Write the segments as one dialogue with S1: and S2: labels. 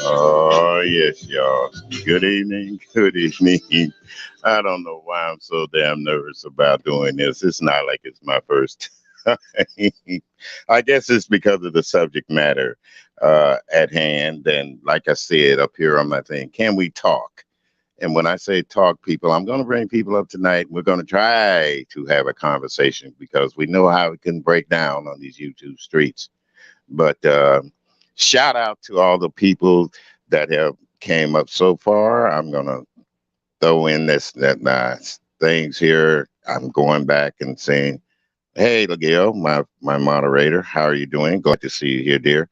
S1: Oh, yes, y'all. Good evening. Good evening. I don't know why I'm so damn nervous about doing this. It's not like it's my first time. I guess it's because of the subject matter at hand. And like I said up here on my thing, can we talk? And when I say talk, people, I'm going to bring people up tonight. We're going to try to have a conversation because we know how it can break down on these YouTube streets. But shout out to all the people that have came up so far. I'm gonna throw in this that things here. I'm going back and saying, "Hey, Gail, my moderator, how are you doing? Glad to see you here, dear."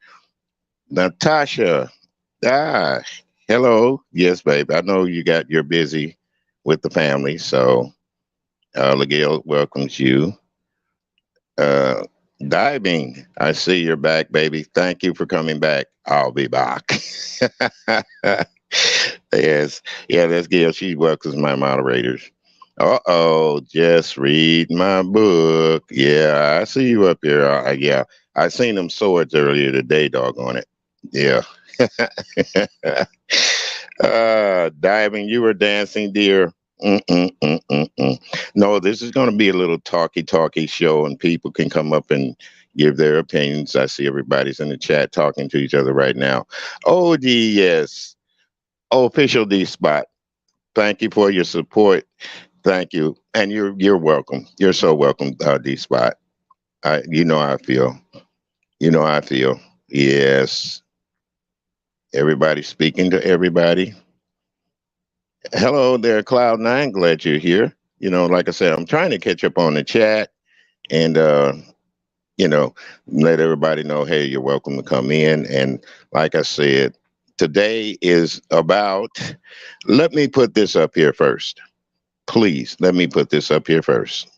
S1: Natasha, Ah, hello. Yes, babe. I know you're busy with the family, so Miguel welcomes you. Uh, Diving. I see you're back, baby. Thank you for coming back. I'll be back. Yes, yeah. That's Gail. She welcomes my moderators. Uh-oh, just read my book. Yeah, I see you up here. Yeah, I seen them swords earlier today, doggone it. Yeah. Diving, you were dancing, dear. Mm-mm-mm-mm-mm. No, this is going to be a little talky show, and people can come up and give their opinions. I see everybody's in the chat talking to each other right now. Oh, yes. Oh, official D Spot. Thank you for your support. Thank you, and you're welcome. You're so welcome, D Spot. You know how I feel. You know how I feel. Yes. Everybody speaking to everybody. Hello there, Cloud9. Glad you're here. Like I said, I'm trying to catch up on the chat and, you know, let everybody know, hey, you're welcome to come in. And like I said, today is about, let me put this up here first. Please, let me put this up here first.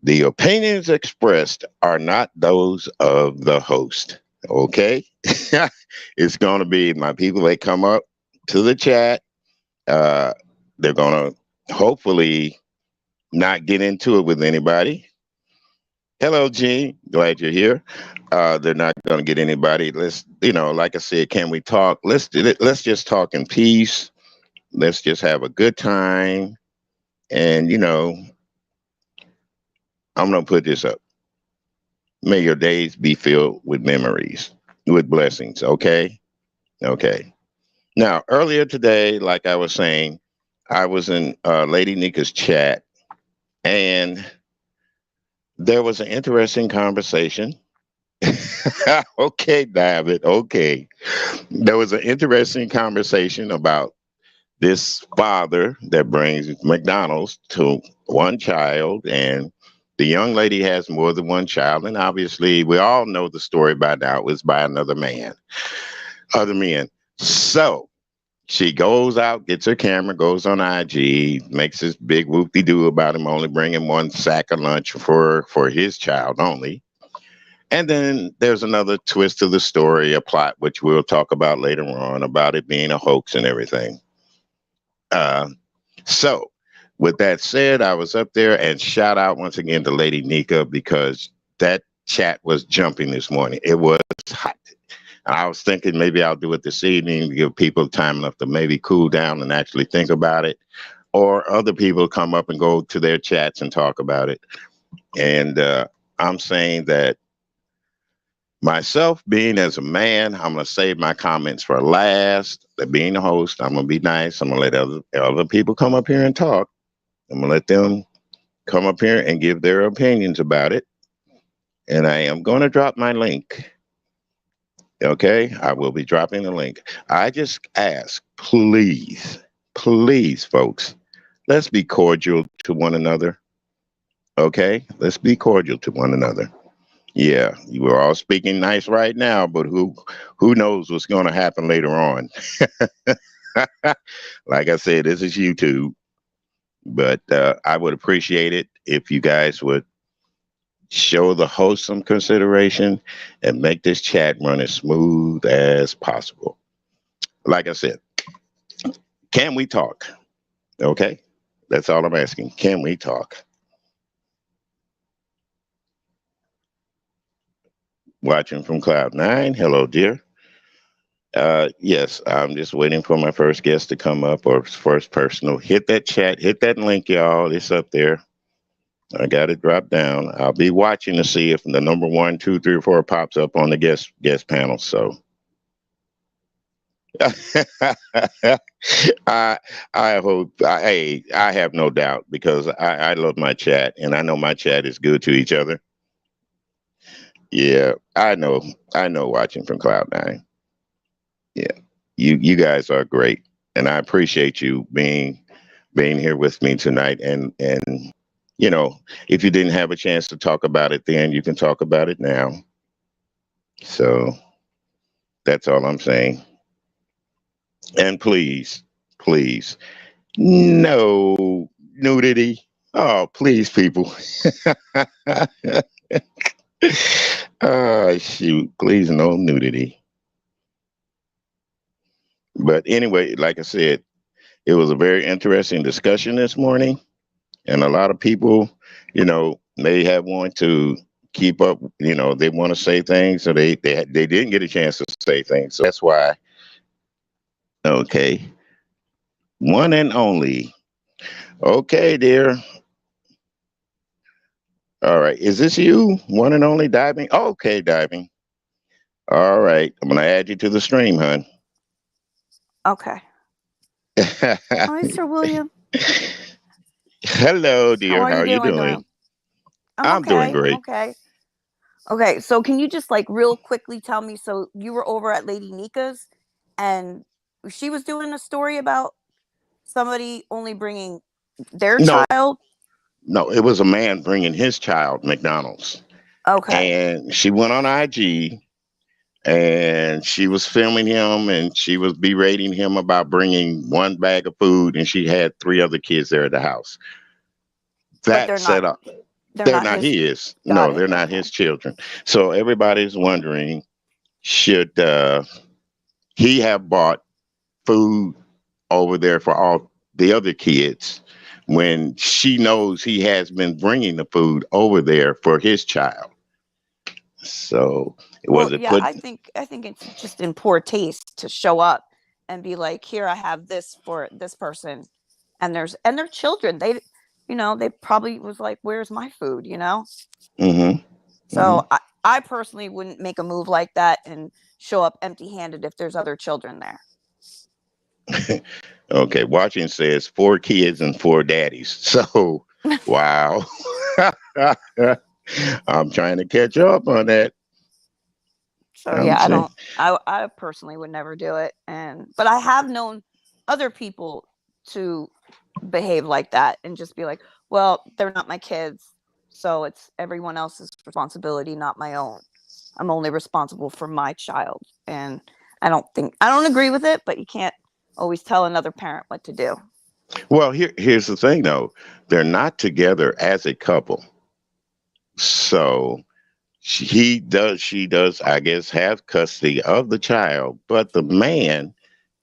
S1: The opinions expressed are not those of the host. Okay? It's going to be my people that come up to the chat. Uh, they're going to hopefully not get into it with anybody. Hello, Gene. Glad you're here. They're not going to get anybody. Like I said, can we talk? Let's just talk in peace. Let's just have a good time. And I'm going to put this up. May your days be filled with memories, with blessings. Okay. Okay. Now, earlier today, like I was saying, I was in Lady Nika's chat, and there was an interesting conversation. Okay, David. Okay. There was an interesting conversation about this father that brings McDonald's to one child, and the young lady has more than one child. And obviously, we all know the story by now. It was by another man, other men. So she goes out, gets her camera, goes on IG, makes this big whoop de doo about him only bringing one sack of lunch for his child only. And then there's another twist to the story, a plot which we'll talk about later on about it being a hoax and everything. Uh, so, with that said, I was up there and shout out once again to Lady Nika because that chat was jumping this morning. It was hot. I was thinking maybe I'll do it this evening to give people time enough to maybe cool down and actually think about it, or other people come up and go to their chats and talk about it. And I'm saying that myself, being as a man, I'm going to save my comments for last. That being the host, I'm going to be nice. I'm going to let other people come up here and talk. I'm going to let them come up here and give their opinions about it. And I am going to drop my link. Okay, I will be dropping the link. I just ask, please, folks, let's be cordial to one another. Okay, let's be cordial to one another. Yeah, you are all speaking nice right now, but who knows what's going to happen later on? Like I said, this is YouTube, but I would appreciate it if you guys would show the host some consideration and make this chat run as smooth as possible. Like I said, can we talk? Okay, that's all I'm asking. Can we talk? Watching from Cloud9. Hello, dear. Yes, I'm just waiting for my first guest to come up or first personal. Hit that chat, hit that link, y'all. It's up there. I got it dropped down. I'll be watching to see if the number 1, 2, 3, or 4 pops up on the guest panel. So I I hope I have no doubt because I love my chat and I know my chat is good to each other. Yeah, I know watching from Cloud9. Yeah. You guys are great. And I appreciate you being here with me tonight and if you didn't have a chance to talk about it then you can talk about it now. So That's all I'm saying. And please, please, no nudity. Oh, please, people. Shoot, please, no nudity. But anyway, like I said, it was a very interesting discussion this morning, and a lot of people, may have want to keep up. They want to say things, so they didn't get a chance to say things. So that's why. Okay, one and only. Okay, dear. All right, is this you, one and only diving? Okay, diving. All right, I'm gonna add you to the stream, hon.
S2: Okay. Hi, Sir William.
S1: Hello,
S2: How
S1: dear.
S2: are
S1: How
S2: you
S1: are you
S2: doing?
S1: doing?
S2: I'm
S1: I'm doing
S2: okay. I'm
S1: great.
S2: okay. Okay, so can you just like real quickly tell me? So you were over at Lady Nika's, and she was doing a story about somebody only bringing their
S1: No,
S2: child.
S1: no, it was a man bringing his child McDonald's,
S2: Okay,
S1: and she went on IG and she was filming him and she was berating him about bringing one bag of food, and she had three other kids there at the house.
S2: but
S1: That set up.
S2: they're
S1: They're
S2: not
S1: not
S2: his.
S1: his.
S2: Got
S1: No,
S2: it.
S1: they're not
S2: Okay.
S1: his children. So everybody's wondering, should he have bought food over there for all the other kids when she knows he has been bringing the food over there for his child? So
S2: Well,
S1: was it
S2: yeah,
S1: put?
S2: I think it's just in poor taste to show up and be like, "Here, I have this for this person," and their children. They probably was like, "Where's my food?"
S1: Hmm. Hmm.
S2: So I personally wouldn't make a move like that and show up empty-handed if there's other children there.
S1: Okay, watching says four kids and four daddies. So, wow. I'm trying to catch up on that.
S2: So
S1: I'm
S2: yeah, I
S1: saying,
S2: don't. I personally would never do it, but I have known other people to behave like that and just be like, well, they're not my kids, so it's everyone else's responsibility, not my own. I'm only responsible for my child. And I don't agree with it, but you can't always tell another parent what to do.
S1: well, here's the thing though. They're not together as a couple. So she does, I guess, have custody of the child, but the man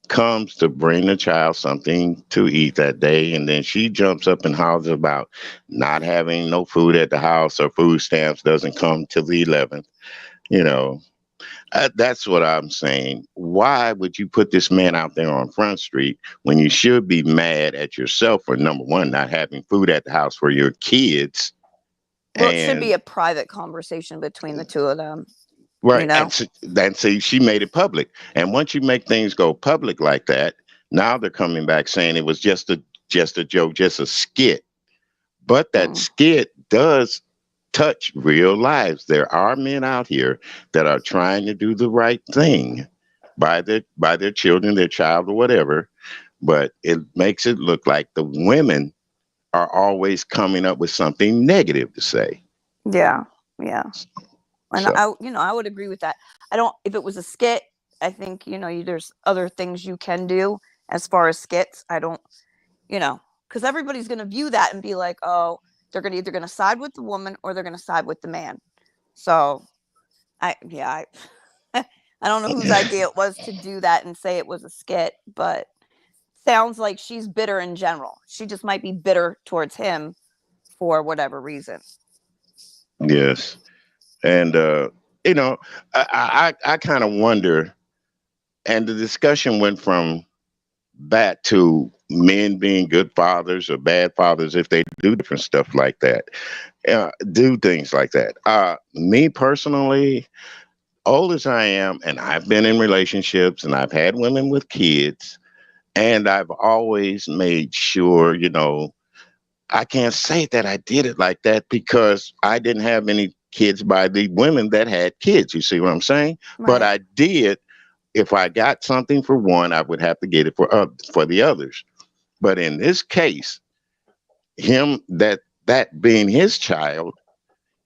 S1: comes to bring the child something to eat that day, and then she jumps up and hollers about not having no food at the house, or food stamps doesn't come till the 11th. You know, that's what I'm saying. Why would you put this man out there on Front Street when you should be mad at yourself for, number one, not having food at the house for your kids?
S2: Well, it should be
S1: And
S2: a private conversation between the two of them, you
S1: right,
S2: know?
S1: and see, she made it public. And once you make things go public like that, now they're coming back saying it was just a joke, just a skit. But that
S2: Mm,
S1: skit does touch real lives. There are men out here that are trying to do the right thing by their children, their child, or whatever. But it makes it look like the women are always coming up with something negative to say.
S2: yeah, yeah. And
S1: So
S2: I would agree with that. I don't, if it was a skit, I think, there's other things you can do as far as skits. I don't, because everybody's going to view that and be like, oh, they're going to either going to side with the woman or they're going to side with the man. So yeah, I don't know whose idea it was to do that and say it was a skit, but sounds like she's bitter in general. She just might be bitter towards him for whatever reason.
S1: yes, and you know, I kind of wonder. And the discussion went from that to men being good fathers or bad fathers if they do different stuff like that, do things like that. Me personally, old as I am, and I've been in relationships and I've had women with kids, and I've always made sure, I can't say that I did it like that because I didn't have any kids by the women that had kids. You see what I'm saying? But
S2: Right.
S1: I did. If I got something for one, I would have to get it for the others. But in this case, him that being his child,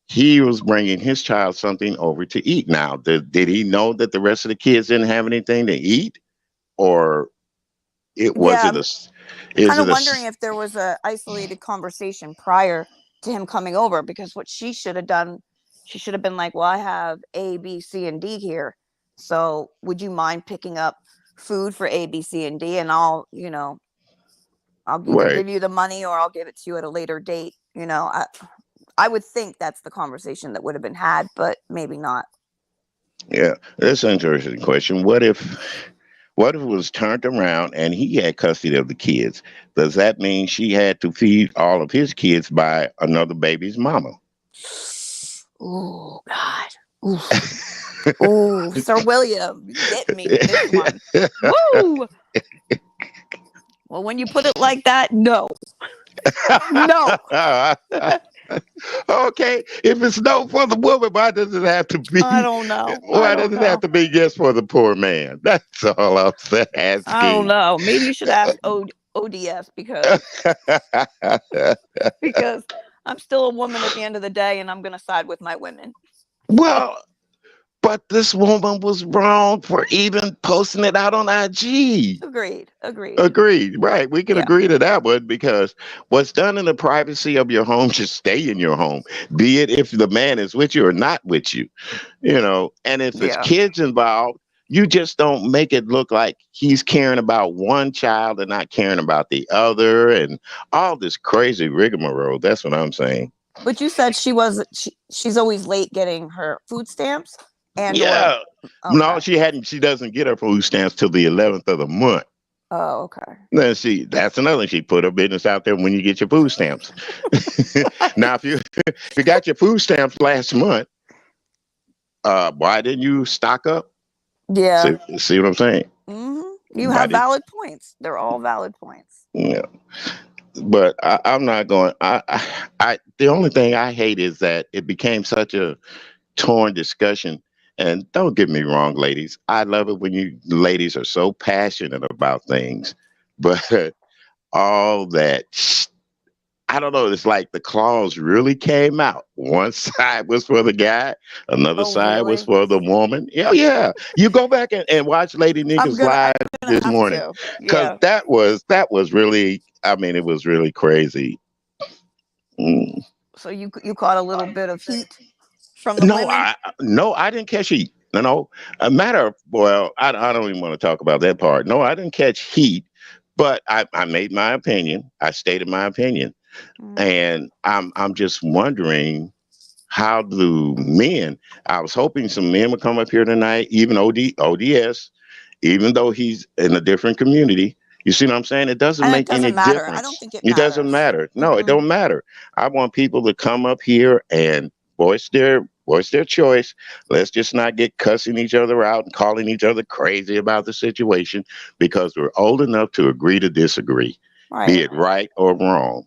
S1: he was bringing his child something over to eat. Now, did he know that the rest of the kids didn't have anything to eat, or it was
S2: Yeah,
S1: it a?
S2: I'm
S1: Is
S2: kind of
S1: it a?
S2: wondering if there was a isolated conversation prior to him coming over, because what she should have done, she should have been like, well, I have A, B, C, and D here. So would you mind picking up food for A, B, C, and D? And I'll either
S1: Right.
S2: give you the money or I'll give it to you at a later date. I would think that's the conversation that would have been had, but maybe not.
S1: Yeah, that's an interesting question. What if it was turned around and he had custody of the kids? Does that mean she had to feed all of his kids by another baby's mama?
S2: Oh God. Oof. Oh, Sir William, you get me with this one. Woo! Well, when you put it like that, no. No.
S1: Okay, if it's no for the woman, why does it have to
S2: I
S1: be?
S2: don't know. I
S1: Why does
S2: don't
S1: it have
S2: know.
S1: to be just for the poor man? That's all I'm
S2: I don't
S1: asking.
S2: know. Maybe you should ask ODS, because I'm still a woman at the end of the day, and I'm going to side with my women.
S1: Well, but this woman was wrong for even posting it out on IG.
S2: Agreed. Agreed.
S1: Agreed. Right. We can
S2: Yeah.
S1: agree to that one because what's done in the privacy of your home should stay in your home, be it if the man is with you or not with you, And if there's
S2: Yeah.
S1: kids involved, you just don't make it look like he's caring about one child and not caring about the other and all this crazy rigmarole. That's what I'm saying.
S2: But you said she's always late getting her food stamps and or
S1: Yeah. No,
S2: okay.
S1: she hadn't. She doesn't get her food stamps till the 11th of the month.
S2: Oh, okay.
S1: Then that's another. She put her business out there when you get your food stamps. Now, if you got your food stamps last month, why didn't you stock up?
S2: Yeah.
S1: See what I'm saying?
S2: You
S1: Why
S2: have
S1: did
S2: valid points. They're all valid points.
S1: yeah? But I'm not going. The only thing I hate is that it became such a torn discussion. And don't get me wrong, ladies. I love it when you ladies are so passionate about things, but all that I don't know. It's like the clause really came out. One side was for the guy, another
S2: Oh,
S1: side was
S2: really?
S1: for the woman. Yeah, yeah. You go back and watch Lady Niggas
S2: I'm
S1: live
S2: gonna
S1: this
S2: have
S1: morning,
S2: to.
S1: because
S2: Yeah.
S1: that was really. I mean, it was really crazy. Mm.
S2: So you caught a little bit of heat from the
S1: No,
S2: women.
S1: I didn't catch heat. A matter of well, I don't even want to talk about that part. No, I didn't catch heat, but I made my opinion. I stated my opinion.
S2: Mm.
S1: And I'm just wondering how do men? I was hoping some men would come up here tonight, even ODS, even though he's in a different community. You see what I'm saying? It doesn't
S2: And it
S1: make any
S2: doesn't matter. I don't
S1: difference.
S2: think it
S1: It doesn't
S2: matters.
S1: matter. No, it
S2: Mm-mm.
S1: don't matter. I want people to come up here and voice their choice. Let's just not get cussing each other out and calling each other crazy about the situation because we're old enough to agree to disagree, be
S2: Right.
S1: it right or wrong.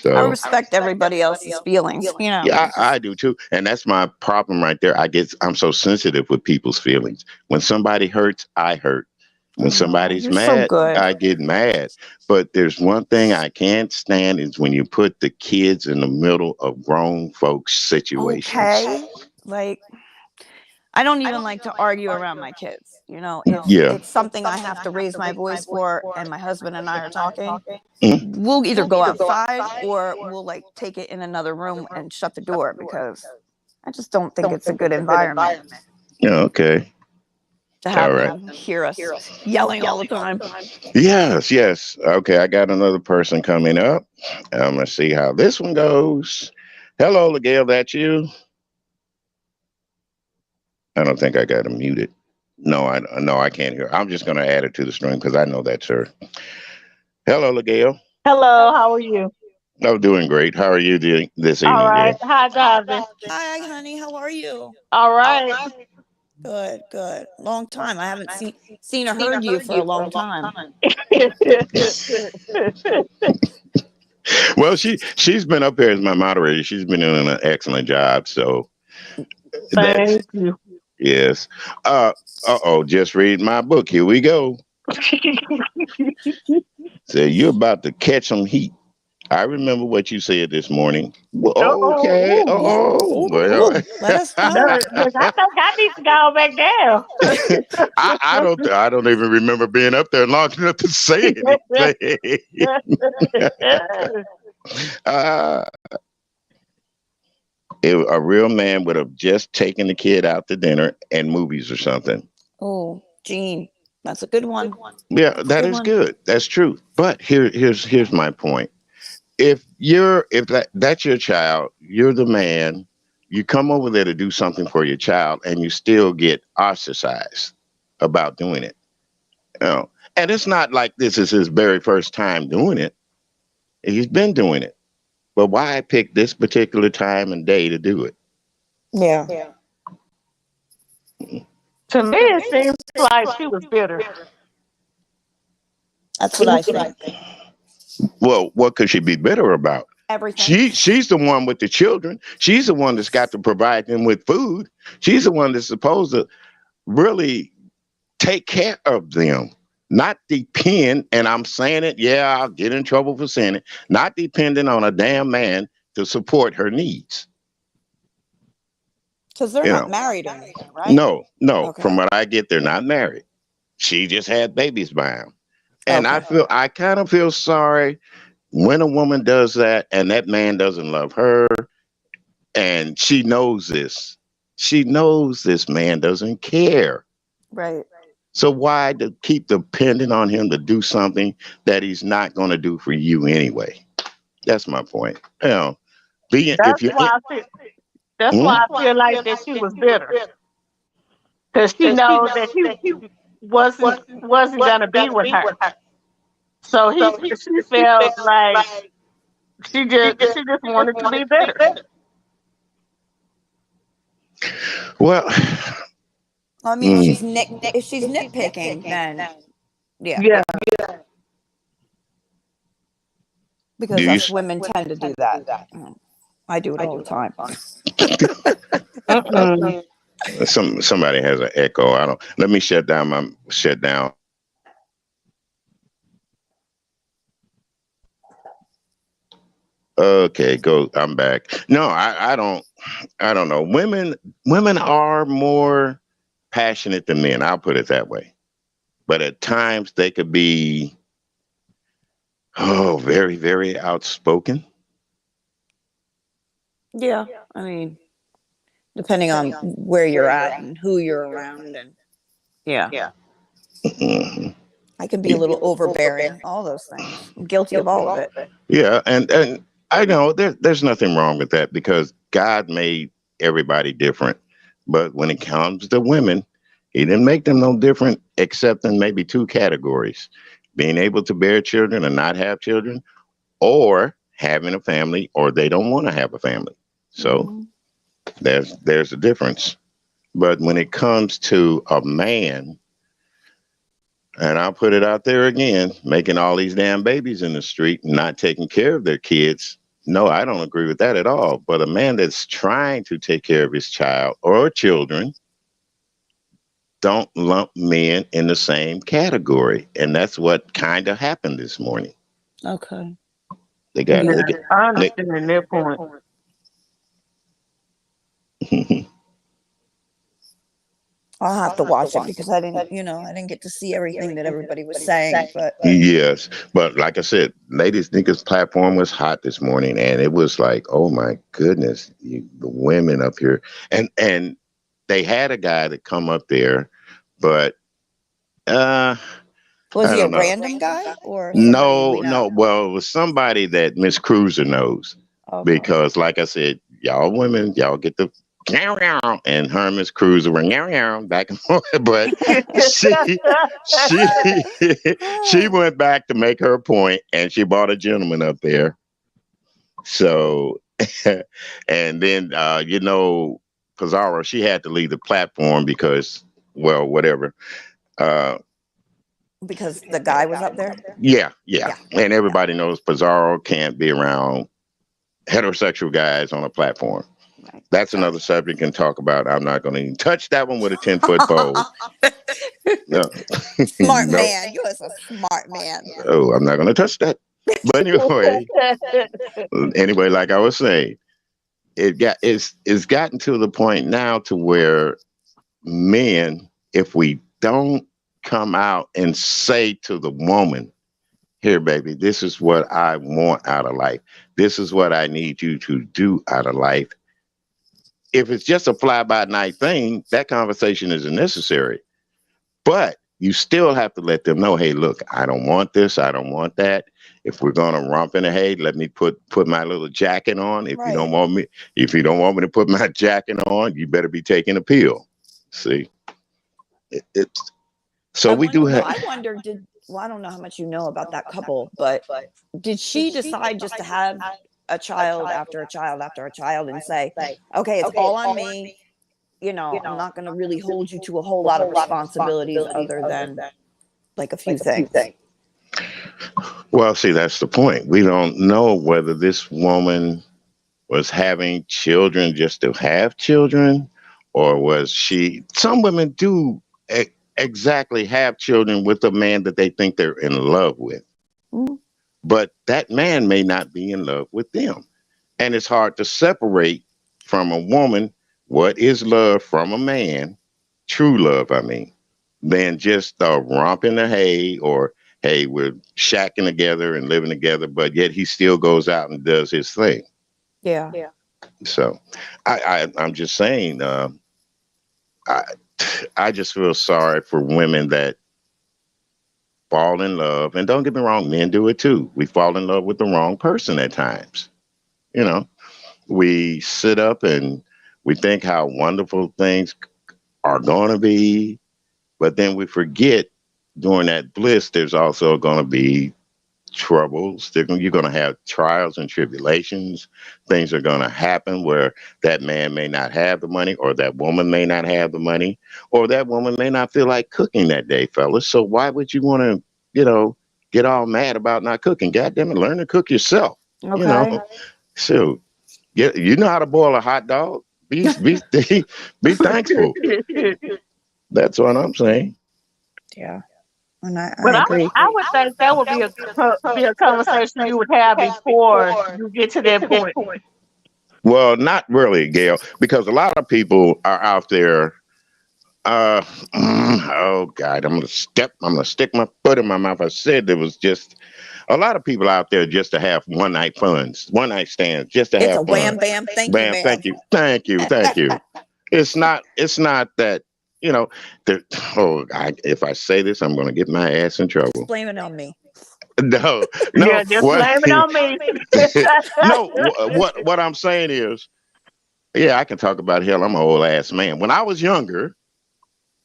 S2: I
S1: So
S2: respect everybody else's feelings.
S1: yeah,
S2: It's
S1: I
S2: just
S1: do too. And that's my problem right there. I'm so sensitive with people's feelings. When somebody hurts, I hurt. When
S2: oh,
S1: somebody's
S2: you're so
S1: mad,
S2: good.
S1: I get mad. But there's one thing I can't stand is when you put the kids in the middle of grown folks' situations.
S2: Okay. Like, I don't even like to argue around my kids. If
S1: Yeah.
S2: it's something I have to raise my voice for and my husband and I are talking,
S1: Mm.
S2: we'll either go outside or we'll like take it in another room and shut the door, because I just don't think it's a good environment
S1: Yeah, okay.
S2: to
S1: All
S2: have
S1: right.
S2: them hear us yelling all the time.
S1: Yes, yes. Okay, I got another person coming up. I'm gonna see how this one goes. Hello, Miguel, that you? I don't think I got him muted. No, I can't hear. I'm just going to add it to the stream because I know that's her. Hello, Miguel.
S3: Hello, how are you?
S1: Oh, doing great. How are you doing this
S3: All
S1: evening,
S3: right.
S1: girl?
S3: Hi, Darvin.
S2: Hi, honey. How are you?
S3: All right.
S2: Good, good. Long time. I haven't seen or heard you for a long time.
S1: Well, she's been up here as my moderator. She's been doing an excellent job. So that's
S3: Thank you.
S1: yes. Oh, just read my book. Here we go. So you're about to catch some heat. I remember what you said this morning. Well, okay.
S3: Oh,
S2: Yeah.
S1: Oh,
S2: Ooh,
S1: well.
S2: ooh. Let us know.
S3: look, look, I think I need to go back down.
S1: I don't even remember being up there long enough to say anything. uh, a real man would have just taken the kid out to dinner and movies or something.
S2: Oh, Gene. That's a good one.
S1: Yeah,
S2: That's a
S1: that
S2: good
S1: is
S2: one.
S1: good. That's true. But here's my point. If that's your child, you're the man. You come over there to do something for your child, and you still get ostracized about doing it. You know, and it's not like this is his very first time doing it. He's been doing it. But why pick this particular time and day to do it?
S2: Yeah.
S3: To me, it seems like she was bitter.
S2: That's what I think.
S1: Well, what could she be bitter about?
S2: Everything.
S1: She's the one with the children. She's the one that's got to provide them with food. She's the one that's supposed to really take care of them, not depend. And I'm saying it, yeah, I'll get in trouble for saying it. Not depending on a damn man to support her needs.
S2: Because they're
S1: You
S2: not
S1: know,
S2: married or anything, right?
S1: no, no.
S2: Okay.
S1: From what I get, they're not married. She just had babies by him, and
S2: Okay.
S1: I kind of feel sorry when a woman does that, and that man doesn't love her, and she knows this. She knows this man doesn't care.
S2: Right.
S1: So why to keep depending on him to do something that he's not going to do for you anyway? That's my point. You know, being
S3: That's
S1: if you
S3: why I feel. That's
S1: hmm?
S3: why I feel like that she was bitter because she know that he wasn't gonna be with her. So she felt like she just wanted to be bitter.
S1: Well,
S2: Well, I mean,
S1: mm,
S2: if she's nitpicking, then yeah,
S3: Yeah.
S1: do
S2: because
S1: you?
S2: us women tend to do that. I do it all the time.
S3: Mm-mm.
S1: Somebody has an echo. I don't. Let me shut down. Okay, go. I'm back. No, I don't know. Women are more passionate than men. I'll put it that way. But at times they could be very, very outspoken.
S2: Yeah. I mean, depending on where you're at and who you're around, and yeah,
S1: Mhm.
S2: I can be a little overbearing. All those things. I'm guilty of all of it.
S1: Yeah, and I know there's nothing wrong with that because God made everybody different. But when it comes to women, He didn't make them no different, except in maybe two categories: being able to bear children and not have children, or having a family, or they don't want to have a family. So
S2: Hmm.
S1: there's a difference. But when it comes to a man, and I'll put it out there again, making all these damn babies in the street, and not taking care of their kids. No, I don't agree with that at all. But a man that's trying to take care of his child or children, don't lump men in the same category. And that's what kind of happened this morning.
S2: Okay.
S1: They got,
S3: Yeah,
S1: they get,
S3: I
S1: they,
S3: understand that point.
S2: I'll have to watch it because I didn't get to see everything that everybody was saying. But
S1: yes. But like I said, Ladies Niggas platform was hot this morning, and it was like, oh my goodness, the women up here. And they had a guy that come up there, but uh
S2: was
S1: I
S2: he a
S1: don't know.
S2: random guy or somebody
S1: No,
S2: we
S1: no.
S2: know?
S1: Well, it was somebody that Miss Cruiser knows
S2: Okay.
S1: because, like I said, y'all women, y'all get the meow meow, and her and Miss Cruiser were meow meow back and forth. But she she went back to make her point, and she brought a gentleman up there. So, and then Pizarro, she had to leave the platform because, well, whatever. Uh,
S2: Because the guy was up there.
S1: yeah, yeah,
S2: Yeah.
S1: and
S2: Yeah.
S1: everybody knows Pizarro can't be around heterosexual guys on a platform.
S2: Right.
S1: That's
S2: So.
S1: another subject we can talk about. I'm not going to even touch that one with a 10-foot pole. No,
S2: Smart
S1: no,
S2: man. You are a smart man.
S1: oh, I'm not going to touch that. But anyway, like I was saying, it's gotten to the point now to where men, if we don't come out and say to the woman, here, baby, this is what I want out of life. This is what I need you to do out of life. If it's just a fly by night thing, that conversation isn't necessary. But you still have to let them know, hey, look, I don't want this. I don't want that. If we're gonna romp in the hay, let me put my little jacket on.
S2: Right.
S1: If you don't want me to put my jacket on, you better be taking a pill. See, it's so we do have.
S2: I wonder, well, I don't know how much you know about that couple, but did she decide just to have a child after a child after a child and say, okay, it's all on me. I'm not going to really hold you to a whole lot of responsibilities other than like a few things.
S1: Well, see, that's the point. We don't know whether this woman was having children just to have children, or was she. Some women do exactly have children with a man that they think they're in love with. Mm-hmm. But that man may not be in love with them. And it's hard to separate from a woman what is love from a man, true love, I mean, than just a romp in the hay, or, hey, we're shacking together and living together, but yet he still goes out and does his thing.
S2: Yeah.
S1: So I'm just saying, I just feel sorry for women that fall in love. And don't get me wrong, men do it too. We fall in love with the wrong person at times. We sit up and we think how wonderful things are going to be, but then we forget during that bliss, there's also going to be troubles. You're going to have trials and tribulations. Things are going to happen where that man may not have the money, or that woman may not have the money, or that woman may not feel like cooking that day, fellas. So why would you want to, get all mad about not cooking? God damn it, learn to cook yourself.
S2: Okay.
S1: So you know how to boil a hot dog. Be thankful. That's what I'm saying.
S2: Yeah. And I
S3: But
S2: agree.
S3: I would think that would be a conversation you would have before you get to that point.
S1: Well, not really, Gail, because a lot of people are out there. Oh God, I'm gonna stick my foot in my mouth. I said there was just a lot of people out there just to have one night stands, just to
S2: It's
S1: have
S2: a
S1: fun.
S2: wham bam, thank you, ma'am.
S1: Thank you. It's not that, if I say this, I'm gonna get my ass in trouble.
S2: Just blame it on me.
S1: No.
S3: Yeah, just blame it on me.
S1: No, what I'm saying is, yeah, I can talk about hell. I'm an old ass man. When I was younger,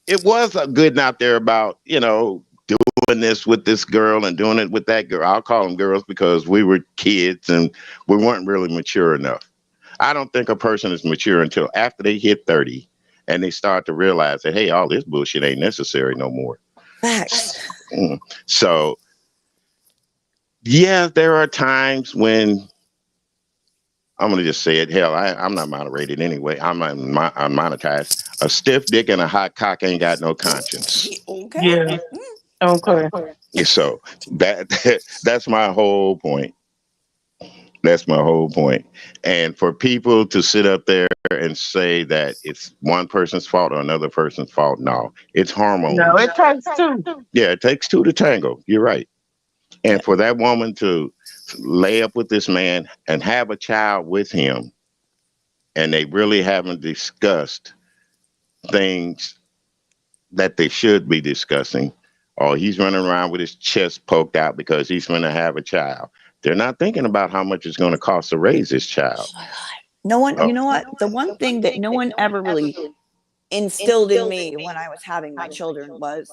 S1: it was a good out there about, doing this with this girl and doing it with that girl. I'll call them girls because we were kids and we weren't really mature enough. I don't think a person is mature until after they hit 30 and they start to realize that, hey, all this bullshit ain't necessary no more.
S2: Facts.
S1: So, yeah, there are times when I'm going to just say it. Hell, I'm not moderated anyway. I'm monetized. A stiff dick and a hot cock ain't got no conscience.
S2: Okay.
S3: Yeah. Okay.
S1: So that's my whole point. That's my whole point. And for people to sit up there and say that it's one person's fault or another person's fault, no, it's hormones.
S3: No, it takes two.
S1: Yeah, it takes two to tango. You're right. And for that woman to lay up with this man and have a child with him, and they really haven't discussed things that they should be discussing, or he's running around with his chest poked out because he's going to have a child. They're not thinking about how much it's going to cost to raise this child.
S2: No one, you know what? The one thing that no one ever really instilled in me when I was having my children was,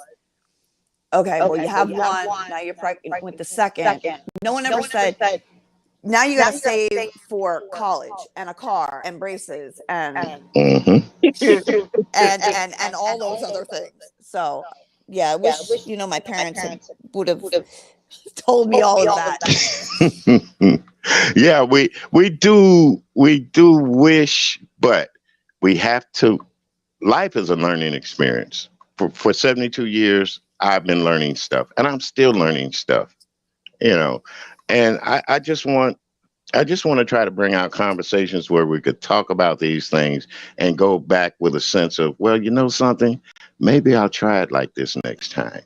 S2: okay, well, you have one, now you're pregnant with the second. No one ever said, now you got to save for college and a car and braces and and all those other things. So, yeah, I wish, my parents would have told me all of that.
S1: Yeah, we do wish, but we have to. Life is a learning experience. For 72 years, I've been learning stuff, and I'm still learning stuff. And I just want to try to bring out conversations where we could talk about these things and go back with a sense of, well, you know something, maybe I'll try it like this next time.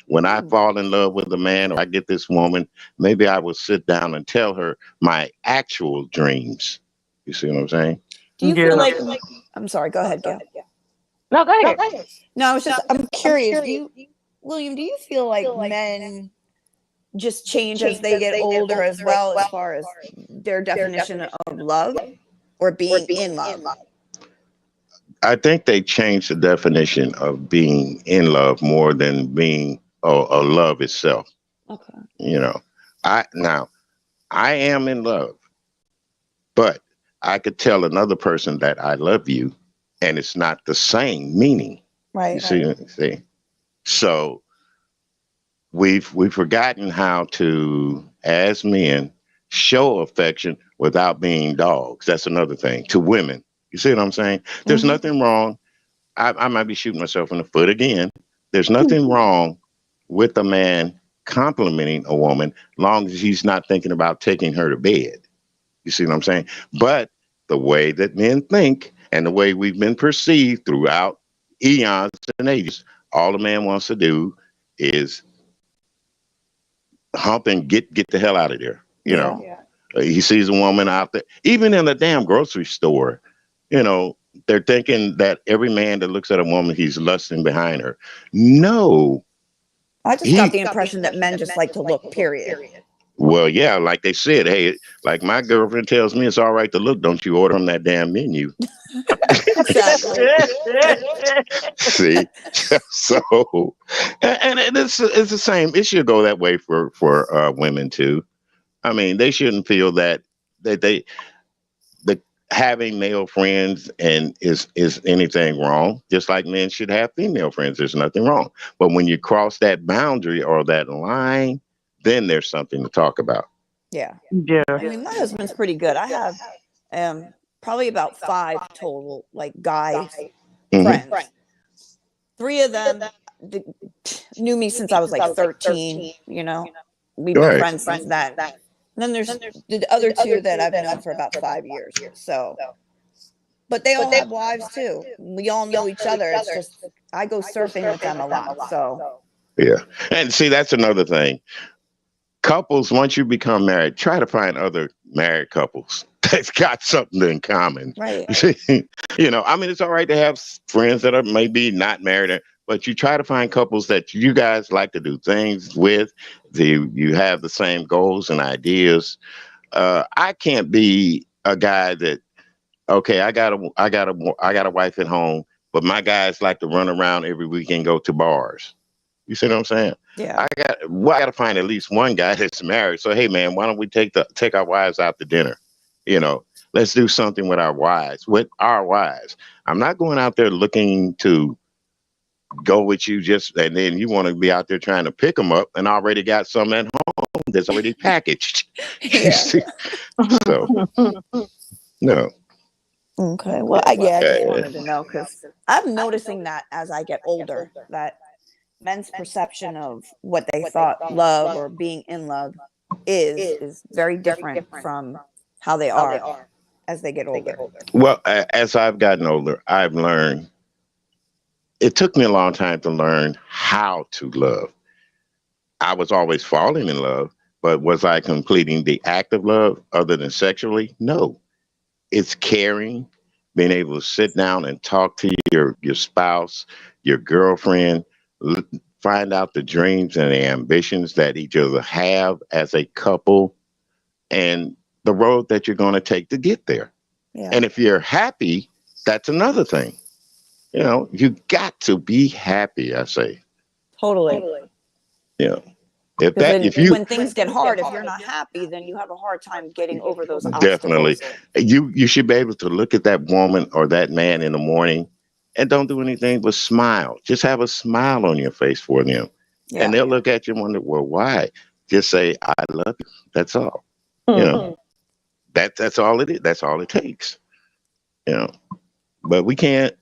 S1: When I
S2: Hmm.
S1: fall in love with a man or I get this woman, maybe I will sit down and tell her my actual dreams. You see what I'm saying?
S2: Do you feel
S3: Yeah.
S2: like, I'm sorry, go ahead, Gail.
S3: No, go ahead.
S2: No, I'm curious. William, do you feel like men just change as they get older as well, as far as their definition of love or being in love?
S1: I think they changed the definition of being in love more than being a love itself.
S2: Okay.
S1: You know, now I am in love, but I could tell another person that I love you, and it's not the same meaning. You
S2: Right.
S1: see. So we've forgotten how to, as men, show affection without being dogs. That's another thing to women. You see what I'm saying? There's
S2: Hmm.
S1: nothing wrong. I might be shooting myself in the foot again. There's nothing wrong with a man complimenting a woman, long as he's not thinking about taking her to bed. You see what I'm saying? But the way that men think and the way we've been perceived throughout eons and ages, all a man wants to do is hump and get the hell out of there. You
S2: Yeah.
S1: know, he sees a woman out there, even in the damn grocery store. You know, they're thinking that every man that looks at a woman, he's lusting behind her. No,
S2: I just got
S1: he.
S2: the impression that men just like to look, period.
S1: Well, yeah, like they said, hey, like my girlfriend tells me it's all right to look. Don't you order from that damn menu?
S2: Exactly.
S1: See, so and it's the same. It should go that way for women too. I mean, they shouldn't feel that the having male friends and is anything wrong. Just like men should have female friends. There's nothing wrong. But when you cross that boundary or that line, then there's something to talk about.
S2: Yeah.
S3: Yeah.
S2: I mean, my husband's pretty good. I have probably about 5 total, like, guy
S1: Hmm.
S2: friends. 3 of them knew me since I was like 13. We've been
S1: Right.
S2: friends since then. And then there's the other 2 that I've known for about 5 years. So, but they all have wives too. We all know each other. It's just I go surfing with them a lot. So,
S1: Yeah. And see, that's another thing. Couples, once you become married, try to find other married couples that's got something in common.
S2: right.
S1: I mean, it's all right to have friends that are maybe not married, but you try to find couples that you guys like to do things with. You have the same goals and ideas. I can't be a guy that, okay, I got a wife at home, but my guys like to run around every weekend, go to bars. You see what I'm saying?
S2: Yeah.
S1: I got to find at least one guy that's married. So hey, man, why don't we take our wives out to dinner? Let's do something with our wives. With our wives, I'm not going out there looking to go with you just, and then you want to be out there trying to pick them up, and already got some at home that's already packaged. You
S2: Yeah.
S1: see? So no.
S2: Okay. Well, I just wanted to know because I'm noticing that as I get older, that men's perception of what they thought love or being in love is very different from how they are as they get older.
S1: Well, as I've gotten older, I've learned. It took me a long time to learn how to love. I was always falling in love, but was I completing the act of love other than sexually? No. It's caring, being able to sit down and talk to your spouse, your girlfriend, find out the dreams and the ambitions that each other have as a couple, and the road that you're going to take to get there.
S2: Yeah.
S1: And if you're happy, that's another thing. You got to be happy, I say.
S2: Totally.
S1: You know, if
S2: Because
S1: that, if you
S2: when things get hard, if you're not happy, then you have a hard time getting over those
S1: definitely,
S2: obstacles.
S1: you should be able to look at that woman or that man in the morning and don't do anything but smile. Just have a smile on your face for them. And
S2: Yeah.
S1: they'll look at you and wonder, well, why? Just say, I love you. That's all. You know, that's all it is. That's all it takes. You know, but we can't,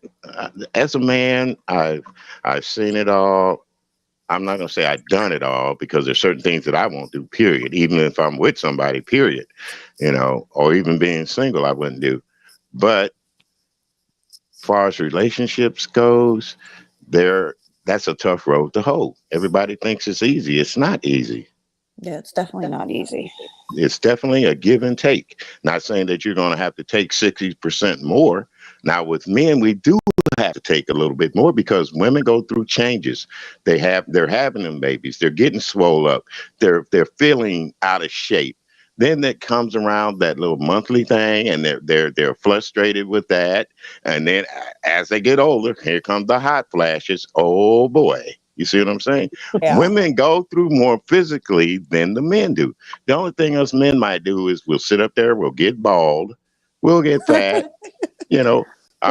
S1: as a man, I've seen it all. I'm not going to say I've done it all because there's certain things that I won't do, period. Even if I'm with somebody, period, or even being single, I wouldn't do. But far as relationships goes, that's a tough road to hoe. Everybody thinks it's easy. It's not easy.
S2: Yeah, it's definitely not easy.
S1: It's definitely a give and take. Not saying that you're going to have to take 60% more. Now, with men, we do have to take a little bit more because women go through changes. They're having them babies. They're getting swole up. They're feeling out of shape. Then that comes around that little monthly thing, and they're frustrated with that. And then as they get older, here comes the hot flashes. Oh boy. You see what I'm saying?
S2: Yeah.
S1: Women go through more physically than the men do. The only thing us men might do is we'll sit up there, we'll get bald, we'll get fat. Our,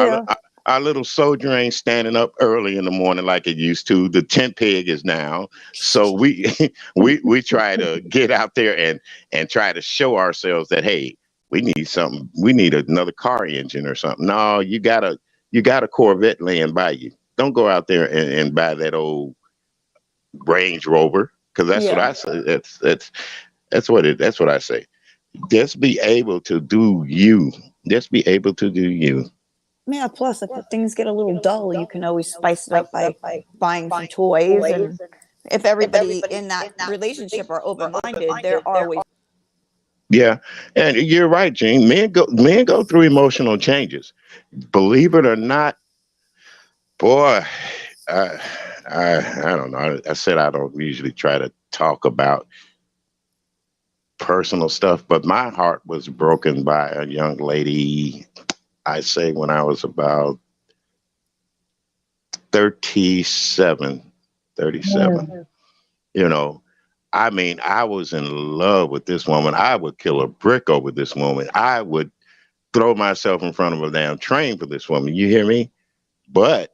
S2: Yeah.
S1: our little soldier ain't standing up early in the morning like it used to. The tent peg is now. So we we try to get out there and try to show ourselves that, hey, we need something. We need another car engine or something. No, you got a Corvette laying by you. Don't go out there and buy that old Range Rover, because that's what
S2: Yeah.
S1: I say. That's what I say. Just be able to do you. Just be able to do you.
S2: Yeah, plus if things get a little dull, you can always spice it up by buying some toys. And if everybody in that relationship are open-minded, they're always.
S1: Yeah, and you're right, Gene. Men go through emotional changes. Believe it or not, boy. I I don't know. I said I don't usually try to talk about personal stuff, but my heart was broken by a young lady. I say when I was about 37, 37.
S3: Mm.
S1: You know, I mean, I was in love with this woman. I would kill a brick over this woman. I would throw myself in front of a damn train for this woman. You hear me? But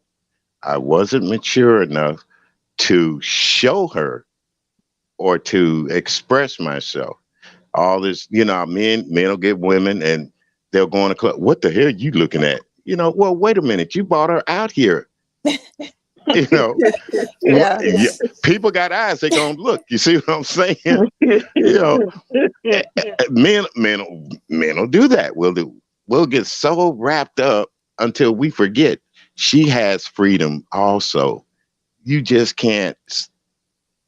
S1: I wasn't mature enough to show her or to express myself. All this, men will get women and they'll go in a club. What the hell are you looking at? Well, wait a minute. You brought her out here. You know,
S2: Yeah.
S1: people got eyes. They gonna look. You see what I'm saying? You know, men will do that. We'll get so wrapped up until we forget she has freedom also. You just can't.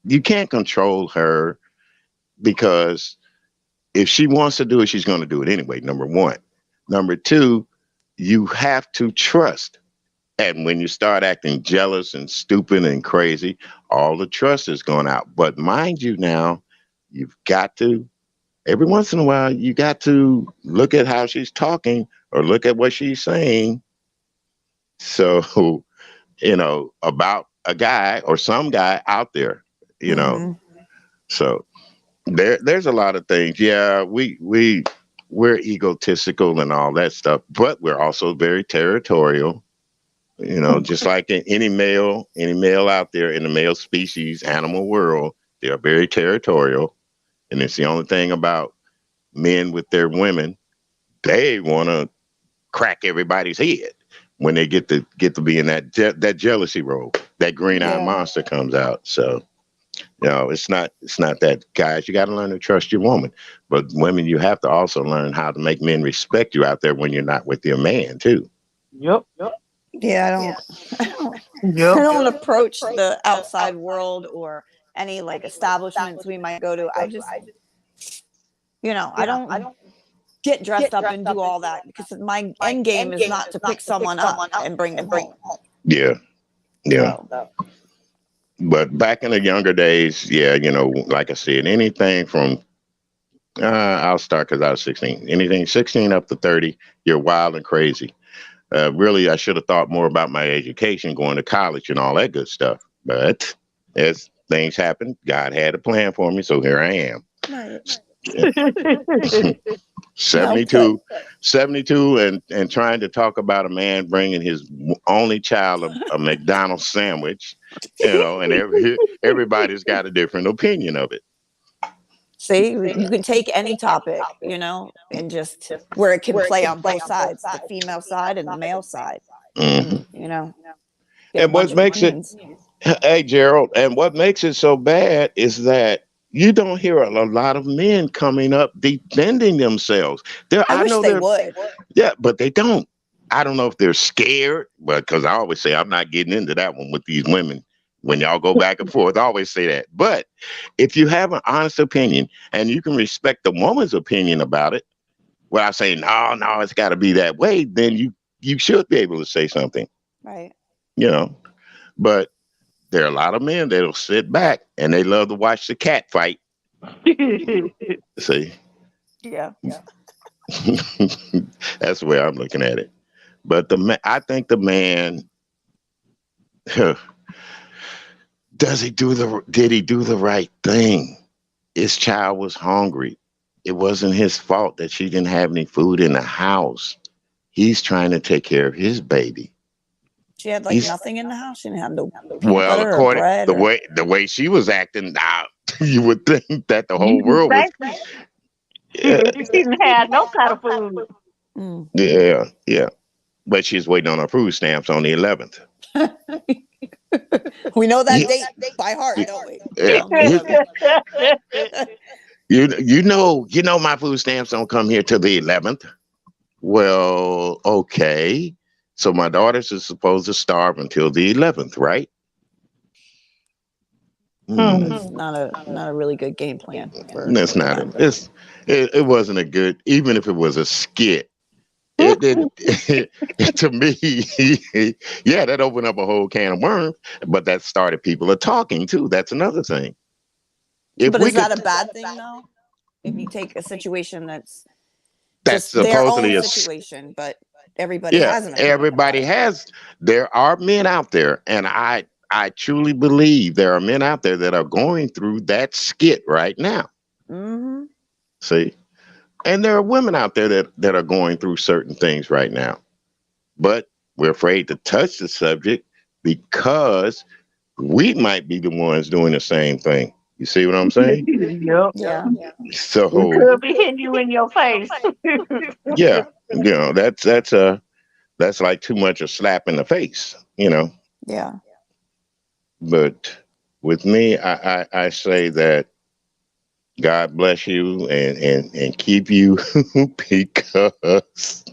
S1: You can't control her because if she wants to do it, she's going to do it anyway. Number one. Number two, you have to trust. And when you start acting jealous and stupid and crazy, all the trust is going out. But mind you now, you've got to, every once in a while, you got to look at how she's talking or look at what she's saying. So, about a guy or some guy out there,
S2: Mhm.
S1: So there's a lot of things. Yeah, we're egotistical and all that stuff, but we're also very territorial. Just like any male out there in the male species, animal world, they are very territorial. And it's the only thing about men with their women, they want to crack everybody's head when they get to be in that jealousy role. That green eye
S2: Yeah.
S1: monster comes out. So it's not that, guys. You got to learn to trust your woman, but women, you have to also learn how to make men respect you out there when you're not with your man too.
S3: Yep.
S2: Yeah, I
S3: Yep.
S2: don't approach the outside world or any like establishments we might go to. I just, I don't get dressed up and do all that because my end game is not to pick someone up and bring them home.
S1: Yeah.
S2: So,
S1: But back in the younger days, yeah, like I said, anything from I'll start because I was 16. Anything 16 up to 30, you're wild and crazy. Really, I should have thought more about my education, going to college and all that good stuff. But as things happen, God had a plan for me, so here I am.
S2: right.
S1: 72, 72 and trying to talk about a man bringing his only child a McDonald's sandwich, and everybody's got a different opinion of it.
S2: See, you can take any topic, and just where it can play on both sides, the female side and the male side.
S1: Mhm.
S2: And, get a
S1: And what
S2: bunch of
S1: makes it
S2: opinions.
S1: Hey, Gerald, and what makes it so bad is that you don't hear a lot of men coming up defending themselves. There,
S2: I
S1: I
S2: wish
S1: know
S2: they
S1: there,
S2: would.
S1: yeah, but they don't. I don't know if they're scared, but because I always say I'm not getting into that one with these women. When y'all go back and forth, I always say that. But if you have an honest opinion and you can respect the woman's opinion about it, without saying no, it's got to be that way, then you should be able to say something,
S2: Right.
S1: you know. But there are a lot of men that'll sit back and they love to watch the cat fight. See,
S2: Yeah.
S1: that's the way I'm looking at it. But I think the man, did he do the right thing? His child was hungry. It wasn't his fault that she didn't have any food in the house. He's trying to take care of his baby.
S2: She had like
S1: He's
S2: nothing in the house. She didn't have no peanut
S1: well,
S2: butter or
S1: according
S2: bread
S1: the
S2: or.
S1: way she was acting, now you would think that the
S3: You
S1: whole
S3: would
S1: world was.
S3: think
S1: Yeah,
S3: she didn't have no kind of food.
S2: Mm.
S1: yeah. But she's waiting on her food stamps on the 11th.
S2: We know that
S1: You,
S2: date by heart, don't we?
S1: yeah,
S2: On the 11th.
S1: you know my food stamps don't come here till the 11th. Well, okay. So my daughters are supposed to starve until the 11th, right? Hmm.
S2: That's not a really good game plan
S1: That's
S2: for
S1: not
S2: them.
S1: it wasn't a good, even if it was a skit. It did to me. Yeah, that opened up a whole can of worms, but that started people are talking too. That's another thing. If
S2: But
S1: we
S2: is
S1: could,
S2: that a bad thing though? If you take a situation that's
S1: that's
S2: just their
S1: supposedly
S2: own
S1: a
S2: situation, but everybody
S1: yeah.
S2: has an opinion about
S1: Everybody
S2: it.
S1: has. There are men out there, and I truly believe there are men out there that are going through that skit right now.
S2: Mm-hmm.
S1: See, and there are women out there that are going through certain things right now, but we're afraid to touch the subject because we might be the ones doing the same thing. You see what I'm saying?
S3: Yep.
S2: Yeah.
S3: We
S1: So
S3: could be hitting you in your face.
S1: yeah, that's like too much a slap in the face, you know.
S2: Yeah.
S1: But with me, I say that God bless you and keep you because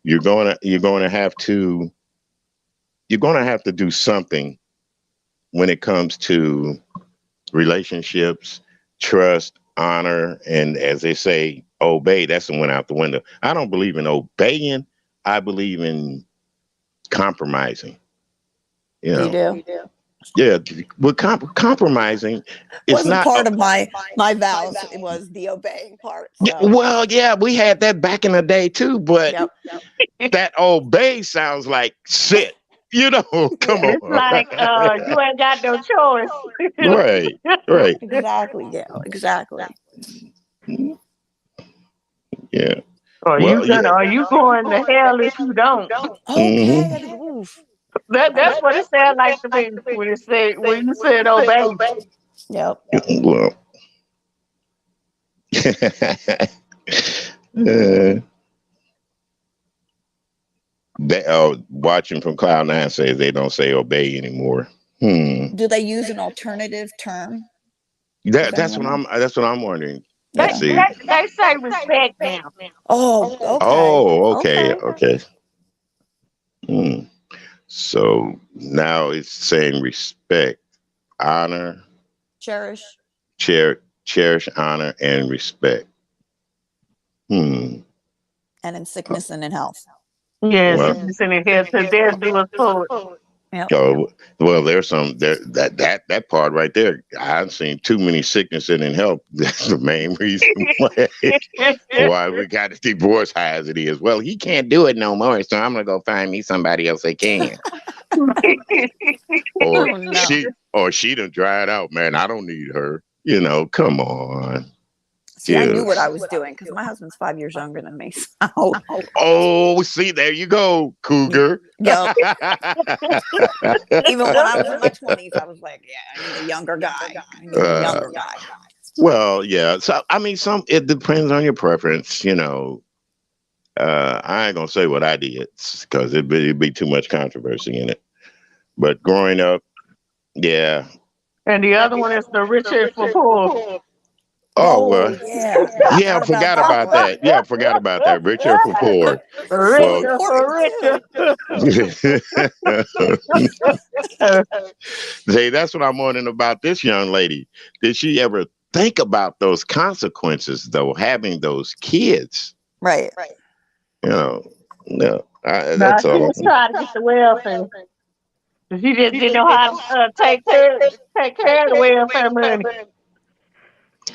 S1: you're gonna have to do something when it comes to relationships, trust, honor, and as they say, obey. That's the one out the window. I don't believe in obeying. I believe in compromising. You
S2: You
S1: know,
S2: do.
S1: yeah. With compromising, it's
S2: Wasn't
S1: not.
S2: part of my vows. It was the obeying part. So
S1: Well, yeah, we had that back in the day too, but
S2: yep.
S1: that obey sounds like sit. You know, come
S2: Yeah.
S3: It's
S1: on.
S3: like you ain't got no choice.
S1: Right, right.
S2: Exactly. Yeah. Exactly.
S1: Yeah.
S3: Are you
S1: Well, yeah.
S3: gonna? Are you going to hell if you don't?
S2: Okay. I
S1: Hmm.
S2: think. Oof.
S3: That's what it sounded like to me when you said obey.
S2: Yep.
S1: Well, uh, watching from Cloud Nine says they don't say obey anymore.
S2: Do they use an alternative term? Does
S1: That's
S2: anyone
S1: what
S2: know?
S1: I'm wondering.
S3: They
S1: Let's
S2: Yeah.
S1: see.
S3: they, they say respect now.
S2: Oh, okay.
S1: Oh, okay,
S2: Okay.
S1: okay. Hmm. So now it's saying respect, honor,
S2: Cherish.
S1: cherish, honor, and respect. Hmm.
S2: And in sickness and in health.
S3: Yes,
S1: Well,
S3: it's in here to death do us forward.
S2: Yep.
S1: oh, well, there's some there that part right there. I've seen too many sickness and in health. That's the main reason why we got the divorce high as it is. Well, he can't do it no more, so I'm gonna go find me somebody else that can. Or
S2: Oh no.
S1: she done dried out, man. I don't need her. Come on.
S2: See, I knew
S1: Yeah.
S2: what I was doing because my husband's 5 years younger than me. So,
S1: Oh, see, there you go, cougar.
S2: yep. Even when I was in my 20s, I was like, yeah, I need a younger guy. I need a
S1: Uh,
S2: younger guy.
S1: well, yeah. So I mean, it depends on your preference. I ain't gonna say what I did because it'd be too much controversy in it. But growing up, Yeah.
S3: And the other one is the Richard for poor.
S1: Oh
S2: Oh
S1: well.
S2: yeah,
S1: Yeah,
S2: forgot about
S1: forgot
S2: that
S1: about
S2: one.
S1: that. Yeah, forgot about that. Richard for poor.
S2: So
S1: Well,
S3: Richard
S2: important
S3: for
S2: too.
S1: see, that's what I'm wondering about this young lady. Did she ever think about those consequences, though, having those kids?
S2: Right.
S1: You know, no,
S3: Now
S1: that's
S3: she
S1: all.
S3: was trying to get the welfare. She just didn't know how to take care of the welfare money.
S1: Yeah,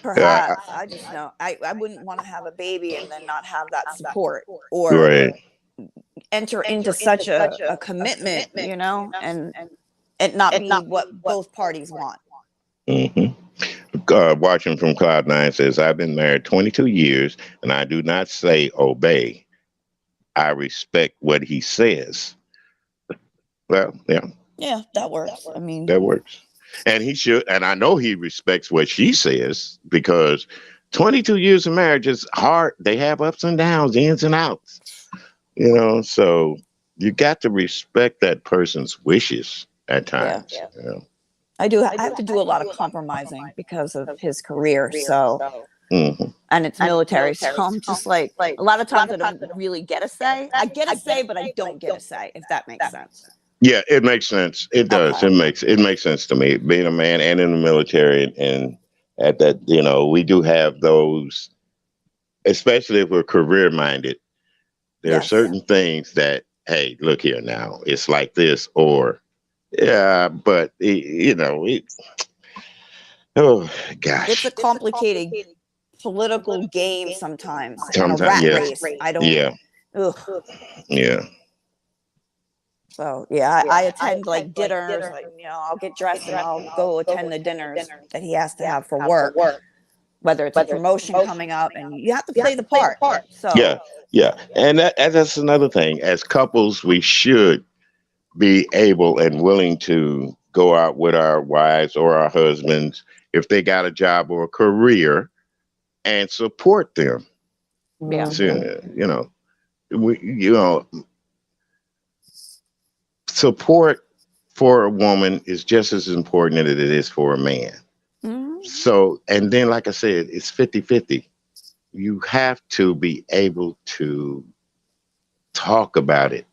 S2: Perhaps. I just know I wouldn't want to have a baby and then not have that support or
S1: right.
S2: enter into such a commitment, and it not be what both parties want.
S1: hmm Watching from Cloud Nine says, I've been married 22 years and I do not say obey. I respect what he says. Well, yeah,
S2: Yeah, that works. I mean,
S1: that works. And he should, and I know he respects what she says because 22 years of marriage is hard. They have ups and downs, ins and outs, so you got to respect that person's wishes at
S2: yeah.
S1: times.
S2: I have to do a lot of compromising because of his career. So,
S1: hmm
S2: and it's military. So I'm just like, a lot of times I don't really get a say. I get a say, but I don't get a say, if that makes sense.
S1: Yeah, it makes sense. It does.
S2: Okay.
S1: It makes sense to me. Being a man and in the military, and at that, we do have those, especially if we're career minded. There are
S2: Yes.
S1: certain things that, hey, look here now, it's like this, or yeah, but oh
S2: It's a
S1: gosh,
S2: complicated political game sometimes and a
S1: sometimes
S2: rat
S1: yes,
S2: race. I don't,
S1: yeah,
S2: ugh.
S1: yeah,
S2: So yeah, I attend like dinners. Like, I'll get dressed and I'll go attend the dinners that he has to have for work, whether it's a promotion coming up, and you have to play the part.
S1: yeah,
S2: So
S1: yeah, and that's another thing. As couples, we should be able and willing to go out with our wives or our husbands if they got a job or a career and support them.
S2: yeah,
S1: So, we, support for a woman is just as important as it is for a man.
S2: Mhm.
S1: So, and then, like I said, it's 50-50. You have to be able to talk about it.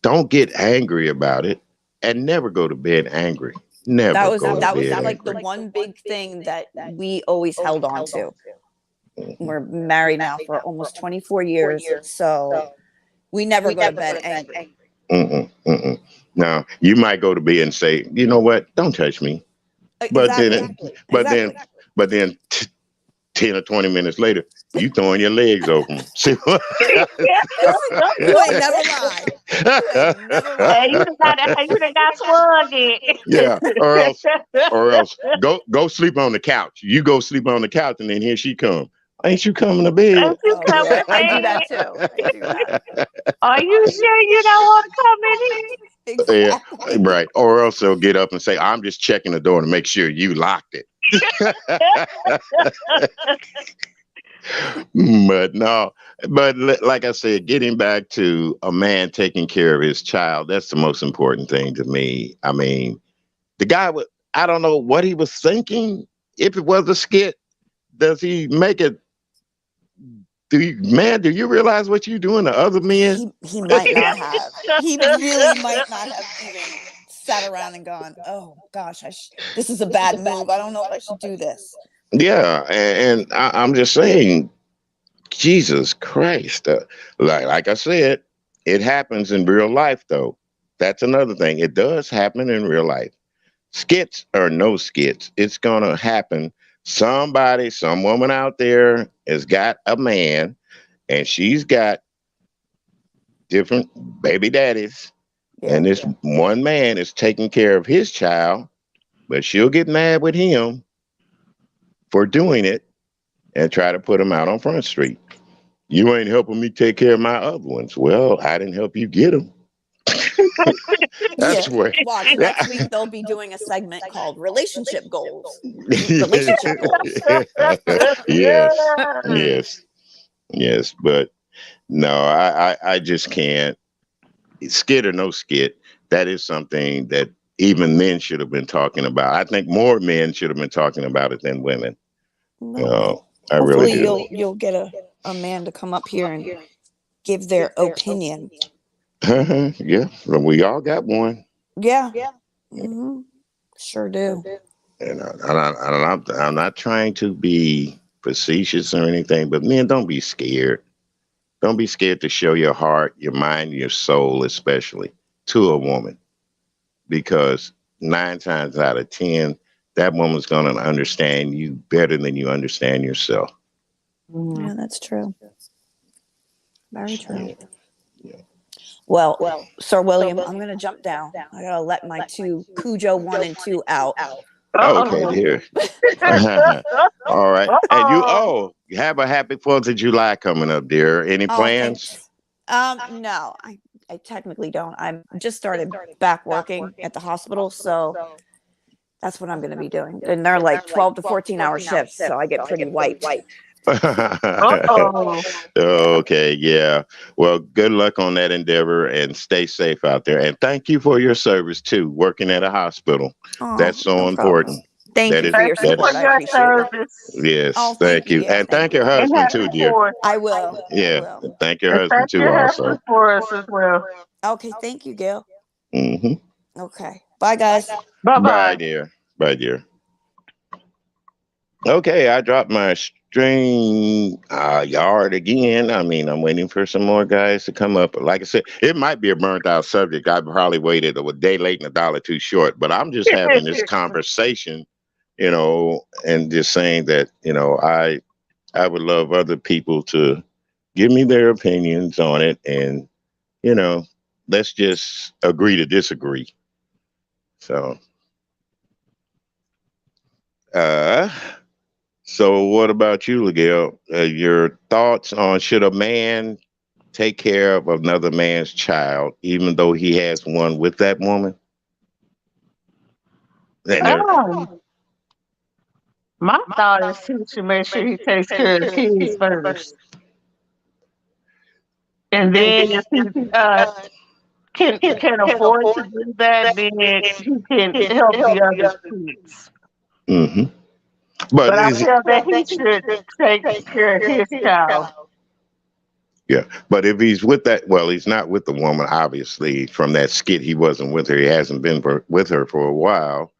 S1: Don't get angry about it and never go to bed angry.
S2: that
S1: Never
S2: was
S1: go to
S2: that was
S1: bed
S2: like the
S1: angry.
S2: one big thing that we always held on to.
S1: Mhm.
S2: We're married now for almost 24 years, so we never go to bed angry.
S1: Mm-mm, mm-mm. Now, you might go to bed and say, you know what? Don't touch me. But
S2: Exactly.
S1: then, but then,
S2: Exactly.
S1: but then, 10 or 20 minutes later, you throwing your legs open. See what?
S2: You ain't never lied. You ain't never
S3: Hey,
S2: lied.
S3: you done got swung in.
S1: Yeah, or else go sleep on the couch. You go sleep on the couch, and then here she come. Ain't you coming to bed?
S3: Ain't you
S2: Oh
S3: coming
S2: yeah,
S3: to
S2: I do
S3: bed?
S2: that too. I do that.
S3: Are you sure you don't want to come in
S1: Yeah,
S2: Exactly.
S1: right. Or else they'll get up and say, "I'm just checking the door to make sure you locked it." But no, like I said, getting back to a man taking care of his child, that's the most important thing to me. I mean, the guy would, I don't know what he was thinking. If it was a skit, does he make it? Do you realize what you doing to other men?
S2: He might not have. He really might not have even sat around and gone, "Oh gosh, this is a bad move. I don't know if I should do this."
S1: Yeah, and I'm just saying, Jesus Christ. Like I said, it happens in real life, though. That's another thing. It does happen in real life. Skits or no skits, it's going to happen. Somebody, some woman out there has got a man and she's got different baby daddies.
S2: Yeah.
S1: And this one man is taking care of his child, but she'll get mad with him for doing it and try to put him out on Front Street. You ain't helping me take care of my other ones. Well, I didn't help you get them.
S2: Yeah.
S1: That's where.
S2: Watch next week they'll be doing a segment called relationship goals. Relationship goals.
S1: Yes, yes, yes. But no, I just can't. Skit or no skit, that is something that even men should have been talking about. I think more men should have been talking about it than women. You
S2: Well,
S1: know, I really
S2: hopefully
S1: do.
S2: you'll get a man to come up here and give their opinion.
S1: Yeah, well, we all got one.
S2: Yeah. Sure do.
S1: And I'm not trying to be facetious or anything, but men, don't be scared. Don't be scared to show your heart, your mind, your soul, especially to a woman, because 9 times out of 10, that woman's going to understand you better than you understand yourself.
S3: Mm.
S2: Yeah, that's true. Very true.
S1: Yeah. Yeah.
S2: Well, Sir William, I'm gonna jump down. I gotta let my two Cujo 1 and 2 out.
S1: Okay,
S3: Uh-oh.
S1: dear. All right. And
S3: Uh-oh.
S1: you have a happy 4th of July coming up, dear. Any
S2: Oh,
S1: plans?
S2: thanks. No, I technically don't. I'm just started back working at the hospital, so that's what I'm gonna be doing. And they're like 12 to 14 hour shifts, so I get pretty wiped.
S3: Uh-oh.
S2: Yeah.
S1: Okay, yeah. Well, good luck on that endeavor and stay safe out there. And thank you for your service too, working at a hospital.
S2: Oh,
S1: That's so
S2: no problem.
S1: important.
S2: Thank
S1: That
S2: you
S1: is
S2: for your
S3: Thank you
S1: that
S3: for
S2: support.
S1: is
S2: I
S3: your
S2: appreciate it.
S3: service.
S2: Oh,
S1: yes,
S2: thank
S1: thank
S2: you,
S1: you.
S2: Gail.
S1: And
S2: Thank
S1: thank
S2: you.
S1: your
S3: And
S1: husband
S3: happy
S1: too, dear.
S3: for
S2: I will. I
S1: Yeah.
S2: will.
S1: Thank your
S3: and
S1: husband
S3: thank
S1: too
S3: your
S1: also.
S3: husband for us as well.
S2: Okay, thank you, Gail.
S1: Hmm.
S2: Okay. Bye, guys.
S1: Bye,
S3: Bye-bye.
S1: dear. Bye, dear. Okay, I dropped my string yard again. I mean, I'm waiting for some more guys to come up. Like I said, it might be a burnt out subject. I probably waited a day late and a dollar too short, but I'm just having this conversation, and just saying that, I would love other people to give me their opinions on it, and, you know, let's just agree to disagree. So, uh, So, what about you, Miguel? Your thoughts on should a man take care of another man's child, even though he has one with that woman? And there,
S3: Um, my thought is he should make sure he takes care of his first. And then if he can afford to do that, then he can help the other kids.
S1: hmm but
S3: But I
S1: is he,
S3: feel that he should take care of his child.
S1: yeah, but if he's with that, well, he's not with the woman, obviously. From that skit, he wasn't with her. He hasn't been with her for a while.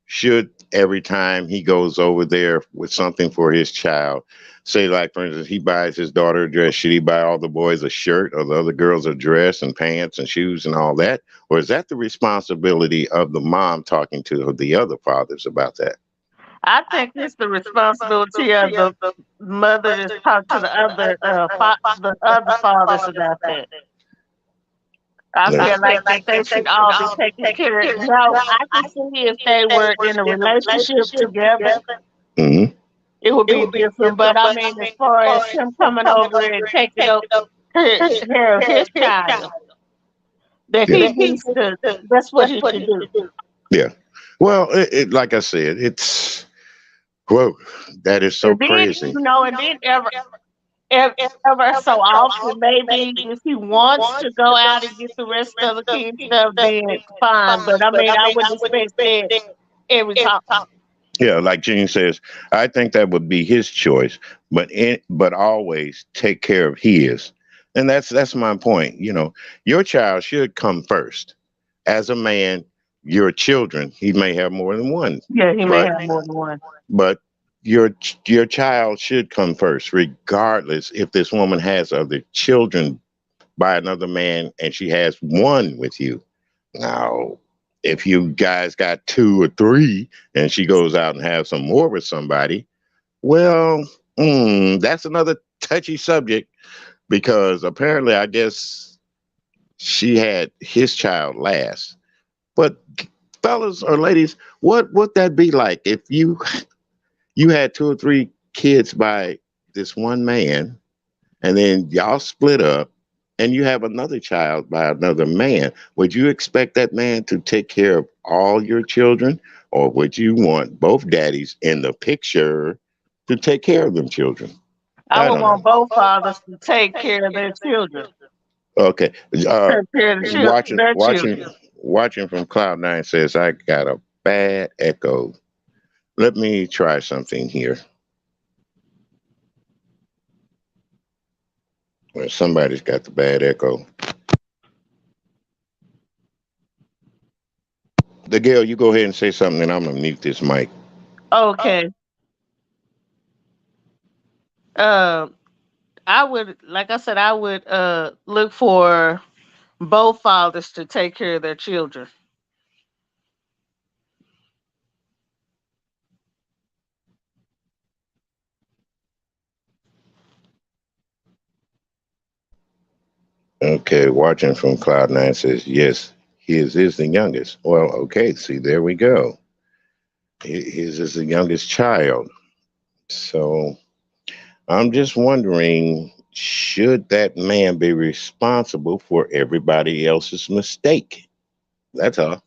S1: Should every time he goes over there with something for his child, say like for instance, he buys his daughter a dress, should he buy all the boys a shirt or the other girls a dress and pants and shoes and all that? Or is that the responsibility of the mom talking to the other fathers about that?
S3: I think it's the responsibility of the mother to talk to the other fathers about that. I
S1: Yeah.
S3: feel like that they should all be taken care of. Now, I can see if they were in a relationship together,
S1: Hmm.
S3: it would be different. But I mean, as far as him coming over and taking care of his child, that
S1: Yeah.
S3: he needs to, that's what he should do.
S1: Yeah. Well, like I said, whoa, that is so
S3: And then,
S1: crazy.
S3: and then ever so often, maybe if he wants to go out and get the rest of the kids stuff, then fine. But I mean, I wouldn't expect that every time.
S1: Yeah, like Gene says, I think that would be his choice, but always take care of his, and that's my point. Your child should come first. As a man, your children, he may have more than one,
S3: Yeah, he may
S1: but
S3: have more than one.
S1: but your child should come first, regardless if this woman has other children by another man and she has one with you. Now, if you guys got two or three and she goes out and has some more with somebody, well, that's another touchy subject because apparently, I guess she had his child last. But fellas or ladies, what would that be like if you had two or three kids by this one man and then y'all split up and you have another child by another man, would you expect that man to take care of all your children, or would you want both daddies in the picture to take care of them children?
S3: I
S1: I
S3: would
S1: don't know.
S3: want both fathers to take care of their children.
S1: Okay.
S3: Take care of
S1: Watching
S3: their
S1: watching
S3: children.
S1: Watching from Cloud9 says, I got a bad echo. Let me try something here. Well, somebody's got the bad echo. The girl, you go ahead and say something, and I'm gonna mute this mic.
S3: Okay. Uh, I would, like I said, I would look for both fathers to take care of their children.
S1: Okay, watching from Cloud9 says, yes, his is the youngest. Well, okay, see, there we go. His is the youngest child. So I'm just wondering, should that man be responsible for everybody else's mistake? That's all.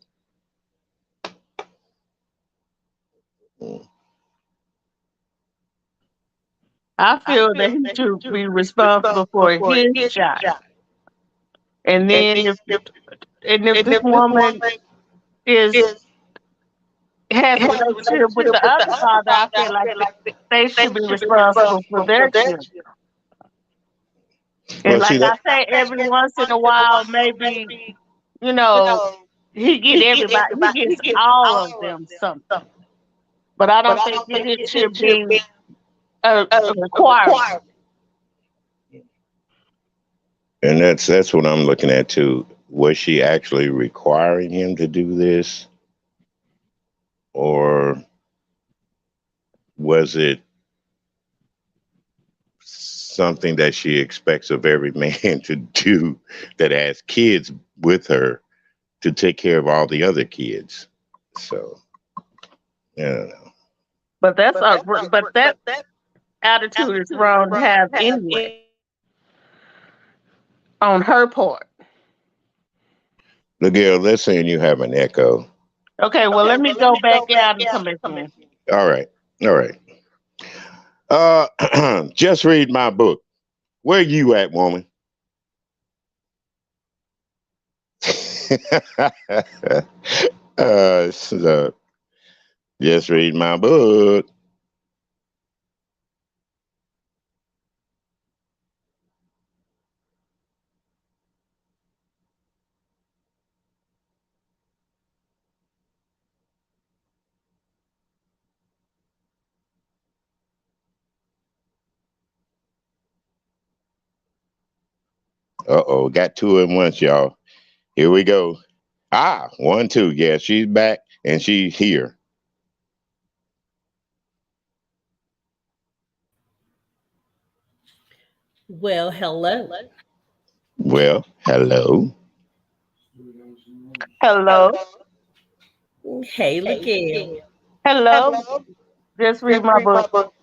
S3: I feel that he should be responsible for his child. And then if this woman is has a relationship with the other father, I feel like they should be responsible for their children. And
S1: Well, see
S3: like I
S1: that.
S3: say, every once in a while, maybe you know he gets all of them something. But I don't think it should be a requirement.
S1: And that's what I'm looking at too. Was she actually requiring him to do this, or was it something that she expects of every man to do that has kids with her to take care of all the other kids? So, I don't know.
S3: But that attitude is wrong to have anyway on her part.
S1: Miguel, let's say you have an echo.
S3: Okay, well let me go back out and come back in.
S1: All right. All right. Just read my book. Where you at, woman? So just read my book. Uh-oh, got two at once, y'all. Here we go. Ah, 1, 2. Yeah, she's back and she's here.
S4: Well, hello.
S1: Well, hello.
S3: Hello.
S4: Hey, Miguel.
S3: Hello. Just read my book.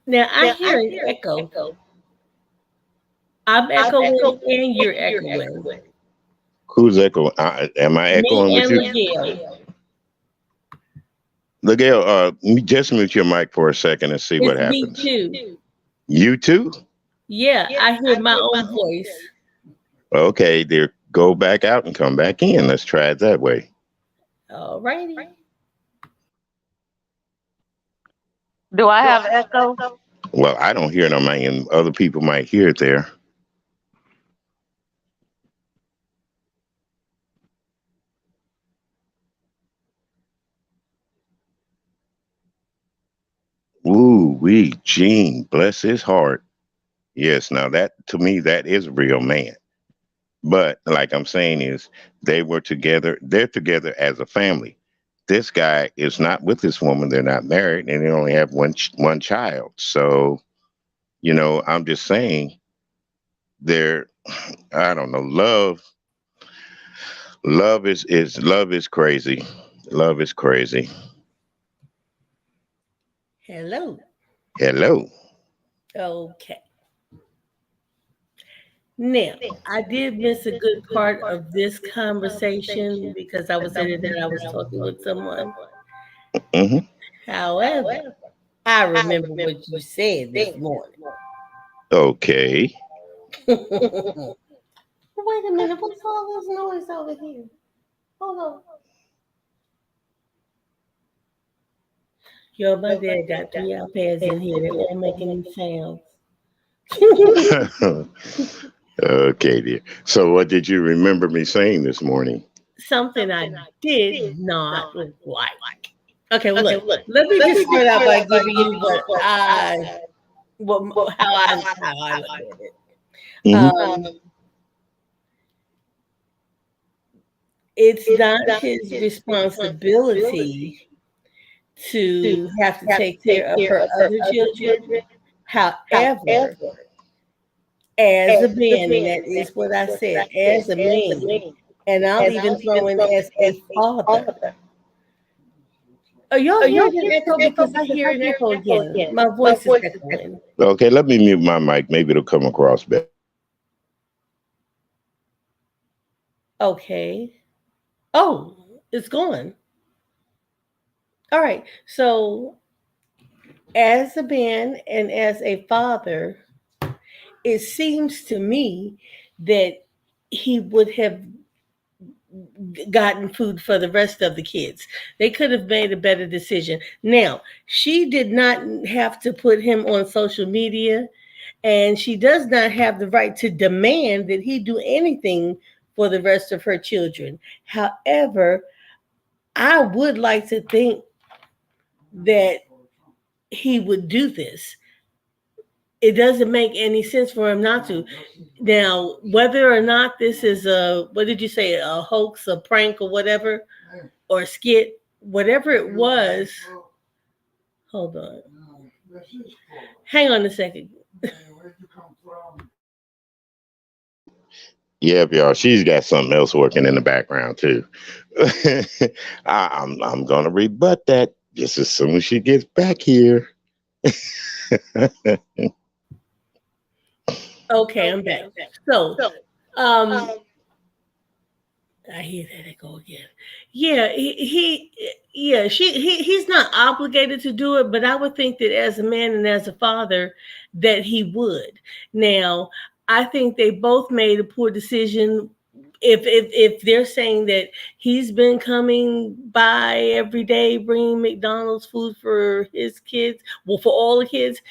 S4: Now, I hear an echo. I'm echoing and you're echoing.
S1: Who's echoing? Am I echoing
S4: Me
S1: with
S4: and
S1: you?
S4: Miguel.
S1: Miguel, just mute your mic for a second and see what
S4: It's me
S1: happens.
S4: too.
S1: You too?
S4: Yeah, I hear my own voice.
S1: Okay, there. Go back out and come back in. Let's try it that way.
S4: All righty.
S3: Do I have echo?
S1: Well, I don't hear no man. Other people might hear it there. Ooh, Gene, bless his heart. Yes, now that to me that is a real man. But like I'm saying is they were together, they're together as a family. This guy is not with this woman, they're not married, and they only have one child. So, I'm just saying they're I don't know, love is crazy. Love is crazy.
S4: Hello.
S1: Hello.
S4: Okay. Now, I did miss a good part of this conversation because I was in it and I was talking with someone.
S1: Hmm.
S4: However, I remember what you said this morning.
S1: Okay.
S4: wait a minute. What's all this noise over here? Hold on. Yo, my dad got 3 iPads in here. They're all making sounds.
S1: Okay, dear. So, what did you remember me saying this morning?
S4: Something I did not like. Okay, well, look. Let me just start out by giving you how I look at it.
S1: Hmm.
S4: It's not his responsibility to have to take care of her other children. However, as a man, and that is what I said, as a man, and I'll even throw in as a father. Are y'all hearing an echo? Because I hear an echo again. My voice is echoing.
S1: Okay, let me mute my mic. Maybe it'll come across better.
S4: Okay. Oh, it's gone. All right. So, as a man and as a father, it seems to me that he would have gotten food for the rest of the kids. They could have made a better decision. Now, she did not have to put him on social media, and she does not have the right to demand that he do anything for the rest of her children. However, I would like to think that he would do this. It doesn't make any sense for him not to. Now, whether or not this is what did you say, a hoax, a prank, or whatever, or a skit, whatever it was, hold on. Hang on a second.
S1: Yeah, y'all. She's got something else working in the background too. I'm gonna rebut that just as soon as she gets back here.
S4: Okay, I'm back. So, um, I hear that echo again. Yeah, he's not obligated to do it, but I would think that as a man and as a father, that he would. Now, I think they both made a poor decision. If they're saying that he's been coming by every day bringing McDonald's food for his kids, well, for all the kids,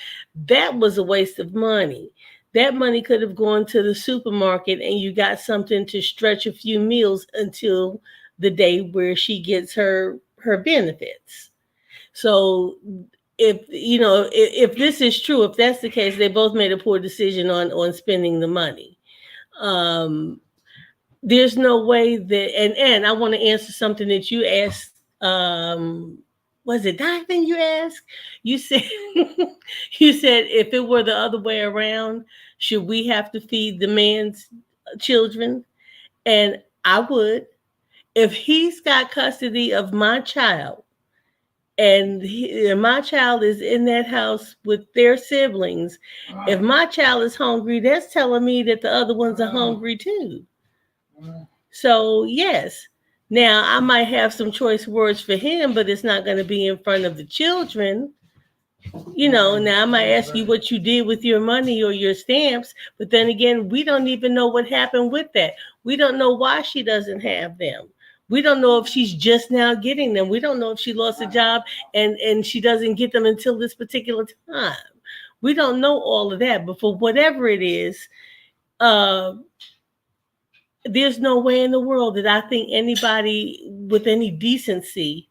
S4: that was a waste of money. That money could have gone to the supermarket and you got something to stretch a few meals until the day where she gets her benefits. So if this is true, if that's the case, they both made a poor decision on spending the money. There's no way that, and I want to answer something that you asked. Was it Diamond you asked? You said you said if it were the other way around, should we have to feed the man's children? And I would. If he's got custody of my child and my child is in that house with their siblings, if my child is hungry, that's telling me that the other ones are hungry too. So, yes. Now, I might have some choice words for him, but it's not going to be in front of the children. Now I might ask you what you did with your money or your stamps, but then again, we don't even know what happened with that. We don't know why she doesn't have them. We don't know if she's just now getting them. We don't know if she lost a job and she doesn't get them until this particular time. We don't know all of that, but for whatever it is, uh, there's no way in the world that I think anybody with any decency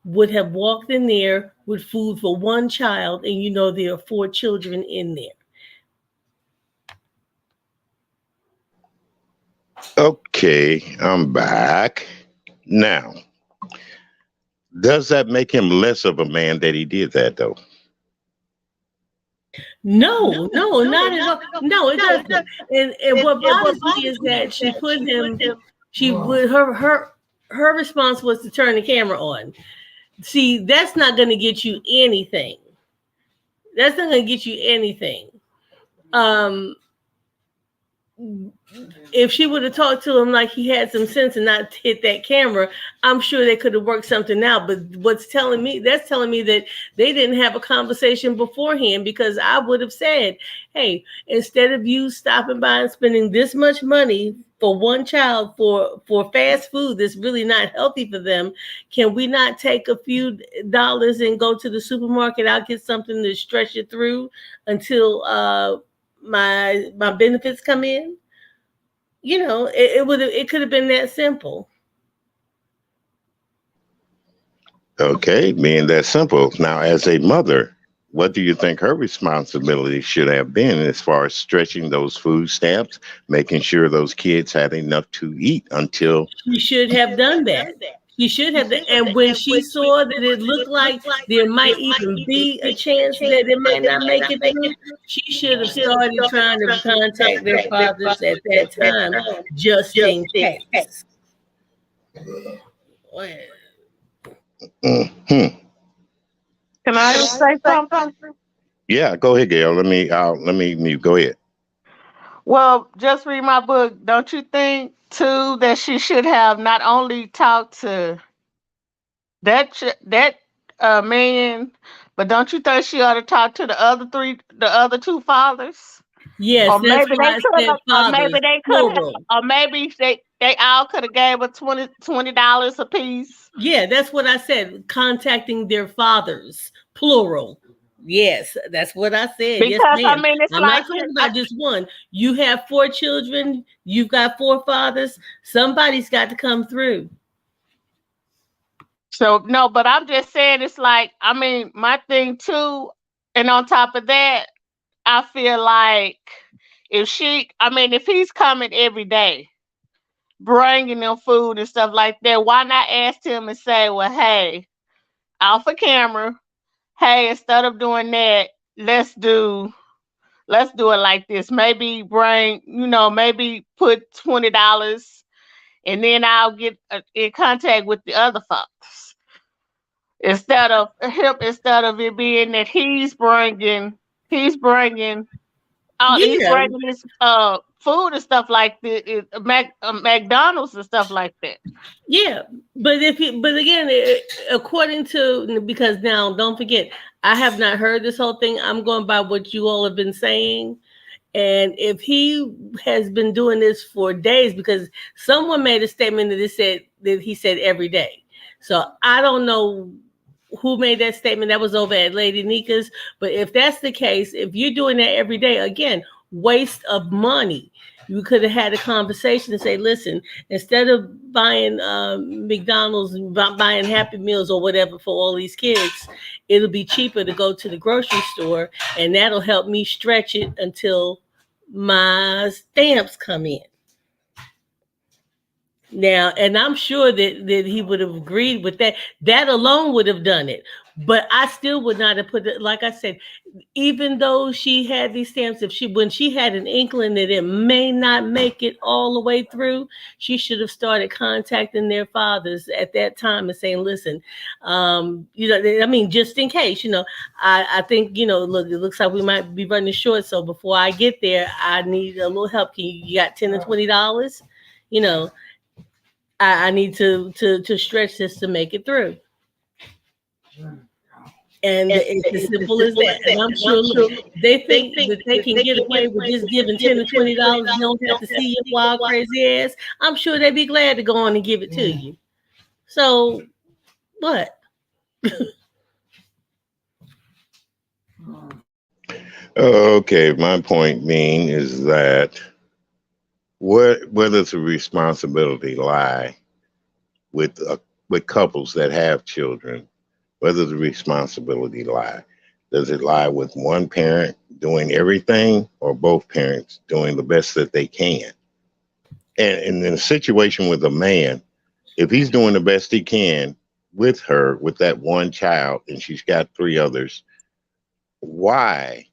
S4: would have walked in there with food for one child, and there are 4 children in there.
S1: Okay, I'm back. Now, does that make him less of a man that he did that though?
S4: No, not at all. No, it doesn't. And what bothers me is that she put him. She would her response was to turn the camera on. See, that's not going to get you anything. That's not going to get you anything. Um, if she would have talked to him like he had some sense and not hit that camera, I'm sure they could have worked something out. But that's telling me that they didn't have a conversation beforehand, because I would have said, hey, instead of you stopping by and spending this much money for one child for fast food that's really not healthy for them, can we not take a few dollars and go to the supermarket? I'll get something to stretch it through until my benefits come in. It could have been that simple.
S1: Okay, being that simple. Now, as a mother, what do you think her responsibility should have been as far as stretching those food stamps, making sure those kids had enough to eat until
S4: She should have done that. She should have. And when she saw that it looked like there might even be a chance that it might not make it through, she should have started trying to contact their fathers at that time, just in case.
S1: Mm-hmm.
S3: Can I say something?
S1: Yeah, go ahead, Gail. Let me mute. Go ahead.
S3: Well, just read my book. Don't you think too that she should have not only talked to that man, but don't you think she ought to talk to the other two fathers?
S4: Yes,
S3: Or
S4: that's
S3: maybe
S4: why
S3: they
S4: I
S3: could
S4: said
S3: have, or maybe
S4: fathers,
S3: they could have,
S4: plural.
S3: or maybe they all could have gave her $20 a piece.
S4: Yeah, that's what I said. Contacting their fathers, plural. Yes, that's what I said.
S3: Because
S4: Yes, ma'am.
S3: I mean, it's
S4: I'm
S3: like
S4: not talking about just one. You have 4 children. You've got 4 fathers. Somebody's got to come through.
S3: so no, but I'm just saying it's like, I mean, my thing too, and on top of that, I feel like if he's coming every day, bringing them food and stuff like that, why not ask him and say, well, hey, off a camera, hey, instead of doing that, let's do it like this. Maybe maybe put $20, and then I'll get in contact with the other fathers instead of it being that he's
S4: Yeah.
S3: bringing this food and stuff like the McDonald's and stuff like that.
S4: Yeah, but again, according to, because now don't forget, I have not heard this whole thing. I'm going by what you all have been saying. And if he has been doing this for days, because someone made a statement that he said every day. So I don't know who made that statement. That was over at Lady Nika's. But if that's the case, if you're doing that every day, again, waste of money. You could have had a conversation and say, listen, instead of buying McDonald's, buying Happy Meals or whatever for all these kids, it'll be cheaper to go to the grocery store, and that'll help me stretch it until my stamps come in. Now, and I'm sure that he would have agreed with that. That alone would have done it. But I still would not have put it, like I said, even though she had these stamps, when she had an inkling that it may not make it all the way through, she should have started contacting their fathers at that time and saying, listen, just in case, I think, look, it looks like we might be running short. So before I get there, I need a little help. You got $10 or $20? I need to stretch this to make it through. And it's as simple as that. And I'm sure they think that they can get away with just giving $10 or $20. You don't have to see your wild, crazy ass. I'm sure they'd be glad to go on and give it to you. So, what?
S1: Okay, my point being is that where does the responsibility lie with couples that have children? Where does the responsibility lie? Does it lie with one parent doing everything, or both parents doing the best that they can? And in a situation with a man, if he's doing the best he can with her, with that one child, and she's got 3 others, why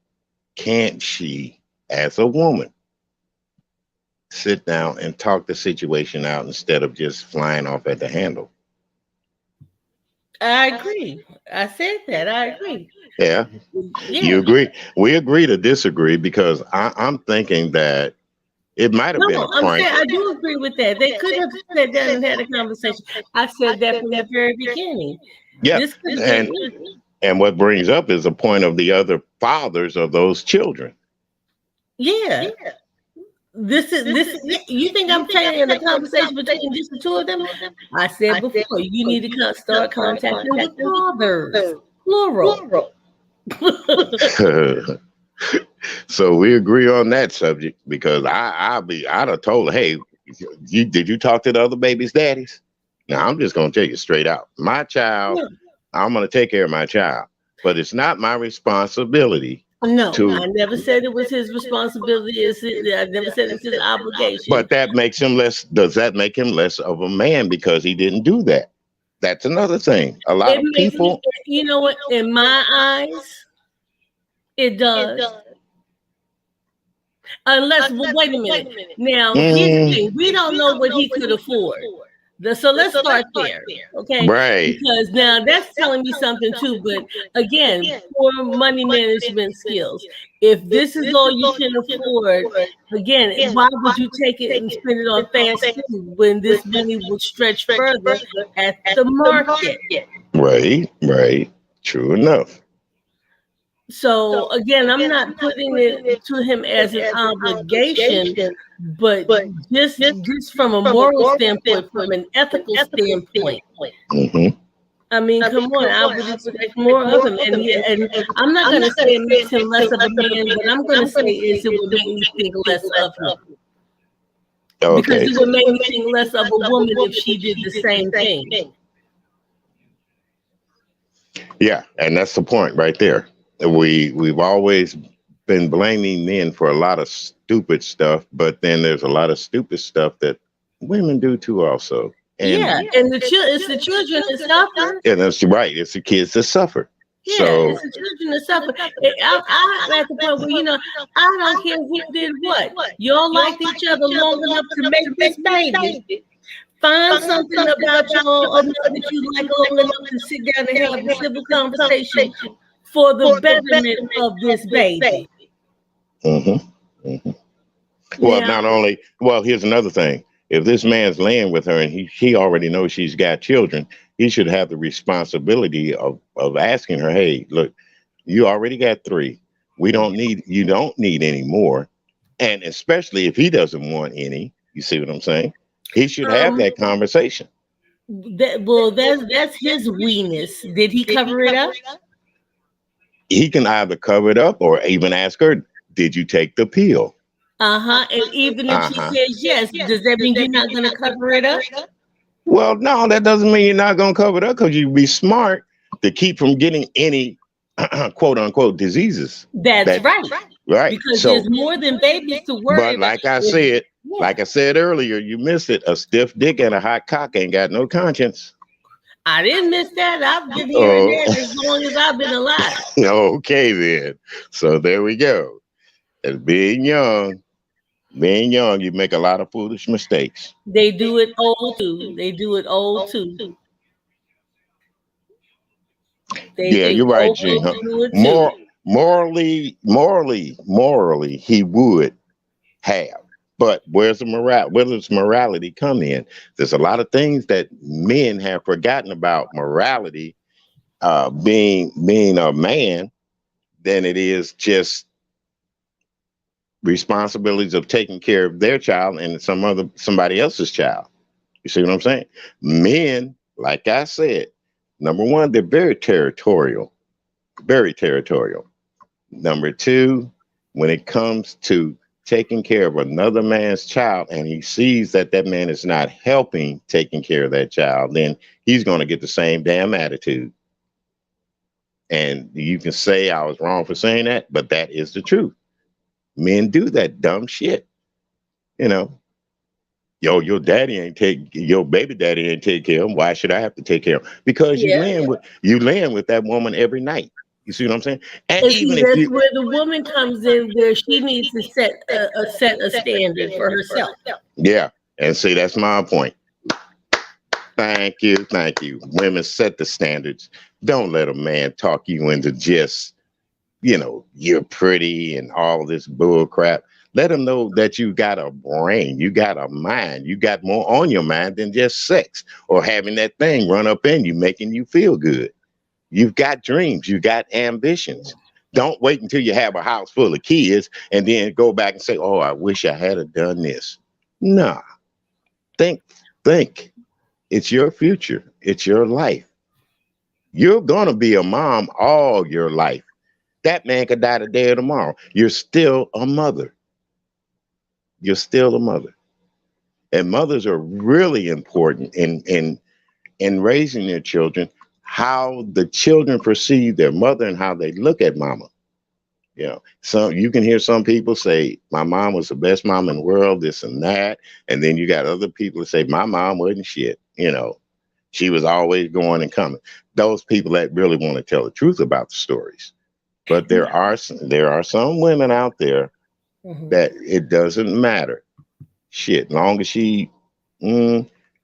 S1: can't she, as a woman, sit down and talk the situation out instead of just flying off at the handle?
S4: I agree. I said that. I agree.
S1: Yeah. You agree. We agree to disagree, because I'm thinking that It might have been
S4: No,
S1: a
S4: I'm
S1: prank.
S4: saying I do agree with that. They could have sat down and had a conversation. I said that from the very beginning.
S1: Yeah,
S4: This could have
S1: and
S4: been,
S1: what brings up is the point of the other fathers of those children.
S4: yeah. This. You think I'm saying in a conversation between just the two of them? I said before, you need to start contacting the fathers, plural.
S1: So we agree on that subject because I'd have told her, hey, did you talk to the other baby's daddies? Now I'm just gonna tell you straight out, my child, I'm gonna take care of my child, but it's not my responsibility.
S4: No, I never said it was his responsibility. I never said it's his obligation.
S1: But that makes him less. Does that make him less of a man because he didn't do that? That's another thing. A lot of people,
S4: you know what? In my eyes, it does. Unless, well, wait a minute. Now, here's the thing: we don't know what he could afford. So let's start there, okay?
S1: Right?
S4: Because now that's telling me something too. But again, poor money management skills. If this is all you can afford, again, why would you take it and spend it on fast food when this money would stretch further at the market?
S1: Right. True enough.
S4: So again, I'm not putting it to him as an obligation, but just from a moral standpoint, from an ethical standpoint.
S1: Mm-hmm.
S4: I mean, come on, I would expect more of him. And I'm not going to say it makes him less of a man, but I'm going to say it would make me think less of him.
S1: Okay.
S4: Because it would make me think less of a woman if she did the same thing.
S1: Yeah, and that's the point right there. We've always been blaming men for a lot of stupid stuff, but then there's a lot of stupid stuff that women do too also. And
S4: and it's the children that suffer.
S1: And that's right. It's the kids that suffer.
S4: Yeah,
S1: so,
S4: it's the children that suffer. I'm at the point where, I don't care who did what. Y'all liked each other long enough to make this baby. Find something about y'all that you like long enough to sit down and have a civil conversation for the betterment of this baby.
S1: Well, not only, here's another thing. If this man's laying with her and he already knows she's got children, he should have the responsibility of asking her, hey, look, you already got 3. You don't need any more. And especially if he doesn't want any, you see what I'm saying? He should have that conversation.
S4: That's his weeness. Did he cover it up?
S1: He can either cover it up or even ask her, did you take the pill?
S4: And even if she says yes, does that mean you're not going to cover it up?
S1: Well, no, that doesn't mean you're not going to cover it up, because you'd be smart to keep from getting any quote unquote diseases.
S4: That's right.
S1: Right.
S4: Because there's more than babies to worry about.
S1: But like I said earlier, you missed it. A stiff dick and a hot cock ain't got no conscience.
S4: I didn't miss that. I've been hearing that as long as I've been alive.
S1: Okay, then. So there we go. As being young, you make a lot of foolish mistakes.
S4: They do it old too.
S1: You're right, G. Morally, he would have. But where does morality come in? There's a lot of things that men have forgotten about morality, being a man, than it is just responsibilities of taking care of their child and somebody else's child. You see what I'm saying? Men, like I said, number one, they're very territorial. Number 2, when it comes to taking care of another man's child and he sees that man is not helping taking care of that child, then he's going to get the same damn attitude. And you can say I was wrong for saying that, but that is the truth. Men do that dumb shit. Your baby daddy ain't take care of him. Why should I have to take care of him? Because you laying with that woman every night. You see what I'm saying? And even
S4: that's where the woman comes in, where she needs to set a standard for herself.
S1: Yeah, and see, that's my point. Thank you. Women set the standards. Don't let a man talk you into just, you're pretty and all this bull crap. Let them know that you got a brain, you got a mind, you got more on your mind than just sex or having that thing run up in you, making you feel good. You've got dreams, you got ambitions. Don't wait until you have a house full of kids and then go back and say, "Oh, I wish I had have done this." Nah, think, think. It's your future. It's your life. You're gonna be a mom all your life. That man could die today or tomorrow. You're still a mother. You're still a mother. And mothers are really important in raising their children, how the children perceive their mother and how they look at mama. You know, some you can hear some people say, "My mom was the best mom in the world," this and that. And then you got other people that say, "My mom wasn't shit. You know, she was always going and coming." Those people that really want to tell the truth about the stories. But there are some women out there that it doesn't matter. Shit, long as she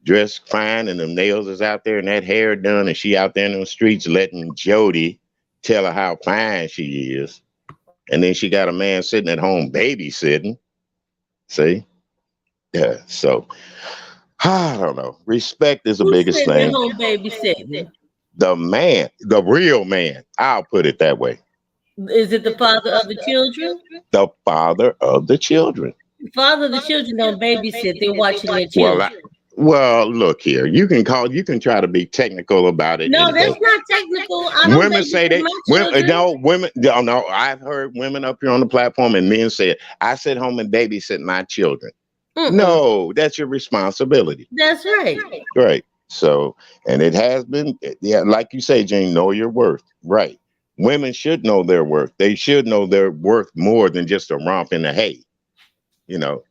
S1: dressed fine and the nails is out there and that hair done and she out there in the streets letting Jody tell her how fine she is. And then she got a man sitting at home babysitting. See? Yeah, so I don't know. Respect is the biggest thing.
S4: Home babysitting?
S1: The man, the real man. I'll put it that way.
S4: Is it the father of the children?
S1: The father of the children.
S4: The father of the children don't babysit. They're watching their children.
S1: Well, look here. You can try to be technical about it.
S4: No, that's not technical.
S1: Women say that. Women. No. I've heard women up here on the platform and men say it. I sit home and babysit my children. No, that's your responsibility.
S4: That's right.
S1: Right. So, and it has been, yeah, like you say, Jane, know your worth. Right. Women should know their worth. They should know their worth more than just a romp in the hay. You know,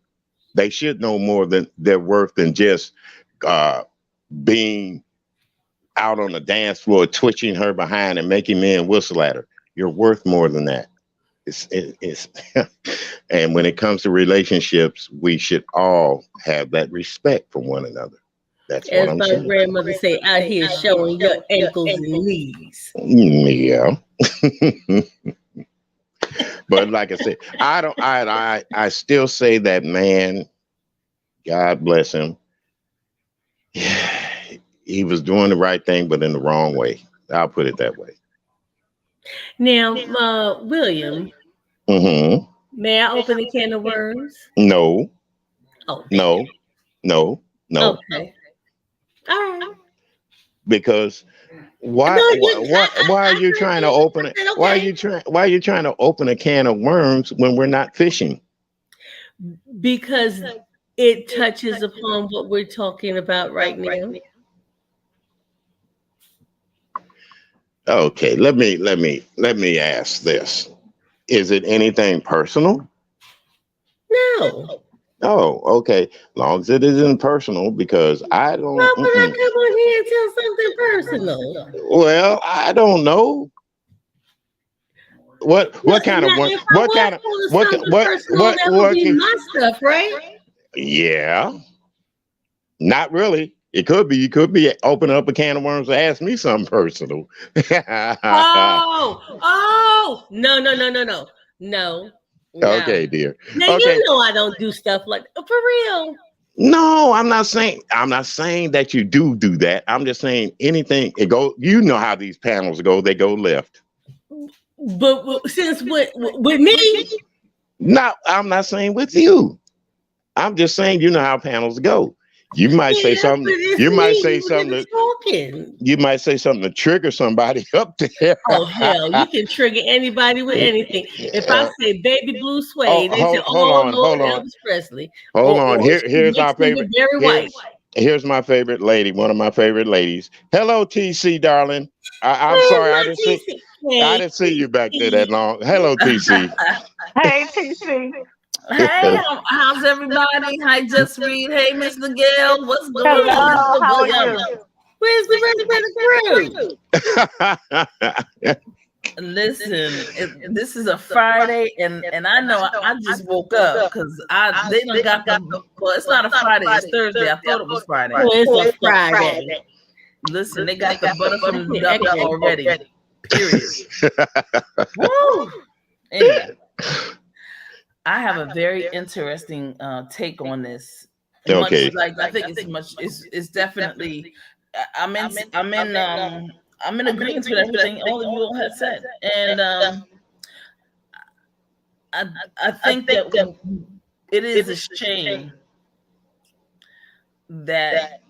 S1: they should know more than their worth than just being out on the dance floor, twitching her behind and making men whistle at her. You're worth more than that. It's and when it comes to relationships, we should all have that respect for one another. That's what I'm saying. As my
S4: grandmother say, out here showing your ankles and knees.
S1: Yeah. But like I said, I still say that man, God bless him. He was doing the right thing, but in the wrong way. I'll put it that way. Now,
S4: William, may I open a can of worms?
S1: No.
S4: Oh,
S1: no.
S4: Okay. All right.
S1: Because why are you trying to open it? Why are you trying to open a can of worms when we're not fishing?
S4: Because it touches upon what we're talking about right now.
S1: Okay, let me ask this. Is it anything personal?
S4: No.
S1: Oh, okay. Long as it isn't personal, because I don't.
S4: Why would I come on here and tell something personal?
S1: Well, I don't know. What kind of worm? What
S4: be my stuff, right?
S1: Yeah. Not really. It could be. You could be opening up a can of worms to ask me something personal.
S4: No.
S1: Okay, dear.
S4: Now
S1: okay.
S4: You know I don't do stuff like for real.
S1: No, I'm not saying that you do that. I'm just saying anything it go. You know how these panels go. They go left.
S4: But since with me?
S1: No, I'm not saying with you. I'm just saying you know how panels go. You might say something. You might say something. You might say something to trigger somebody up there.
S4: Oh hell! You can trigger anybody with anything. If I say "baby blue suede," they say, "Oh Lord, Elvis Presley."
S1: Hold on. Here's our favorite. Here's my favorite lady. One of my favorite ladies. Hello, TC, darling. I'm sorry, I didn't see you back there that long. Hello, TC.
S3: Hey, TC.
S5: Hey, how's everybody? Hi, Just Read. Hey, Mr. Gale. What's going on?
S3: How are you?
S4: Where's the rest of the crew?
S5: Listen, this is a Friday, and I know I just woke up because they done got the. Well, it's not a Friday. It's Thursday. I thought it was Friday.
S4: Well, it's a Friday.
S5: Listen, they got the butter from the duck already. Period. Woo. Anyway. I have a very interesting take on this. Much
S1: Okay.
S5: like I think it's definitely I'm in agreement with everything all of you all have said, and I I think that it is a shame that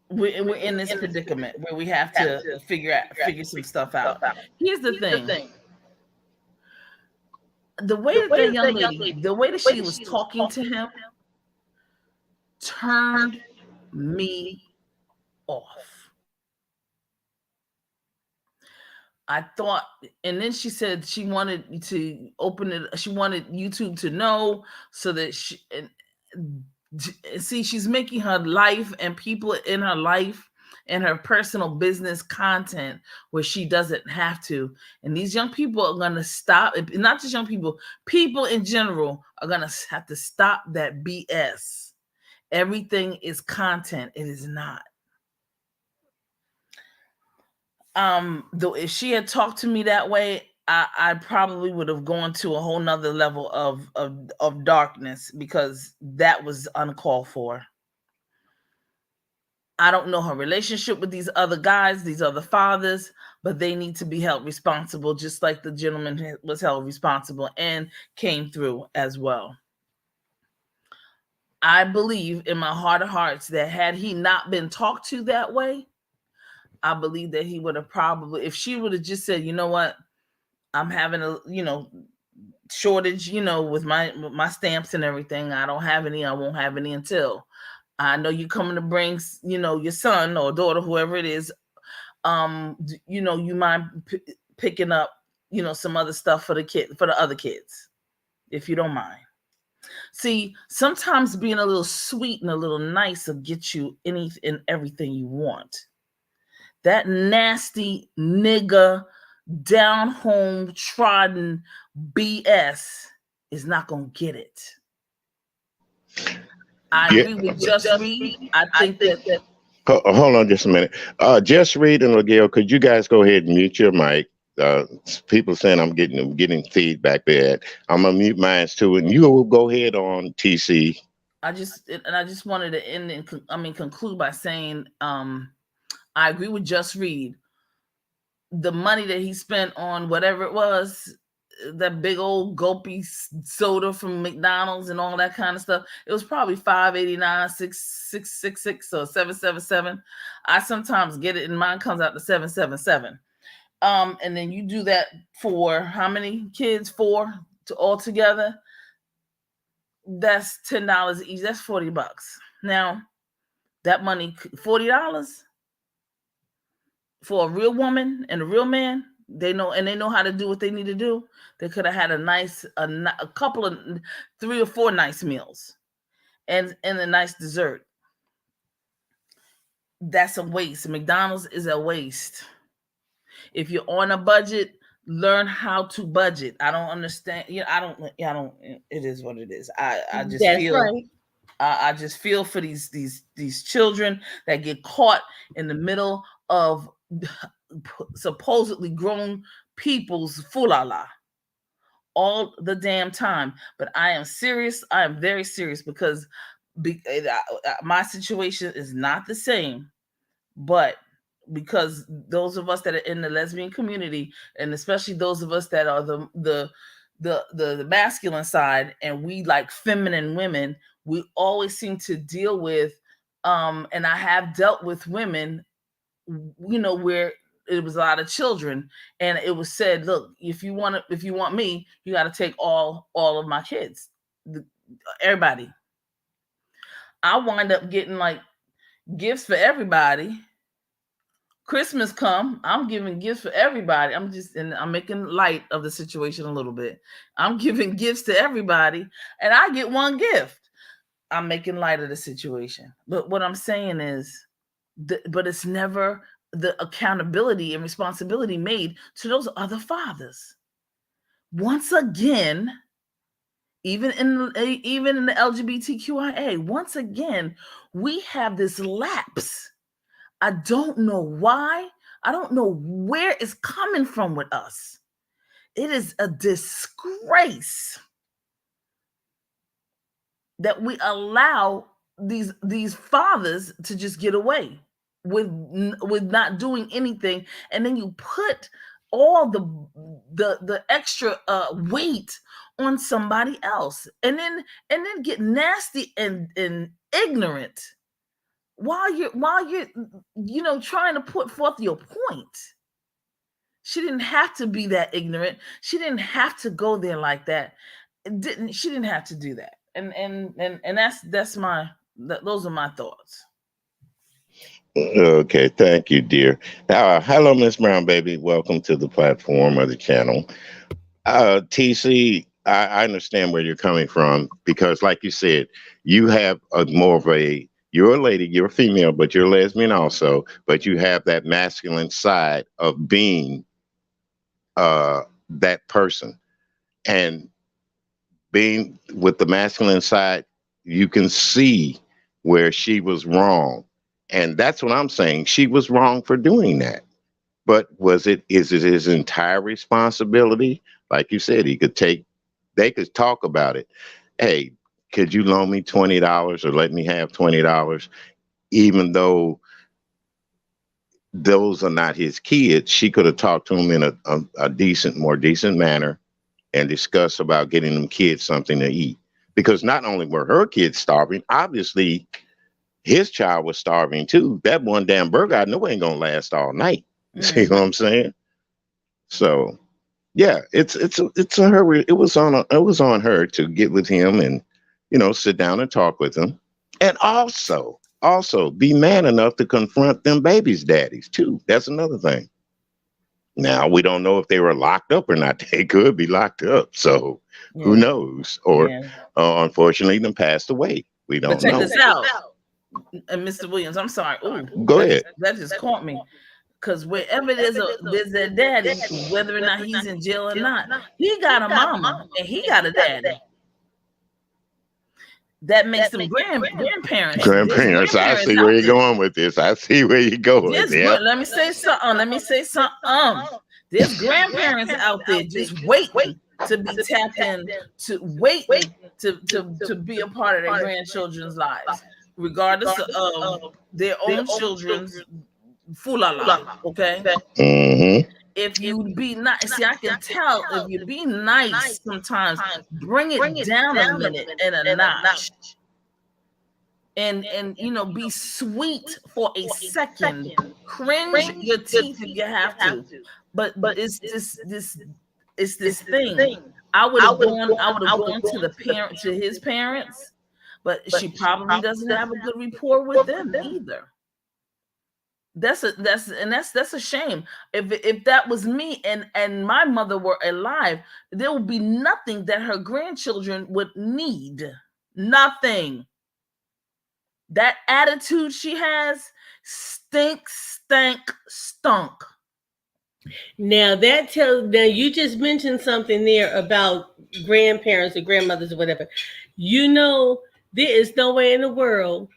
S5: we're in this predicament where we have to figure some stuff out. Here's the thing: the way that young lady, the way that she was talking to him, turned me off. I thought, and then she said she wanted to open it. She wanted YouTube to know so that she and see she's making her life and people in her life and her personal business content where she doesn't have to. And these young people are going to stop. Not just young people, people in general are going to have to stop that BS. Everything is content. It is not. Though if she had talked to me that way, I probably would have gone to a whole nother level of darkness, because that was uncalled for. I don't know her relationship with these other guys, these other fathers, but they need to be held responsible, just like the gentleman was held responsible and came through as well. I believe in my heart of hearts that had he not been talked to that way, I believe that he would have probably, if she would have just said, you know what, I'm having a, shortage, with my stamps and everything. I don't have any. I won't have any until I know you coming to bring, your son or daughter, whoever it is. You mind picking up, some other stuff for the other kids, if you don't mind. See, sometimes being a little sweet and a little nice will get you anything and everything you want. That nasty nigga, down home trodden BS is not gonna get it. I agree with Just Read. I think that.
S1: Hold on just a minute. Just Read and Miguel, could you guys go ahead and mute your mic? People saying I'm getting feedback there. I'm gonna mute mine too, and you will go ahead on TC.
S5: I just wanted to end and conclude by saying, I agree with Just Read. The money that he spent on whatever it was, that big old gulpy soda from McDonald's and all that kind of stuff, it was probably $5.89, $6.66 or $7.77. I sometimes get it and mine comes out to $7.77. And then you do that for how many kids? 4 to all together. That's $10 each. That's $40. Now, that money, $40 for a real woman and a real man, they know how to do what they need to do. They could have had a couple of 3 or 4 nice meals and a nice dessert. That's a waste. McDonald's is a waste. If you're on a budget, learn how to budget. I don't understand. I don't. It is what it is. I just feel. Right. I just feel for these children that get caught in the middle of supposedly grown people's fulala all the damn time. But I am serious. I am very serious, because my situation is not the same, but because those of us that are in the lesbian community, and especially those of us that are the masculine side, and we like feminine women, we always seem to deal with, and I have dealt with women, where it was a lot of children, and it was said, look, if you want me, you got to take all of my kids, everybody. I wind up getting like gifts for everybody. Christmas come, I'm giving gifts for everybody. I'm making light of the situation a little bit. I'm giving gifts to everybody, and I get one gift. I'm making light of the situation. But what I'm saying is, but it's never the accountability and responsibility made to those other fathers. Once again, even in the LGBTQIA, once again, we have this lapse. I don't know why. I don't know where it's coming from with us. It is a disgrace. that we allow these fathers to just get away with not doing anything, and then you put all the extra weight on somebody else, and then get nasty and ignorant while you're trying to put forth your point. She didn't have to be that ignorant. She didn't have to go there like that. She didn't have to do that. And those are my thoughts.
S1: Okay, thank you, dear. Hello, Miss Brown, baby. Welcome to the platform of the channel. TC, I understand where you're coming from because, like you said, you have you're a lady, you're a female, but you're a lesbian also, but you have that masculine side of being that person. And being with the masculine side, you can see where she was wrong. And that's what I'm saying. She was wrong for doing that. But is it his entire responsibility? Like you said, they could talk about it. Hey, could you loan me $20 or let me have $20? Even though those are not his kids, she could have talked to him in a more decent manner and discuss about getting them kids something to eat. Because not only were her kids starving, obviously his child was starving too. That one damn burger, I know ain't gonna last all night. See what I'm saying? So, yeah, it was on her to get with him and sit down and talk with him, and also be man enough to confront them babies' daddies too. That's another thing. Now we don't know if they were locked up or not. They could be locked up, so who knows? Or unfortunately, them passed away. We don't know.
S5: Check this out. And Mr. Williams, I'm sorry. Ooh,
S1: go ahead.
S5: That just caught me. Because wherever there's a daddy, whether or not he's in jail or not, he got a mama and he got a daddy. That makes them grandparents.
S1: Grandparents. I see where you're going with this. Let
S5: me say something. There's grandparents out there just waiting to be tapped in, to be a part of their grandchildren's lives, regardless of their own children's foolala. Okay.
S1: Mm-hmm.
S5: If you be nice, see, I can tell if you be nice sometimes, bring it down a minute and a notch. And be sweet for a second. Cringe your teeth if you have to. But it's this thing. I would have gone to his parents, but she probably doesn't have a good rapport with them either. That's a shame. If that was me and my mother were alive, there would be nothing that her grandchildren would need. Nothing. That attitude she has stank.
S4: Now you just mentioned something there about grandparents or grandmothers or whatever. There is no way in the world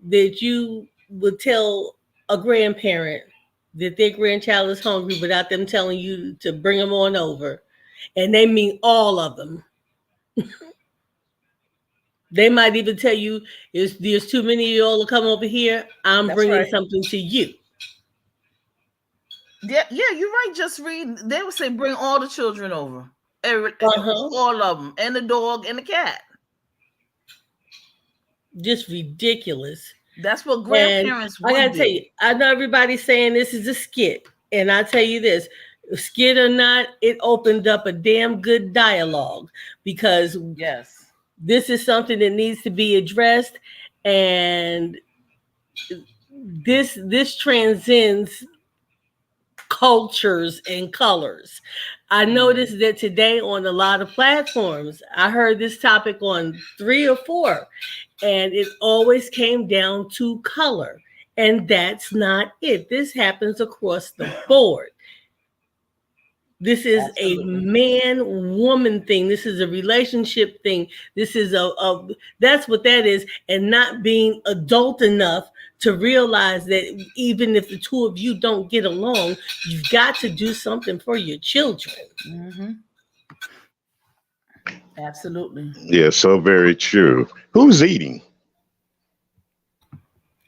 S4: that you would tell a grandparent that their grandchild is hungry without them telling you to bring them on over. And they mean all of them. They might even tell you, there's too many of y'all to come over here. I'm bringing something to you.
S5: Yeah, you're right. Just read. They would say, bring all the children over. All of them. And the dog and the cat.
S4: Just ridiculous.
S5: That's what grandparents would do. I gotta tell you,
S4: I know everybody's saying this is a skit. And I tell you this, skit or not, it opened up a damn good dialogue. Because this is something that needs to be addressed. And this transcends cultures and colors. I noticed that today on a lot of platforms, I heard this topic on 3 or 4, and it always came down to color. And that's not it. This happens across the board. This is a man-woman thing. This is a relationship thing. This is that's what that is. And not being adult enough to realize that even if the two of you don't get along, you've got to do something for your children.
S5: Mm-hmm. Absolutely.
S1: Yeah, so very true. Who's eating?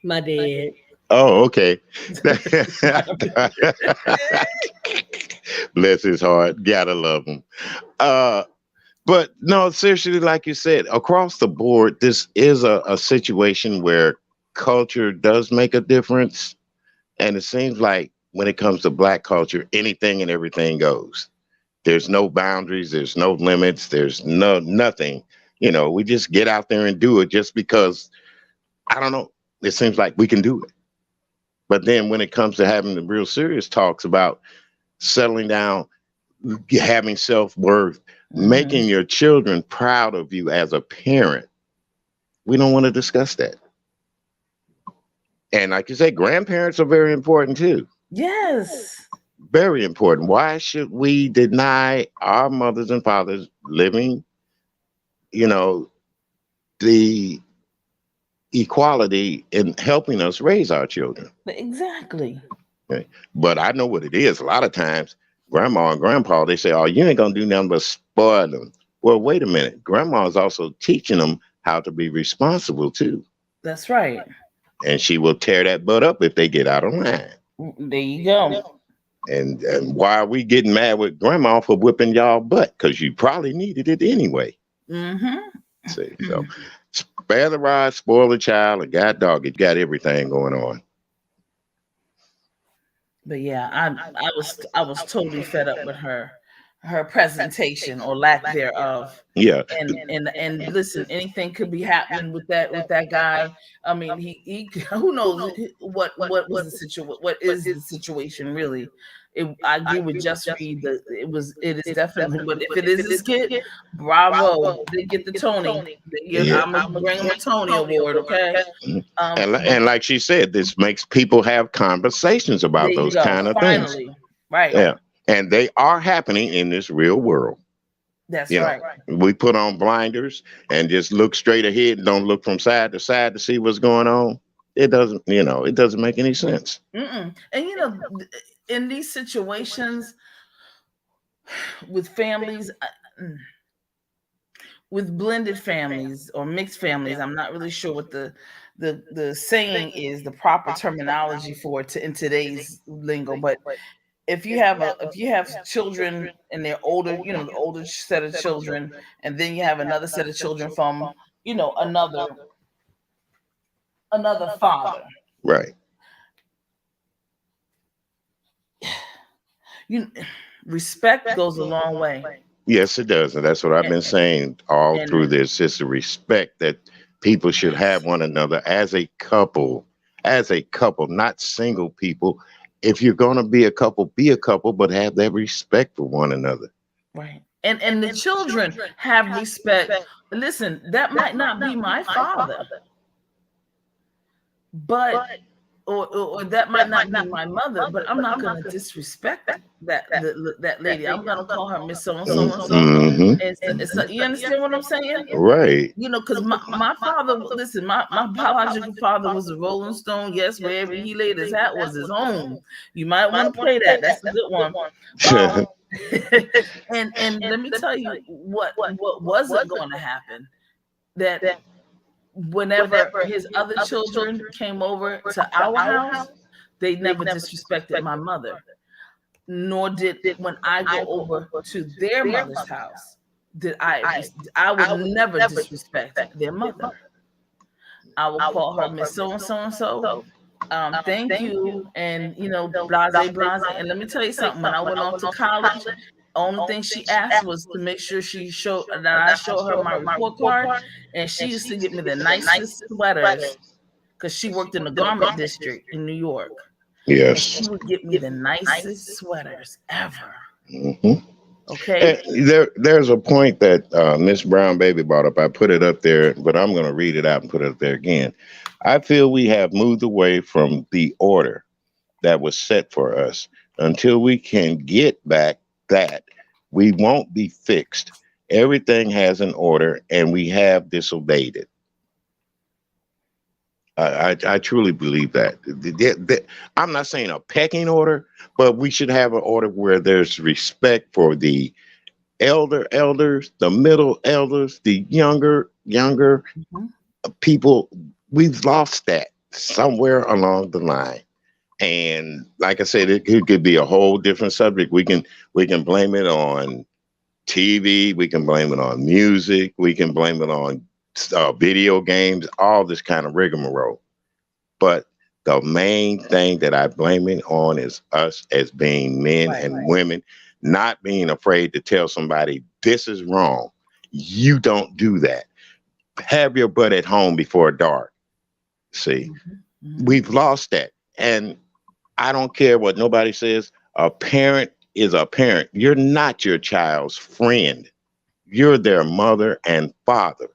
S4: My dad.
S1: Oh, okay. Bless his heart. Gotta love him. Uh, but no, seriously, like you said, across the board, this is a situation where culture does make a difference. And it seems like when it comes to black culture, anything and everything goes. There's no boundaries, there's no limits, there's no nothing. You know, we just get out there and do it just because I don't know. It seems like we can do it. But then when it comes to having the real serious talks about settling down, having self-worth, making your children proud of you as a parent, we don't want to discuss that. And like you said, grandparents are very important too.
S5: Yes.
S1: Very important. Why should we deny our mothers and fathers living, you know, the equality in helping us raise our children?
S5: Exactly.
S1: Okay. But I know what it is. A lot of times, grandma and grandpa, they say, oh, you ain't going to do nothing but spoil them. Well, wait a minute. Grandma is also teaching them how to be responsible too.
S5: That's right.
S1: And she will tear that butt up if they get out of line.
S5: There you go.
S1: And why are we getting mad with grandma for whipping y'all butt? Because you probably needed it anyway. See, so spare the rod, spoil the child, and God dog, it got everything going on.
S5: But yeah, I was totally fed up with her presentation or lack thereof.
S1: Yeah.
S5: And listen, anything could be happening with that guy. I mean, he who knows what was the situation? What is the situation really? I agree with Just Read that it is definitely. But if it is a skit, bravo! They get the Tony. I'm gonna bring them a Tony Award, okay?
S1: And like she said, this makes people have conversations about those kind of things.
S5: Right.
S1: Yeah. And they are happening in this real world.
S5: That's right.
S1: We put on blinders and just look straight ahead and don't look from side to side to see what's going on. It doesn't, it doesn't make any sense.
S5: And in these situations with families, with blended families or mixed families, I'm not really sure what the saying is, the proper terminology for it in today's lingo, but if you have children and they're older, the older set of children, and then you have another set of children from, another father.
S1: Right.
S5: Respect goes a long way.
S1: Yes, it does. And that's what I've been saying all through this. It's the respect that people should have one another as a couple, not single people. If you're going to be a couple, but have that respect for one another.
S5: Right. And the children have respect. Listen, that might not be my father, but or that might not be my mother, but I'm not going to disrespect that lady. I'm going to call her Miss So and So and so. You understand what I'm saying?
S1: Right.
S5: Because my father, listen, my biological father was a Rolling Stone. Yes, wherever he laid his hat was his home. You might want to play that. That's a good one. And let me tell you what wasn't going to happen. That whenever his other children came over to our house, they never disrespected my mother. Nor did when I go over to their mother's house, did I would never disrespect their mother. I will call her Miss So and So and So. Thank you, and blase blase. And let me tell you something. When I went off to college, only thing she asked was to make sure that I show her my report card, and she used to get me the nicest sweaters because she worked in the garment district in New York.
S1: Yes,
S5: and she would get me the nicest sweaters ever.
S1: Okay. And there's a point that Miss Brown Baby brought up. I put it up there, but I'm going to read it out and put it up there again. I feel we have moved away from the order that was set for us. Until we can get back that, we won't be fixed. Everything has an order, and we have disobeyed it. I truly believe that. I'm not saying a pecking order, but we should have an order where there's respect for the elders, the middle elders, the younger
S5: Mhm.
S1: people, we've lost that somewhere along the line. And like I said, it could be a whole different subject. We can blame it on TV, we can blame it on music, we can blame it on video games, all this kind of rigmarole. But the main thing that I blame it on is us as being men
S5: Right.
S1: and women not being afraid to tell somebody this is wrong. You don't do that. Have your butt at home before dark. See,
S5: Mhm. Mhm.
S1: we've lost that. And I don't care what nobody says. A parent is a parent. You're not your child's friend. You're their mother and father.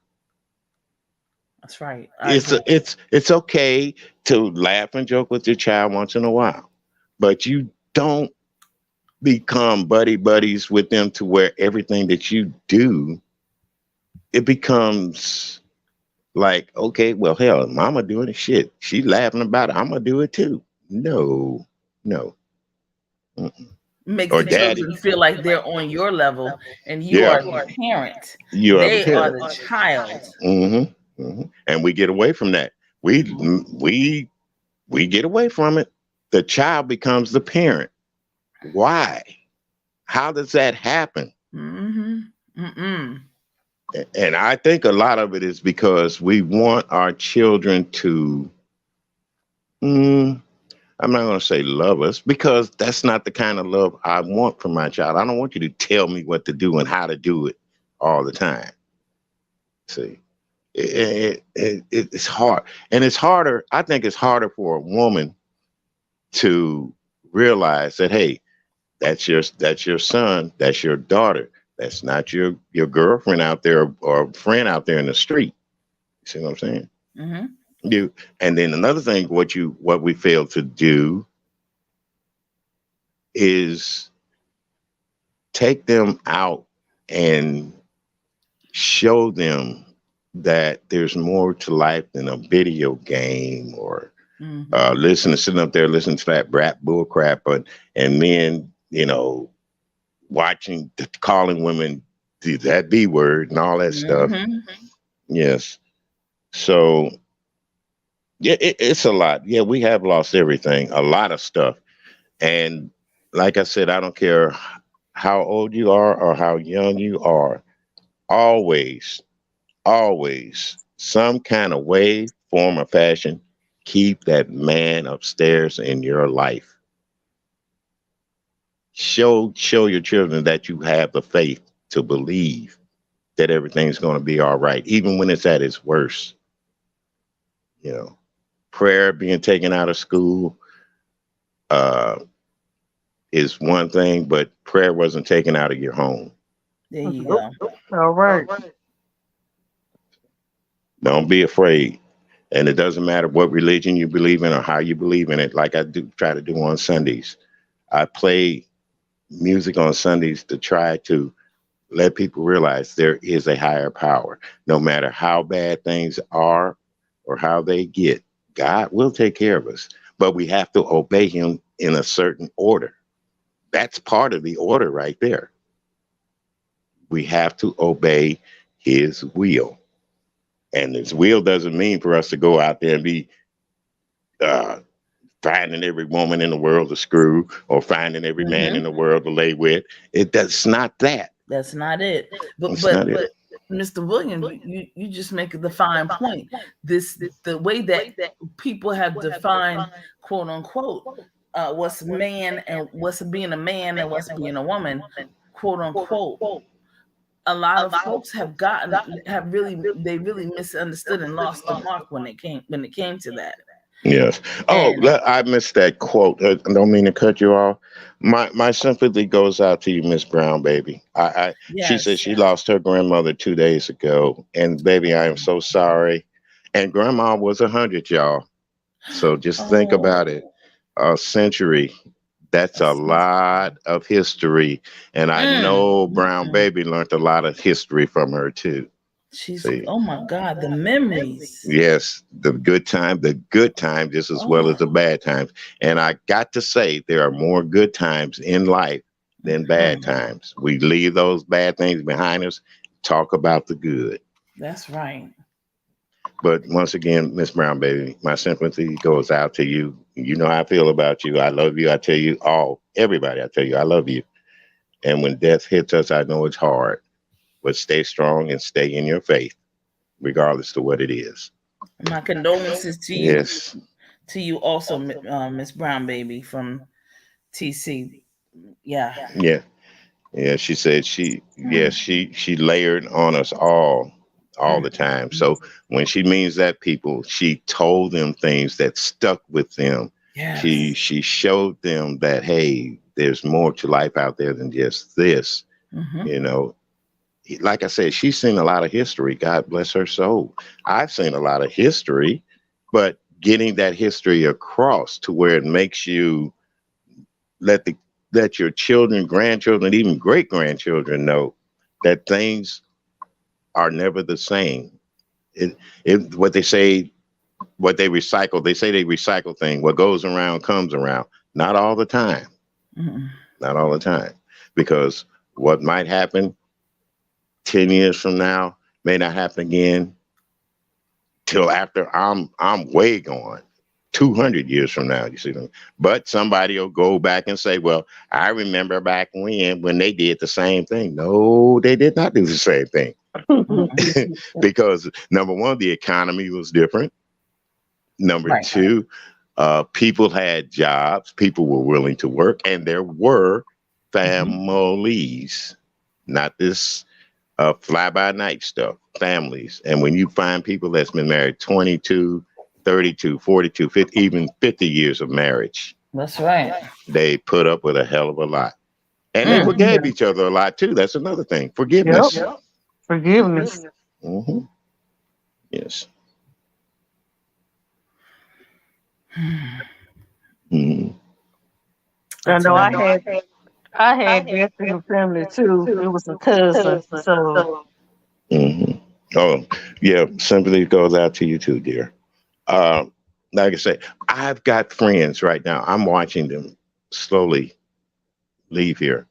S5: That's right. I
S1: It's
S5: agree.
S1: it's okay to laugh and joke with your child once in a while, but you don't become buddies with them to where everything that you do, it becomes like, okay, well, hell, mama doing it, shit, she laughing about it, I'm gonna do it too. No, no. Mm-mm.
S5: Makes
S1: Or
S5: the
S1: daddy,
S5: children feel like they're on your level and you
S1: yeah,
S5: are the parent.
S1: you are the
S5: They are
S1: parent.
S5: the child.
S1: And we get away from that. We
S5: Mhm.
S1: we we get away from it. The child becomes the parent. Why? How does that happen?
S5: Mhm. Mm-mm.
S1: And I think a lot of it is because we want our children to, mm, I'm not going to say love us, because that's not the kind of love I want from my child. I don't want you to tell me what to do and how to do it all the time. See, it's hard. And it's harder. I think it's harder for a woman to realize that, hey, that's your son, that's your daughter. That's not your girlfriend out there or friend out there in the street. You see what I'm saying?
S5: Mhm.
S1: You and then another thing, what we fail to do is take them out and show them that there's more to life than a video game or
S5: Mhm.
S1: sitting up there listening to that rap bull crap and men, watching, calling women that B word and all that stuff.
S5: Mhm.
S1: Yes. So yeah, it's a lot. Yeah, we have lost everything, a lot of stuff. And like I said, I don't care how old you are or how young you are, always, always, some kind of way, form, or fashion, keep that man upstairs in your life. Show your children that you have the faith to believe that everything's going to be all right, even when it's at its worst. You know, prayer being taken out of school uh, is one thing, but prayer wasn't taken out of your home.
S5: There you
S3: Nope.
S5: go.
S3: All right.
S1: Don't be afraid. And it doesn't matter what religion you believe in or how you believe in it, like I do try to do on Sundays. I play music on Sundays to try to let people realize there is a higher power. No matter how bad things are or how they get, God will take care of us. But we have to obey him in a certain order. That's part of the order right there. We have to obey his will. And his will doesn't mean for us to go out there and be uh, finding every woman in the world to screw or finding every man in
S5: Mhm.
S1: the world to lay with. That's not that.
S5: That's not it. But
S1: It's not it.
S5: Mr. Williams, you just make the fine point. The way that people have defined, quote unquote, what's man and what's being a man and what's being a woman, quote unquote. A lot of folks have really misunderstood and lost the mark when it came to that.
S1: Yes. Oh,
S5: And
S1: I missed that quote. I don't mean to cut you off. My sympathy goes out to you, Miss Brown, baby. She said
S5: yes,
S1: she lost her grandmother 2 days ago, and baby, I am so sorry. And grandma was 100, y'all. So just think
S5: oh,
S1: about it. A century. That's a
S5: that's
S1: lot of history, and I know Brown
S5: mm.
S1: baby learned a lot of history from her too.
S5: She's,
S1: See.
S5: oh my God, the memories.
S1: Yes, the good times just as well as
S5: Oh,
S1: the bad times. And I got to say, there are more good times in life than bad times. We leave those bad things behind us, talk about the good.
S5: That's right.
S1: But once again, Miss Brown, baby, my sympathy goes out to you. You know how I feel about you. I love you. I tell you everybody, I tell you, I love you. And when death hits us, I know it's hard, but stay strong and stay in your faith, regardless of what it is.
S5: My condolences to you.
S1: Yes.
S5: To you also, Miss Brown, baby, from TC. Yeah.
S1: Yeah. Yeah. She said she layered on us all the time. So when she means that, people, she told them things that stuck with them.
S5: Yes.
S1: She showed them that, hey, there's more to life out there than just this. You know, like I said, she's seen a lot of history. God bless her soul. I've seen a lot of history, but getting that history across to where it makes you let your children, grandchildren, even great grandchildren know that things are never the same. What they say, what they recycle, they say they recycle things. What goes around comes around. Not all the time. Not all the time. Because what might happen 10 years from now may not happen again till after I'm way gone. 200 years from now, you see. But somebody will go back and say, well, I remember back when they did the same thing. No, they did not do the same thing. Because number one, the economy was different. Number two, people had jobs, people were willing to work, and there were families, not this fly by night stuff, families. And when you find people that's been married 22, 32, 42, 50, even 50 years of marriage.
S5: That's right.
S1: They put up with a hell of a lot. And they forgave each other a lot too. That's another thing. Forgiveness.
S3: Yep. Forgiveness.
S1: Yes.
S3: I know I had death in the family too. It was a cousin. So
S1: Oh, yeah. Sympathy goes out to you too, dear. Like I say, I've got friends right now. I'm watching them slowly leave here,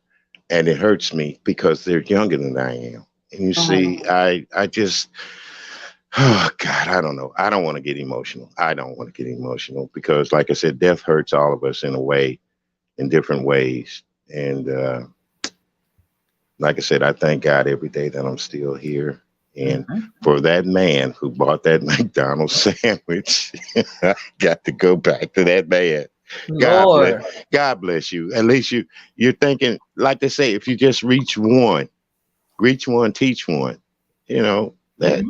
S1: and it hurts me because they're younger than I am. And you see, I just, oh God, I don't know. I don't want to get emotional. I don't want to get emotional because, like I said, death hurts all of us in a way, in different ways. And like I said, I thank God every day that I'm still here. And for that man who bought that McDonald's sandwich, I got to go back to that man. God bless you. At least you're thinking, like they say, if you just reach one, teach one. You know, that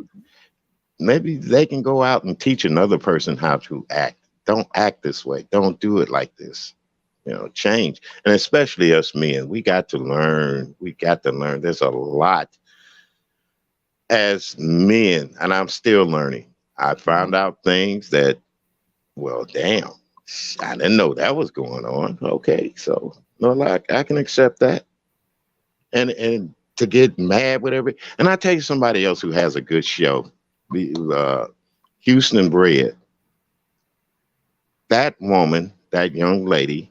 S1: maybe they can go out and teach another person how to act. Don't act this way. Don't do it like this. You know, change. And especially us men, we got to learn. There's a lot as men, and I'm still learning. I found out things that, well, damn, I didn't know that was going on. Okay, so no, like I can accept that, and to get mad with and I tell you somebody else who has a good show, the Houston Bred. That woman, that young lady,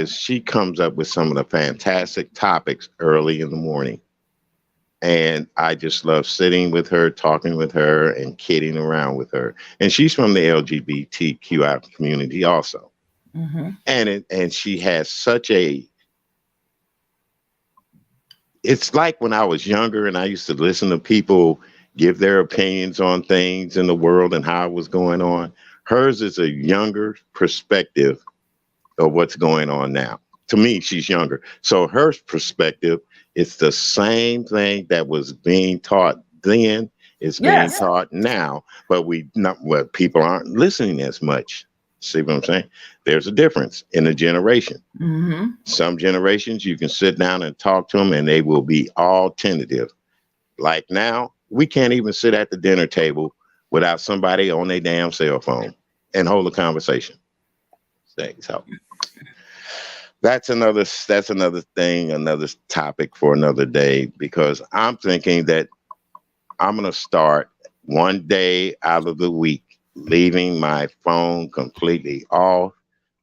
S1: she comes up with some of the fantastic topics early in the morning. And I just love sitting with her, talking with her, and kidding around with her. And she's from the LGBTQI community also. And she has such it's like when I was younger and I used to listen to people give their opinions on things in the world and how it was going on. Hers is a younger perspective of what's going on now. To me, she's younger. So her perspective, it's the same thing that was being taught then is being taught now, but people aren't listening as much. See what I'm saying? There's a difference in a generation. Some generations you can sit down and talk to them and they will be all tentative. Like now, we can't even sit at the dinner table without somebody on their damn cell phone and hold a conversation. So that's another thing, another topic for another day, because I'm thinking that I'm going to start one day out of the week, leaving my phone completely off,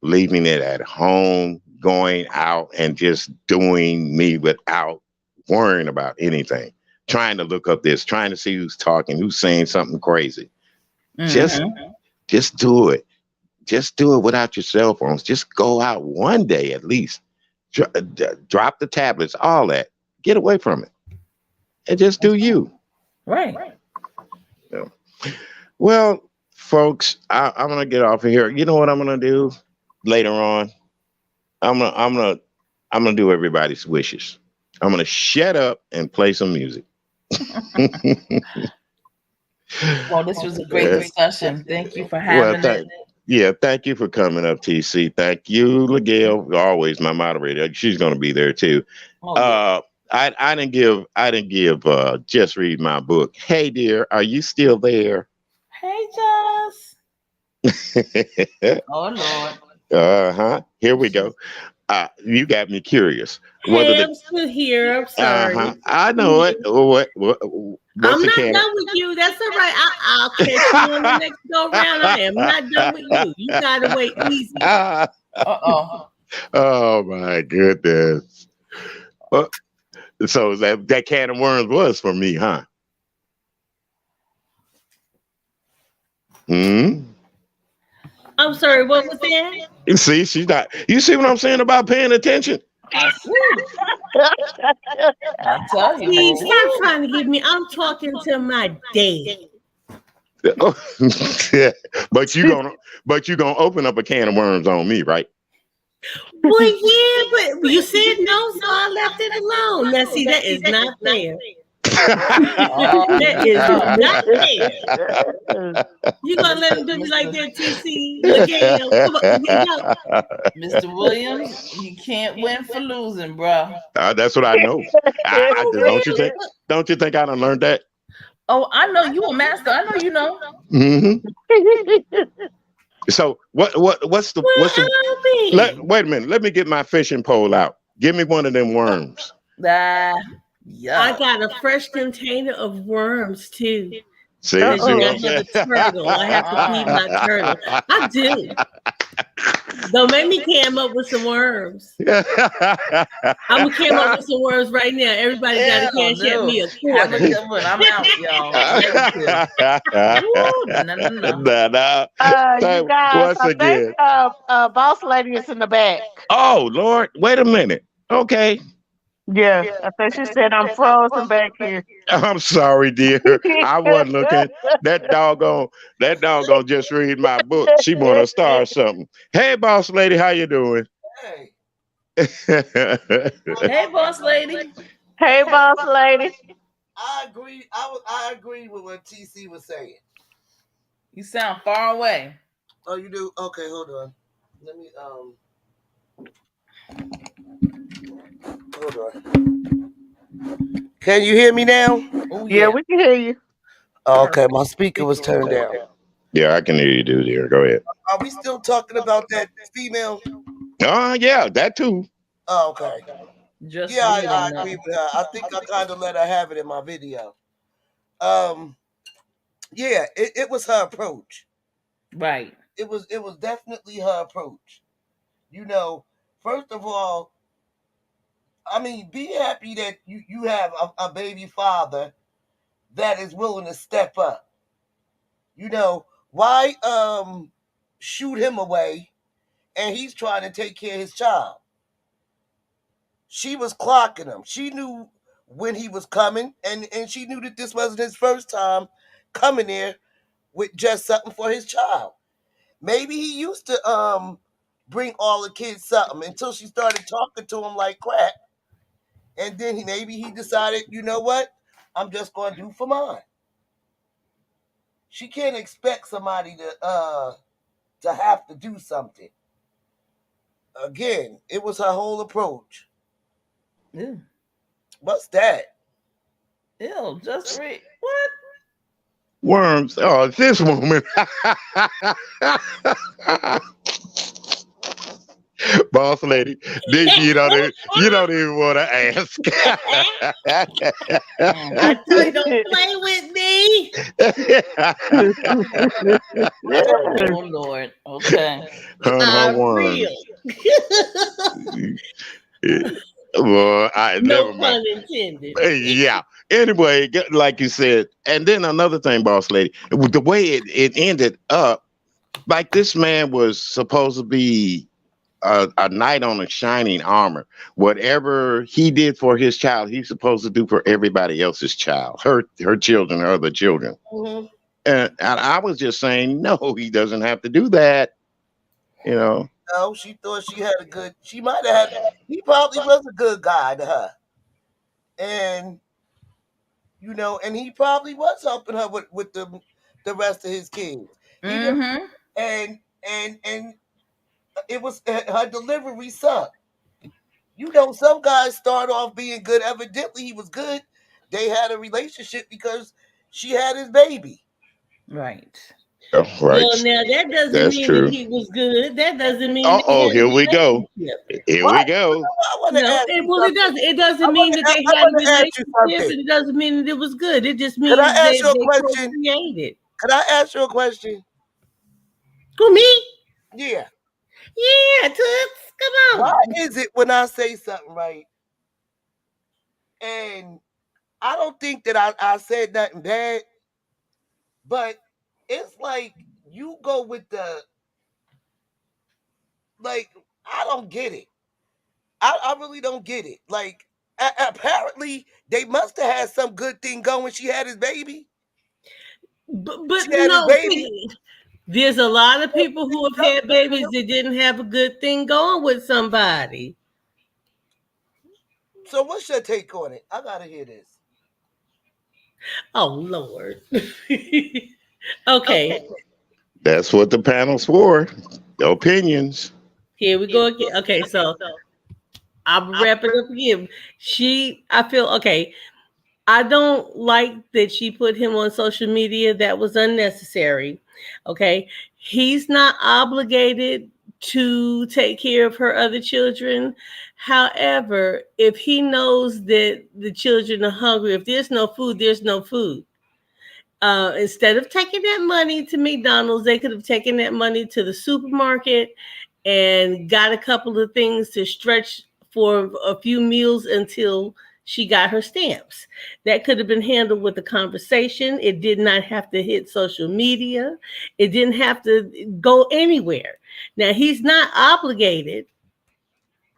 S1: leaving it at home, going out and just doing me without worrying about anything. Trying to look up this, trying to see who's talking, who's saying something crazy. Just do it. Just do it without your cell phones. Just go out one day at least. Drop the tablets, all that. Get away from it. And just do you.
S5: Right.
S1: Yeah. Well, folks, I'm gonna get off of here. You know what I'm gonna do later on? I'm gonna do everybody's wishes. I'm gonna shut up and play some music.
S5: Well, this was a great discussion. Thank you for having it.
S1: Yeah, thank you for coming up, TC. Thank you, LaGail, always my moderator. She's gonna be there too. I didn't give Just Read My Book. Hey dear, are you still there?
S5: Hey Just. Oh Lord.
S1: Here we go. You got me curious.
S4: Hey, I'm still here. I'm sorry.
S1: I know it. What's
S4: I'm not done with you. That's all right. I'll catch you on the next go round. I am not done with you. You gotta wait easy.
S1: Oh my goodness. So that can of worms was for me, huh?
S4: I'm sorry, what was that?
S1: You see, she's not. You see what I'm saying about paying attention?
S5: I tell you.
S4: Please stop trying to give me. I'm talking to my dad.
S1: But you gonna open up a can of worms on me, right?
S4: Well, yeah, but you said no, so I left it alone. Now, see, that is not fair. That is not fair. You gonna let him do me like that, TC?
S5: Mr. Williams, you can't win for losing, bro.
S1: That's what I know. Don't you think I done learned that?
S5: Oh, I know you a master. I know you know.
S1: So what's the wait a minute, let me get my fishing pole out. Give me one of them worms.
S4: I got a fresh container of worms too.
S1: See
S4: what I'm saying? Turtle. I have to feed my turtle. I do. Don't make me cam up with some worms. I'm gonna cam up with some worms right now. Everybody got to cash at me a quarter.
S5: I'm out, y'all.
S3: You guys, I think Boss Lady is in the back.
S1: Oh Lord, wait a minute. Okay.
S3: Yeah, I think she said I'm frozen back here.
S1: I'm sorry, dear. I wasn't looking. That doggone Just Read My Book. She want to start something. Hey, Boss Lady, how you doing?
S6: Hey.
S5: Hey, Boss Lady.
S3: Hey, Boss Lady.
S6: I agree. I agree with what TC was saying.
S5: You sound far away.
S6: Oh, you do? Okay, hold on. Let me hold on. Can you hear me now?
S3: Oh, yeah, we can hear you.
S6: Oh, okay, my speaker was turned down.
S1: Yeah, I can hear you, dear. Go ahead.
S6: Are we still talking about that female?
S1: Yeah, that too.
S6: Oh, okay. I agree with her. I think I kind of let her have it in my video. Yeah, it was her approach.
S5: Right.
S6: It was definitely her approach. You know, first of all, I mean, be happy that you have a baby father that is willing to step up. You know, why shoot him away and he's trying to take care of his child? She was clocking him. She knew when he was coming, and she knew that this wasn't his first time coming there with just something for his child. Maybe he used to bring all the kids something until she started talking to him like crap. And then maybe he decided, you know what? I'm just going to do for mine. She can't expect somebody to have to do something. Again, it was her whole approach.
S5: Yeah.
S6: What's that?
S5: Ew, just read. What?
S1: Worms. Oh, this woman. Boss lady, you don't even want to ask.
S4: I tell you, don't play with me.
S5: Oh Lord. Okay.
S1: Her
S4: I'm
S1: one.
S4: real.
S1: Well,
S4: No
S1: never mind.
S4: pun intended.
S1: Yeah. Anyway, like you said, and then another thing, boss lady, the way it ended up, like this man was supposed to be a knight on a shining armor. Whatever he did for his child, he's supposed to do for everybody else's child, her children, her other children.
S4: Mm-hmm.
S1: And I was just saying, no, he doesn't have to do that. You know.
S6: No, she thought she had a good. She might have had. He probably was a good guy to her, and and he probably was helping her with the rest of his kids. He didn't,
S5: Mm-hmm.
S6: and it was her delivery sucked. Some guys start off being good. Evidently, he was good. They had a relationship because she had his baby.
S5: Right.
S1: Oh, right.
S4: Well, now that doesn't
S1: That's
S4: mean that
S1: true.
S4: he was good. That doesn't mean
S1: Uh
S4: they
S1: oh,
S4: had a
S1: here we go.
S4: relationship.
S1: Here
S6: What?
S1: we go.
S6: I want to
S4: No,
S6: ask
S4: it,
S6: you
S4: well, it
S6: something.
S4: doesn't. It doesn't mean that they
S6: I
S4: had a
S6: want to ask you
S4: relationship,
S6: something.
S4: and it doesn't mean that it was good. It just
S6: Could
S4: means
S6: I ask
S4: that
S6: you a
S4: they
S6: question?
S4: procreated.
S6: Could I ask you a question?
S4: Who, me?
S6: Yeah.
S4: Yeah, Toots. Come
S6: Why
S4: on.
S6: is it when I say something right, and I don't think that I said nothing bad, but it's like you go with like, I don't get it. I really don't get it. Like, apparently they must have had some good thing going. She had his baby.
S4: But
S6: She had his
S4: no,
S6: baby.
S4: see, there's a lot of people who have had babies that didn't have a good thing going with somebody.
S6: So what's your take on it? I gotta hear this.
S4: Oh Lord. Okay,
S1: That's what the panel's for. The opinions.
S4: here we go again. Okay, so I'll wrap it up again. I feel okay. I don't like that she put him on social media. That was unnecessary. Okay. He's not obligated to take care of her other children. However, if he knows that the children are hungry, if there's no food, there's no food. Instead of taking that money to McDonald's, they could have taken that money to the supermarket and got a couple of things to stretch for a few meals until she got her stamps. That could have been handled with a conversation. It did not have to hit social media. It didn't have to go anywhere. Now, he's not obligated.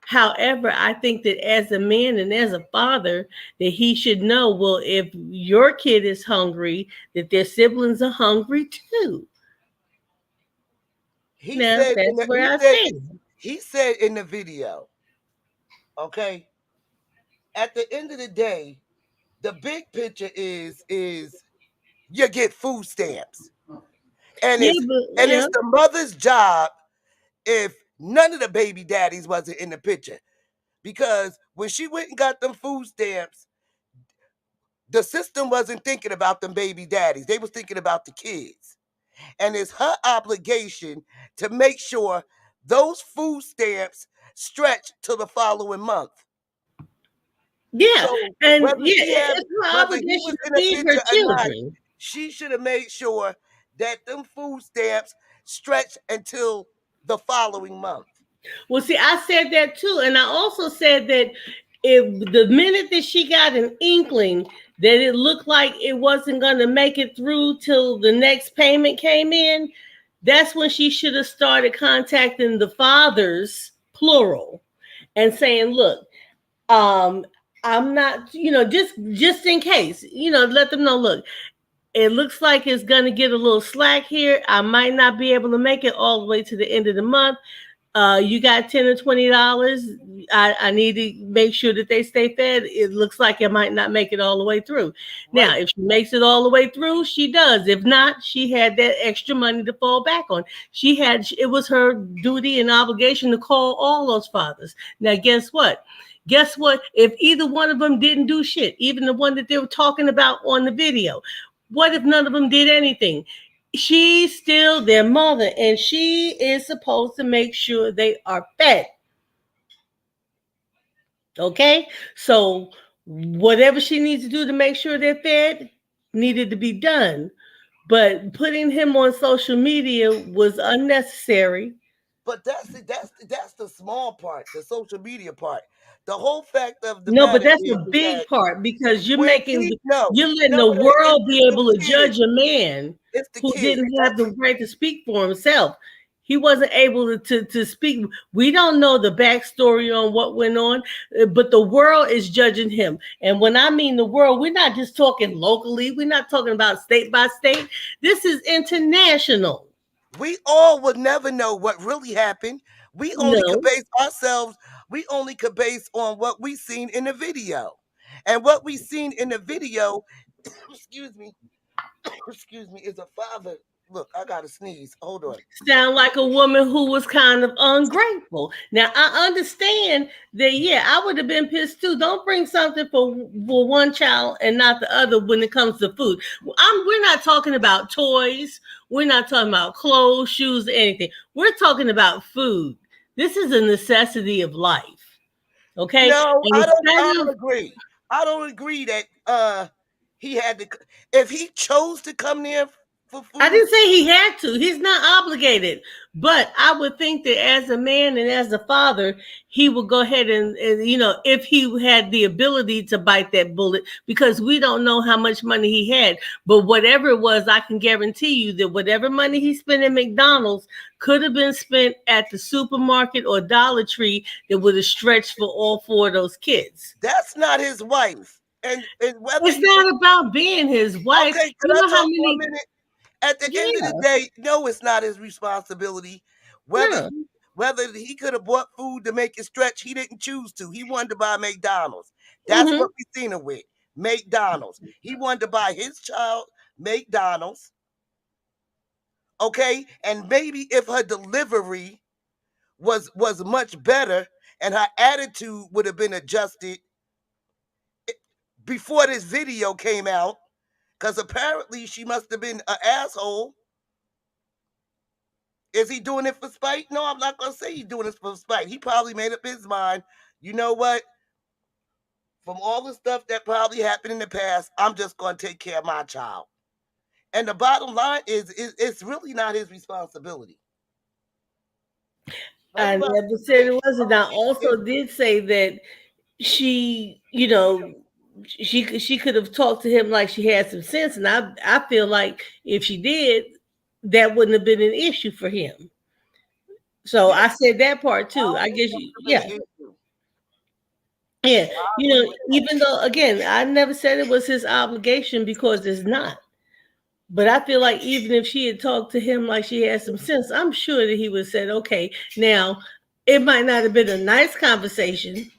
S4: However, I think that as a man and as a father, that he should know, well, if your kid is hungry, that their siblings are hungry too.
S6: He
S4: Now,
S6: said
S4: that's where I stand.
S6: he said in the video, okay, at the end of the day, the big picture is you get food stamps. And
S4: Yeah,
S6: it's
S4: but
S6: and
S4: yeah.
S6: it's the mother's job if none of the baby daddies wasn't in the picture. Because when she went and got them food stamps, the system wasn't thinking about them baby daddies. They was thinking about the kids. And it's her obligation to make sure those food stamps stretch to the following month.
S4: Yeah,
S6: So
S4: and
S6: whether
S4: yeah,
S6: he had
S4: it's her
S6: whether he
S4: obligation
S6: was
S4: to
S6: in the
S4: feed her
S6: picture or not,
S4: children.
S6: she should have made sure that them food stamps stretch until the following month.
S4: Well, see, I said that too, and I also said that if the minute that she got an inkling that it looked like it wasn't going to make it through till the next payment came in, that's when she should have started contacting the fathers, plural, and saying, "Look, I'm not, just in case, let them know. Look, it looks like it's going to get a little slack here. I might not be able to make it all the way to the end of the month. You got $10 or $20. I need to make sure that they stay fed. It looks like I might not make it all the way through. Right. Now, if she makes it all the way through, she does. If not, she had that extra money to fall back on. It was her duty and obligation to call all those fathers. Now, guess what? If either one of them didn't do shit, even the one that they were talking about on the video, what if none of them did anything? she's still their mother, and she is supposed to make sure they are fed. Okay? So whatever she needs to do to make sure they're fed needed to be done. But putting him on social media was unnecessary.
S6: But that's the small part, the social media part. The whole fact of the
S4: No, but
S6: matter
S4: that's
S6: is
S4: a big
S6: that
S4: part because you're
S6: when
S4: making
S6: he no
S4: you're letting
S6: no
S4: the
S6: it ain't.
S4: world be
S6: It's
S4: able
S6: the
S4: to
S6: kid.
S4: judge a man
S6: It's the
S4: who
S6: kid.
S4: didn't have the right to speak for himself. He wasn't able to speak. We don't know the backstory on what went on, but the world is judging him. And when I mean the world, we're not just talking locally. We're not talking about state by state. This is international.
S6: We all would never know what really happened. We only could
S4: No.
S6: base ourselves. We only could base on what we seen in the video, and what we seen in the video. Excuse me. Excuse me. Is a father. Look, I gotta sneeze. Hold on.
S4: Sound like a woman who was kind of ungrateful. Now I understand that. Yeah, I would have been pissed too. Don't bring something for one child and not the other when it comes to food. We're not talking about toys. We're not talking about clothes, shoes, anything. We're talking about food. This is a necessity of life. Okay,
S6: No,
S4: and
S6: I don't. I
S4: instead
S6: don't
S4: of
S6: agree. I don't agree that he had to. If he chose to come there for
S4: I
S6: food,
S4: didn't say he had to. He's not obligated. But I would think that as a man and as a father, he would go ahead and if he had the ability to bite that bullet, because we don't know how much money he had. But whatever it was, I can guarantee you that whatever money he spent at McDonald's could have been spent at the supermarket or Dollar Tree that would have stretched for all four of those kids.
S6: that's not his wife. And whether
S4: It's not about being his wife.
S6: okay, can
S4: You
S6: I
S4: know how
S6: talk for a
S4: many.
S6: minute? At the end of
S4: Yeah.
S6: the day, no, it's not his responsibility. Whether
S4: No.
S6: whether he could have bought food to make it stretch, he didn't choose to. He wanted to buy McDonald's. That's
S4: Mm-hmm.
S6: what we seen him with. McDonald's. He wanted to buy his child McDonald's. Okay, and maybe if her delivery was much better and her attitude would have been adjusted before this video came out, because apparently she must have been an asshole. Is he doing it for spite? No, I'm not gonna say he's doing it for spite. He probably made up his mind. You know what? From all the stuff that probably happened in the past, I'm just gonna take care of my child. And the bottom line is it's really not his responsibility.
S4: I never said it wasn't. I also did say that she, she could have talked to him like she had some sense, and I feel like if she did, that wouldn't have been an issue for him. So I said that part too. I guess yeah. Yeah, even though again, I never said it was his obligation because it's not. But I feel like even if she had talked to him like she had some sense, I'm sure that he would have said, okay, now it might not have been a nice conversation,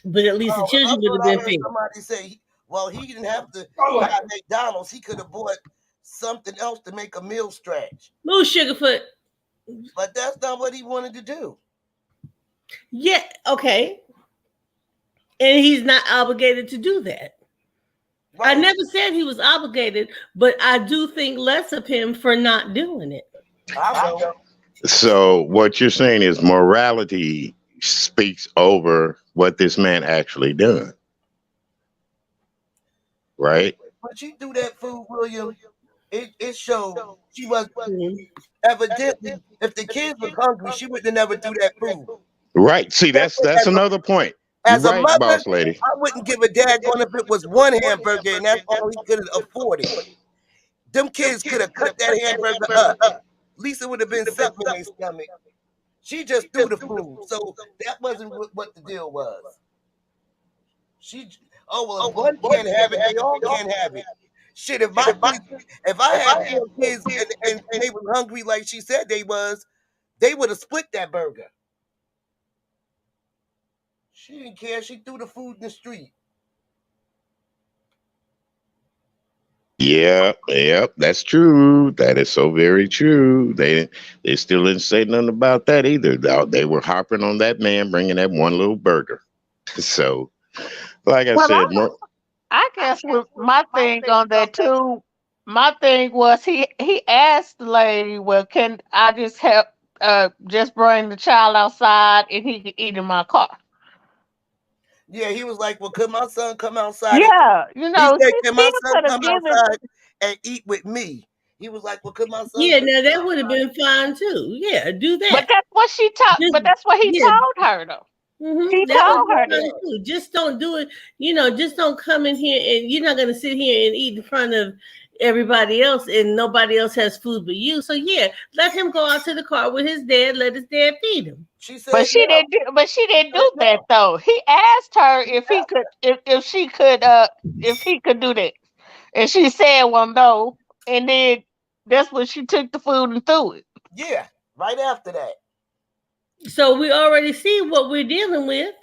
S4: but at least the
S6: I
S4: children would
S6: thought
S4: have
S6: I
S4: been
S6: heard
S4: fed.
S6: somebody say, well, he didn't have to buy McDonald's. He could have bought something else to make a meal stretch.
S4: Little Sugarfoot.
S6: But that's not what he wanted to do.
S4: Yeah, okay. And he's not obligated to do that. Right. I never said he was obligated, but I do think less of him for not doing it.
S1: So what you're saying is morality speaks over what this man actually done, right?
S6: When she do that food, William, it showed she was evidently, if the kids was hungry, she wouldn't have never do that food.
S1: Right. See, that's another point.
S6: As
S1: You're
S6: a
S1: right,
S6: mother,
S1: boss lady.
S6: I wouldn't give a daggone if it was one hamburger and that's all he could have afforded. Them kids could have cut that hamburger up. At least it would have been something in their stomach. She just threw the food. So that wasn't what the deal was. If one can't have it, they all can't have it. Shit, if I had 4 kids and they were hungry like she said they would have split that burger. She didn't care. She threw the food in the street.
S1: Yeah, that's true. That is so very true. They still didn't say nothing about that either. They were harping on that man bringing that one little burger. So, like I said,
S3: I guess with my thing on that too, my thing was he asked the lady, well, can I just help just bring the child outside and he can eat in my car?
S6: Yeah, he was like, well, could my son come outside?
S3: Yeah, you
S6: He
S3: know,
S6: said,
S3: she
S6: can my
S3: still
S6: son
S3: could have
S6: come
S3: given.
S6: outside and eat with me? He was like, well, could my son
S4: Yeah,
S6: come
S4: now that would have been fine too. Yeah, do
S3: But
S4: that.
S3: that's what she told.
S4: Just,
S3: But that's what he
S4: yeah,
S3: told her though. He
S4: that would
S3: told
S4: be
S3: her
S4: fine
S3: that.
S4: too. Just don't do it. Just don't come in here and you're not going to sit here and eat in front of everybody else and nobody else has food but you. So yeah, let him go out to the car with his dad. Let his dad feed him.
S6: She
S3: But
S6: said
S3: she
S6: no.
S3: didn't. But she didn't do that though. He asked her if he could, if she could, if he could do that, and she said, "Well, no." And then that's when she took the food and threw it.
S6: Yeah, right after that.
S4: So we already see what we're dealing with.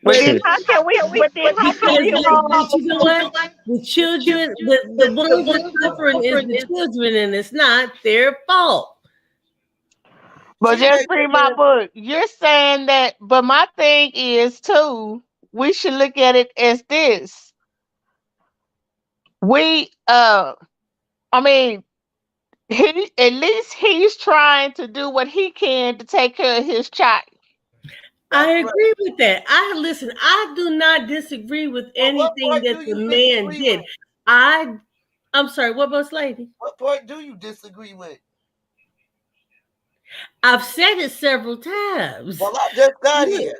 S3: But then how can we? But then how can
S4: Because
S3: we?
S4: but you know what? The children, the ones that suffering is the children, and it's not their fault.
S3: But
S6: She
S3: just
S6: made
S3: read my book. You're saying that, but my thing is too. We should look at it as this. We, I mean, he at least he's trying to do what he can to take care of his child.
S4: I
S6: that's right.
S4: agree with that. I do not disagree with
S6: But what
S4: anything
S6: part
S4: that
S6: do
S4: the
S6: you
S4: man
S6: disagree
S4: did.
S6: with?
S4: I'm sorry, what about lady?
S6: What part do you disagree with?
S4: I've said it several times.
S6: Well, I just got here.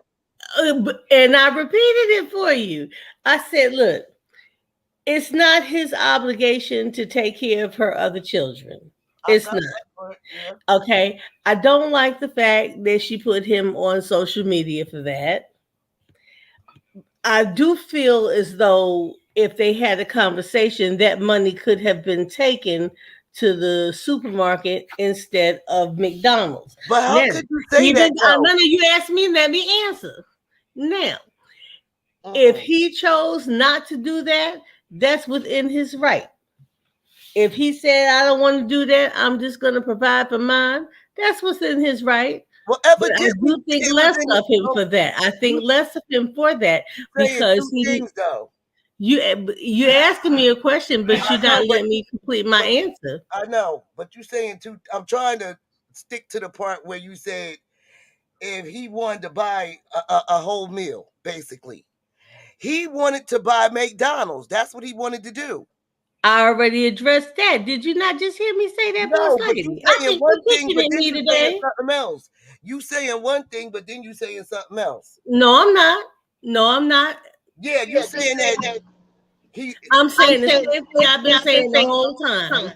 S4: And I repeated it for you. I said, look, it's not his obligation to take care of her other children. It's not.
S6: Yeah.
S4: Okay. I don't like the fact that she put him on social media for that. I do feel as though if they had a conversation, that money could have been taken to the supermarket instead of McDonald's.
S6: But how
S4: Now,
S6: could you say that though?
S4: none of you asked me, let me answer. Now, if he chose not to do that, that's within his right. If he said, I don't want to do that, I'm just going to provide for mine, that's within his right.
S6: Well,
S4: But I do think less of him for that. I think less of him for that because you're asking me a question, but you're not letting me complete my answer.
S6: I know, but you're saying too. I'm trying to stick to the part where you said if he wanted to buy a whole meal, basically, he wanted to buy McDonald's. That's what he wanted to do.
S4: I already addressed that. Did you not just hear me say that,
S6: no,
S4: boss
S6: but
S4: lady?
S6: you
S4: I
S6: saying
S4: think
S6: one
S4: you're
S6: thing,
S4: picking
S6: but
S4: at
S6: then
S4: me
S6: you
S4: today.
S6: saying something else. You saying one thing, but then you saying something else.
S4: No, I'm not. No, I'm not.
S6: Yeah, you saying that
S4: I'm saying the same thing I've been saying the whole time.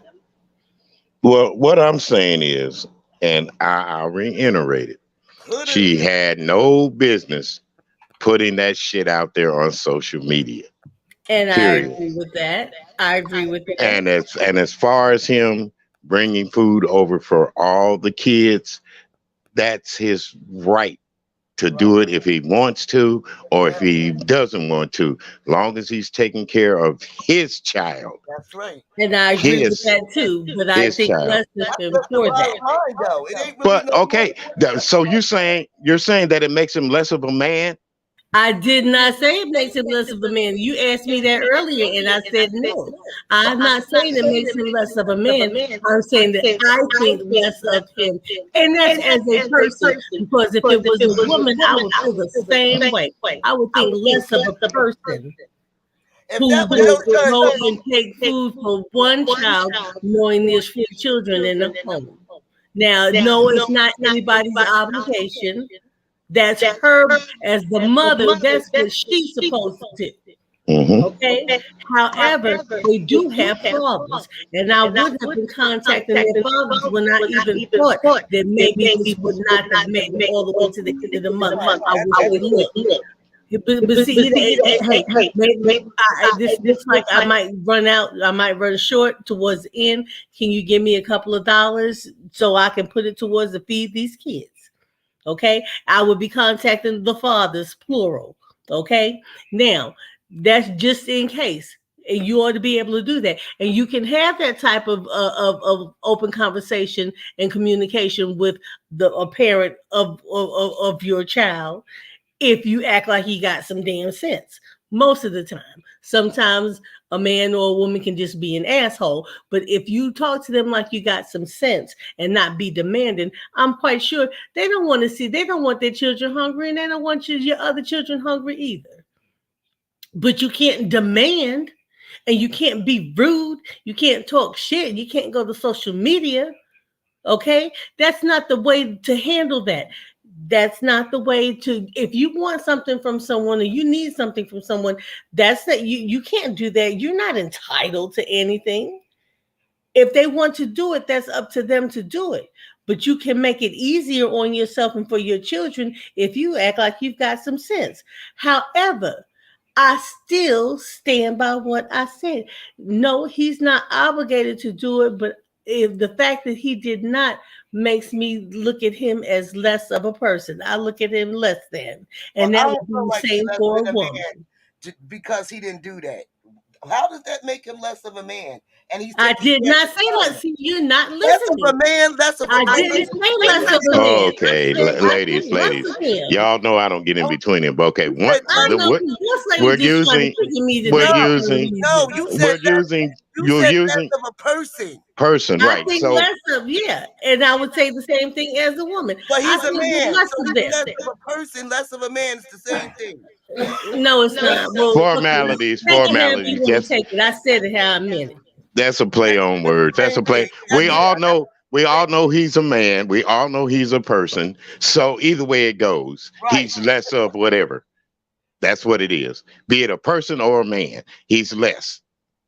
S1: Well, what I'm saying is, and I'll reiterate it, she had no business putting that shit out there on social media.
S4: And
S1: period.
S4: I agree with that. I agree with that.
S1: And as far as him bringing food over for all the kids, that's his right to do it if he wants to or if he doesn't want to, long as he's taking care of his child.
S6: That's right.
S4: And I agree with that too, but I think less of him for that.
S1: But okay, so you're saying that it makes him less of a man?
S4: I did not say it makes him less of a man. You asked me that earlier, and I said no. I'm not saying it makes him less of a man. I'm saying that I think less of him, and that's as a person. Because if it was a woman, I would feel the same way. I would think less of a person who would go and take food for one child, knowing there's 4 children in the home. Now, no, it's not anybody's obligation. That's her as the mother. That's what she's supposed to do.
S1: Mm-hmm.
S4: Okay. However, they do have fathers, and I would have been contacting their fathers when I even thought that maybe this would not have made it all the way to the end of the month. I would say, look. But see, this like I might run out. I might run short towards the end. Can you give me a couple of dollars so I can put it towards to feed these kids? Okay, I would be contacting the fathers, plural. Okay, now that's just in case, and you ought to be able to do that, and you can have that type of open conversation and communication with a parent of your child if you act like he got some damn sense. Most of the time. Sometimes a man or a woman can just be an asshole. But if you talk to them like you got some sense and not be demanding, I'm quite sure they don't want to see, they don't want their children hungry, and they don't want your other children hungry either. But you can't demand, and you can't be rude. You can't talk shit. You can't go to social media. Okay? That's not the way to handle that. That's not the way to, if you want something from someone or you need something from someone, that's that you can't do that. You're not entitled to anything. If they want to do it, that's up to them to do it. But you can make it easier on yourself and for your children if you act like you've got some sense. However, I still stand by what I said. No, he's not obligated to do it, but if the fact that he did not makes me look at him as less of a person. I look at him less than. And that would be the same for a woman.
S6: Because he didn't do that. How does that make him less of a man? And he's
S4: I did not say that. See, you're not listening.
S6: Less of a man, less of a man.
S4: I didn't say less of a man.
S1: Okay, ladies, y'all know I don't get in between them. Okay, we're using
S6: of a person,
S1: right?
S4: I think less of, and I would say the same thing as a woman.
S6: But he's a man.
S4: Less
S6: so
S4: of
S6: less of a person, less of a man is the same thing.
S4: No, it's not. Well,
S1: formalities.
S4: Yes. Take it. I said it how I meant it.
S1: That's a play on words. That's a play. We all know he's a man. We all know he's a person. So either way it goes, he's less of whatever. That's what it is. Be it a person or a man, he's less.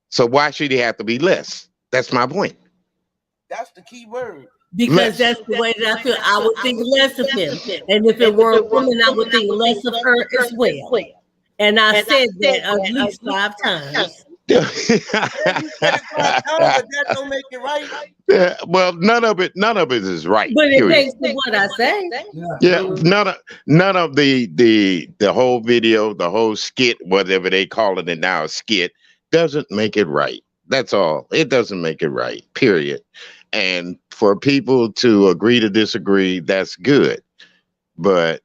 S1: So why should he have to be less? That's my point.
S6: That's the key word.
S4: Because that's the way that I feel. I would think less of him. And if it were a woman, I would think less of her as well. And I said that at least 5 times.
S6: That don't make it right.
S1: Yeah, well, none of it is right.
S4: But it makes it what I say.
S1: Yeah, none of the whole video, the whole skit, whatever they call it now, a skit, doesn't make it right. That's all. It doesn't make it right. Period. And for people to agree to disagree, that's good. But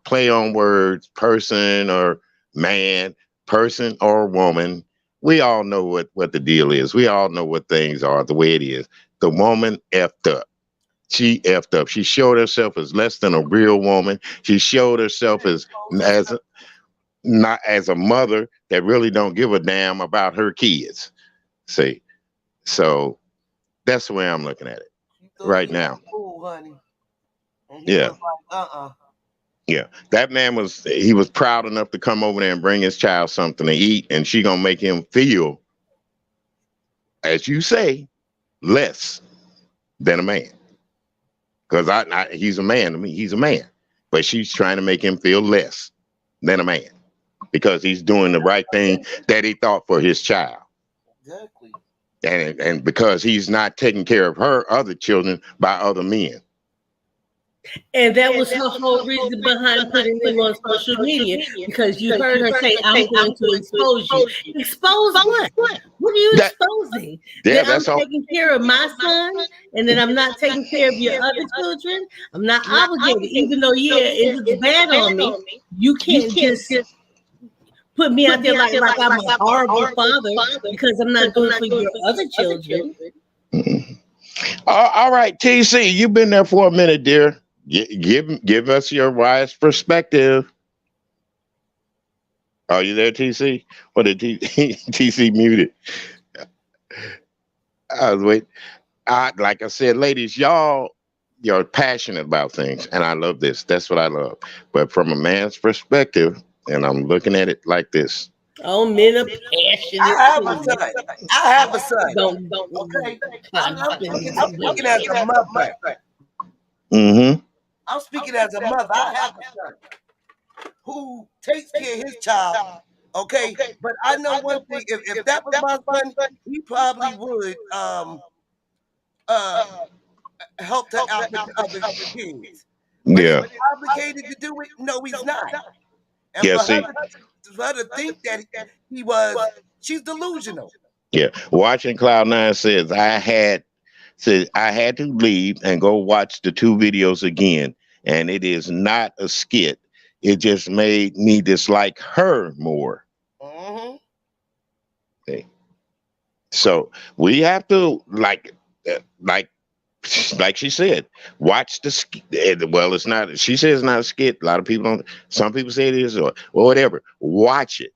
S1: play on words, person or man, person or woman. We all know what the deal is. We all know what things are, the way it is. The woman effed up. She effed up. She showed herself as less than a real woman. She showed herself not as a mother that really don't give a damn about her kids. See? So that's the way I'm looking at it right now.
S6: Cool, honey.
S1: Yeah. Yeah, that man was proud enough to come over there and bring his child something to eat, and she gonna make him feel, as you say, less than a man. Because he's a man to me. He's a man, but she's trying to make him feel less than a man because he's doing the right thing that he thought for his child.
S6: Exactly.
S1: And because he's not taking care of her other children by other men.
S4: And that was her whole reason behind putting them on social media, because you heard her say, I'm going to expose you. Expose what? What are you exposing?
S1: Yeah,
S4: that I'm taking care of my son and that I'm not taking care of your other children? I'm not obligated, even though, it was bad on me. You can't just put me out there like I'm a horrible father because I'm not doing it for your other children.
S1: All right, TC, you've been there for a minute, dear. Give us your wise perspective. Are you there, TC? Or did TC muted? I was waiting. Like I said, ladies, you're passionate about things, and I love this. That's what I love. But from a man's perspective, and I'm looking at it like this.
S4: Oh, men are passionate.
S6: I have a son. Don't. Okay. I'm speaking as a mother.
S1: Mm-hmm.
S6: I'm speaking as a mother. I have a son who takes care of his child. Okay. But I know one thing. If that was my son, he probably would help to out the other kids. But
S1: yeah.
S6: Is he obligated to do it? No, he's not. And
S1: yeah,
S6: for her to think that she's delusional.
S1: Yeah. Watching Cloud9 says I had to leave and go watch the 2 videos again. And it is not a skit. It just made me dislike her more.
S6: Mm-hmm.
S1: Okay. So we have to like she said, watch the well, it's not. She says it's not a skit. A lot of people don't. Some people say it is, or whatever. Watch it.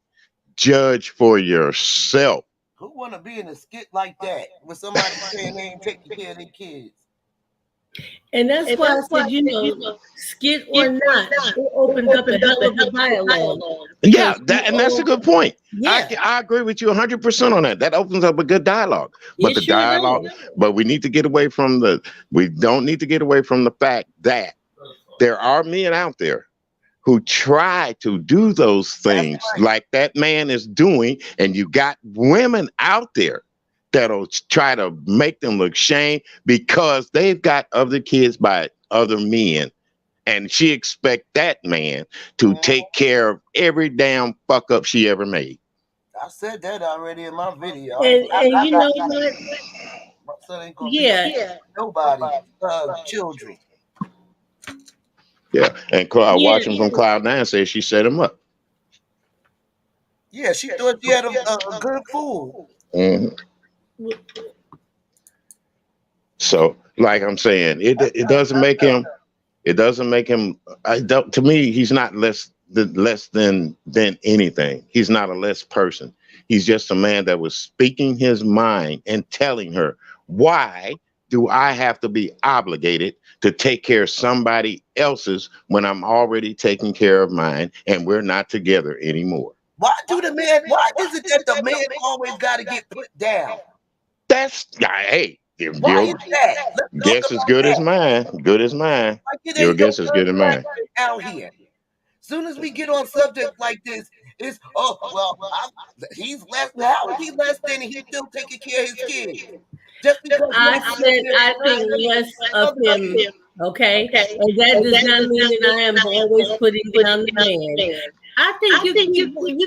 S1: Judge for yourself.
S6: Who want to be in a skit like that with somebody saying they ain't taking care of their kids?
S4: And that's why I said, skit or not, it opens up a hell of a dialogue.
S1: Yeah, that's a good point.
S4: Yeah.
S1: I agree with you 100% on that. That opens up a good dialogue. But
S4: It
S1: the
S4: sure
S1: dialogue,
S4: does.
S1: but we need to get away from we don't need to get away from the fact that there are men out there who try to do those things like that man is doing, and you got women out there that'll try to make them look shame because they've got other kids by other men, and she expect that man to take care of every damn fuck up she ever made.
S6: I said that already in my video.
S4: And you know what?
S6: My son ain't gonna be nobody children.
S1: Yeah, and watching from Cloud9 says she set him up.
S6: Yeah, she thought she had a good fool.
S1: Mm-hmm. So, like I'm saying, it doesn't make him. It doesn't make him. To me, he's not less than anything. He's not a less person. He's just a man that was speaking his mind and telling her, why do I have to be obligated to take care of somebody else's when I'm already taking care of mine and we're not together anymore?
S6: Why is it that the man always got to get put down?
S1: That's, hey,
S6: why is that?
S1: Guess as good as mine. Good as mine. Your guess is good as mine.
S6: Out here. Soon as we get on subject like this, it's he's less. How is he less than he's still taking care of his kids? Just because
S4: I think less of him. Okay, and that does not mean that I am always putting down the man. I think you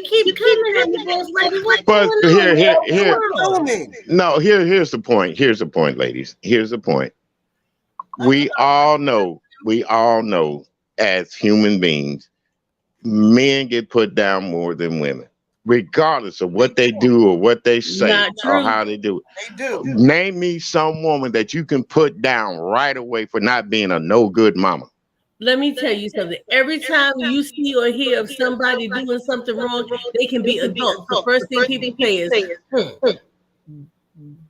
S4: keep coming at me, boss lady. What's going on?
S1: Here's the point. Here's the point, ladies. Here's the point. We all know as human beings, men get put down more than women, regardless of what they do or what they say or how they do it.
S6: They do.
S1: Name me some woman that you can put down right away for not being a no good mama.
S4: Let me tell you something. Every time you see or hear of somebody doing something wrong, they can be adults. The first thing people say is,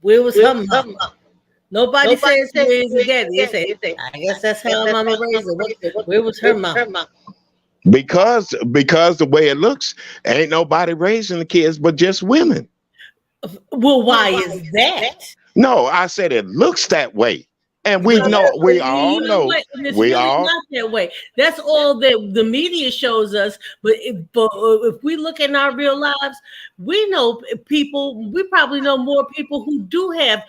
S4: where was her mama? Nobody says where is her daddy. They say, I guess that's how mama raised her. Where was her mama?
S1: Because the way it looks, ain't nobody raising the kids but just women.
S4: Well, why is that?
S1: No, I said it looks that way. And we all know. We all
S4: not that way. That's all that the media shows us. But if we look in our real lives, we know people. We probably know more people who do have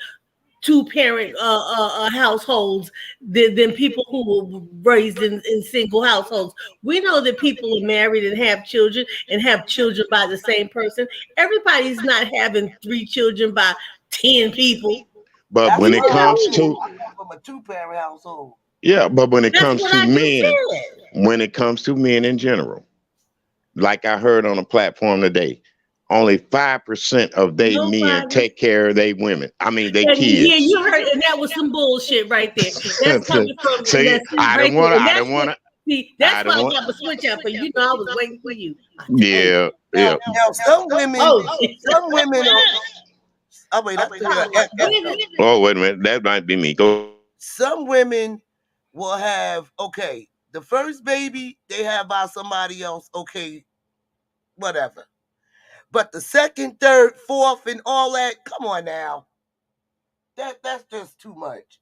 S4: two-parent households than people who were raised in single households. We know that people are married and have children by the same person. Everybody's not having 3 children by 10 people.
S1: But when it comes to
S6: from a 2-parent household,
S1: but when it comes to men in general, like I heard on a platform today, only 5% of they men take care of their women. I mean, they kids.
S4: Yeah, you heard, and that was some bullshit right there. That's coming from.
S1: See, I didn't want to.
S4: See, that's why I got to switch up for you. You know, I was waiting for you.
S1: Yeah.
S6: Now some women. Oh wait,
S1: wait a minute. That might be me. Go.
S6: Some women will have the first baby they have by somebody else. Okay, whatever. But the second, third, fourth, and all that, come on now. That's just too much.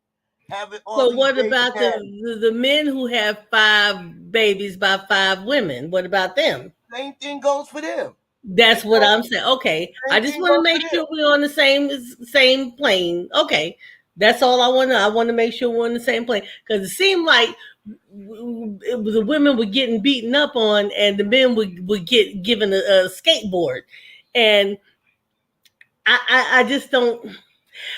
S4: So what about the men who have 5 babies by 5 women? What about them?
S6: Same thing goes for them.
S4: That's what I'm saying. Okay, I just want to make sure we're on the same plane. Okay, that's all I want to. I want to make sure we're on the same plane because it seemed like the women were getting beaten up on, and the men would get given a skateboard, and I just don't.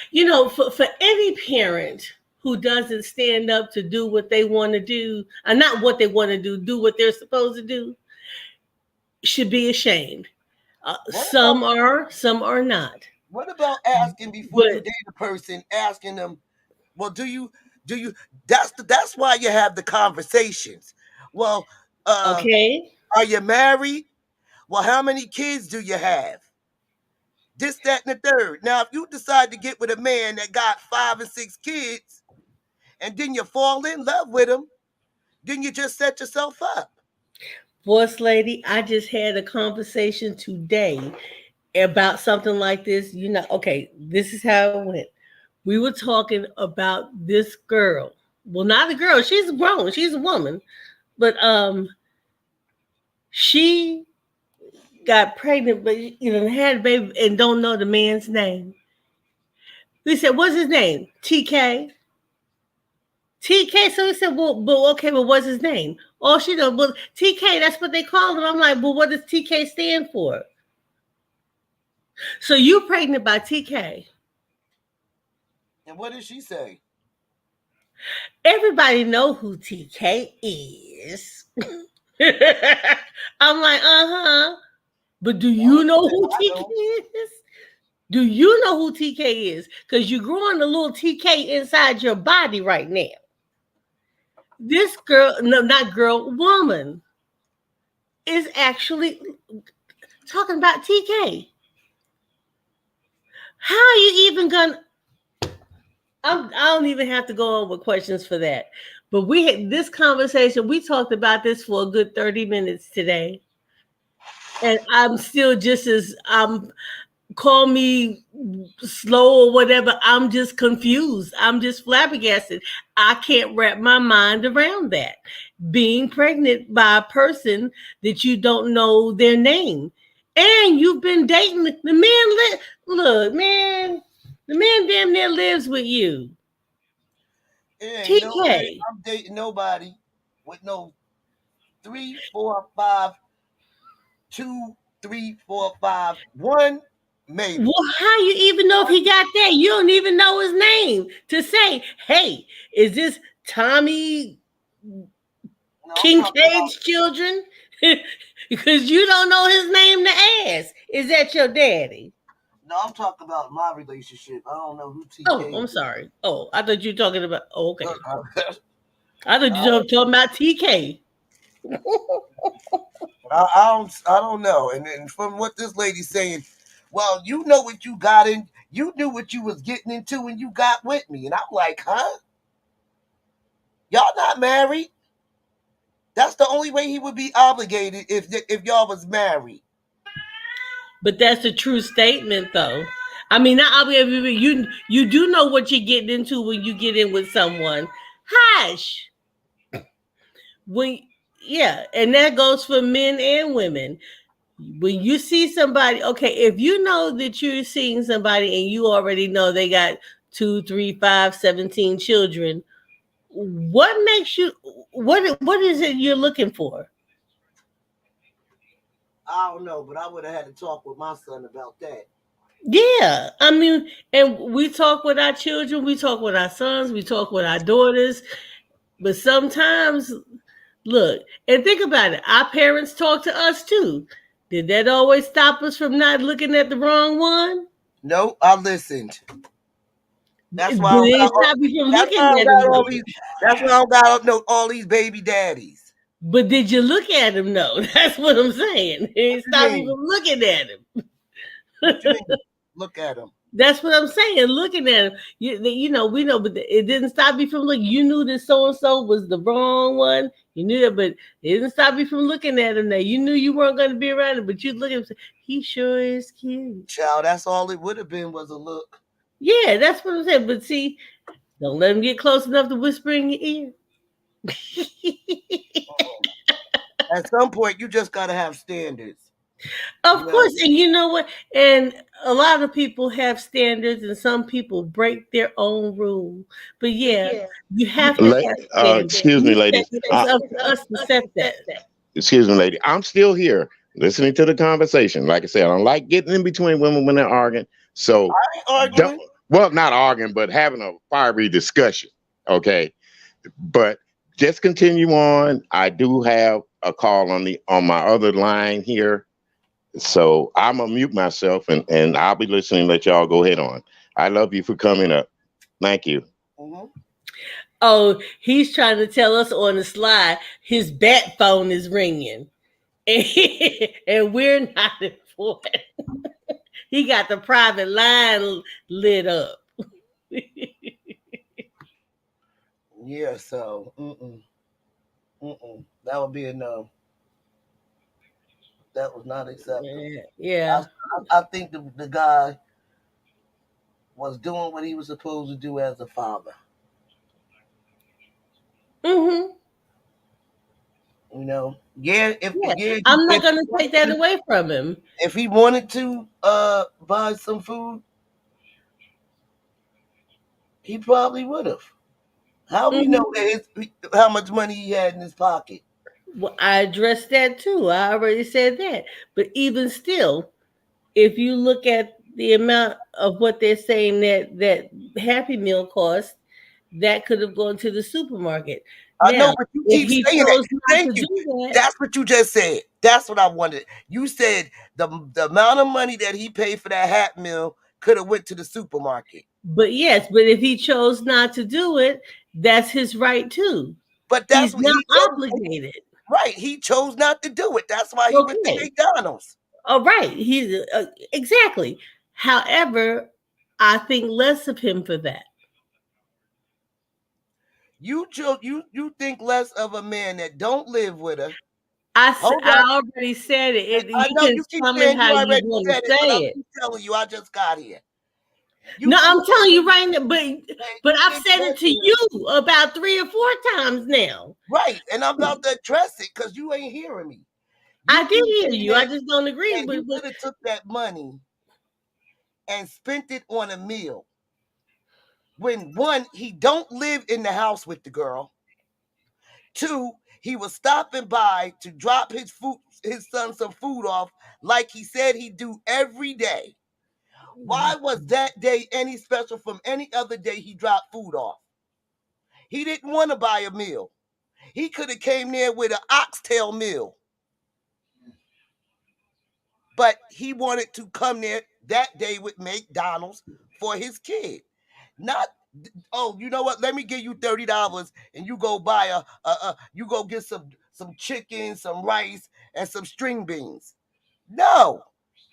S4: You know, for any parent who doesn't stand up to do what they want to do, not what they want to do what they're supposed to do, should be ashamed. Some are not.
S6: What about asking before you date a person, asking them, well, do you that's why you have the conversations. Well,
S4: okay.
S6: Are you married? Well, how many kids do you have? This, that, and the third. Now, if you decide to get with a man that got 5 and 6 kids, and then you fall in love with him, then you just set yourself up.
S4: Boss lady, I just had a conversation today about something like this. Okay, this is how it went. We were talking about this girl. Well, not a girl. She's grown. She's a woman. But she got pregnant, but had a baby and don't know the man's name. We said, what's his name? TK. TK. So we said, well, what's his name? Oh, she knows. Well, TK, that's what they call him. I'm like, well, what does TK stand for? So you pregnant by TK.
S6: And what did she say?
S4: Everybody know who TK is. I'm like, but do you know who TK is? Do you know who TK is? Because you're growing a little TK inside your body right now. This girl, no, not girl, woman, is actually talking about TK. How are you even gonna? I don't even have to go on with questions for that. But we had this conversation. We talked about this for a good 30 minutes today. And I'm still just as call me slow or whatever. I'm just confused. I'm just flabbergasted. I can't wrap my mind around that. Being pregnant by a person that you don't know their name. And you've been dating the man. Look, man. The man damn near lives with you.
S6: Yeah,
S4: TK.
S6: I'm dating nobody with no 3, 4, 5, 2, 3, 4, 5, 1, maybe.
S4: Well, how you even know if he got that? You don't even know his name to say, hey, is this Tommy Kincaid's children? Because you don't know his name to ask. Is that your daddy?
S6: No, I'm talking about my relationship. I don't know who TK
S4: is. I'm sorry. Oh, I thought you were talking about. Oh, okay. I thought you were talking about TK.
S6: I don't know. And from what this lady's saying, well, you know what you got in. You knew what you was getting into when you got with me. And I'm like, huh? Y'all not married? That's the only way he would be obligated if y'all was married.
S4: But that's a true statement, though. I mean, you do know what you're getting into when you get in with someone. Hush. And that goes for men and women. When you see somebody, okay, if you know that you're seeing somebody and you already know they got 2, 3, 5, 17 children, what makes you? What is it you're looking for?
S6: I don't know, but I would have had to talk with my son about that.
S4: Yeah, I mean, and we talk with our children, we talk with our sons, we talk with our daughters, but sometimes, look, and think about it, our parents talk to us too. Did that always stop us from not looking at the wrong one?
S6: No, I listened. That's why
S4: I
S6: don't got all these baby daddies.
S4: But did you look at him? No, that's what I'm saying. Stop even looking at him.
S6: What you mean? Look at him.
S4: That's what I'm saying. Looking at him, we know, but it didn't stop you from looking. You knew that so and so was the wrong one. You knew that, but it didn't stop you from looking at him. Now you knew you weren't going to be around him, but you look at him. And say, he sure is cute.
S6: Child, that's all it would have been was a look.
S4: Yeah, that's what I'm saying. But see, don't let him get close enough to whisper in your ear.
S6: At some point, you just got to have standards.
S4: Of course, and you know what? And a lot of people have standards, and some people break their own rule. But you have to have standards.
S1: Excuse me, ladies.
S4: It's up to us to set that.
S1: Excuse me, lady. I'm still here listening to the conversation. Like I said, I don't like getting in between women when they're arguing. So,
S6: I ain't arguing.
S1: Well, not arguing, but having a fiery discussion. Okay, but just continue on. I do have a call on my other line here, so I'm gonna mute myself and I'll be listening. Let y'all go ahead on. I love you for coming up. Thank you.
S6: Mm-hmm.
S4: Oh, he's trying to tell us on the slide his bat phone is ringing. And we're not informed. He got the private line lit up.
S6: Yeah, so that would be a no. That was not acceptable.
S4: Yeah.
S6: I think the guy was doing what he was supposed to do as a father.
S4: Mm-hmm.
S6: You know, yeah.
S4: I'm not gonna take that away from him.
S6: If he wanted to buy some food, he probably would have. How we know that how much money he had in his pocket?
S4: Well, I addressed that too. I already said that. But even still, if you look at the amount of what they're saying that Happy Meal cost, that could have gone to the supermarket.
S6: I know,
S4: Now,
S6: but you
S4: if
S6: keep
S4: he
S6: saying that.
S4: chose not
S6: Thank
S4: to
S6: you.
S4: do that,
S6: That's what you just said. That's what I wanted. You said the amount of money that he paid for that hat meal could have went to the supermarket.
S4: but if he chose not to do it, that's his right too.
S6: But that's
S4: He's
S6: what
S4: not
S6: he chose.
S4: obligated.
S6: Right. He chose not to do it. That's why he went to
S4: Okay.
S6: McDonald's.
S4: Oh, right. He's exactly. However, I think less of him for that.
S6: You think less of a man that don't live with her.
S4: I already said it.
S6: I know you keep saying you
S4: how you
S6: already
S4: want
S6: said
S4: to
S6: it, but
S4: say
S6: I'm
S4: it.
S6: telling you, I just got here.
S4: No, I'm telling you right now, but I've said it to you about 3 or 4 times now.
S6: Right, and I'm about to address it because you ain't hearing me.
S4: I did hear you. I just don't agree.
S6: You could have took that money and spent it on a meal. When one, he don't live in the house with the girl. 2, he was stopping by to drop his son some food off, like he said he'd do every day. Why was that day any special from any other day he dropped food off? He didn't want to buy a meal. He could have came there with an oxtail meal. But he wanted to come there that day with McDonald's for his kid. Not, oh, you know what? Let me give you $30 and you go buy you go get some chicken, some rice, and some string beans. No,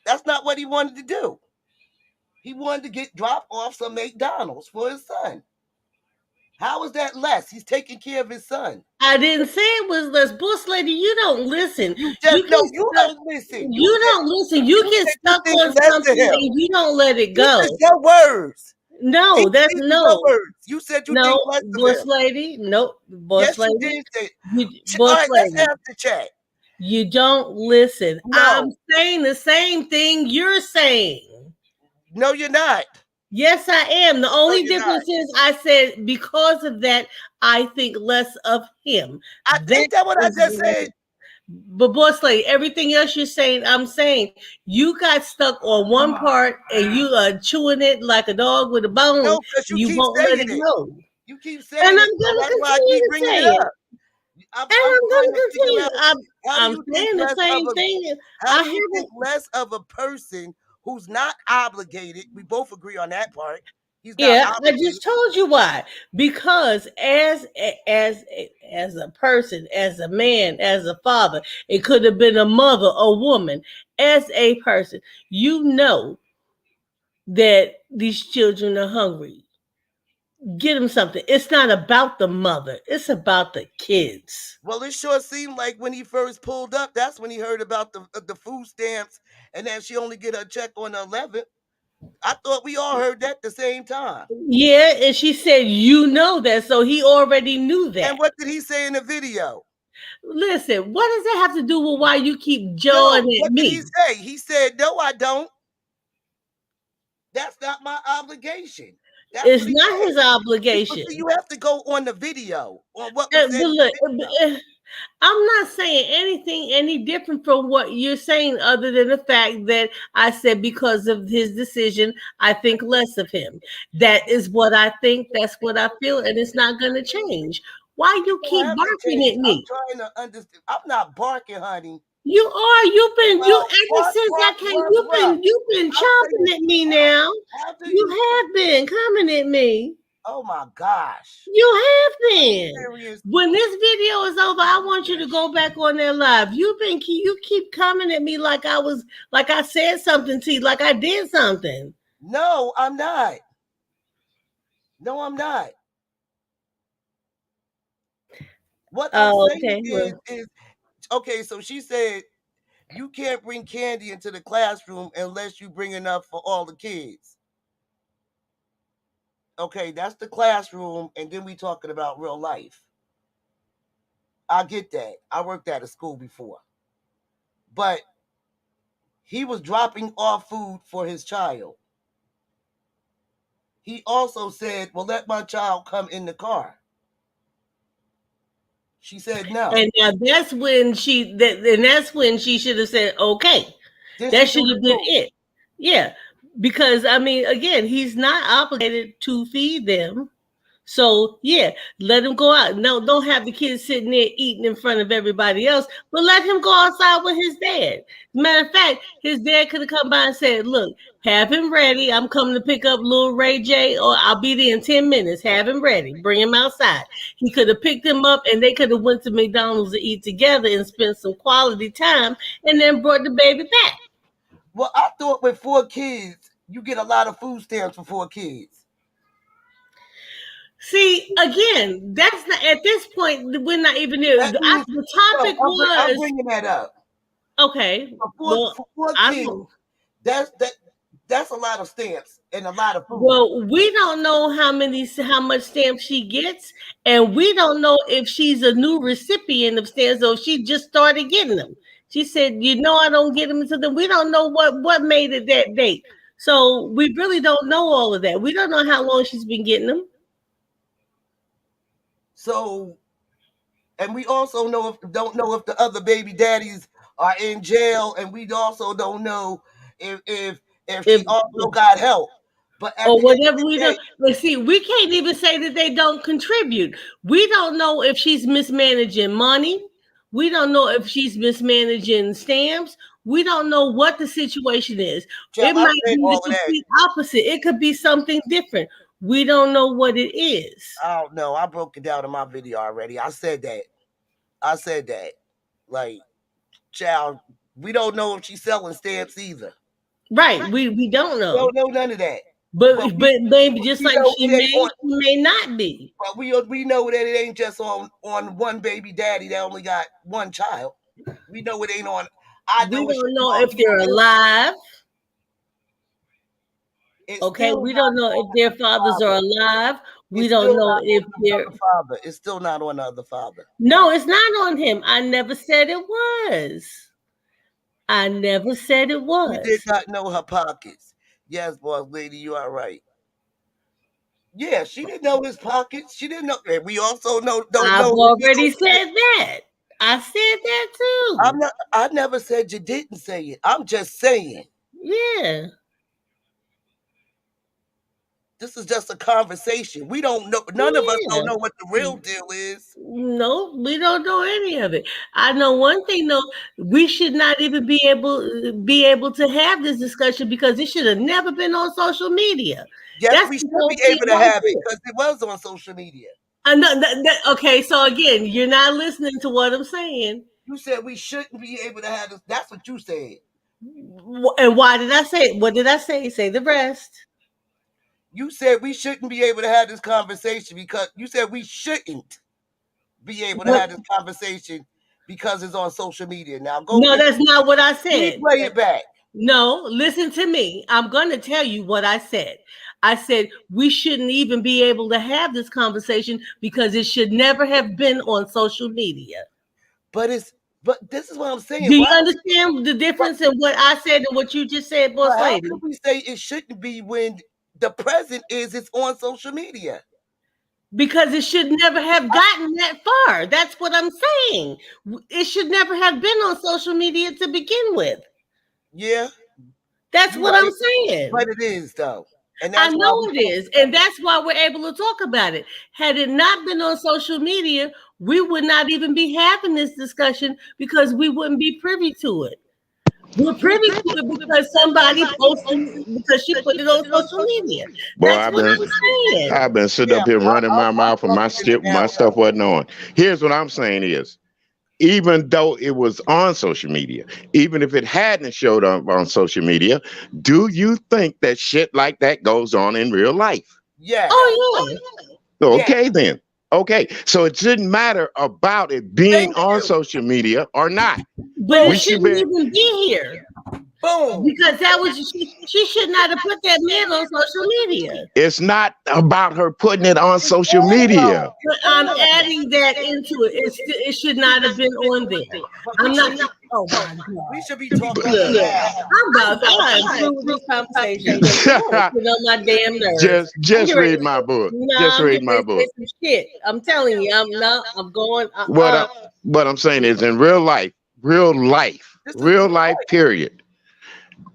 S6: that's not what he wanted to do. He wanted to drop off some McDonald's for his son. How is that less? He's taking care of his son.
S4: I didn't say it was less. Boss lady, you don't listen.
S6: You don't listen.
S4: You don't listen. You get stuck on something and you don't let it go.
S6: It's your words.
S4: No, that's no.
S6: Words. You said you think less of
S4: boss
S6: him.
S4: Lady. Nope. Boss lady.
S6: You did say.
S4: Boss
S6: all right,
S4: lady.
S6: let's have the chat.
S4: You don't listen.
S6: No.
S4: I'm saying the same thing you're saying.
S6: No, you're not.
S4: Yes, I am. The only difference is I said because of that, I think less of him.
S6: I think that's what I just said.
S4: But boss lady, everything else you're saying, I'm saying you got stuck on one part and you are chewing it like a dog with a bone.
S6: No, because you keep
S4: won't
S6: saying
S4: let it go.
S6: You keep saying
S4: and
S6: it.
S4: I'm going to continue to say it. I'm going to continue. I'm saying the same thing.
S6: How do you think less of a person who's not obligated? We both agree on that part.
S4: I just told you why. Because as a person, as a man, as a father, it could have been a mother, a woman. As a person, you know that these children are hungry. Get them something. It's not about the mother. It's about the kids.
S6: Well, it sure seemed like when he first pulled up, that's when he heard about the food stamps, and then she only get her check on the 11th. I thought we all heard that at the same time.
S4: Yeah, and she said, you know that, so he already knew that.
S6: And what did he say in the video?
S4: Listen, what does that have to do with why you keep jawing at me?
S6: What did he say? He said, no, I don't. That's not my obligation.
S4: It's not his obligation.
S6: You have to go on the video on what was said.
S4: I'm not saying anything any different from what you're saying, other than the fact that I said because of his decision, I think less of him. That is what I think. That's what I feel, and it's not going to change. Why you
S6: You don't
S4: keep
S6: have to
S4: barking
S6: change.
S4: at
S6: I'm
S4: me?
S6: trying to understand. I'm not barking, honey.
S4: You are. You've been. You
S6: Well,
S4: ever
S6: bark,
S4: since I
S6: bark,
S4: came.
S6: rough,
S4: You've
S6: rough.
S4: been. You've been
S6: I'm saying,
S4: chomping at me now.
S6: how do you?
S4: You have been coming at me.
S6: Oh my gosh.
S4: You have
S6: Are you
S4: been.
S6: serious?
S4: When this video is over, I want you to go back on their live. You keep coming at me like I said something to you, like I did something.
S6: No, I'm not. No, I'm not. What I'm
S4: Oh,
S6: saying
S4: okay. Well,
S6: is okay. So she said you can't bring candy into the classroom unless you bring enough for all the kids. Okay, that's the classroom, and then we talking about real life. I get that. I worked at a school before, but he was dropping off food for his child. He also said, "Well, let my child come in the car." She said no.
S4: and now that's when she should have said, okay.
S6: Then she
S4: That
S6: threw
S4: should
S6: the
S4: have been
S6: food.
S4: it. Yeah. Because I mean, again, he's not obligated to feed them. So yeah, let him go out. No, don't have the kids sitting there eating in front of everybody else, but let him go outside with his dad. Matter of fact, his dad could have come by and said, "Look, have him ready. I'm coming to pick up little Ray J, or I'll be there in 10 minutes. Have him ready. Bring him outside." He could have picked him up, and they could have went to McDonald's to eat together and spent some quality time, and then brought the baby back.
S6: Well, I thought with 4 kids, you get a lot of food stamps for 4 kids.
S4: See, again, that's not at this point. We're not even there.
S6: That means
S4: The
S6: no.
S4: topic
S6: I'm
S4: was
S6: bringing that up.
S4: okay.
S6: For four,
S4: Well,
S6: for four
S4: I
S6: kids,
S4: don't.
S6: that's that. That's a lot of stamps and a lot of food.
S4: Well, we don't know how much stamps she gets, and we don't know if she's a new recipient of stamps or if she just started getting them. She said, "You know, I don't get them until then." We don't know what made it that date, so we really don't know all of that. We don't know how long she's been getting them.
S6: So, and we also don't know if the other baby daddies are in jail, and we also don't know if
S4: If
S6: she also got help. But at
S4: or
S6: the end
S4: whatever
S6: of
S4: we
S6: the
S4: do.
S6: day,
S4: But see, we can't even say that they don't contribute. We don't know if she's mismanaging money. We don't know if she's mismanaging stamps. We don't know what the situation is. It
S6: child, I
S4: might
S6: read
S4: be the
S6: all of that.
S4: complete opposite. It could be something different. We don't know what it is.
S6: I don't know. I broke it down in my video already. I said that. I said that. Like, child, we don't know if she's selling stamps either.
S4: Right. We don't
S6: We
S4: know.
S6: don't know none of that. But
S4: But maybe just
S6: we
S4: like
S6: know it ain't on.
S4: she may not be.
S6: But we know that it ain't just on one baby daddy that only got one child. We know it ain't on. I
S4: We
S6: know it
S4: don't
S6: shouldn't
S4: know
S6: all
S4: if
S6: be
S4: they're
S6: on him.
S4: alive.
S6: It's
S4: Okay,
S6: still
S4: we
S6: not
S4: don't know if
S6: on
S4: their
S6: the
S4: fathers are
S6: father.
S4: alive. We
S6: It's
S4: don't
S6: still
S4: know
S6: not
S4: if
S6: on the
S4: they're.
S6: other father. It's still not on the other father.
S4: No, it's not on him. I never said it was. I never said it
S6: You did
S4: was.
S6: not know her pockets. Yes, boss lady, you are right. Yeah, she didn't know his pockets. She didn't know. And we also don't
S4: I've
S6: know if he
S4: already
S6: don't say it.
S4: said that. I said that too.
S6: I'm not. I never said you didn't say it. I'm just saying
S4: Yeah.
S6: this is just a conversation. We don't know. None of us don't
S4: Yeah.
S6: know what the real deal is.
S4: No, we don't know any of it. I know one thing though, we should not even be able to have this discussion because it should have never been on social media.
S6: Yes,
S4: That's
S6: we
S4: the
S6: should
S4: whole
S6: be
S4: thing
S6: able to
S4: right
S6: have it
S4: there.
S6: because it was on social media.
S4: I know okay, so again, you're not listening to what I'm saying.
S6: You said we shouldn't be able to have this. That's what you said.
S4: And why did I say? What did I say? Say the rest.
S6: You said we shouldn't be able to have this conversation because you said we shouldn't be able to
S4: What?
S6: have this conversation because it's on social media. Now go
S4: No,
S6: and
S4: that's not what I said.
S6: replay it back.
S4: No, listen to me. I'm going to tell you what I said. I said we shouldn't even be able to have this conversation because it should never have been on social media.
S6: But this is what I'm saying.
S4: Do you
S6: Why?
S4: understand the
S6: But,
S4: difference in what I said and what you just said, boss
S6: but how
S4: lady?
S6: can we say it shouldn't be when the present is it's on social media?
S4: Because it should never have gotten that far. That's what I'm saying. It should never have been on social media to begin with.
S6: Yeah.
S4: That's what I'm saying.
S6: But it is, though. And
S4: I know it is. And that's why we're able to talk about it. Had it not been on social media, we would not even be having this discussion because we wouldn't be privy to it. We're privy to it because somebody posted, because she put it on social media.
S1: Boy,
S4: That's what I'm saying.
S1: I've been sitting up here running my mouth and my stuff wasn't on. Here's what I'm saying is, even though it was on social media, even if it hadn't showed up on social media, do you think that shit like that goes on in real life?
S6: Yeah.
S4: Oh, yeah.
S1: Okay, then. Okay, so it shouldn't matter about it being on social media or not.
S4: But it shouldn't even be here.
S6: Boom.
S4: Because that was she should not have put that man on social media.
S1: It's not about her putting it on social media.
S4: But I'm adding that into it. It should not have been on there. I'm not. Oh my God.
S6: We should be talking
S4: I'm through with this conversation. I'm on my damn nerves.
S1: Just read my book. Just read my book.
S4: Shit. I'm telling you, I'm going.
S1: What I'm saying is, in real life, period.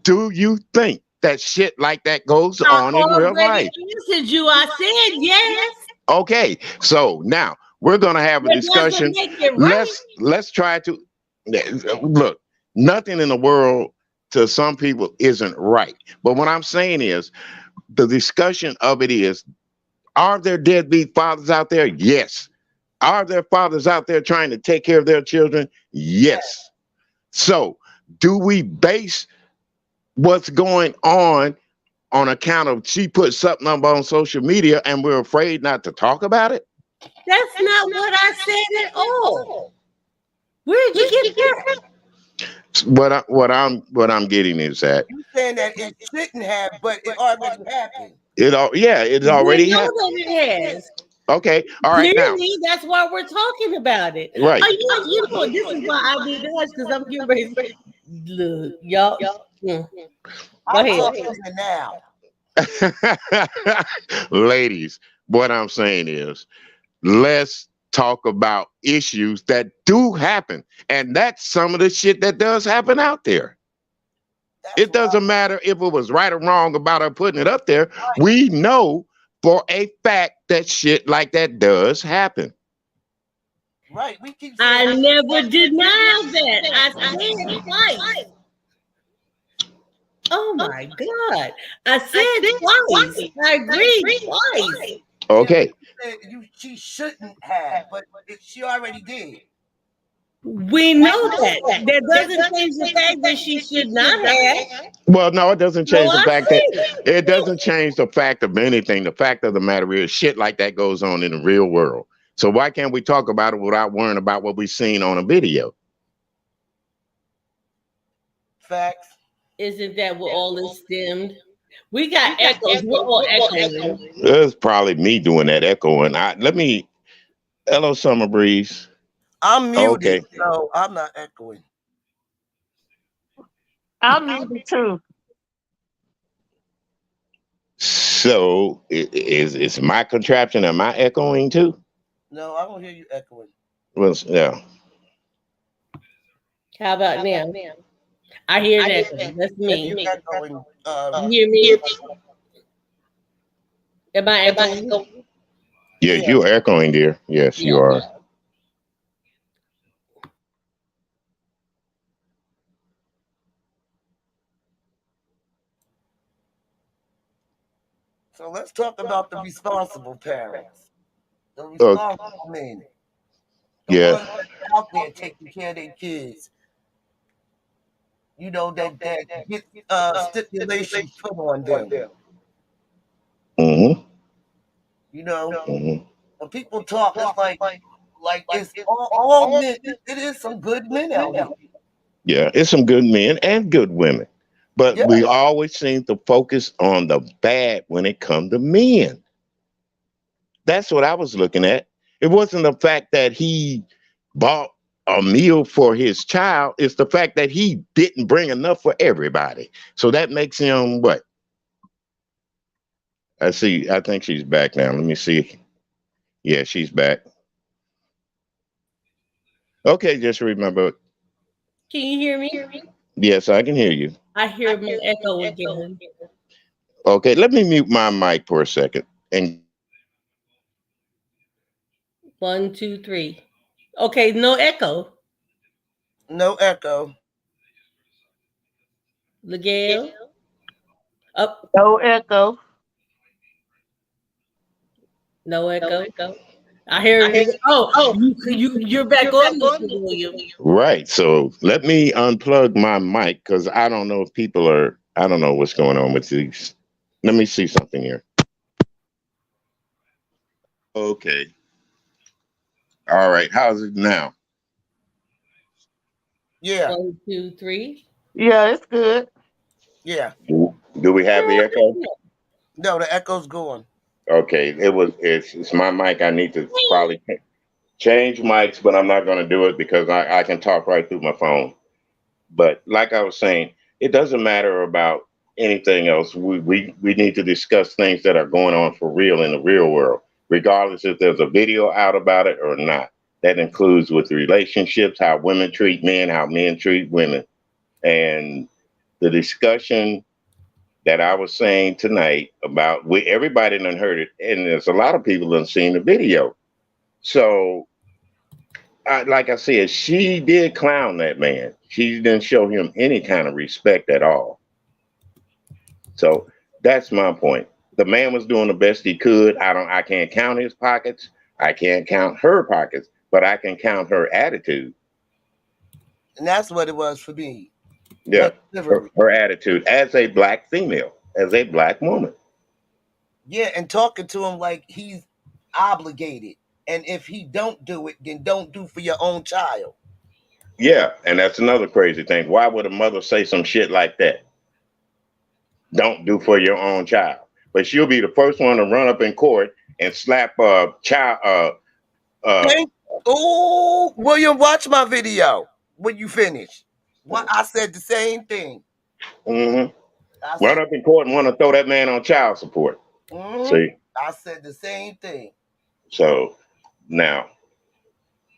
S1: Do you think that shit like that goes on in real life?
S4: I said yes.
S1: Okay, so now we're gonna have a discussion. Let's try to look. Nothing in the world to some people isn't right, but what I'm saying is, the discussion of it is: are there deadbeat fathers out there? Yes. Are there fathers out there trying to take care of their children? Yes. So, do we base what's going on account of she put something up on social media and we're afraid not to talk about it?
S4: That's not what I said at all. Where did you get that?
S1: What I'm getting is that
S6: you're saying that it shouldn't have, but it already happened.
S1: It's already happened.
S4: That it has.
S1: Okay, all right.
S4: Clearly, that's why we're talking about it.
S1: Right.
S4: You know, this is why I did that, because I'm getting ready to look, y'all. Go ahead.
S6: Now.
S1: Ladies, what I'm saying is, let's talk about issues that do happen. And that's some of the shit that does happen out there. It doesn't matter if it was right or wrong about her putting it up there. Right. We know for a fact that shit like that does happen.
S6: Right.
S4: I never denied that. I said it twice. Oh my God. I said twice. I agreed twice.
S1: Okay.
S6: She shouldn't have, but she already did.
S4: We know that. That doesn't change the fact that she should not have.
S1: Well, no, it doesn't change the fact that it doesn't change the fact of anything. The fact of the matter is, shit like that goes on in the real world. So why can't we talk about it without worrying about what we've seen on a video?
S6: Facts.
S4: Isn't that what all is stemmed? We got echoes. We're all echoing.
S1: It's probably me doing that echoing. Hello, Summer Breeze.
S6: I'm muted, so I'm not echoing.
S3: I'm muted too.
S1: So is my contraption? Am I echoing too?
S6: No, I don't hear you echoing.
S1: Well, yeah.
S4: How about now? I hear that. That's me. You hear me? Am I echoing?
S1: Yeah, you're echoing, dear. Yes, you are.
S6: So let's talk about the responsible parents, the responsible men.
S1: Yeah.
S6: Out there taking care of their kids. You know, that get stipulations put on them.
S1: Mm-hmm.
S6: You know, when people talk, it's like it's all men. It is some good men out here.
S1: Yeah, it's some good men and good women. But we always seem to focus on the bad when it comes to men. That's what I was looking at. It wasn't the fact that he bought a meal for his child. It's the fact that he didn't bring enough for everybody. So that makes him what? I think she's back now. Let me see. Yeah, she's back. Okay, just remember.
S4: Can you hear me?
S1: Yes, I can hear you.
S4: I hear my echo again.
S1: Okay, let me mute my mic for a second. And
S4: 1, 2, 3. Okay, no echo.
S6: No echo.
S4: Ligale. Up.
S3: No echo.
S4: No echo. I hear you. Oh, you're back on, Mr. William.
S1: right, so let me unplug my mic because I don't know if people are. I don't know what's going on with these. Let me see something here. Okay. All right. How's it now?
S6: Yeah.
S4: 1, 2, 3.
S3: Yeah, it's good.
S6: Yeah.
S1: Do we have the echo?
S6: No, the echo's going.
S1: Okay. It's my mic. I need to probably change mics, but I'm not going to do it because I can talk right through my phone. But like I was saying, it doesn't matter about anything else. We need to discuss things that are going on for real in the real world, regardless if there's a video out about it or not. That includes with relationships, how women treat men, how men treat women. And the discussion that I was saying tonight about everybody done heard it, and there's a lot of people done seen the video. So like I said, she did clown that man. She didn't show him any kind of respect at all. So that's my point. The man was doing the best he could. I can't count his pockets. I can't count her pockets, but I can count her attitude.
S6: And that's what it was for me.
S1: Yeah, her attitude as a black female, as a black woman.
S6: Yeah, and talking to him like he's obligated. And if he don't do it, then don't do for your own child.
S1: Yeah, and that's another crazy thing. Why would a mother say some shit like that? Don't do for your own child. But she'll be the first one to run up in court and slap a child.
S6: Oh, William, watch my video when you finish. What I said the same thing.
S1: Mm-hmm. Run up in court and want to throw that man on child support.
S6: Mm-hmm.
S1: See,
S6: I said the same thing.
S1: So now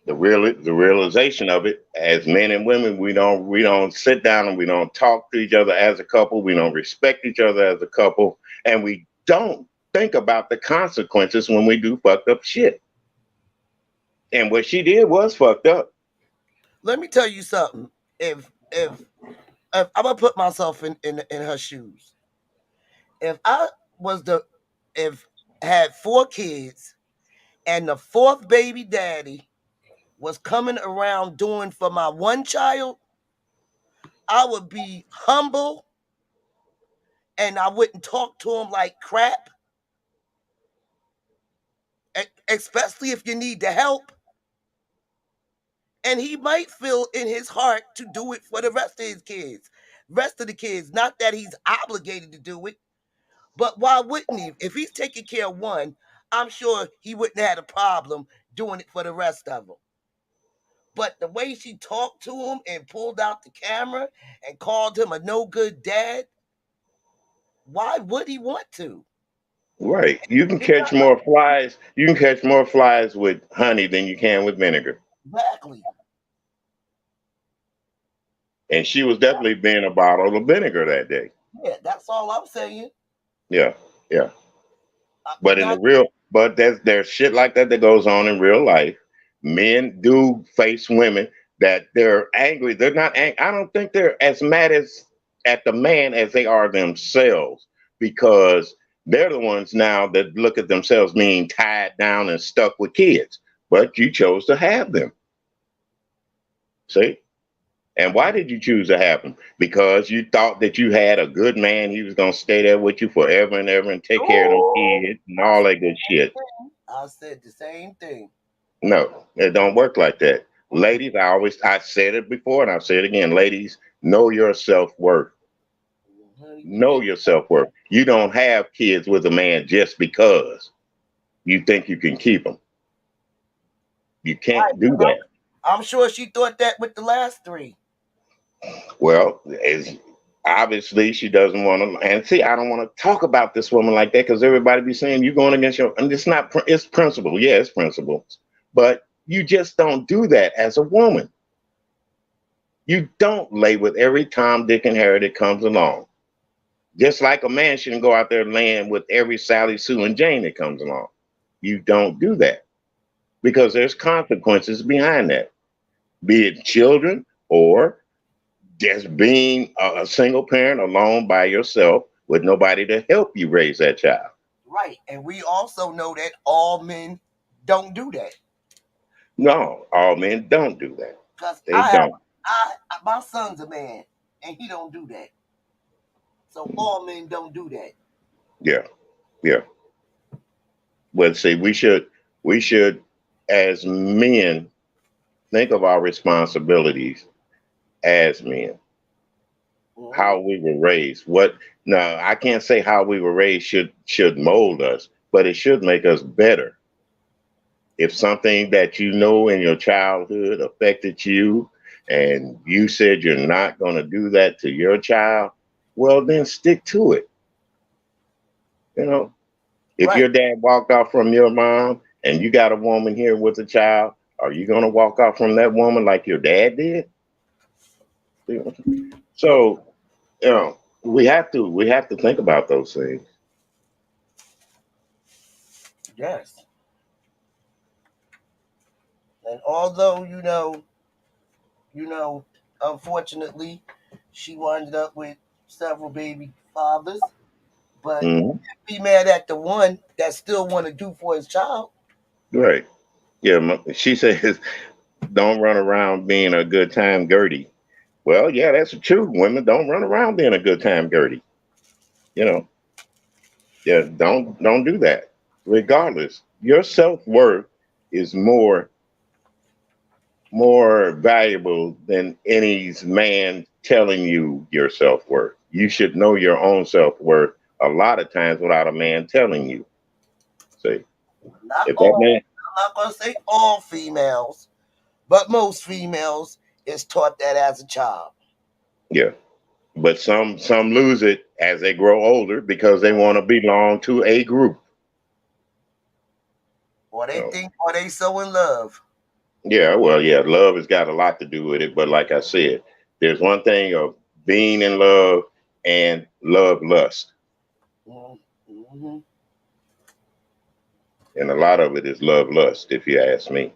S1: the realization of it, as men and women, we don't sit down and we don't talk to each other as a couple. We don't respect each other as a couple, and we don't think about the consequences when we do fucked up shit. And what she did was fucked up.
S6: Let me tell you something. If I'm gonna put myself in her shoes. If I was if had 4 kids and the 4th baby daddy was coming around doing for my one child, I would be humble and I wouldn't talk to him like crap. Especially if you need the help. And he might feel in his heart to do it for the rest of the kids. Not that he's obligated to do it, but why wouldn't he? If he's taking care of one, I'm sure he wouldn't have had a problem doing it for the rest of them. But the way she talked to him and pulled out the camera and called him a no good dad, why would he want to?
S1: Right. You can catch more flies. You can catch more flies with honey than you can with vinegar.
S6: Exactly.
S1: And she was definitely being a bottle of vinegar that day.
S6: Yeah, that's all I'm saying.
S1: Yeah, yeah. But there's shit like that goes on in real life. Men do face women that they're angry. They're not angry. I don't think they're as mad at the man as they are themselves, because they're the ones now that look at themselves being tied down and stuck with kids. But you chose to have them. See? And why did you choose to have him? Because you thought that you had a good man. He was going to stay there with you forever and ever and take care of them kids and all that good shit.
S6: I said the same thing.
S1: No, it don't work like that. Ladies, I said it before and I'll say it again. Ladies, know your self-worth. Know your self-worth. You don't have kids with a man just because you think you can keep them. You can't do that.
S6: I'm sure she thought that with the last 3.
S1: Well, Obviously, she doesn't want to. And see, I don't want to talk about this woman like that because everybody be saying you're going against your. And it's not. It's principle. Yeah, it's principles. But you just don't do that as a woman. You don't lay with every Tom, Dick, and Harry that comes along. Just like a man shouldn't go out there laying with every Sally, Sue, and Jane that comes along. You don't do that because there's consequences behind that, be it children or just being a single parent alone by yourself with nobody to help you raise that child.
S6: Right. And we also know that all men don't do that.
S1: No, all men don't do that.
S6: Because
S1: They don't.
S6: my son's a man and he don't do that. So all men don't do that.
S1: Yeah, yeah. But see, we should, as men, think of our responsibilities as men. How we were raised. What now? I can't say how we were raised should mold us, but it should make us better. If something that you know in your childhood affected you, and you said you're not going to do that to your child, well, then stick to it. You know, if
S6: Right.
S1: your dad walked off from your mom and you got a woman here with a child, are you going to walk off from that woman like your dad did? So, you know, we have to think about those things.
S6: Yes. And although, unfortunately, she wound up with several baby fathers, but
S1: Mhm.
S6: be mad at the one that still want to do for his child.
S1: Right. Yeah. She says, don't run around being a good time Gertie. Well, yeah, that's true. Women don't run around being a good time Gertie. You know, yeah, don't do that. Regardless, your self-worth is more valuable than any man telling you your self-worth. You should know your own self-worth a lot of times without a man telling you. See,
S6: Not
S1: if that
S6: all.
S1: man,
S6: I'm not gonna say all females, but most females is taught that as a child.
S1: yeah, but some lose it as they grow older because they want to belong to a group.
S6: Or they
S1: So,
S6: think, or they so in love.
S1: yeah, well, yeah, love has got a lot to do with it. But like I said, there's one thing of being in love and love lust.
S6: Mm-hmm.
S1: And a lot of it is love lust, if you ask me.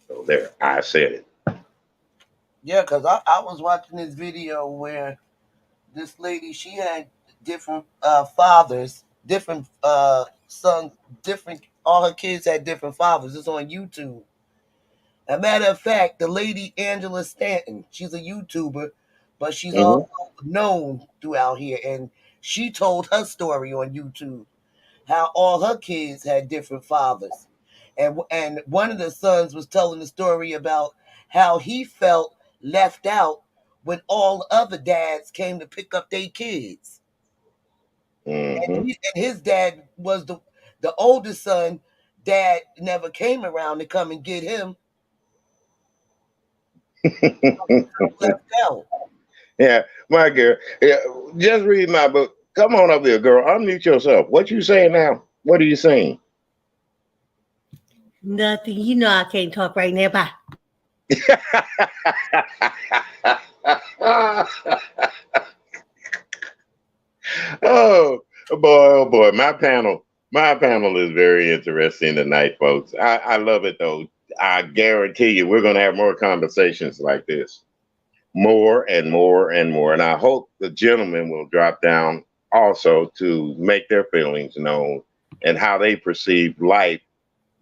S1: So there, I said it.
S6: Yeah, because I was watching this video where this lady, she had different fathers, different sons, different, all her kids had different fathers. It's on YouTube. A matter of fact, the lady Angela Stanton, she's a YouTuber, but she's
S1: Hmm.
S6: also known throughout here. And she told her story on YouTube, how all her kids had different fathers. And one of the sons was telling the story about how he felt left out when all other dads came to pick up their kids.
S1: Hmm.
S6: And his dad was the oldest son. Dad never came around to come and get him. Left out.
S1: Yeah, my girl. Yeah, just read my book. Come on up here, girl. Unmute yourself. What you saying now? What are you saying?
S4: Nothing. You know I can't talk right now. Bye.
S1: Oh boy, oh boy. My panel is very interesting tonight, folks. I love it though. I guarantee you we're gonna have more conversations like this. More and more and more. And I hope the gentlemen will drop down also to make their feelings known and how they perceive life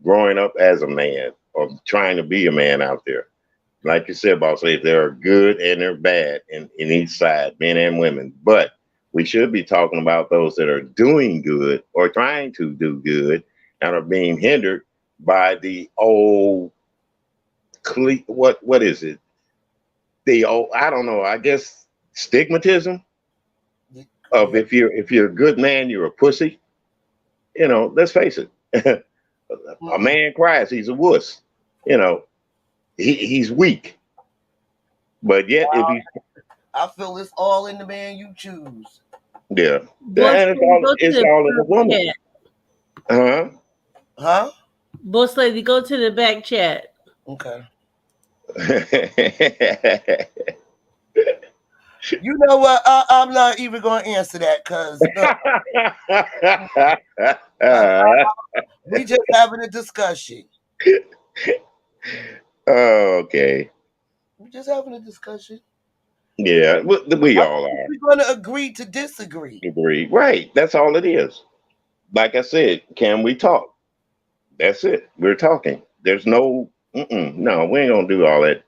S1: growing up as a man or trying to be a man out there. Like you said, boss lady, there are good and they're bad in each side, men and women. But we should be talking about those that are doing good or trying to do good and are being hindered by the old what is it? The old, I don't know, I guess stigmatism of if you're a good man, you're a pussy. You know, let's face it. A man cries, he's a wuss. You know, he's weak. But yet, if you,
S6: I feel it's all in the man you choose.
S1: yeah,
S4: Boss
S1: and
S4: lady, go to
S1: it's
S4: the
S1: all in the
S4: back
S1: woman.
S4: chat.
S1: Huh?
S6: Huh?
S4: Boss lady, go to the back chat.
S6: Okay. You know what? I'm not even going to answer that because we just having a discussion.
S1: Okay.
S6: We just having a discussion.
S1: Yeah, we
S6: I
S1: all
S6: think
S1: are.
S6: we're going to agree to disagree.
S1: Agree. Right. That's all it is. Like I said, can we talk? That's it. We're talking. There's no, no, we ain't gonna do all that.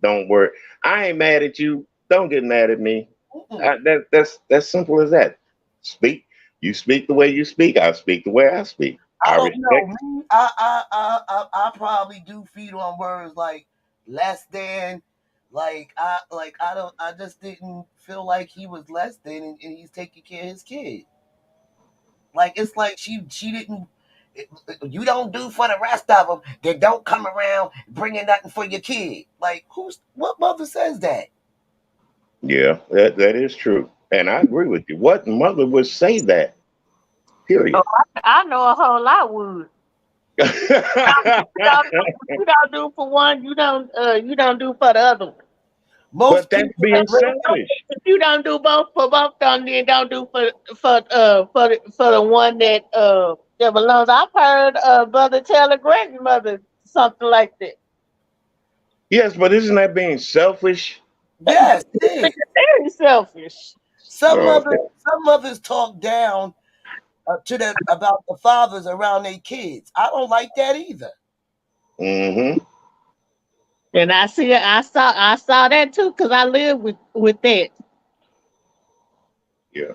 S1: Don't worry. I ain't mad at you. Don't get mad at me.
S6: Mm-mm.
S1: That's simple as that. Speak. You speak the way you speak. I speak the way I speak.
S6: I
S1: I
S6: don't know.
S1: respect.
S6: Me, I probably do feed on words like less than. I don't. I just didn't feel like he was less than, and he's taking care of his kid. Like it's like she didn't. You don't do for the rest of them. They don't come around bringing nothing for your kid. Like what mother says that?
S1: Yeah, that is true, and I agree with you. What mother would say that?
S3: Oh,
S1: Period.
S3: I know a whole lot would. You don't do for one, you don't do for the other one.
S6: Most
S1: But that's
S6: people that
S1: being selfish.
S3: If you don't do both for both of them, then don't do for the one that belongs. I've heard Brother Taylor Greg's mother something like that.
S1: Yes, but isn't that being selfish?
S6: yes, it is.
S3: Very selfish.
S6: Some
S1: Okay.
S6: mothers talk down to them about the fathers around their kids. I don't like that either.
S1: Mm-hmm.
S3: And I saw that too because I live with that.
S1: Yeah.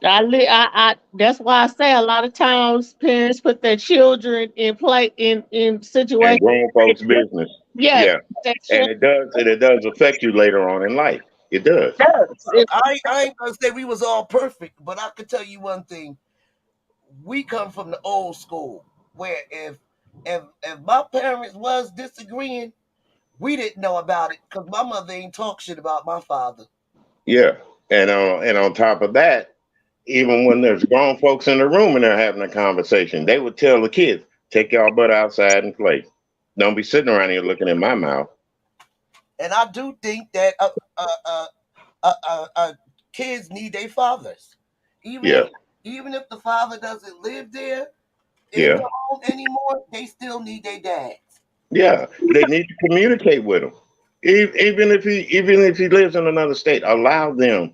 S3: That's why I say a lot of times parents put their children in
S1: And
S3: situations.
S1: grown folks' business.
S3: Yeah,
S1: Yeah.
S3: that
S1: And
S3: shit
S1: it does affect you later on in life. It does.
S3: does.
S6: I ain't gonna say we was all perfect, but I could tell you one thing: we come from the old school, where if my parents was disagreeing, we didn't know about it because my mother ain't talk shit about my father.
S1: Yeah. And on top of that, even when there's grown folks in the room and they're having a conversation, they would tell the kids, take y'all butt outside and play. Don't be sitting around here looking in my mouth.
S6: And I do think that kids need their fathers, even if
S1: Yeah.
S6: even if the father doesn't live there in
S1: Yeah.
S6: the home anymore, they still need their dads.
S1: Yeah. They need to communicate with him. Even if he lives in another state, allow them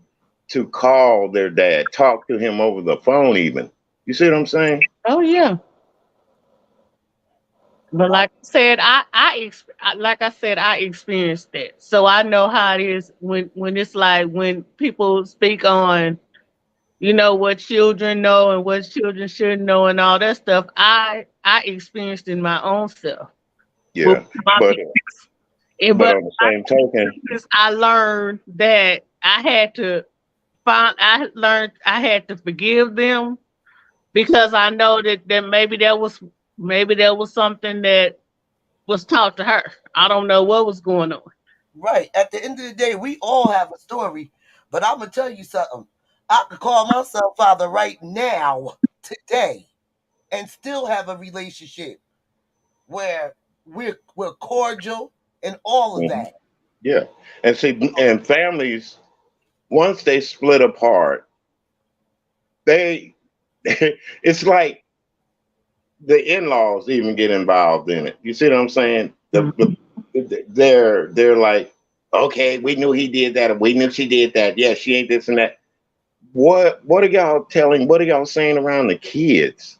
S1: to call their dad, talk to him over the phone even. You see what I'm saying?
S3: Oh yeah. But like I said, I experienced that, so I know how it is when it's like when people speak on what children know and what children shouldn't know and all that stuff. I experienced in my own self. With
S1: Yeah.
S3: my
S1: But
S3: parents. And
S1: but
S3: but
S1: on the same token,
S3: I learned that I had to forgive them because I know that maybe there was something that was taught to her. I don't know what was going on.
S6: Right. At the end of the day, we all have a story. But I'm gonna tell you something. I could call myself father right now, today, and still have a relationship where we're cordial and all of
S1: mhm,
S6: that.
S1: yeah. And see, and families once they split apart, they it's like the in-laws even get involved in it. You see what I'm saying? They're like, okay, we knew he did that, or we knew she did that. Yeah, she ain't this and that. What are y'all telling? What are y'all saying around the kids?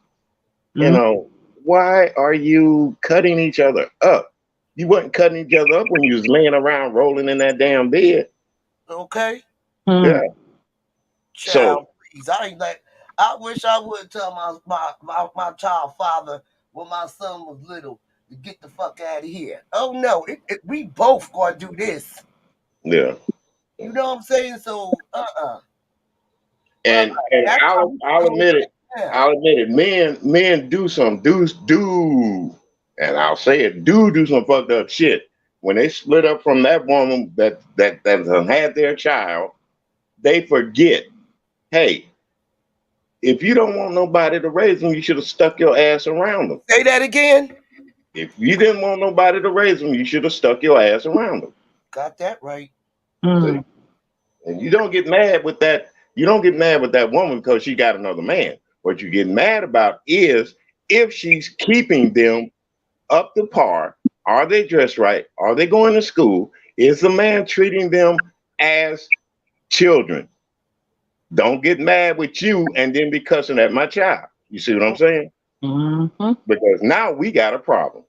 S1: You
S3: Mhm.
S1: know, why are you cutting each other up? You wasn't cutting each other up when you was laying around rolling in that damn bed.
S6: Okay?
S3: Mhm.
S1: Yeah. So
S6: Child, please. I ain't like I wish I would tell my child father when my son was little to get the fuck out of here. Oh no, we both gonna do this.
S1: yeah.
S6: You know what I'm saying? So
S1: And
S6: that's how we
S1: I'll
S6: code
S1: admit it.
S6: now.
S1: I'll admit it. Men do some do, and I'll say it, do some fucked up shit when they split up from that woman that had their child, they forget, hey, if you don't want nobody to raise them, you should have stuck your ass around them.
S6: Say that again.
S1: If you didn't want nobody to raise them, you should have stuck your ass around them.
S6: Got that right.
S1: See? And you don't get mad with that. You don't get mad with that woman because she got another man. What you get mad about is if she's keeping them up to par. Are they dressed right? Are they going to school? Is the man treating them as children? Don't get mad with you and then be cussing at my child. You see what I'm saying?
S3: Mm-hmm.
S1: Because now we got a problem.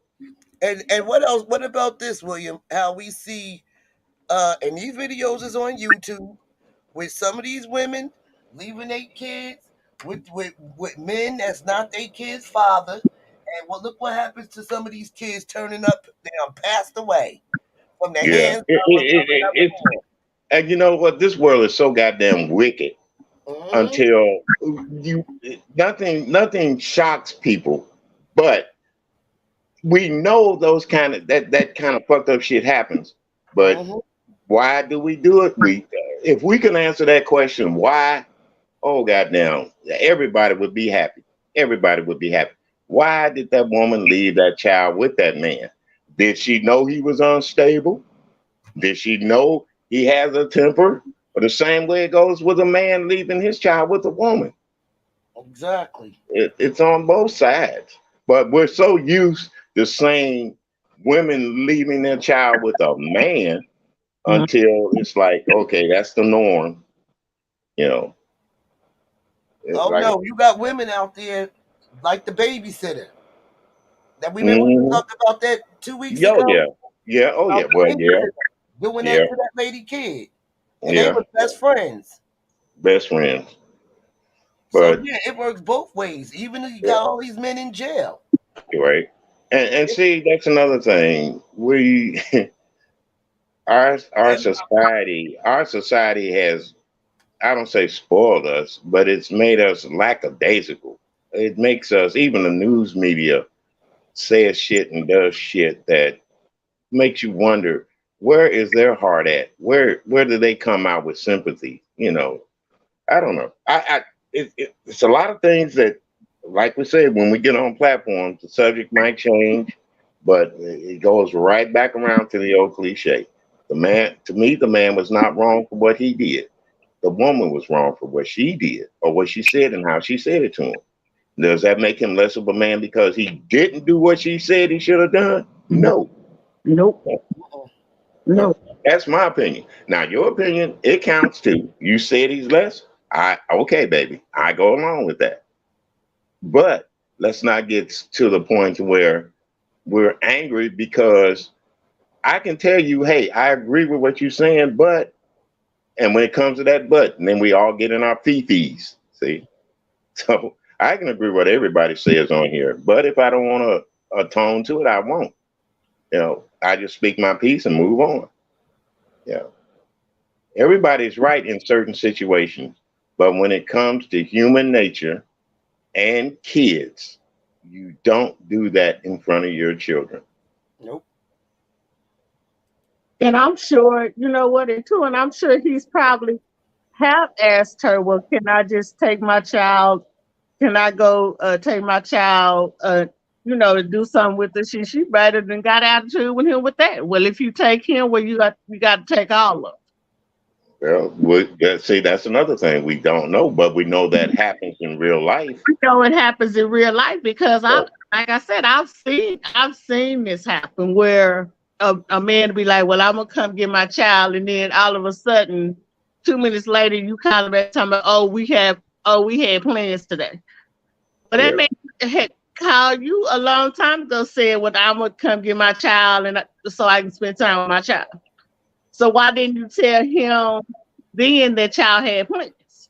S6: And what else? What about this, William? How we see, and these videos is on YouTube with some of these women leaving their kids with men that's not their kids' father. And look what happens to some of these kids turning up. They passed away from their hands.
S1: And you know what? This world is so goddamn wicked. Until nothing shocks people, but we know those kind of that kind of fucked up shit happens. But why do we do it? If we can answer that question, why? Oh goddamn, everybody would be happy. Everybody would be happy. Why did that woman leave that child with that man? Did she know he was unstable? Did she know he has a temper? Or the same way it goes with a man leaving his child with a woman.
S6: Exactly.
S1: It's on both sides. But we're so used to saying women leaving their child with a man until it's like, okay, that's the norm. You know.
S6: Oh like, no, you got women out there like the babysitter. That we talked about that 2 weeks ago.
S1: Yeah. Oh yeah. Well, yeah.
S6: Doing that to that lady kid. And they were best friends.
S1: Best friends.
S6: But so yeah, it works both ways. Even if you got all these men in jail.
S1: Right. And see, that's another thing. We our society has, I don't say spoiled us, but it's made us lackadaisical. It makes us, even the news media says shit and does shit that makes you wonder, where is their heart at? Where do they come out with sympathy? You know, I don't know. It's a lot of things that, like we said, when we get on platforms, the subject might change, but it goes right back around to the old cliche. To me, the man was not wrong for what he did. The woman was wrong for what she did or what she said and how she said it to him. Does that make him less of a man because he didn't do what she said he should have done? No.
S3: Nope. No.
S1: That's my opinion. Now, your opinion, it counts too. You said he's less. Okay, baby. I go along with that. But let's not get to the point where we're angry because I can tell you, hey, I agree with what you're saying, but, and when it comes to that but, and then we all get in our fee-fees, see? So I can agree with what everybody says on here, but if I don't want to atone to it, I won't. You know, I just speak my piece and move on. Yeah. Everybody's right in certain situations, but when it comes to human nature and kids, you don't do that in front of your children.
S6: Nope.
S3: And I'm sure, you know what, and I'm sure he's probably have asked her, well, can I just take my child? Can I go take my child, to do something with her? She better than got attitude with him with that. Well, if you take him, well, you got to take all of them.
S1: Well, see, that's another thing we don't know, but we know that happens in real life.
S3: We know it happens in real life because like I said, I've seen this happen where a man be like, well, I'm gonna come get my child, and then all of a sudden, 2 minutes later, you kind of back talking about, we had plans today. But that man had called you a long time ago saying, well, I'm gonna come get my child and so I can spend time with my child. So why didn't you tell him then that y'all had plans?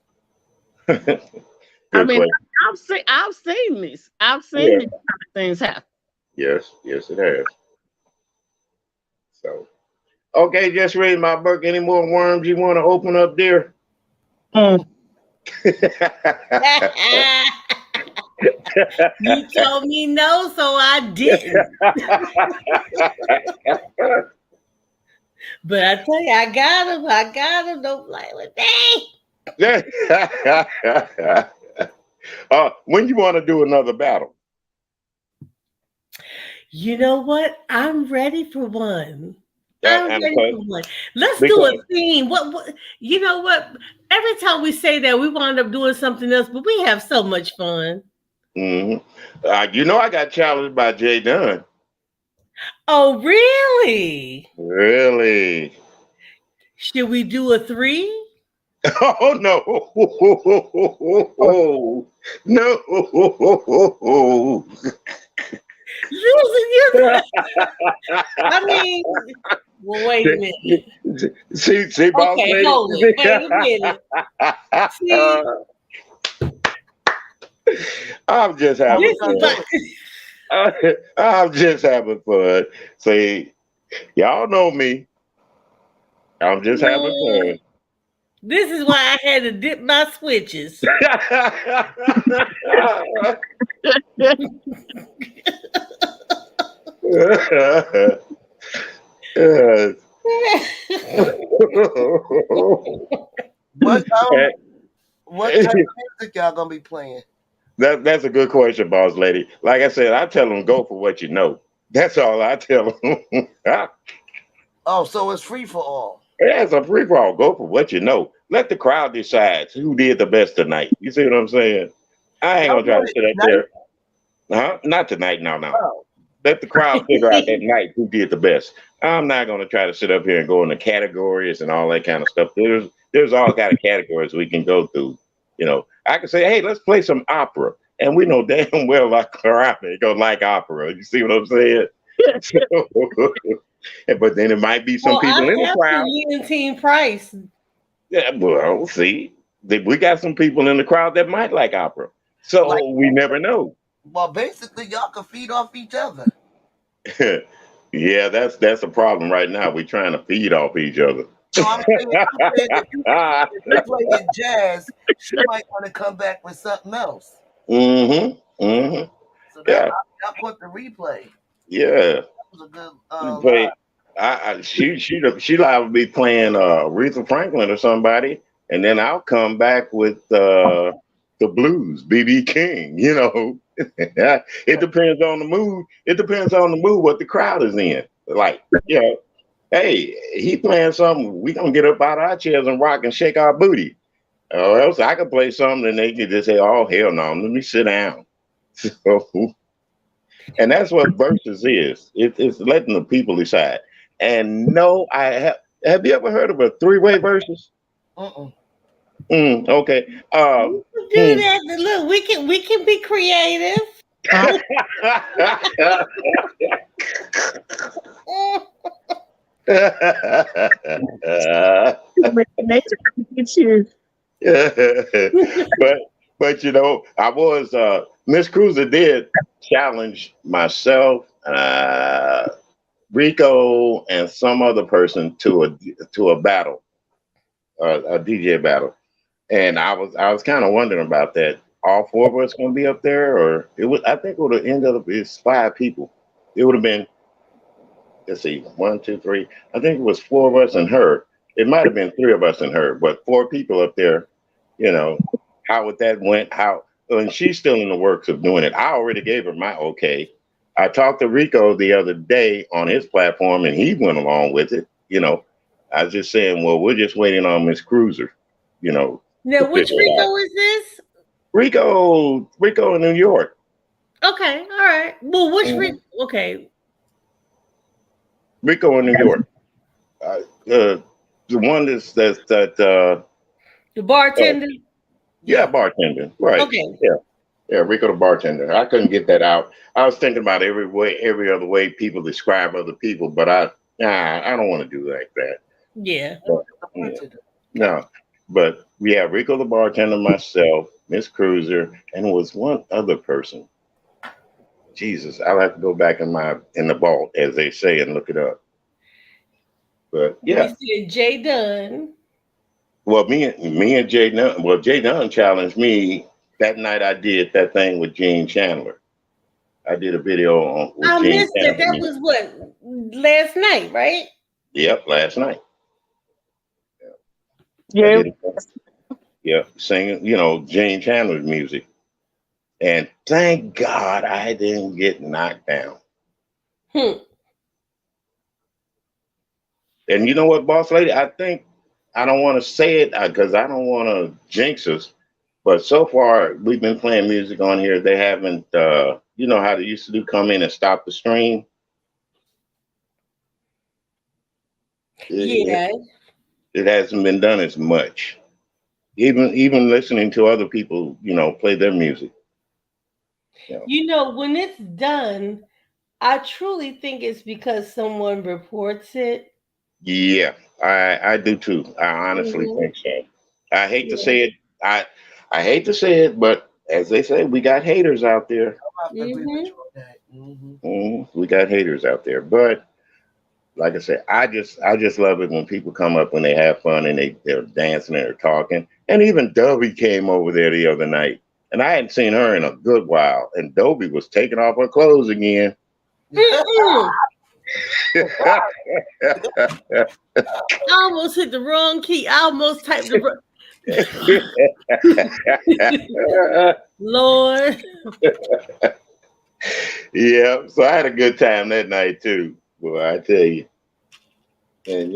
S3: I mean, I've seen this. I've seen these kind of things happen.
S1: Yes, it has. So, okay, just read my book. Any more worms you want to open up there?
S4: You told me no, so I didn't. But I tell you, I got him. I got him. Don't play with me.
S1: When you want to do another battle?
S4: You know what? I'm ready for one. I'm
S1: And
S4: ready for one. Let's do a theme. What? You know what? Every time we say that, we wind up doing something else, but we have so much fun.
S1: Mm-hmm. You know, I got challenged by Jay Dunn.
S4: Oh, really?
S1: Really?
S4: Should we do a 3?
S1: Oh no! No!
S4: I mean, well, wait a minute.
S1: See, boss
S4: Okay,
S1: lady.
S4: hold it. Wait a minute. See,
S1: I'm just having fun. I'm just having fun. See, y'all know me. I'm just having fun.
S4: This is why I had to dip my switches.
S6: What type of music y'all gonna be playing?
S1: That's a good question, boss lady. Like I said, I tell them go for what you know. That's all I tell them.
S6: Oh, so it's free for all.
S1: Yeah, it's a free for all. Go for what you know. Let the crowd decide who did the best tonight. You see what I'm saying? I ain't gonna try to sit up there. Not tonight. No.
S6: Oh.
S1: Let the crowd figure out that night who did the best. I'm not gonna try to sit up here and go into categories and all that kind of stuff. There's all kind of categories we can go through. You know, I can say, hey, let's play some opera, and we know damn well our crowd ain't gonna like opera. You see what I'm saying? But then it might be some people in the crowd.
S4: Team Price.
S1: Yeah, well, see, we got some people in the crowd that might like opera, so we never know.
S6: Well, basically, y'all can feed off each other.
S1: Yeah, that's a problem right now. We're trying to feed off each other.
S6: So I'm saying if you're playing jazz, she might want to come back with something else.
S1: So
S6: that I'll put the replay.
S1: Yeah.
S6: That was a good
S1: She liable to be playing Aretha Franklin or somebody, and then I'll come back with the blues, B.B. King. You know, it depends on the mood. It depends on the mood what the crowd is in. Like, you know, hey, he playing something, we gonna get up out of our chairs and rock and shake our booty. Or else I could play something and they could just say, "Oh hell no, let me sit down." So, and that's what versus is. It's letting the people decide. And no, have you ever heard of a 3-way versus? Okay.
S4: Do that. Look, we can be creative.
S1: But you know, I was Miss Cruiser did challenge myself, Rico, and some other person to a battle, a DJ battle, and I was kind of wondering about that. All 4 of us gonna be up there, or I think it would have ended up it's 5 people. It would have been, let's see, 1, 2, 3. I think it was 4 of us and her. It might have been 3 of us and her, but 4 people up there. You know, how would that went? And she's still in the works of doing it. I already gave her my okay. I talked to Rico the other day on his platform, and he went along with it. You know, I was just saying, well, we're just waiting on Miss Cruiser. You know.
S4: Now, which Rico is this?
S1: Rico in New York.
S4: Okay, all right. Well, which Rico? Okay.
S1: Rico in New York. The one that
S4: the bartender.
S1: Yeah, bartender. Right.
S4: Okay.
S1: Yeah, Rico the bartender. I couldn't get that out. I was thinking about every other way people describe other people, but I don't want to do like that.
S4: Yeah.
S1: No. But we have Rico the bartender, myself, Miss Cruiser, and it was one other person. Jesus, I'll have to go back in the vault, as they say, and look it up. But yeah.
S4: We said Jay Dunn.
S1: Well, me and Jay Dunn. Well, Jay Dunn challenged me that night. I did that thing with Gene Chandler. I did a video with Gene
S4: Chandler. That was what, last night, right?
S1: Yep, last night. I
S3: Yeah.
S1: did it. Yeah, singing, Gene Chandler's music. And thank God I didn't get knocked down.
S4: Hmm.
S1: And you know what, boss lady? I think I don't want to say it because I don't want to jinx us. But so far, we've been playing music on here. They haven't, you know how they used to do, come in and stop the stream. It,
S4: Yeah.
S1: it hasn't been done as much. Even listening to other people, play their music.
S4: When it's done, I truly think it's because someone reports it.
S1: Yeah, I do too. I honestly
S4: Hmm.
S1: think so. I hate to
S4: Yeah.
S1: say it. I hate to say it, but as they say, we got haters out there.
S6: I have to agree with
S4: Hmm.
S6: you on that.
S1: We got haters out there. But like I said, I just love it when people come up when they have fun and they're dancing and they're talking. And even Dovey came over there the other night, and I hadn't seen her in a good while. And Dovey was taking off her clothes again.
S4: Mm-mm. I almost hit the wrong key. I almost typed the wrong. Lord.
S1: Yeah, so I had a good time that night too. Boy, I tell you, and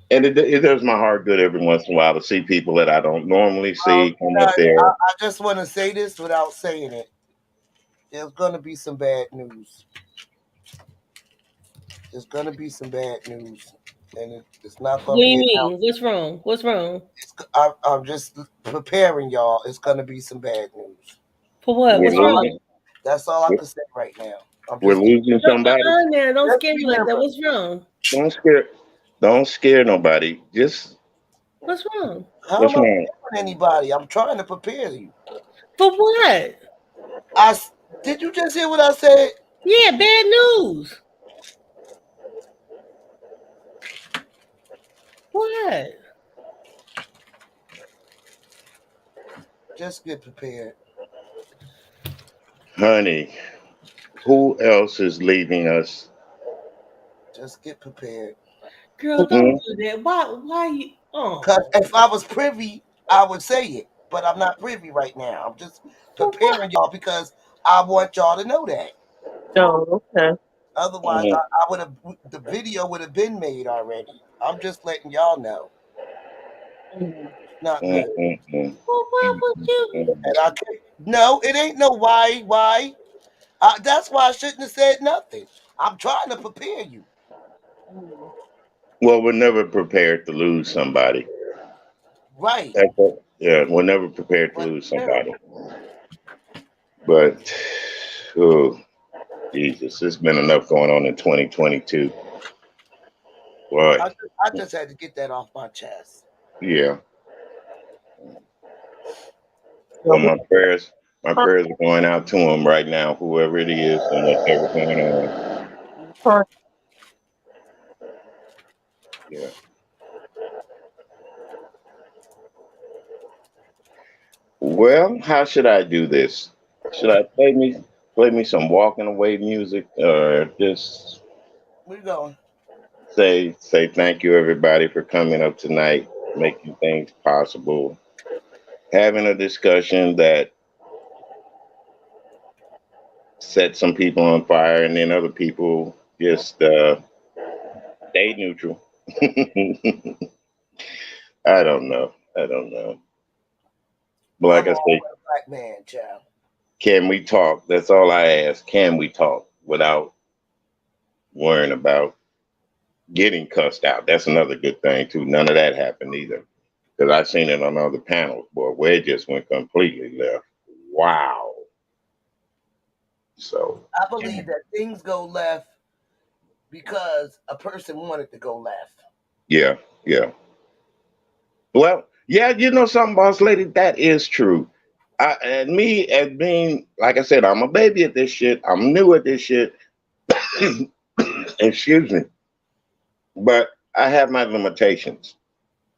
S1: and it does my heart good every once in a while to see people that I don't normally see come up
S6: Guys,
S1: there.
S6: I just want to say this without saying it. There's gonna be some bad news. There's gonna be some bad news, and it's not
S4: What
S6: gonna
S4: do you
S6: be
S4: mean?
S6: announced.
S4: What's wrong? What's wrong?
S6: I'm just preparing y'all. It's gonna be some bad news.
S4: For what?
S1: We're
S4: What's wrong?
S1: losing.
S6: That's all I
S1: We're,
S6: can say right now. I'm
S1: we're
S6: just
S1: losing somebody.
S4: Now, don't
S6: just
S4: scare me like that.
S6: remember.
S4: What's wrong?
S1: Don't scare. Don't scare nobody. Just
S4: What's wrong?
S6: How
S1: what's
S6: am I
S1: wrong?
S6: preparing anybody? I'm trying to prepare you.
S4: For what?
S6: I did you just hear what I said?
S4: Yeah, bad news. What?
S6: Just get prepared.
S1: Honey, who else is leaving us?
S6: Just get prepared.
S4: Girl, don't
S1: Hmm?
S4: do that. Why you
S6: Cause
S4: oh
S6: if I was privy, I would say it. But I'm not privy right now. I'm just
S4: for what?
S6: preparing y'all because I want y'all to know that.
S3: Oh, okay.
S6: Otherwise,
S1: Hmm.
S6: I would have the video would have been made already. I'm just letting y'all know.
S3: Mhm.
S6: It's not
S1: Hmm.
S6: good.
S1: Hmm.
S4: For what would you
S6: And I can't. No, it ain't no why. Why? That's why I shouldn't have said nothing. I'm trying to prepare you.
S3: Mhm.
S1: Well, we're never prepared to lose somebody.
S6: Right.
S1: Yeah, we're never prepared to
S6: But
S1: lose
S6: still,
S1: somebody. But oh, Jesus, there's been enough going on in 2022. Boy,
S6: I just had to get that off my chest.
S1: yeah.
S3: So
S1: Well,
S3: we
S1: my prayers are going out to him right now, whoever it is, and whatever's going on.
S3: pray.
S1: Yeah. Well, how should I do this? Should I play me some walking away music, or just
S6: Where you going?
S1: say thank you everybody for coming up tonight, making things possible, having a discussion that set some people on fire, and then other people just stay neutral. I don't know. I don't know. But like
S6: I'm
S1: I
S6: all
S1: say,
S6: for the black man, child.
S1: can we talk? That's all I ask. Can we talk without worrying about getting cussed out? That's another good thing too. None of that happened either. Because I've seen it on other panels, boy, where it just went completely left. Wow. So
S6: I believe that things go left because a person wanted to go left.
S1: yeah, yeah. Well, yeah, you know something, boss lady, that is true. And me as being, like I said, I'm a baby at this shit. I'm new at this shit. Excuse me. But I have my limitations.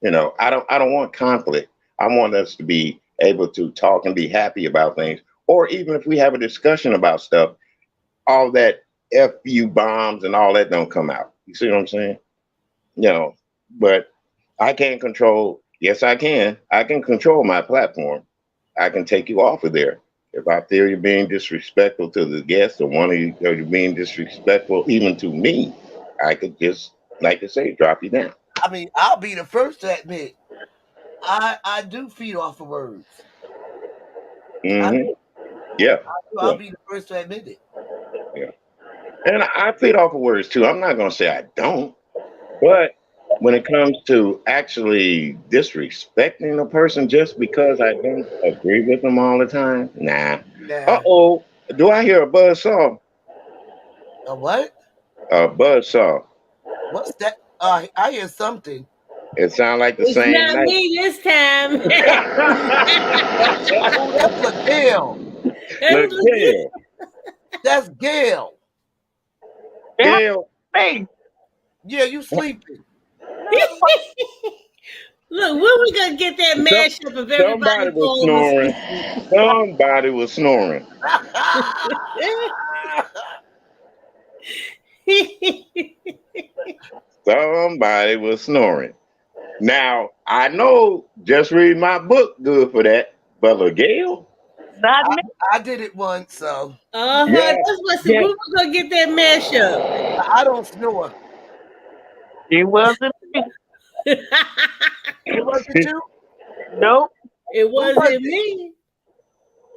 S1: I don't want conflict. I want us to be able to talk and be happy about things. Or even if we have a discussion about stuff, all that FU bombs and all that don't come out. You see what I'm saying? you know, but I can't control. Yes, I can. I can control my platform. I can take you off of there. If I feel you're being disrespectful to the guest, or one of you, or you're being disrespectful even to me, I could just, like I say, drop you down.
S6: I mean, I'll be the first to admit I do feed off of words.
S1: Hmm. Yeah.
S6: I'll be the first to admit it.
S1: Yeah. And I feed off of words too. I'm not going to say I don't, but when it comes to actually disrespecting a person just because I don't agree with them all the time, nah.
S6: Yeah.
S1: Uh-oh. Do I hear a buzz saw?
S6: A what?
S1: A buzz saw.
S6: What's that? I hear something.
S1: It sounds like the
S4: It's
S1: same
S4: not
S1: night.
S4: me this time.
S6: Oh, that's Gail.
S1: Look, Gail.
S6: That's Gail.
S1: Gail.
S3: Hey,
S6: Yeah, you sleeping.
S4: Look, when we gonna get that mashup of everybody
S1: Somebody was
S4: falling
S1: snoring.
S4: asleep?
S1: Somebody was snoring. Somebody was snoring. Now, I know just reading my book good for that, but Gail?
S3: not me.
S6: I did it once, so
S1: Yeah.
S4: That's what. So
S1: Yeah.
S4: when we gonna get that mashup?
S6: I don't snore.
S3: It wasn't me.
S6: It wasn't you?
S3: Nope.
S4: It
S6: was
S4: wasn't
S6: it?
S4: me.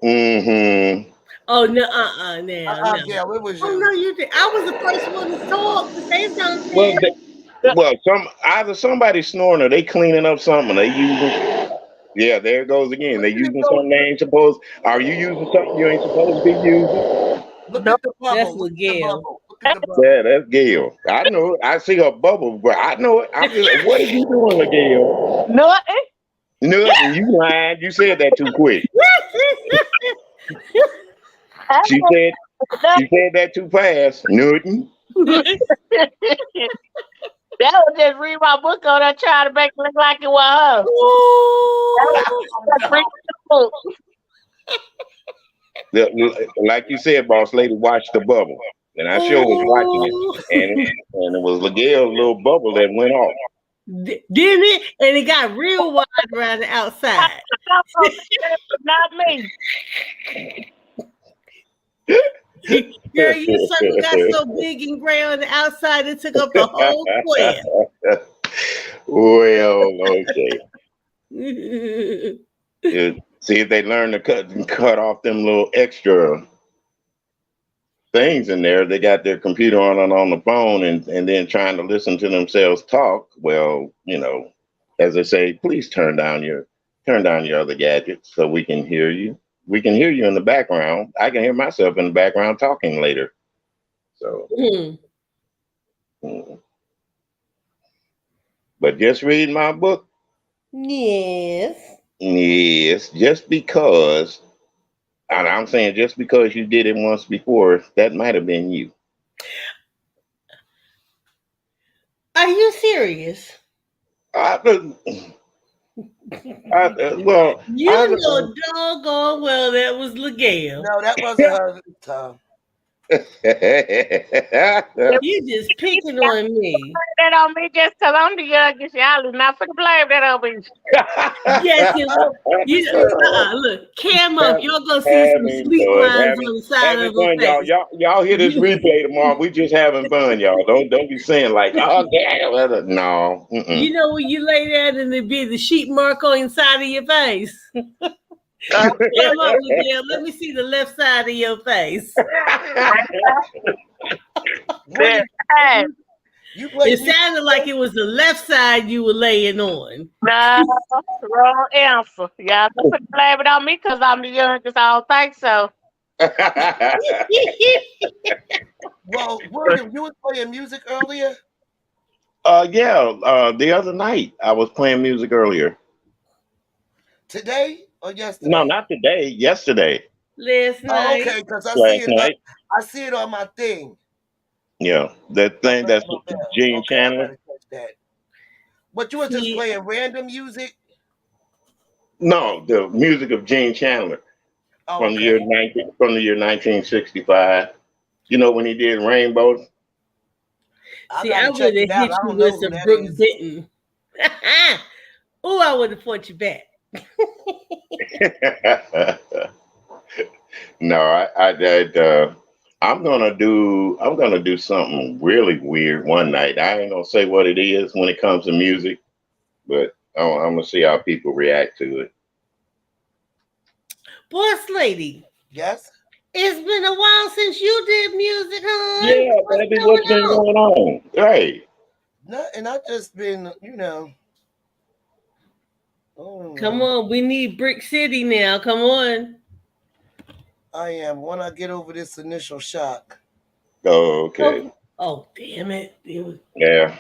S1: Mm-hmm.
S4: Oh no, no.
S6: Gail, it was you.
S4: Oh no, you did. I was the first one to talk to say something.
S1: Well, either somebody's snoring or they cleaning up something. They using. Yeah, there it goes again. They using something they ain't supposed. Are you using something you ain't supposed to be using?
S6: Look
S3: Nope.
S6: at the bubble.
S4: That's
S6: Look at the
S4: Gail.
S6: bubble. Look at the bubble.
S1: Yeah, that's Gail. I know it. I see her bubble, but I know it. I'm just like, what are you doing, Gail?
S3: Nothing.
S1: Nothing. You lying. You said that too quick. She said that too fast. Nothing.
S3: That was just read my book on there trying to make it look like it was her. Just read the book.
S1: Like you said, boss lady, watch the bubble. And I sure was watching it. And it was Gail's little bubble that went off.
S4: Didn't it? And it got real wide around the outside.
S3: Not me.
S4: Girl, your circle got so big and gray on the outside it took up the whole square.
S1: Well, okay. See if they learn to cut off them little extra things in there. They got their computer on the phone and then trying to listen to themselves talk. Well, as they say, please turn down your other gadgets so we can hear you. We can hear you in the background. I can hear myself in the background talking later. So, But just reading my book.
S4: Yes.
S1: Yes, just because, and I'm saying just because you did it once before, that might have been you.
S4: Are you serious?
S1: Well,
S4: you know doggone well that was LaGale.
S6: No, that wasn't her this time.
S4: You just picking on me.
S3: That on me just because I'm the youngest. Y'all is not finna blame that on me.
S4: Yes, look, cam up. Y'all gonna see some sleep lines on the side of her face.
S1: Y'all hear this replay tomorrow. We just having fun, y'all. Don't be saying like, oh damn, no.
S4: You know when you lay down and there be the sheet mark on the side of your face. Cam up, Miguel. Let me see the left side of your face. It sounded like it was the left side you were laying on.
S3: No, wrong answer. Y'all don't blame it on me because I'm the youngest. I don't think so.
S6: Well, William, you were playing music earlier?
S1: The other night I was playing music earlier.
S6: Today or yesterday?
S1: No, not today. Yesterday.
S4: Last night.
S6: Oh, okay, because I see it on my thing.
S1: Yeah, that thing that's Gene Chandler.
S6: But you were just playing random music?
S1: No, the music of Gene Chandler from the year 1965. You know when he did Rainbow?
S4: See, I would have hit you with some Brooke Benton. Oh, I would have fought you back.
S1: No, I'm gonna do something really weird one night. I ain't gonna say what it is when it comes to music, but I'm gonna see how people react to it.
S4: Boss lady.
S6: Yes.
S4: It's been a while since you did music, huh?
S1: Yeah, baby, what's been going on? Hey.
S6: No, and I just been,
S4: Come on, we need Brick City now. Come on.
S6: I am. When I get over this initial shock.
S1: Oh, okay.
S4: Oh, damn it.
S1: Yeah.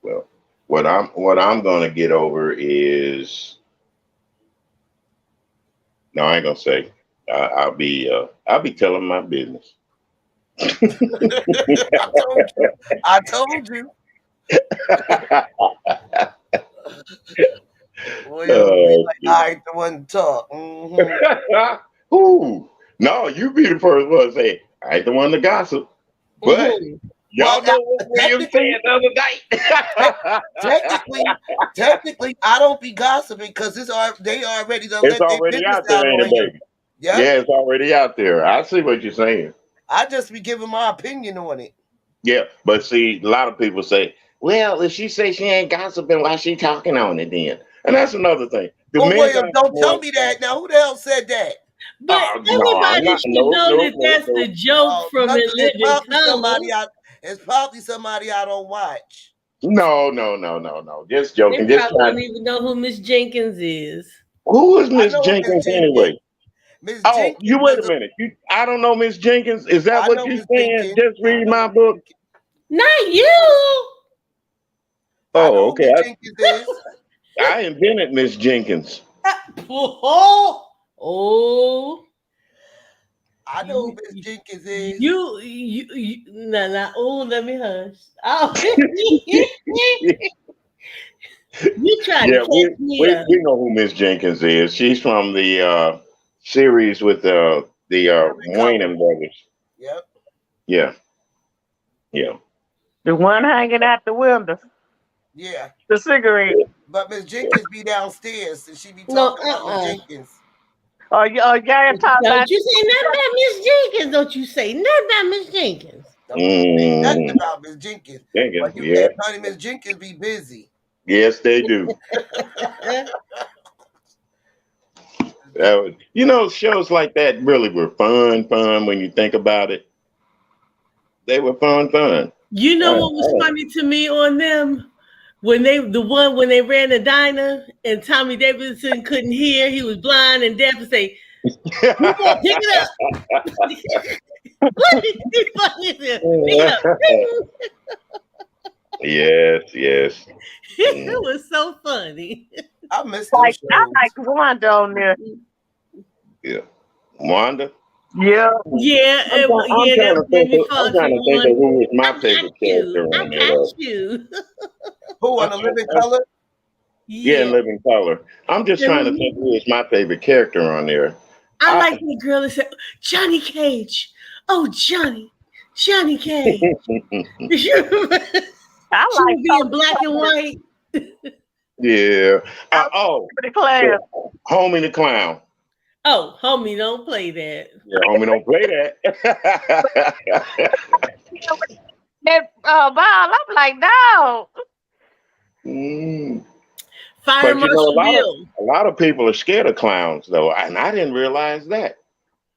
S1: Well, what I'm gonna get over is no, I ain't gonna say. I'll be telling my business.
S6: I told you. Boy, I ain't the one to talk. Mm-hmm.
S1: Ooh, no, you be the first one to say, I ain't the one to gossip. But y'all know what William said the other
S6: night. technically, I don't be gossiping because they already done
S1: it's already out there, ain't it, baby?
S6: Yep.
S1: Yeah, it's already out there. I see what you're saying.
S6: I just be giving my opinion on it.
S1: Yeah, but see, a lot of people say, well, if she say she ain't gossiping, why she talking on it then? And that's another thing.
S6: William, don't tell me that. Now, who the hell said that?
S4: But everybody should know that's the joke from In Living Color.
S6: It's probably somebody I don't watch.
S1: No. Just joking.
S4: They probably don't even know who Miss Jenkins is.
S1: Who is Miss Jenkins anyway?
S6: Miss
S1: Jenkins. You wait a minute. I don't know Miss Jenkins. Is that what you're saying? Just read my book.
S4: Not you.
S1: Oh, okay. I invented Miss Jenkins.
S4: Oh.
S6: I know who Miss Jenkins is.
S4: Oh, let me hush. Oh. You try to catch me up.
S1: We know who Miss Jenkins is. She's from the series with the Wayne brothers.
S6: Yep.
S1: Yeah.
S3: The one hanging out the window.
S6: Yeah.
S3: The cigarette.
S6: But Miss Jenkins be downstairs and she be talking about Miss Jenkins.
S3: Y'all talking about
S4: you say nothing about Miss Jenkins. Don't you say nothing about Miss Jenkins.
S6: Don't say nothing about Miss Jenkins. But you can't honey, Miss Jenkins be busy.
S1: Yes, they do. Shows like that really were fun when you think about it. They were fun.
S4: You know what was funny to me on them? When they ran the diner and Tommy Davidson couldn't hear, he was blind and deaf, and say, "You gonna pick it up." What is funny? Pick it up.
S1: Yes.
S4: It was so funny.
S6: I missed
S3: I like Wanda on there.
S1: Yeah. Wanda?
S3: Yeah.
S1: I'm trying to think of who is my favorite character on there.
S6: Who on The Living Color?
S1: Yeah, Living Color. I'm just trying to think who is my favorite character on there.
S4: I like the girl that said, Johnny Cage. Oh, Johnny Cage.
S3: I like
S4: being black and white.
S1: Yeah.
S3: Homie
S1: the Clown.
S4: Oh, homie, don't play that.
S1: Yeah, homie, don't play that.
S3: Ball, I'm like, no.
S4: Fire Marshal Bill.
S1: A lot of people are scared of clowns, though, and I didn't realize that.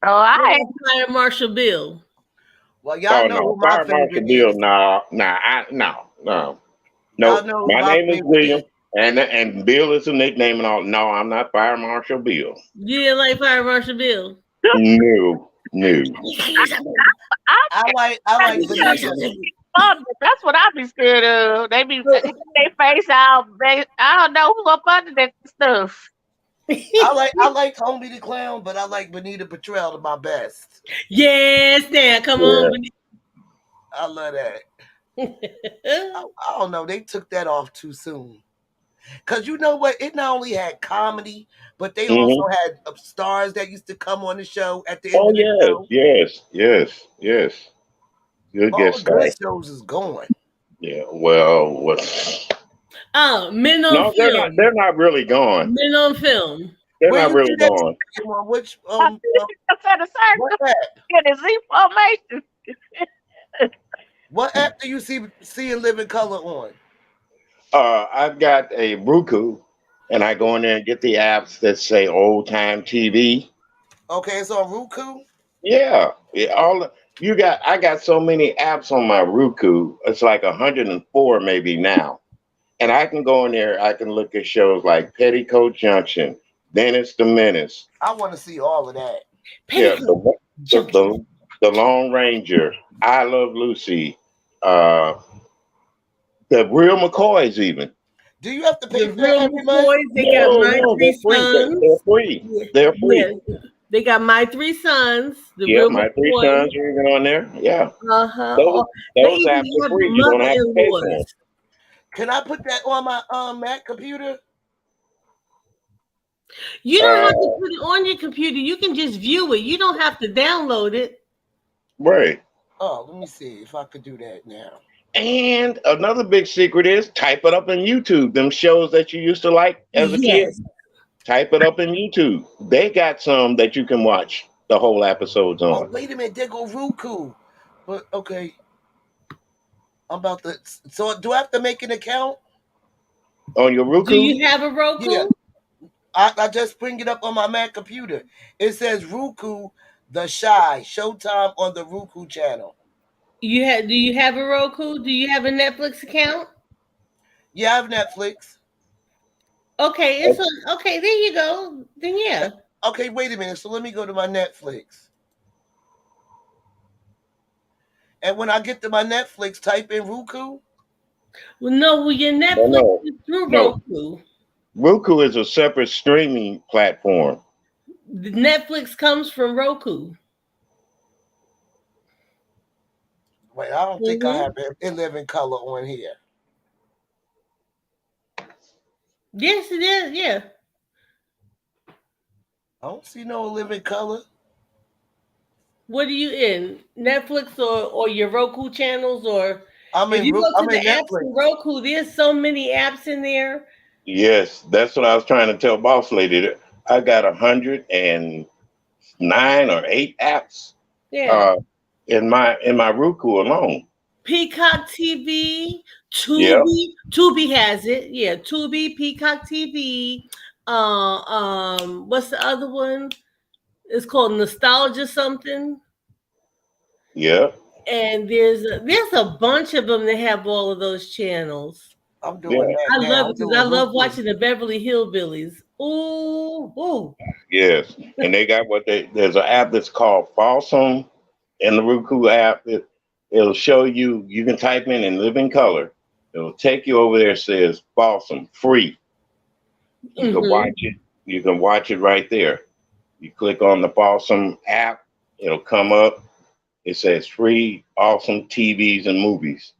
S3: Oh, I ain't.
S4: Fire Marshal Bill.
S6: Well, y'all know who my favorite
S1: Bill,
S6: is.
S1: No. My name is William, and Bill is a nickname and all. No, I'm not Fire Marshal Bill.
S4: You didn't like Fire Marshal Bill?
S1: No.
S6: I like
S3: that's what I be scared of. They face out. I don't know who up under that stuff.
S6: I like Homie the Clown, but I like Benita Petrell my best.
S4: Yes, now come on.
S6: I love that. I don't know. They took that off too soon. Because you know what? It not only had comedy, but they also had stars that used to come on the show at the end of the show.
S1: Yes. Good
S6: All
S1: guess,
S6: the good
S1: Sky.
S6: shows is gone.
S1: Yeah. Well, what?
S4: Oh, Men on
S1: No, they're not.
S4: Film.
S1: They're not really gone.
S4: Men on Film.
S1: They're
S6: Where
S1: not
S6: you see
S1: really
S6: that?
S1: gone.
S6: On which
S3: I see it at the
S6: what
S3: circle.
S6: app?
S3: Get a Z formation.
S6: What app do you see in living color on?
S1: I've got a Roku, and I go in there and get the apps that say old time TV.
S6: Okay, it's on Roku.
S1: Yeah, you got. I got so many apps on my Roku. It's like 104 maybe now, and I can go in there. I can look at shows like Petticoat Junction, Dennis the Menace.
S6: I want to see all of that.
S1: Yeah,
S4: Petticoat
S1: the,
S4: Junction.
S1: the Lone Ranger. I Love Lucy. Uh, the Real McCoys even.
S6: Do you have to pay
S4: The
S6: for that
S4: Real
S6: every month?
S4: McCoys. They got My
S1: No, they're
S4: Three
S1: free. They're
S4: Sons.
S1: free.
S4: Yeah.
S1: They're free.
S4: Yeah. They got My Three Sons. The
S1: Yeah,
S4: Real
S1: my three
S4: McCoys.
S1: sons are even on there. Yeah,
S4: Uh-huh.
S1: those
S4: They
S1: those
S4: even
S1: apps are
S4: have
S1: free. You don't have to pay for them.
S4: Mother-in-laws.
S6: Can I put that on my Mac computer?
S4: You don't have to
S1: Uh,
S4: put it on your computer. You can just view it. You don't have to download it.
S1: right.
S6: Oh, let me see if I could do that now.
S1: And another big secret is type it up in YouTube. Them shows that you used to like as a kid,
S4: Yes.
S1: type it up in YouTube. They got some that you can watch the whole episodes
S6: Oh,
S1: on.
S6: wait a minute, there go Roku. But okay, I'm about to. So do I have to make an account?
S1: On your
S4: Do
S1: Roku?
S4: you have a Roku?
S6: Yeah. I just bring it up on my Mac computer. It says Roku, The Shy, Showtime on the Roku channel.
S4: Do you have a Roku? Do you have a Netflix account?
S6: Yeah, I have Netflix.
S4: Okay, it's on. Okay, there you go. Then yeah.
S6: Okay, wait a minute. So let me go to my Netflix. And when I get to my Netflix, type in Roku.
S4: Well, your Netflix
S1: No,
S4: is through
S1: no.
S4: Roku.
S1: Roku is a separate streaming platform.
S4: The Netflix comes from Roku.
S6: Wait, I don't think I have it live in color on here.
S4: Yes, it is. Yeah.
S6: I don't see no live in color.
S4: What are you in? Netflix or your Roku channels or
S6: I'm
S4: if
S6: in
S4: you go to
S6: I'm
S4: the
S6: in
S4: apps
S6: Netflix.
S4: in Roku, there's so many apps in there.
S1: Yes, that's what I was trying to tell Boss Lady. I got 109 or 8 apps
S4: Yeah.
S1: in my Roku alone.
S4: Peacock TV,
S1: Yeah,
S4: Tubi has it. Yeah, Tubi, Peacock TV. What's the other one? It's called Nostalgia something.
S1: yeah.
S4: And there's a bunch of them that have all of those channels.
S6: I'm doing
S1: Yeah.
S6: that
S4: I
S6: now.
S4: love
S6: I'm
S4: it because
S6: doing
S4: I love
S6: Roku.
S4: watching the Beverly Hillbillies. Ooh.
S1: Yes, and they got there's an app that's called Folsom in the Roku app. It'll show you. You can type in live in color. It'll take you over there. It says Folsom free. You can watch it. You can watch it right there. You click on the Folsom app. It'll come up. It says free, awesome TVs and movies.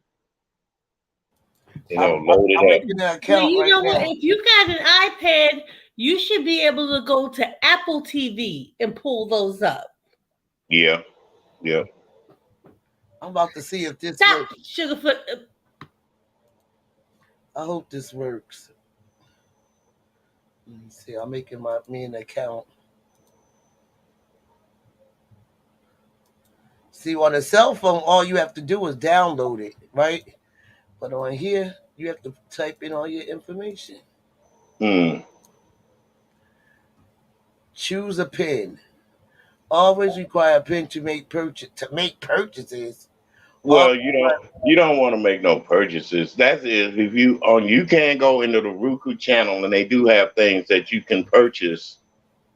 S6: I'm
S1: Load it up.
S6: making an account
S4: Well, you
S6: right
S4: know
S6: now.
S4: what? If you got an iPad, you should be able to go to Apple TV and pull those up.
S1: Yeah.
S6: I'm about to see if this
S4: Stop,
S6: works.
S4: Sugarfoot.
S6: I hope this works. Let me see. I'm making me an account. See, on a cell phone, all you have to do is download it, right? But on here, you have to type in all your information. Choose a PIN. Always require a PIN to make purchases.
S1: Well, you don't want to make no purchases. That is if you can go into the Roku channel and they do have things that you can purchase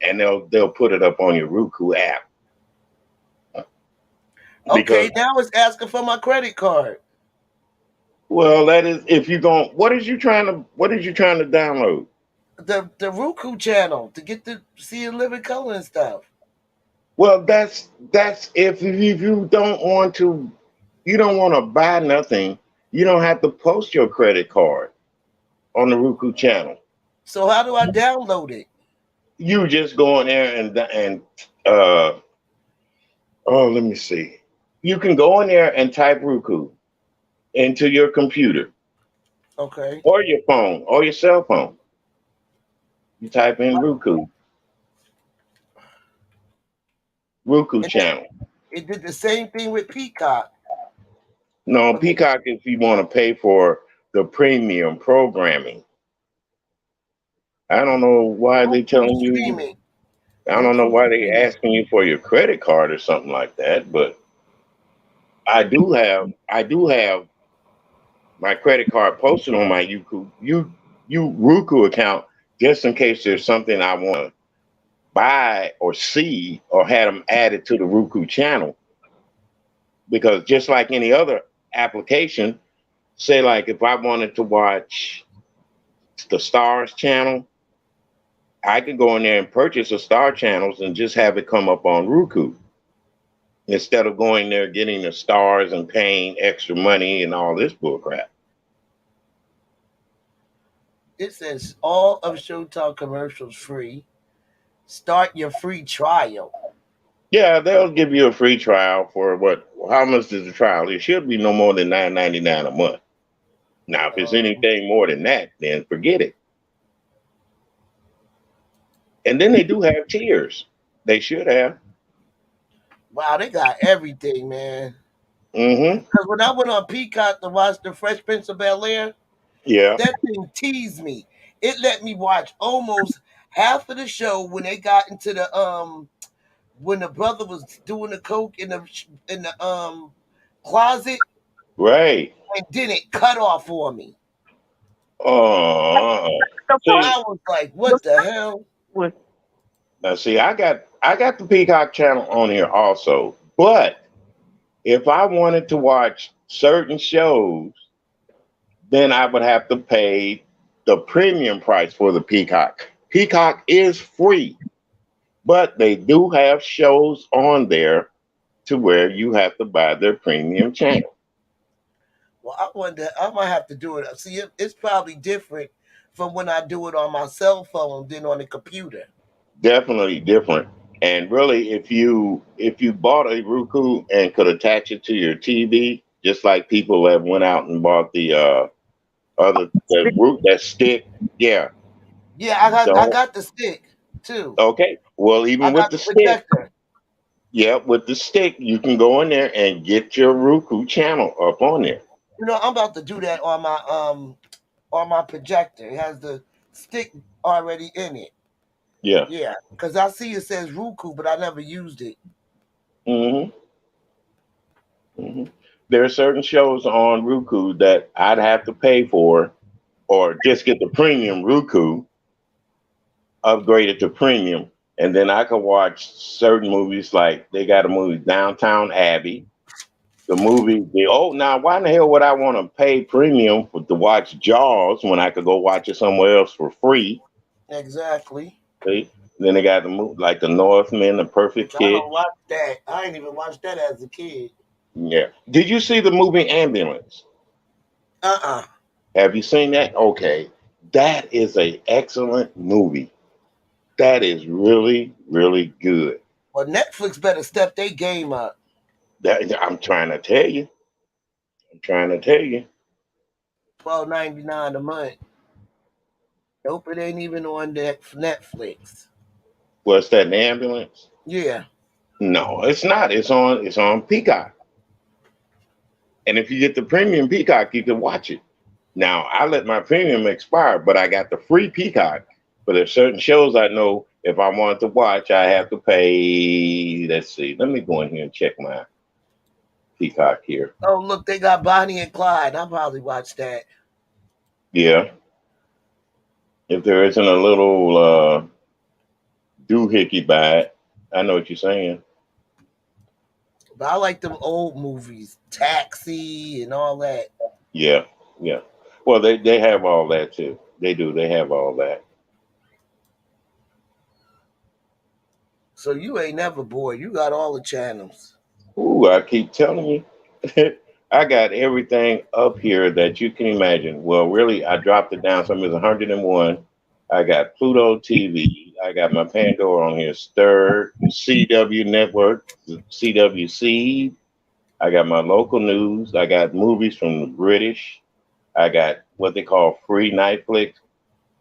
S1: and they'll put it up on your Roku app.
S6: Okay, now it's asking for my credit card.
S1: Well, that is if you going. What is you trying to download?
S6: The Roku channel to get to see and live in color and stuff.
S1: Well, that's if you don't want to buy nothing, you don't have to post your credit card on the Roku channel.
S6: So how do I download it?
S1: You just go in there and let me see. You can go in there and type Roku into your computer
S6: Okay.
S1: or your phone or your cell phone. You type in Roku
S6: And
S1: channel.
S6: it did the same thing with Peacock.
S1: No, Peacock if you want to pay for the premium programming. I don't know why they
S6: Roku
S1: telling you.
S6: streaming.
S1: I don't know
S6: Roku
S1: why they
S6: streaming.
S1: asking you for your credit card or something like that. But I do have my credit card posted on my Roku account just in case there's something I want to buy or see or had them added to the Roku channel. Because just like any other application, say like if I wanted to watch the Stars channel, I could go in there and purchase the Star channels and just have it come up on Roku instead of going there getting the stars and paying extra money and all this bullcrap.
S6: It says all of Showtime commercials free. Start your free trial.
S1: Yeah, they'll give you a free trial for what? How much is the trial? It should be no more than $9.99 a month. Now, if it's anything more than that, then forget it. And then they do have tiers. They should have.
S6: Wow, they got everything, man.
S1: Mm-hmm.
S6: Because when I went on Peacock to watch the Fresh Prince of Bel Air,
S1: Yeah.
S6: that thing teased me. It let me watch almost half of the show when they got into the when the brother was doing the coke in the closet,
S1: Right.
S6: and then it cut off for me.
S1: Oh.
S3: The
S1: See,
S6: I was like, what the hell?
S3: was
S1: now see, I got the Peacock channel on here also, but if I wanted to watch certain shows, then I would have to pay the premium price for the Peacock. Peacock is free, but they do have shows on there to where you have to buy their premium channel.
S6: Well, I wonder. I might have to do it. See, it's probably different from when I do it on my cell phone than on the computer.
S1: Definitely different. And really, if you bought a Roku and could attach it to your TV, just like people that went out and bought the that stick, yeah,
S6: Yeah, I
S1: don't.
S6: got the stick too.
S1: Okay, well,
S6: I
S1: even with
S6: got
S1: the
S6: the
S1: stick,
S6: projector.
S1: yeah, with the stick, you can go in there and get your Roku channel up on there.
S6: You know, I'm about to do that on my projector. It has the stick already in it.
S1: Yeah.
S6: Yeah, because I see it says Roku, but I never used it.
S1: hmm hmm There are certain shows on Roku that I'd have to pay for, or just get the premium Roku, upgraded to premium, and then I could watch certain movies. Like they got a movie Downtown Abbey, the movie. Now why in the hell would I want to pay premium to watch Jaws when I could go watch it somewhere else for free?
S6: Exactly.
S1: See? Then they got the movie like The Northman, The Perfect
S6: Which I
S1: Kid.
S6: don't watch that. I ain't even watched that as a kid.
S1: Yeah. Did you see the movie Ambulance?
S6: Uh-uh.
S1: Have you seen that? Okay. That is a excellent movie. That is really, really good.
S6: Well, Netflix better step their game up.
S1: I'm trying to tell you. I'm trying to tell you.
S6: $12.99 a month. Nope, it ain't even on Netflix.
S1: What's that, an ambulance?
S6: Yeah.
S1: No, it's not. It's on Peacock. And if you get the premium Peacock, you can watch it. Now, I let my premium expire, but I got the free Peacock. But there's certain shows I know if I wanted to watch, I have to pay. Let's see. Let me go in here and check my Peacock here.
S6: Oh, look, they got Bonnie and Clyde. I'll probably watch that.
S1: Yeah. If there isn't a little doohickey by it, I know what you're saying.
S6: But I like them old movies, Taxi and all that.
S1: Yeah. Yeah. Well, they have all that too. They do. They have all that.
S6: So you ain't never bored. You got all the channels.
S1: Ooh, I keep telling you. I got everything up here that you can imagine. Well, really, I dropped it down. Some is 101. I got Pluto TV. I got my Pandora on here. Stir, CW Network, CWC. I got my local news. I got movies from the British. I got what they call free Netflix,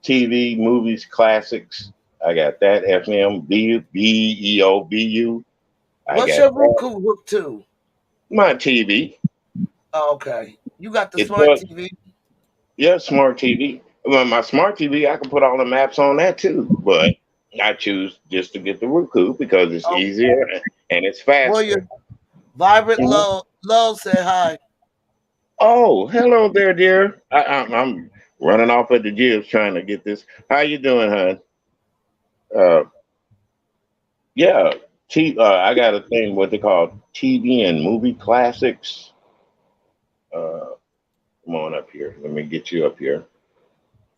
S1: TV, movies, classics. I got that FM, BEOBU. I
S6: What's
S1: got
S6: your
S1: that.
S6: Roku hooked to?
S1: My TV.
S6: Oh, okay. You got the
S1: It's
S6: smart
S1: what?
S6: TV.
S1: Yeah, smart TV. Well, my smart TV, I can put all the maps on that too. But I choose just to get the Roku because it's
S6: Oh,
S1: easier and it's faster.
S6: Warrior Vibrant
S1: Mhm.
S6: Love said hi.
S1: Oh, hello there, dear. I'm running off at the gym trying to get this. How you doing, hon? Uh, yeah. I got a thing what they call TV and movie classics. Uh, come on up here. Let me get you up here.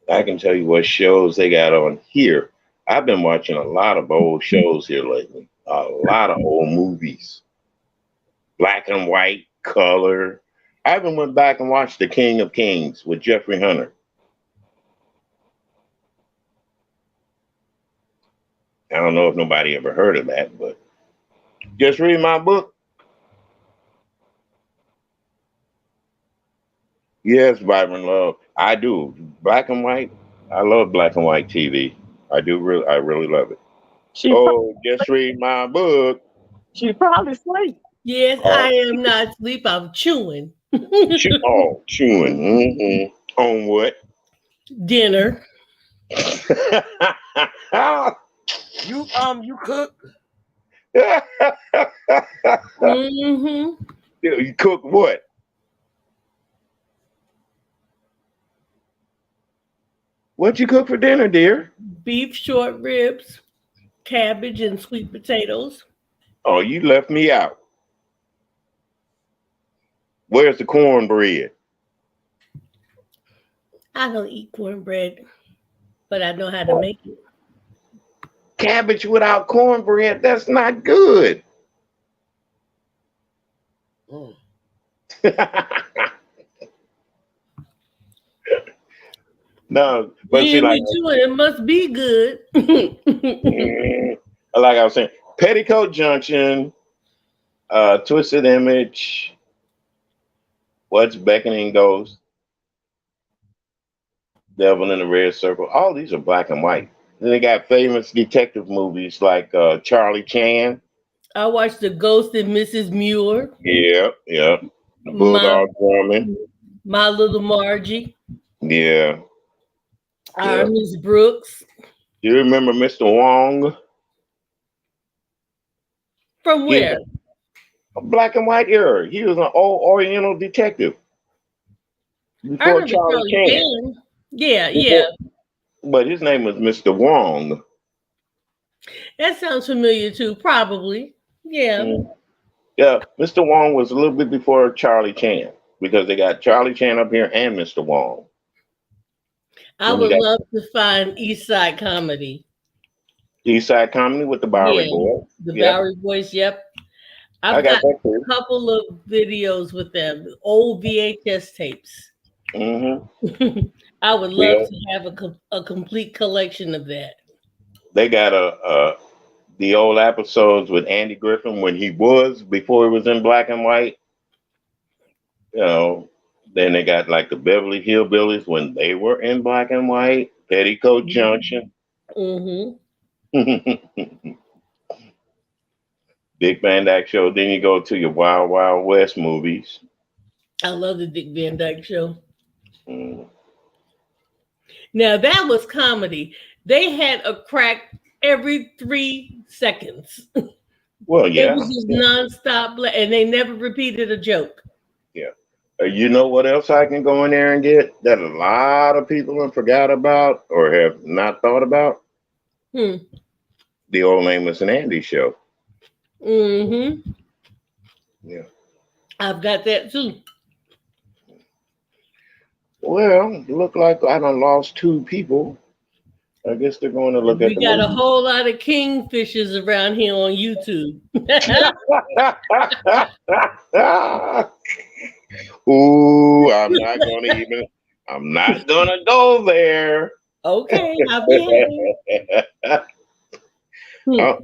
S1: I can tell you what shows they got on here. I've been watching a lot of old shows here lately. A lot of old movies, black and white, color. I even went back and watched The King of Kings with Jeffrey Hunter. I don't know if nobody ever heard of that, but just read my book. Yes, Vibrant Love. I do. Black and white. I love black and white TV. I do really I really love it.
S3: She
S1: Oh, just read my book.
S3: she probably sleep.
S4: Yes,
S1: Oh,
S4: I am not asleep. I'm chewing.
S1: chewing. On what?
S4: Dinner.
S6: You cook?
S4: Mm-hmm.
S1: You cook what? What you cook for dinner, dear?
S4: Beef short ribs, cabbage, and sweet potatoes.
S1: Oh, you left me out. Where's the cornbread?
S4: I don't eat cornbread, but I know how to make it.
S1: Cabbage without cornbread, that's not good.
S6: Mm.
S1: No,
S4: You
S1: but see,
S4: hear
S1: like,
S4: me chewing, it must be good.
S1: like I was saying, Petticoat Junction, Twisted Image, What's Beckoning Ghost, Devil in the Red Circle. All these are black and white. Then they got famous detective movies like Charlie Chan.
S4: I watched The Ghost and Mrs. Muir,
S1: Yeah, yeah. The
S4: my
S1: Bulldog Woman.
S4: my little Margie,
S1: Yeah,
S4: our
S1: yeah.
S4: Miss Brooks.
S1: You remember Mr. Wong?
S4: From
S1: He was
S4: where?
S1: a black and white era. He was an old Oriental detective
S4: I
S1: before
S4: remember
S1: Charlie
S4: Charlie
S1: Chan.
S4: Chan. Yeah, yeah.
S1: Before, but his name was Mr. Wong.
S4: That sounds familiar too, probably. Yeah.
S1: Mm. Yeah, Mr. Wong was a little bit before Charlie Chan because they got Charlie Chan up here and Mr. Wong.
S4: I
S1: Then you
S4: would
S1: got
S4: love to find East Side Comedy.
S1: East Side Comedy with the Bowery
S4: Yeah.
S1: Boys.
S4: The
S1: Yep,
S4: Bowery Boys, yep.
S1: I
S4: I've
S1: got
S4: got
S1: that too.
S4: a couple of videos with them, old VHS tapes.
S1: Hmm.
S4: I would love
S1: Yeah,
S4: to have a complete collection of that.
S1: they got the old episodes with Andy Griffin when he was before he was in black and white. You know, then they got like the Beverly Hillbillies when they were in black and white. Petticoat Junction.
S4: Mm-hmm.
S1: Big Band Act Show. Then you go to your Wild Wild West movies.
S4: I love the Dick Van Dyke Show.
S1: Mm.
S4: Now that was comedy. They had a crack every 3 seconds.
S1: Well,
S4: It
S1: yeah,
S4: was just nonstop, and they never repeated a joke.
S1: yeah. You know what else I can go in there and get that a lot of people have forgot about or have not thought about?
S4: Hmm.
S1: The old Amos and Andy show.
S4: Mm-hmm.
S1: Yeah.
S4: I've got that too.
S1: Well, look like I done lost two people. I guess they're going to look at
S4: We
S1: the
S4: got a
S1: movie.
S4: whole lot of kingfishers around here on YouTube.
S1: Ooh, I'm not gonna go there.
S4: Okay, I'll behave. Hmm.
S1: Oh,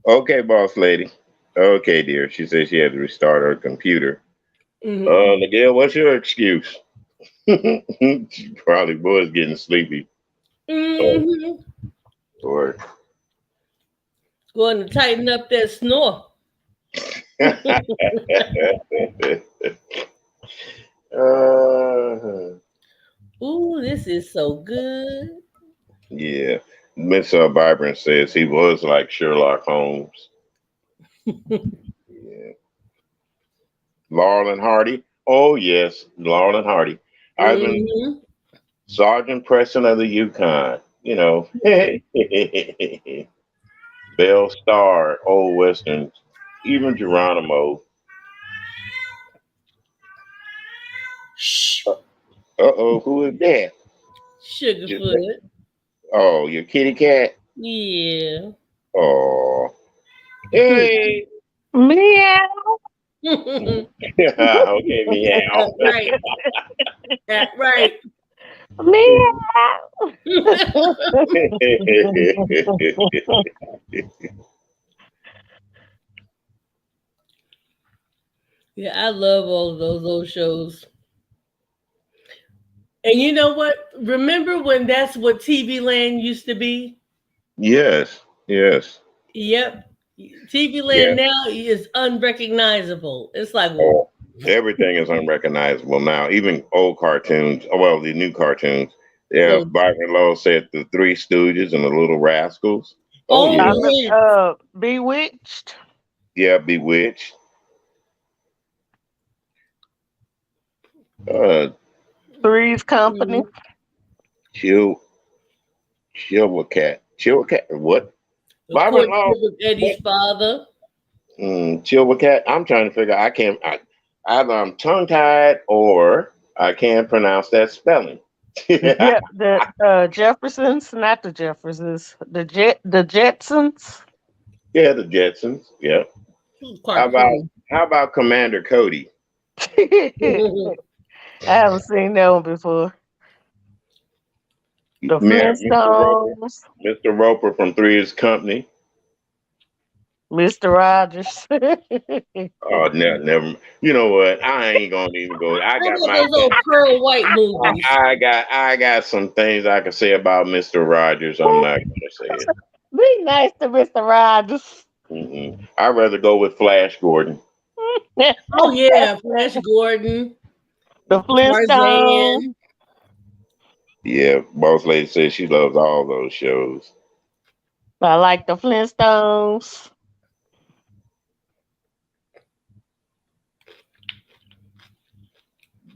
S1: Okay, boss lady. Okay, dear. She said she had to restart her computer. Miguel, what's your excuse? She probably was getting sleepy. Or
S4: Going to tighten up that snore. Ooh, this is so good.
S1: Yeah. Miss Vibrant says he was like Sherlock Holmes. Yeah. Laurel and Hardy. Oh, yes. Laurel and Hardy. I've been Sergeant Preston of the Yukon. You know. Bell Star, Old Westerns, even Geronimo.
S4: Shh.
S1: Uh-oh, who is that?
S4: Sugarfoot.
S1: Oh, your kitty cat?
S4: Yeah.
S1: Oh. Hey.
S3: Meow.
S1: Okay, meow.
S4: Right. That's right.
S3: Meow.
S4: Yeah, I love all of those old shows. And you know what? Remember when that's what TV Land used to be?
S1: Yes, yes.
S4: Yep. TV
S1: Yeah.
S4: Land now is unrecognizable. It's like,
S1: Oh, everything is unrecognizable now, even old cartoons. Oh, well, the new cartoons. Yeah,
S4: so,
S1: Byron Lowe said the Three Stooges and the Little Rascals. Oh,
S4: oh,
S1: yeah.
S4: yes.
S3: Bewitched.
S1: Yeah, Bewitched. Uh,
S3: Three's Company.
S1: Chill, Chilliwack. Chilliwack. What?
S4: The
S1: Byron
S4: courtship
S1: Lowe.
S4: of Eddie's father.
S1: Chilliwack. I'm trying to figure. Either I'm tongue tied or I can't pronounce that spelling.
S3: Yeah, the Jeffersons, not the Jeffersons, the Jetsons.
S1: Yeah, the Jetsons. Yeah. How about
S4: Cartoon.
S1: Commander Cody?
S3: I haven't seen that one before. The Flintstones,
S1: Mr. Roper from Three's Company.
S3: Mr. Rogers.
S1: Oh, never. You know what? I ain't gonna even go.
S4: How about those old Pearl White movies?
S1: I got some things I can say about Mr. Rogers. I'm not gonna say it.
S3: Be nice to Mr. Rogers.
S1: I'd rather go with Flash Gordon.
S4: Oh yeah, Flash Gordon,
S3: The Flintstones.
S4: Tarzan.
S1: Yeah, boss lady says she loves all those shows.
S3: I like the Flintstones.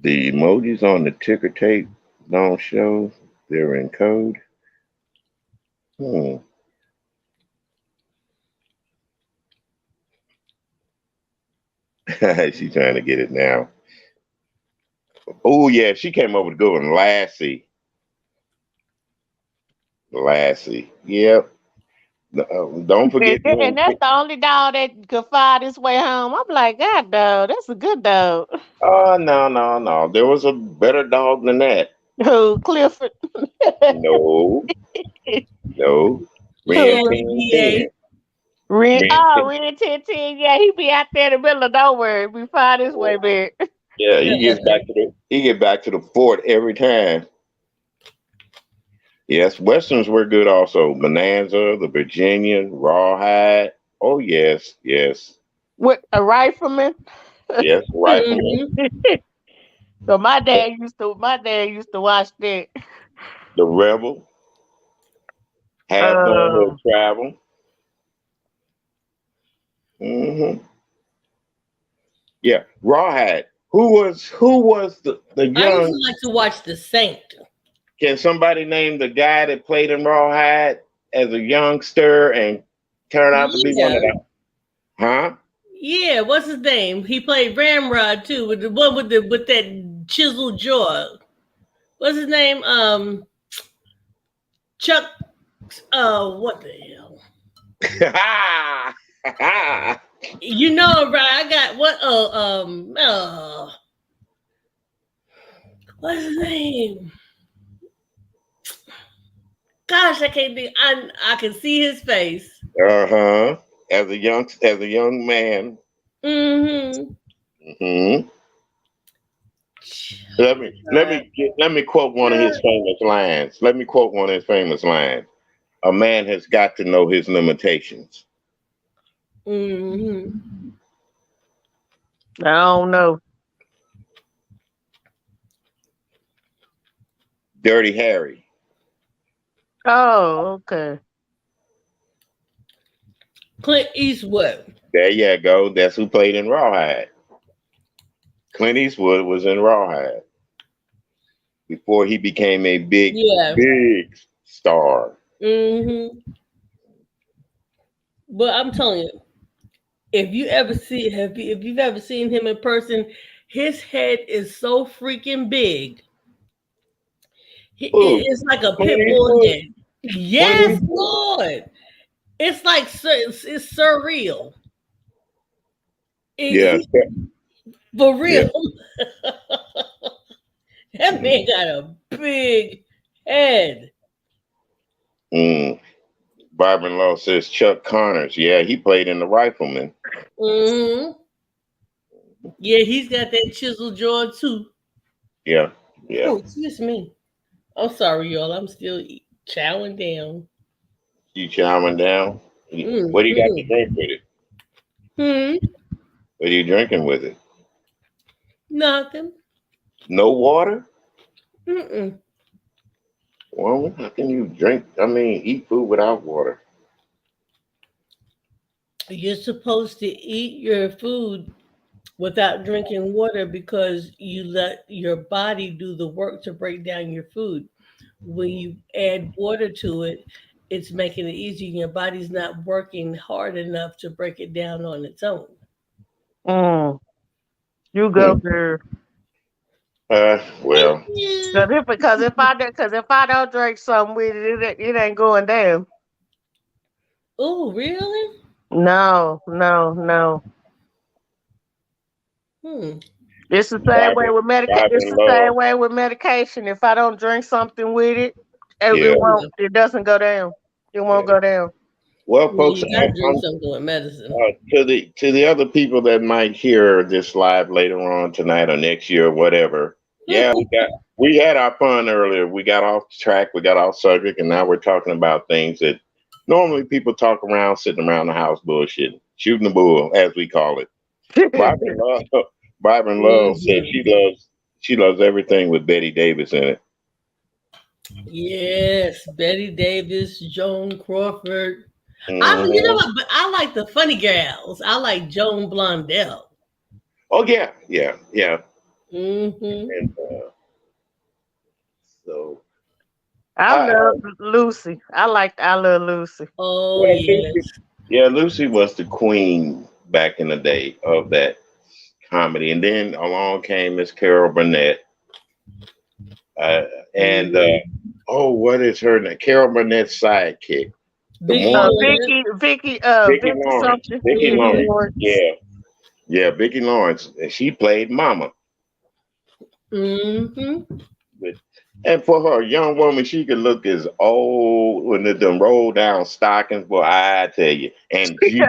S1: The emojis on the ticker tape don't show. They're in code. She's trying to get it now. Oh yeah, she came up with a good one. Lassie. Yep. Don't forget.
S3: And that's the only dog that could find his way home. I'm like, God, dog, that's a good dog.
S1: Oh no. There was a better dog than that.
S3: Who, Clifford?
S1: No. Ren Tin.
S3: Ren 1010. Yeah, he be out there in the middle of nowhere. We find his way back.
S1: Yeah, he gets back to the fort every time. Yes, westerns were good also. Bonanza, the Virginian, Rawhide. Oh yes.
S3: With a rifleman.
S1: Yes, rifleman.
S3: So my dad used to watch that.
S1: The Rebel. Has no travel. Yeah, Rawhide. Who was the young?
S4: I used to like to watch The Saint.
S1: Can somebody name the guy that played in Rawhide as a youngster and turned out to be one of them? Huh?
S4: Yeah, what's his name? He played Ramrod too, with the one with that chiseled jaw. What's his name? Chuck. What the hell? You know, right? I got what? What's his name? Gosh, I can't think. I can see his face.
S1: as a young man.
S4: Mm-hmm.
S1: Hmm. Let me quote one of his famous lines. Let me quote one of his famous lines. A man has got to know his limitations.
S4: Mm-hmm.
S3: I don't know.
S1: Dirty Harry.
S3: Oh, okay.
S4: Clint Eastwood.
S1: There you go. That's who played in Rawhide. Clint Eastwood was in Rawhide before he became a big,
S4: Yeah.
S1: big star.
S4: Mm-hmm. But I'm telling you, if you've ever seen him in person, his head is so freaking big.
S1: Who?
S4: It's like a
S1: Clint
S4: pit bull
S1: Eastwood?
S4: head.
S1: Clint
S4: Yes,
S1: Eastwood.
S4: Lord. It's like it's surreal.
S1: Yeah,
S4: For
S1: yeah.
S4: real. That man got a big head.
S1: Mm. Barbara-in-law says Chuck Connors. Yeah, he played in The Rifleman.
S4: Hmm. Yeah, he's got that chisel jaw too.
S1: Yeah, yeah.
S4: Oh, excuse me. I'm sorry, y'all. I'm still chowing down.
S1: You chowing down? What do you got to
S4: Mm-hmm.
S1: drink with it?
S4: Hmm.
S1: What are you drinking with it?
S4: Nothing.
S1: No water?
S4: Mm-mm.
S1: Well, how can you drink? I mean, eat food without water.
S4: You're supposed to eat your food without drinking water because you let your body do the work to break down your food. When you add water to it, it's making it easier. Your body's not working hard enough to break it down on its own.
S3: Mm. You go,
S1: Hmm.
S3: girl.
S4: Thank
S1: Well,
S4: you.
S3: Because if I don't drink something with it, it ain't going down.
S4: Oh, really?
S3: No, no, no.
S4: Hmm.
S3: It's the same way
S1: Barbara,
S3: with medication.
S1: Barbara
S3: It's
S1: in
S3: the same
S1: love.
S3: way with medication. If I don't drink something with it, it
S1: Yeah,
S4: Oh,
S3: won't.
S4: yeah.
S3: It doesn't go down. It won't
S1: yeah.
S3: go down.
S1: Well,
S4: Yeah,
S1: folks,
S4: you got to drink something with medicine.
S1: to the other people that might hear this live later on tonight or next year or whatever. Yeah, we had our fun earlier. We got off track. We got off subject, and now we're talking about things that normally people talk around, sitting around the house bullshitting, shooting the bull, as we call it. Barbara in Love, Barbara in Love said
S4: Hmm.
S1: she loves everything with Betty Davis in it.
S4: Yes, Betty Davis, Joan Crawford. You know
S1: Hmm.
S4: what? But I like the funny gals. I like Joan Blondell.
S1: Oh yeah, yeah, yeah.
S4: Hmm.
S1: And so
S3: I
S1: I
S3: love Lucy. I love Lucy.
S4: Oh
S1: well,
S4: yes.
S1: Lucy was the queen back in the day of that comedy, and then along came Miss Carol Burnett, uh, and
S4: Mhm.
S1: oh, what is her name? Carol Burnett's sidekick, the
S4: Vicky
S1: one
S4: Lawrence.
S1: Vicky
S3: Vicky
S1: Lawrence.
S3: something.
S1: Vicky
S3: Vicky
S1: Lawrence,
S4: Hmm.
S3: Lawrence.
S1: yeah, yeah, Vicky Lawrence. And she played Mama.
S4: Hmm.
S1: But, and for her, a young woman, she could look as old when they done roll down stockings. Boy, I tell you, and she,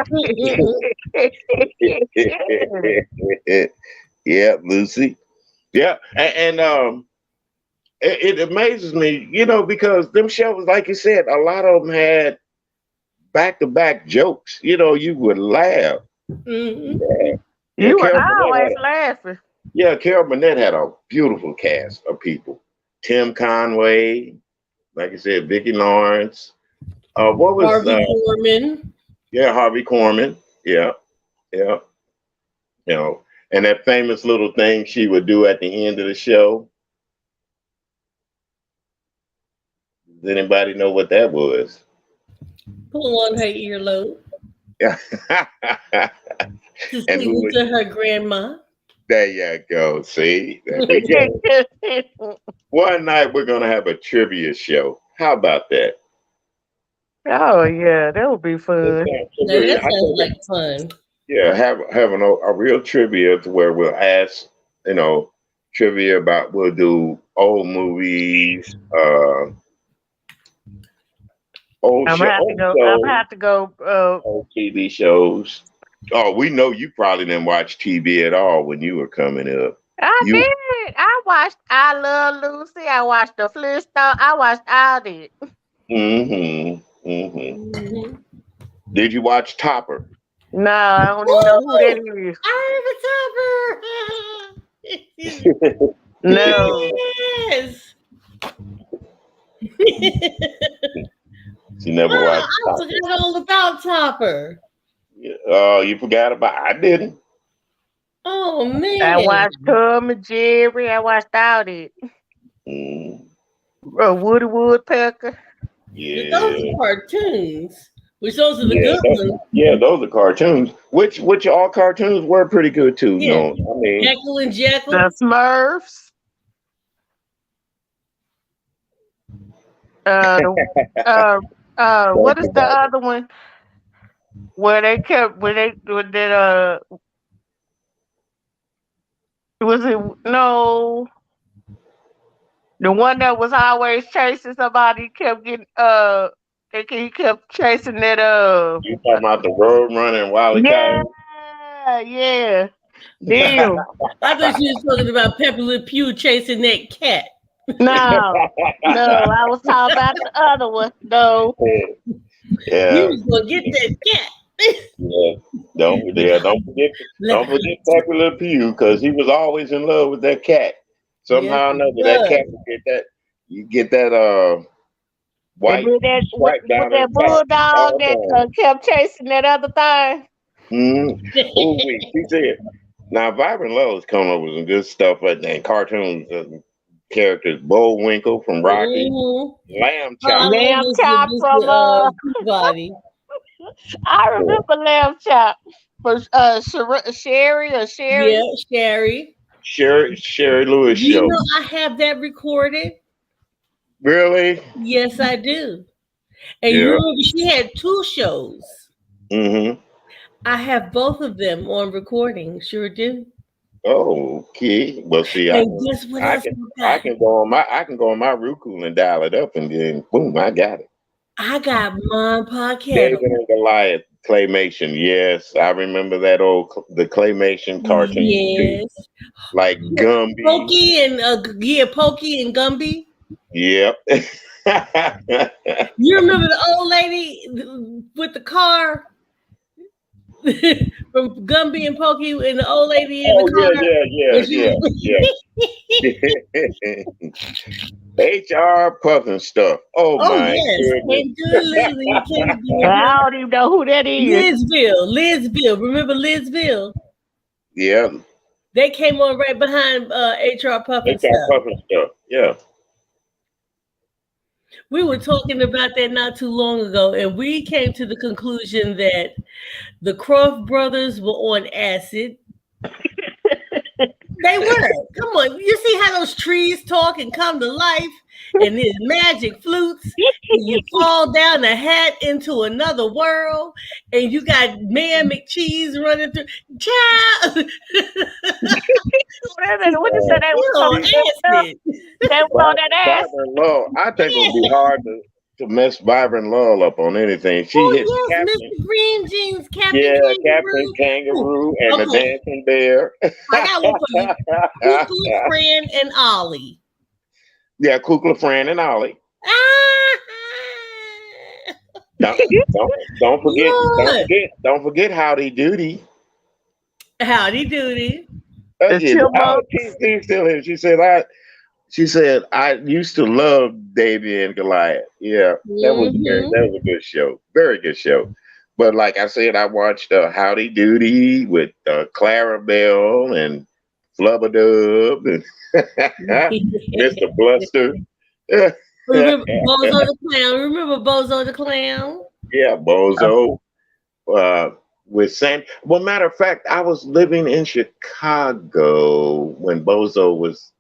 S1: yeah, Lucy, yeah, and it amazes me, because them shows, like you said, a lot of them had back to back jokes. You would laugh.
S4: Hmm.
S1: Yeah, yeah.
S3: You were
S1: Carol Burnett
S3: always laughing.
S1: Carol Burnett had a beautiful cast of people. Tim Conway, like I said, Vicki Lawrence. What was
S4: Harvey Korman.
S1: yeah, Harvey Korman. Yeah, yeah. You know, and that famous little thing she would do at the end of the show. Does anybody know what that was?
S4: Pull on her earlobe
S1: Yeah.
S4: to
S1: And
S4: sing
S1: who
S4: it
S1: would
S4: to her grandma.
S1: there you go. See, there we go. One night we're gonna have a trivia show. How about that?
S3: Oh yeah, that would be
S1: That
S3: fun.
S1: sounds so
S4: Now
S1: good.
S4: that
S1: I
S4: sounds
S1: think
S4: like fun.
S1: yeah, having a real trivia to where we'll ask, trivia about we'll do old movies, Old
S3: I'm
S1: show,
S3: gonna have to
S1: old
S3: go. I'm
S1: shows,
S3: gonna have to go.
S1: old TV shows. Oh, we know you probably didn't watch TV at all when you were coming up.
S3: I
S1: You,
S3: did. I watched I Love Lucy. I watched the Flintstones. I watched all that.
S1: mm-hmm.
S4: Mm-hmm.
S1: Did you watch Topper?
S3: No, I don't even know who that
S4: Woo!
S3: is.
S4: Iron Topper.
S3: No.
S4: Yes.
S1: She never
S4: Wow,
S1: watched
S4: I
S1: Topper.
S4: forgot all about Topper.
S1: Oh, you forgot about? I didn't.
S4: Oh
S3: I
S4: man,
S3: watched Tom and Jerry. I watched all that.
S1: Mm,
S3: Woody Woodpecker.
S4: those
S1: yeah,
S4: are cartoons. Which those are the
S1: yeah,
S4: good ones.
S1: those are cartoons. Which all cartoons were pretty good too.
S4: Yeah,
S1: No, I mean,
S4: Jekyll and Jekyll.
S3: The Smurfs. What is the other one? Where they kept when that was it no the one that was always chasing somebody kept getting he kept chasing that
S1: you talking about the Road Runner and Wile E.
S3: yeah
S1: Coyote?
S3: damn
S4: I thought you was talking about Pepe Le Pew chasing that cat.
S3: no I was talking about the other one no
S1: Yeah,
S4: You was gonna get that cat.
S1: yeah. Don't forget Pepe Le Pew because he was always in love with that cat. Somehow or another, that cat would get that. You get that white
S3: with that
S1: stripe down
S3: that
S1: his back all
S3: bulldog
S1: the
S3: that
S1: time.
S3: kept chasing that other thing.
S1: Oh wait, she said. Now, Vibrant Love is coming up with some good stuff, and cartoons and characters. Bullwinkle from Rocky,
S4: Mm-hmm.
S1: Lamb Chop.
S3: Lamb Chop from
S4: body.
S3: I remember Lamb Chop for Sherry or Sherry.
S4: Yeah, Sherry.
S1: Sherry Lewis
S4: You
S1: show.
S4: know I have that recorded.
S1: Really?
S4: Yes, I do. And
S1: Yeah.
S4: you remember she had 2 shows.
S1: Mm-hmm.
S4: I have both of them on recording. Sure do.
S1: Oh, okay. Well, see,
S4: And guess what else
S1: I can go on my Roku and dial it up, and then boom, I got it.
S4: I got mine podcast.
S1: David and Goliath claymation. Yes, I remember the claymation cartoon.
S4: Yes.
S1: Too. Like Gumby.
S4: Pokey and Pokey and Gumby.
S1: Yep.
S4: You remember the old lady with the car from Gumby and Pokey and the old lady in the
S1: car? HR puffing stuff. Oh my
S3: goodness. I don't even know who that is.
S4: Lidsville. Remember Lidsville?
S1: Yeah.
S4: They came on right behind HR puffing stuff.
S1: Yeah.
S4: We were talking about that not too long ago, and we came to the conclusion that the Croft brothers were on acid. They were. Come on. You see how those trees talk and come to life? And there's magic flutes. And you fall down the hat into another world. And you got Mayor McCheese running through. Child!
S3: What you say they was on acid? They was on that acid.
S1: Vibrant Love. I think it would be hard to mess Vibrant Love up on anything. She hit
S4: Mr. Green Jeans, Captain
S1: Captain Kangaroo and the Dancing Bear.
S4: I got one for you. Kukla, Fran, and Ollie.
S1: Yeah, Kukla, Fran, and Ollie. Don't forget Howdy Doody.
S4: Howdy Doody.
S1: She's still here. She said I used to love Davy and Goliath. Yeah, that was a good show. Very good show. But like I said, I watched Howdy Doody with Clarabelle and Flubadub and Mr. Bluster.
S4: Remember Bozo the Clown? Remember Bozo the Clown?
S1: Yeah, Bozo. With Sam. Well, matter of fact, I was living in Chicago when Bozo was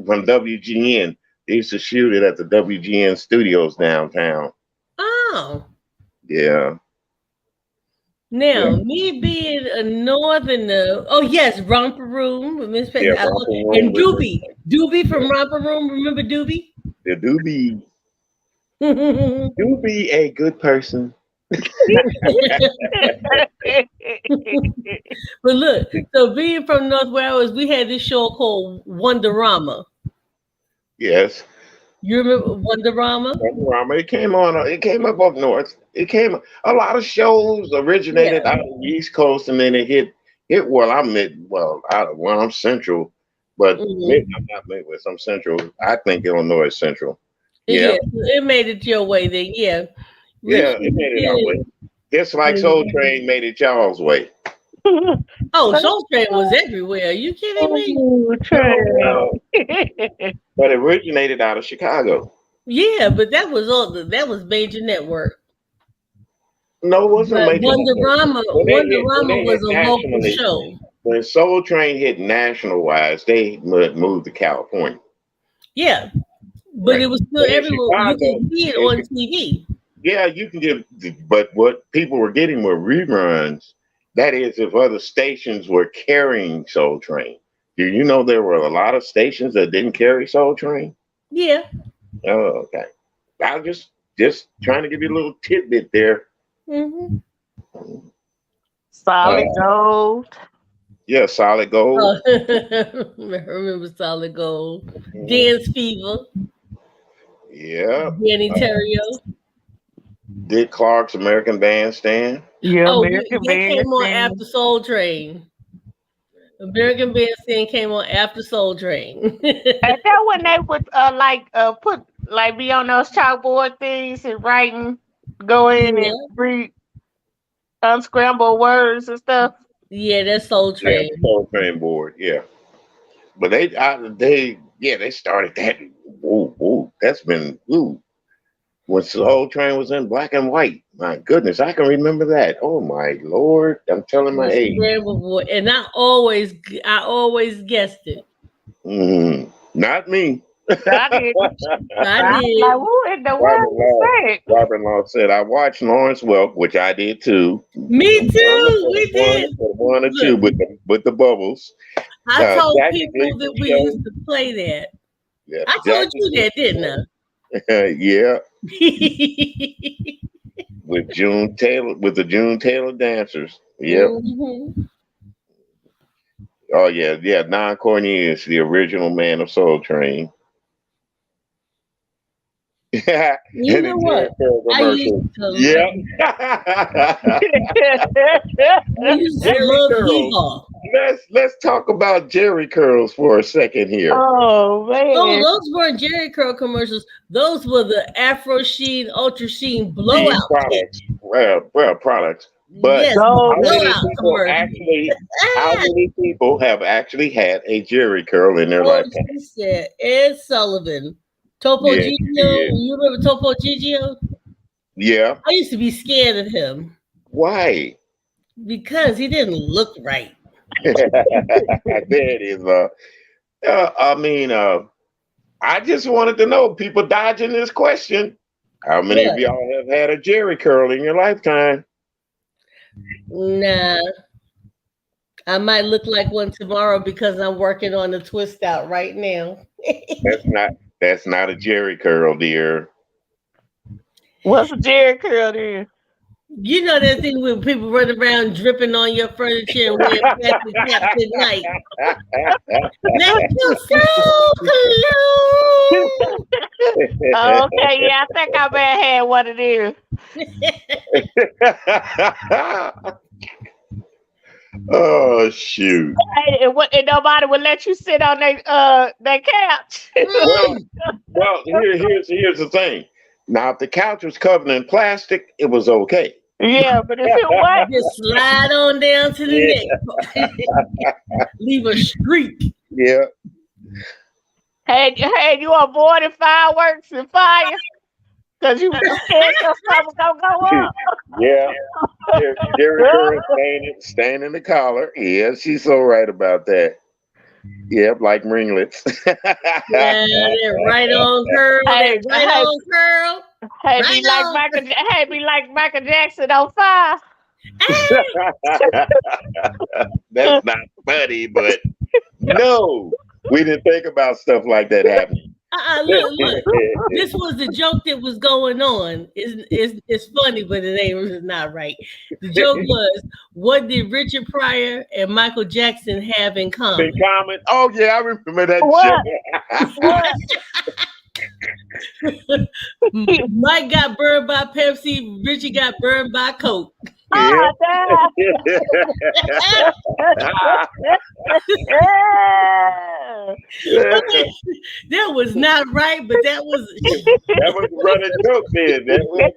S1: from WGN. They used to shoot it at the WGN studios downtown.
S4: Oh.
S1: Yeah.
S4: Now, me being a northerner, Romper Room with Miss Peggy. And Doobie. Doobie from Romper Room. Remember Doobie?
S1: The Doobie. You be a good person.
S4: But look, so being from North Wales, we had this show called Wonderama.
S1: Yes.
S4: You remember Wonderama?
S1: Rama. It came on. It came up north. It came. A lot of shows originated
S4: Yeah.
S1: out of the East Coast, and then it hit. Well, I'm mid. I'm Central, but
S4: Mhm.
S1: I'm not Midwest. I'm Central. I think Illinois is Central. Yeah,
S4: Yeah, it made it your way then. Yeah. We
S1: yeah. It made it our way. Just like Soul Train made it y'all's way.
S4: Oh, Soul Train was everywhere. Are you kidding me?
S3: Ooh,
S1: Well, but it originated out of Chicago.
S4: Yeah, but that was all. That was major network.
S1: No, it wasn't a
S4: But
S1: major network.
S4: Wonderama was a local
S1: nationally,
S4: show.
S1: when Soul Train hit national wise, they moved to California.
S4: Yeah, but
S1: Right.
S4: it was still
S1: But in
S4: everywhere. You
S1: Chicago,
S4: could see it on TV.
S1: yeah, you can get, but what people were getting were reruns. That is, if other stations were carrying Soul Train. Do you know there were a lot of stations that didn't carry Soul Train?
S4: Yeah.
S1: Oh, okay. I was just trying to give you a little tidbit there.
S4: Mm-hmm.
S3: Solid
S1: Uh,
S3: gold.
S1: Yeah, Solid Gold.
S4: I remember Solid Gold, Dance Fever,
S1: Yeah.
S4: Danny Terrio.
S1: Dick Clark's American Bandstand.
S3: Yeah,
S4: Oh,
S3: American
S4: that came on
S3: Bandstand.
S4: after Soul Train. American Bandstand came on after Soul Train.
S3: And that when they would put like be on those chalkboard things and writing, go in
S4: Yeah.
S3: and read unscramble words and stuff.
S4: Yeah, that's Soul
S1: Yeah,
S4: Train.
S1: Soul Train board. Yeah. But they started that. Ooh, that's been when Soul Train was in black and white. My goodness, I can remember that. Oh my Lord, I'm telling my
S4: The
S1: age.
S4: Scramble Board, and I always guessed it.
S1: Not me.
S3: I did.
S4: I
S3: I was
S4: did.
S3: like, who in the world is that?
S1: Robert Law said, I watched Lawrence Welk, which I did too.
S4: Me too. We did.
S1: One or two with the bubbles.
S4: I told
S1: Jackie
S4: people that we
S1: Gleason
S4: used to play that.
S1: Yeah,
S4: I told you that, didn't I?
S1: yeah, with the June Taylor dancers. Yep.
S4: Mhm.
S1: Oh yeah. Don Cornelius, the original man of Soul Train. Yeah.
S4: You know what? I used to I used to love Hee-Haw.
S1: Let's talk about Jerry Curls for a second here.
S3: Oh man.
S4: Oh, those weren't Jerry Curl commercials. Those were the Afro Sheen, Ultra Sheen blowout
S1: products. Well, products. But
S4: yes,
S1: how
S4: blowout
S1: many people have actually had a Jerry Curl in their lifetime?
S4: She said Ed Sullivan, Topo Gigio. You remember Topo Gigio?
S1: Yeah.
S4: I used to be scared of him.
S1: Why?
S4: Because he didn't look right.
S1: There it is. I just wanted to know, people dodging this question. How many of y'all have had a Jerry Curl in your lifetime?
S4: Nah. I might look like one tomorrow because I'm working on a twist out right now.
S1: That's not a Jerry Curl, dear.
S3: What's a Jerry Curl, dear?
S4: You know that thing when people run around dripping on your furniture and wear plastic caps at night. Let yourself alone.
S3: Okay, yeah, I think I may have had one of them.
S1: Oh shoot!
S3: And nobody would let you sit on their couch.
S1: well, here's the thing. Now, if the couch was covered in plastic, it was okay.
S3: Yeah, but if it was,
S4: just slide on down to the neck. Leave a streak.
S1: Yeah.
S3: Hey, you avoided fireworks and fire because you scared your stomach gonna go up.
S1: Yeah. Jerry Curl staying in the collar. Yeah, she's so right about that. Yep, like ringlets.
S4: Yeah, they're right on curl. Right on curl.
S3: Hey, be like Michael Jackson on fire.
S1: That's not funny, but no, we didn't think about stuff like that happening.
S4: Look. This was the joke that was going on. It's funny, but it's not right. The joke was, what did Richard Pryor and Michael Jackson have in common?
S1: Oh yeah, I remember that
S3: What?
S4: Mike got burned by Pepsi. Richie got burned by Coke.
S3: Oh,
S4: That was not right, but that was
S1: a running joke then. That was.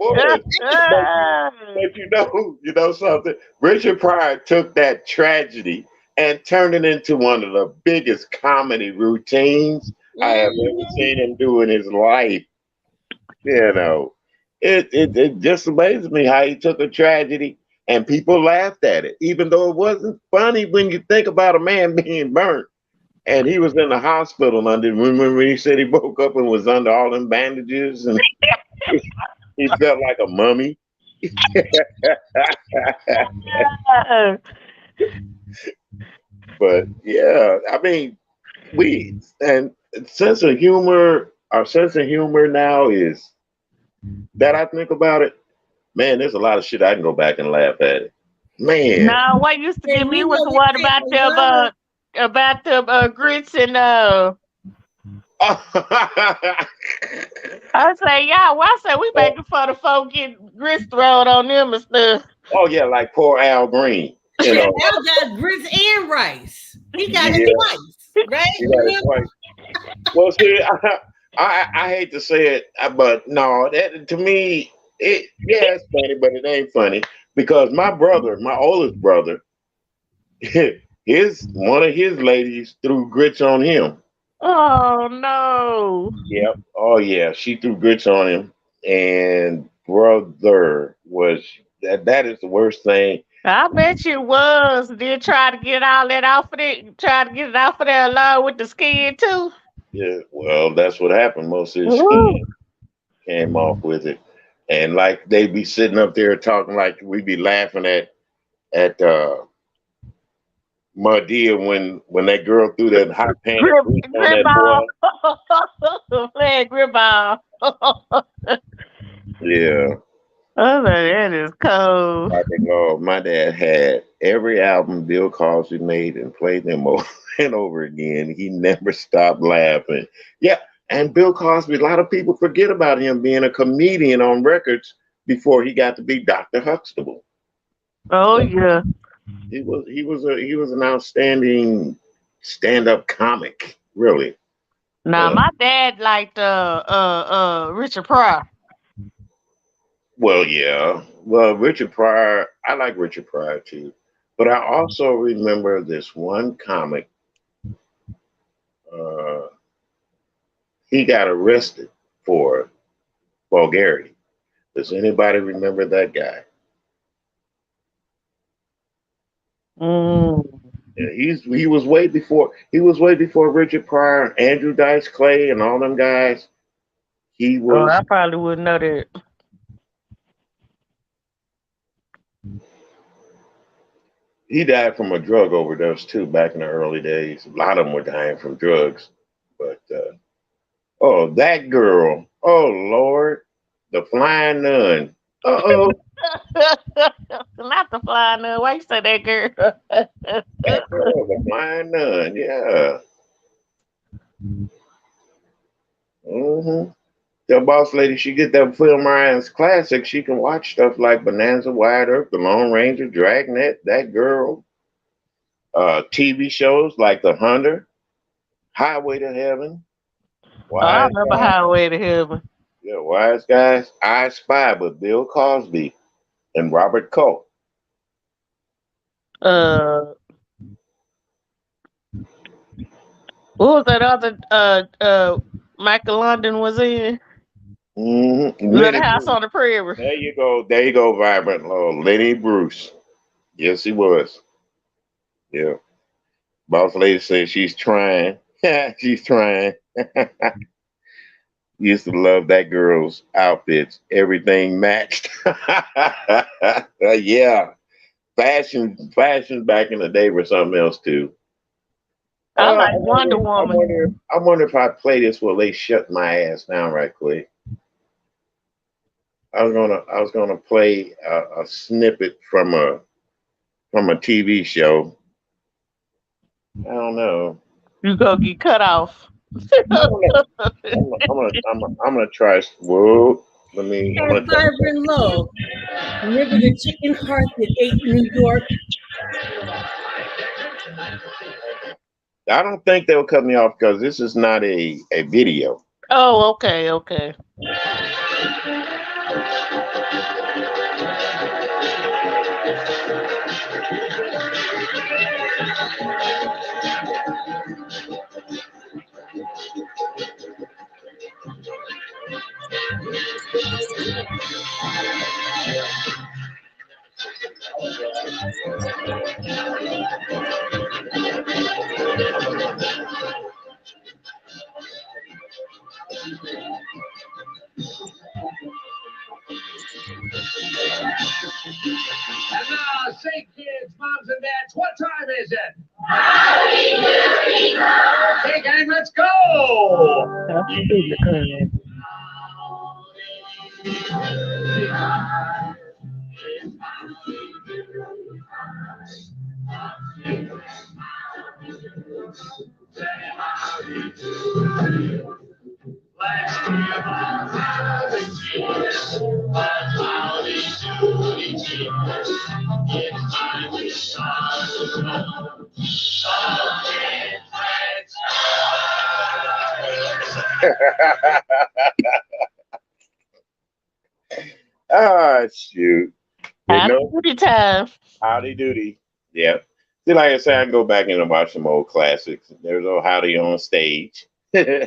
S1: But you know something? Richard Pryor took that tragedy and turned it into one of the biggest comedy routines I have ever seen him do in his life. You know, it just amazes me how he took a tragedy and people laughed at it, even though it wasn't funny when you think about a man being burnt. And he was in the hospital under. Remember he said he woke up and was under all them bandages, and he felt like a mummy. But yeah, I mean, our sense of humor now is that I think about it, man, there's a lot of shit I can go back and laugh at it. Man.
S3: No, what used to get me was the one about the grits and I say, y'all, why say we making fun of folk getting grits thrown on them and stuff?
S1: Oh yeah, like poor Al Green. You know.
S4: Al got grits and rice. He got it twice, right?
S1: He got it twice. Well, see, I hate to say it, but no, that to me, it's funny, but it ain't funny because my oldest brother, one of his ladies threw grits on him.
S3: Oh no!
S1: Yep. Oh yeah, she threw grits on him, and brother was that is the worst thing.
S3: I bet you was. Did try to get all that off of it. Try to get it off of there along with the skin too.
S1: Yeah, well, that's what happened. Most of his skin came off with it, and like they be sitting up there talking like we be laughing at Madea when that girl threw that hot pan on that boy.
S3: Man, grip.
S1: Yeah.
S3: Oh, that is cold.
S1: I think, oh, my dad had every album Bill Cosby made and played them over and over again. He never stopped laughing. Yeah, and Bill Cosby, a lot of people forget about him being a comedian on records before he got to be Dr. Huxtable.
S3: Oh yeah.
S1: He was an outstanding stand-up comic, really.
S3: Now my dad liked Richard Pryor.
S1: Well, yeah. Well, Richard Pryor, I like Richard Pryor too. But I also remember this one comic. He got arrested for vulgarity. Does anybody remember that guy? Yeah, he was way before Richard Pryor, Andrew Dice Clay, and all them guys. He was.
S3: Oh, I probably wouldn't know that.
S1: He died from a drug overdose too back in the early days. A lot of them were dying from drugs. But that girl. Oh Lord, the flying nun. Uh-oh.
S3: Not the flying nun. Why you say that girl?
S1: That girl, the flying nun, yeah. Mm-hmm. The boss lady, she get that Film Ryan's classic. She can watch stuff like Bonanza, Wide Earth, The Lone Ranger, Dragnet, That Girl. TV shows like The Hunter, Highway to Heaven.
S3: I remember Highway to Heaven.
S1: Yeah, Wise Guys. I Spy with Bill Cosby and Robert Koch.
S3: What was that other Michael London was in?
S1: Mm-hmm.
S3: Little House on the Prairie.
S1: There you go, Vibrant Lord. Lenny Bruce. Yes, he was. Yeah. Boss lady says she's trying. She's trying. Used to love that girl's outfits. Everything matched. Yeah. Fashion back in the day was something else too.
S3: I like
S1: I
S3: Wonder Woman.
S1: I wonder if I play this, will they shut my ass down right quick? I was gonna play a snippet from a TV show. I don't know.
S3: You gonna get cut off.
S1: I'm gonna try. Whoa, let me. I'm gonna
S4: And
S1: try.
S4: Byron Lowe. Remember the chicken heart that ate New York?
S1: I don't think they'll cut me off because this is not a video.
S3: Oh, okay, okay.
S7: And now, say kids, moms and dads, what time is it? Okay, gang, let's go!
S1: Ah, shoot.
S3: Happy time.
S1: Howdy doody. Yeah. See, like I said, I can go back and watch some old classics. There's old Howdy on Stage. Yeah.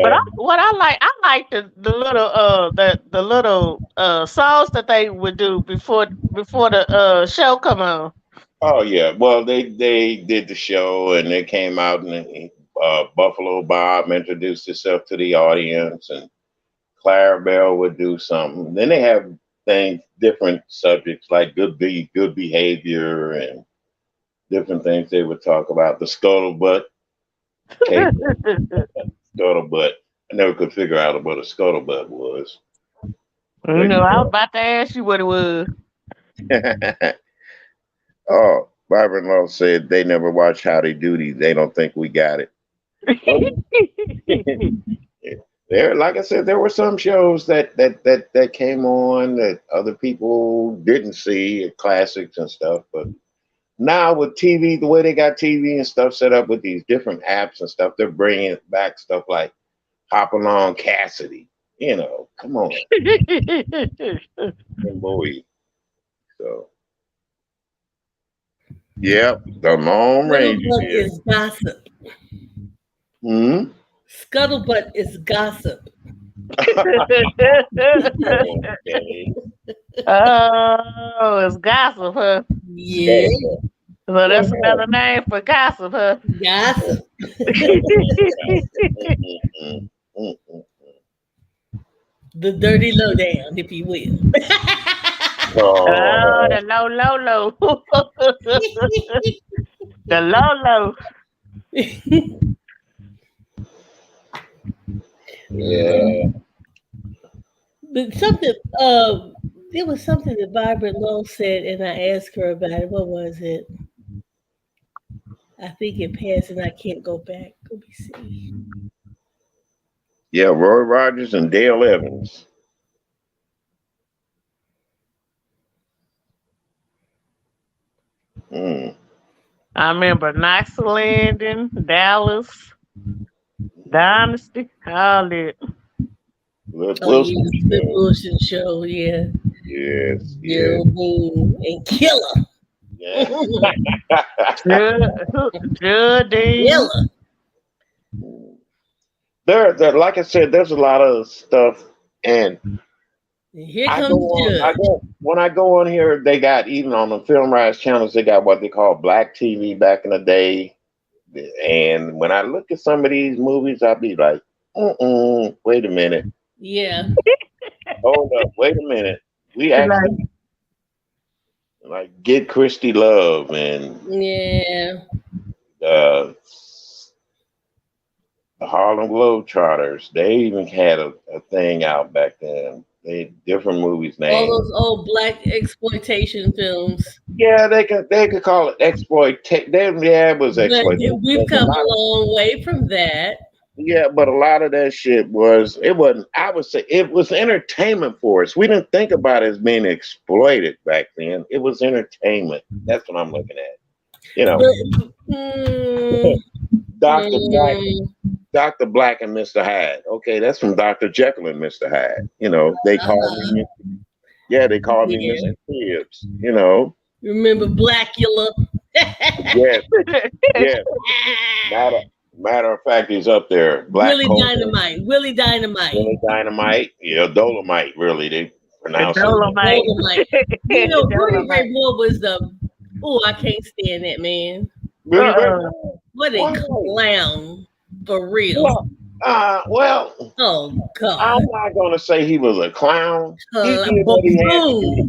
S3: But I like the little songs that they would do before the show come on.
S1: Oh yeah. Well, they did the show and they came out and Buffalo Bob introduced himself to the audience and Clarabelle would do something. Then they have things, different subjects like good behavior and different things they would talk about. The scuttlebutt. Scuttlebutt. I never could figure out what a scuttlebutt was.
S3: You know, I was about to ask you what it was.
S1: Oh, Byron Law said they never watch Howdy Doody. They don't think we got it. There, like I said, there were some shows that came on that other people didn't see, classics and stuff. But now with TV, the way they got TV and stuff set up with these different apps and stuff, they're bringing back stuff like Hop Along Cassidy. You know, come on, boy. So, yep, the Lone Ranger
S4: Scuttlebutt is gossip. Scuttlebutt is gossip.
S3: Oh, it's gossip, huh?
S4: Yeah.
S3: So that's another name for gossip, huh?
S4: Gossip. The dirty lowdown, if you will.
S3: Oh, the low. The low.
S1: Yeah.
S4: But something, there was something that Vibrant Low said, and I asked her about it. What was it? I think it passed, and I can't go back. Let me see.
S1: Yeah, Roy Rogers and Dale Evans.
S3: I remember Knox Landing, Dallas, Dynasty, all that.
S1: Flip Wilson
S4: Show, yeah.
S1: Yes.
S4: Boom and Killer.
S1: Yeah.
S3: Killer.
S1: There, like I said, there's a lot of stuff, and
S4: here comes
S1: when I go on here, they got, even on the Film Rise channels, they got what they call Black TV back in the day. And when I look at some of these movies, I'll be like, wait a minute.
S4: Yeah.
S1: Hold up, wait a minute. We actually like Get Christy Love and the Harlem Globetrotters. They even had a thing out back then. They different movies
S4: All
S1: named.
S4: those old black exploitation films.
S1: Yeah, they could call it exploitation. Yeah, it was
S4: But
S1: exploitation.
S4: we've come a long way from that.
S1: Yeah, but a lot of that shit it wasn't, I would say it was entertainment for us. We didn't think about it as being exploited back then. It was entertainment. That's what I'm looking at. You know, Dr. Black, Dr. Black and Mr. Hyde. Okay, that's from Dr. Jekyll and Mr. Hyde. You know, they called me, they called me Mr. Tibbs, you know.
S4: Remember Blackula?
S1: Yes, yes. Matter of fact, he's up there.
S4: Willie Dynamite.
S1: Willie Dynamite. Yeah, Dolomite, really. They pronounce it.
S3: Dolomite.
S4: You know, Rudy Ray Moore was I can't stand that man.
S1: Really?
S4: What a clown. For real.
S1: Well,
S4: oh, God.
S1: I'm not going to say he was a clown. He did
S4: what he
S1: had to do to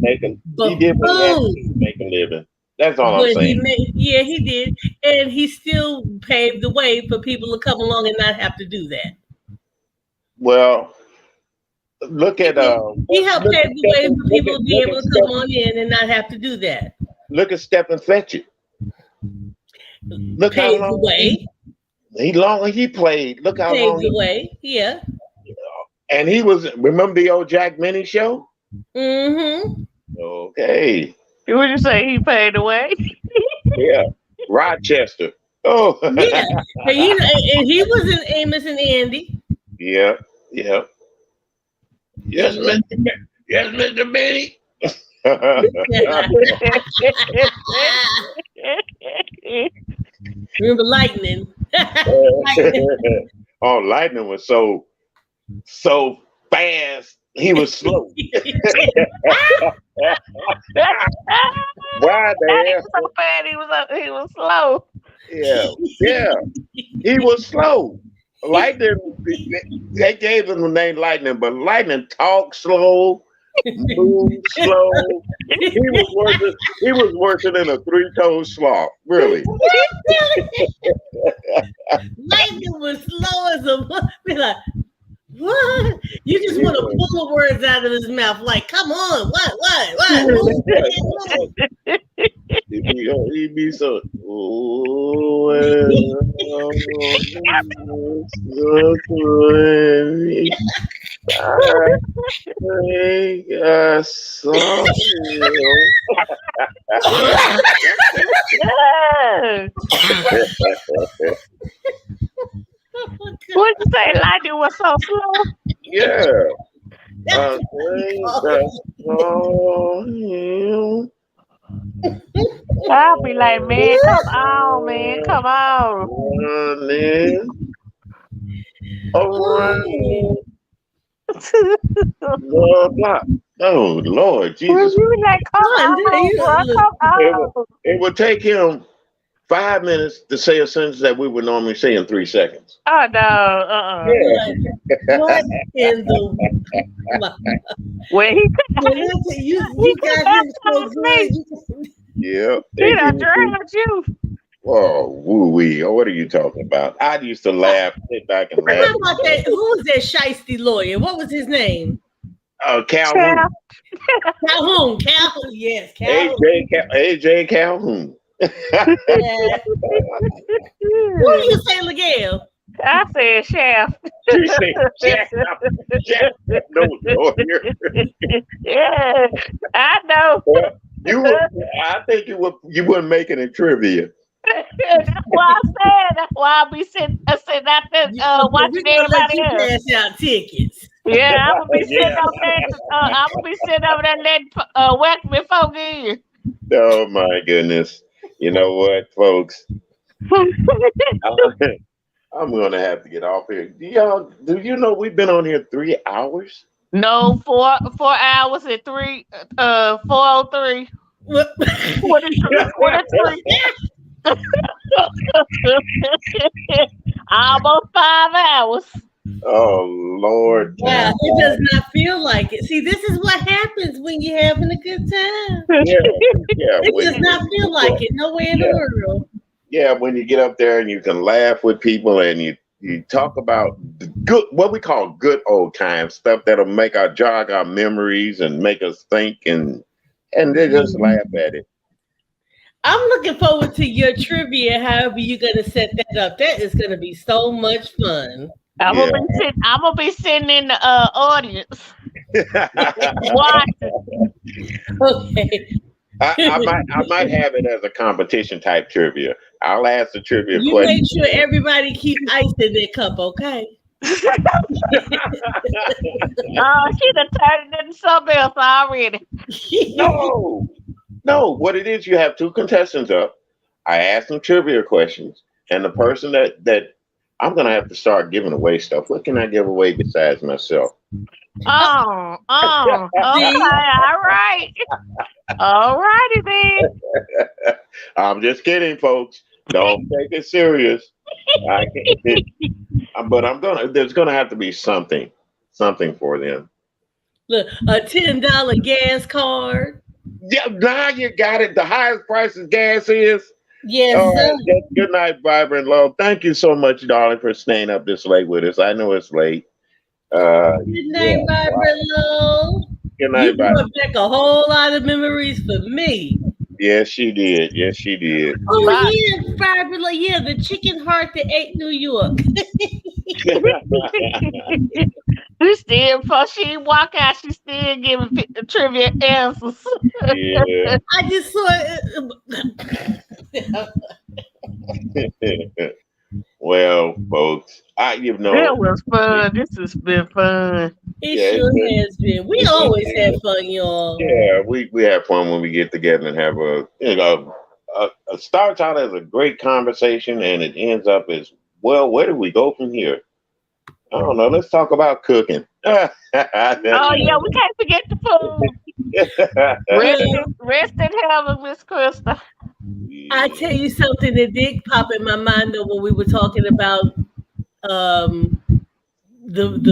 S1: make a living. That's all I'm saying.
S4: He did. And he still paved the way for people to come along and not have to do that.
S1: Well, look at...
S4: he helped pave the way for people to be able to come on in and not have to do that.
S1: Look at Stephen Fletcher. Look
S4: paved
S1: how long
S4: the way.
S1: He played. Look how long.
S4: Paved the way, yeah.
S1: And he was... Remember the old Jack Minnie show?
S4: Mm-hmm.
S1: Okay.
S3: Would you say he paid the way?
S1: Yeah, Rochester. Oh,
S4: yeah. And he was in Amos and Andy.
S1: Yeah. Yes, Mr. Benny.
S4: Remember Lightning?
S1: Oh, Lightning was so fast. He was slow. Why the hell?
S3: He was so bad. He was slow.
S1: Yeah. He was slow. Lightning. They gave him the name Lightning, but Lightning talked slow, moved slow. He was worse than a 3-toed sloth. Really.
S4: Lightning was slow as a. Be like, what? You just want to pull the words out of his mouth, like, come on, what?
S1: He'd be so.
S3: What'd you say? Lightning was so slow?
S1: Yeah.
S3: I'll be like, man, come on.
S1: Oh, Lord Jesus.
S3: You like, come on.
S1: It would take him 5 minutes to say a sentence that we would normally say in 3 seconds.
S3: Oh, no.
S1: Yeah.
S4: What in the...
S3: Well, he
S4: got him so good.
S1: Yeah.
S3: He done drowned you.
S1: Oh, woo-wee. Oh, what are you talking about? I used to laugh, sit back and laugh.
S4: How about that? Who was that shiesty lawyer? What was his name?
S1: Calhoun.
S4: Calhoun. Yes, Calhoun.
S1: AJ Calhoun.
S4: What do you say, Miguel?
S3: I said Shaft.
S1: She said Shaft. No lawyer.
S3: Yeah, I know.
S1: I think you wouldn't make it in trivia.
S3: That's why I said. That's why I'll be sitting out there watching everybody else.
S4: Pass out tickets.
S3: Yeah, I'm gonna be sitting up there. I'm gonna be sitting over there letting welcoming folk in.
S1: Oh my goodness! You know what, folks? I'm gonna have to get off here. Do you know we've been on here 3 hours?
S3: No, 4 hours and 4:03. What is 3? Almost 5 hours.
S1: Oh Lord!
S4: Wow, it does not feel like it. See, this is what happens when you're having a good time.
S1: Yeah,
S4: it does not feel like it. No way in the world.
S1: Yeah, when you get up there and you can laugh with people and you talk about the good, what we call good old times, stuff that'll make our jog our memories and make us think and they just laugh at it.
S4: I'm looking forward to your trivia, however you're gonna set that up. That is gonna be so much fun.
S3: I'm
S1: Yeah.
S3: gonna be sitting in the audience watching.
S4: Okay.
S1: I might have it as a competition type trivia. I'll ask the trivia
S4: You
S1: question.
S4: make sure everybody keep ice in their cup, okay?
S3: Oh, she done turned it into something else already.
S1: No. What it is, you have two contestants up. I ask them trivia questions, and the person that I'm gonna have to start giving away stuff. What can I give away besides myself?
S3: Oh, okay, all righty then.
S1: I'm just kidding, folks. Don't take it serious. I can't. But there's gonna have to be something for them.
S4: Look, a $10 gas card.
S1: Yeah, now you got it. The highest price of gas is.
S4: Yes,
S1: All
S4: sir.
S1: right. Good night, Vibrant Love. Thank you so much, darling, for staying up this late with us. I know it's late.
S4: Good night, Vibrant Love.
S1: Good night,
S4: You brought back a whole lot of memories for me.
S1: Yes, she did.
S4: Oh, yeah, Vibrant Love. Yeah, the chicken heart that ate New York.
S3: We still, before she walk out, she still giving trivia answers.
S1: Yeah.
S4: I just saw
S1: it. Well, folks,
S3: it was fun. This has been fun.
S4: It sure has been. We always have fun, y'all.
S1: Yeah, we have fun when we get together and have it starts out as a great conversation and it ends up as, well, where do we go from here? I don't know. Let's talk about cooking.
S3: Oh yeah, we can't forget the food. Rest in heaven, Miss Krista.
S4: I tell you something that did pop in my mind though when we were talking about the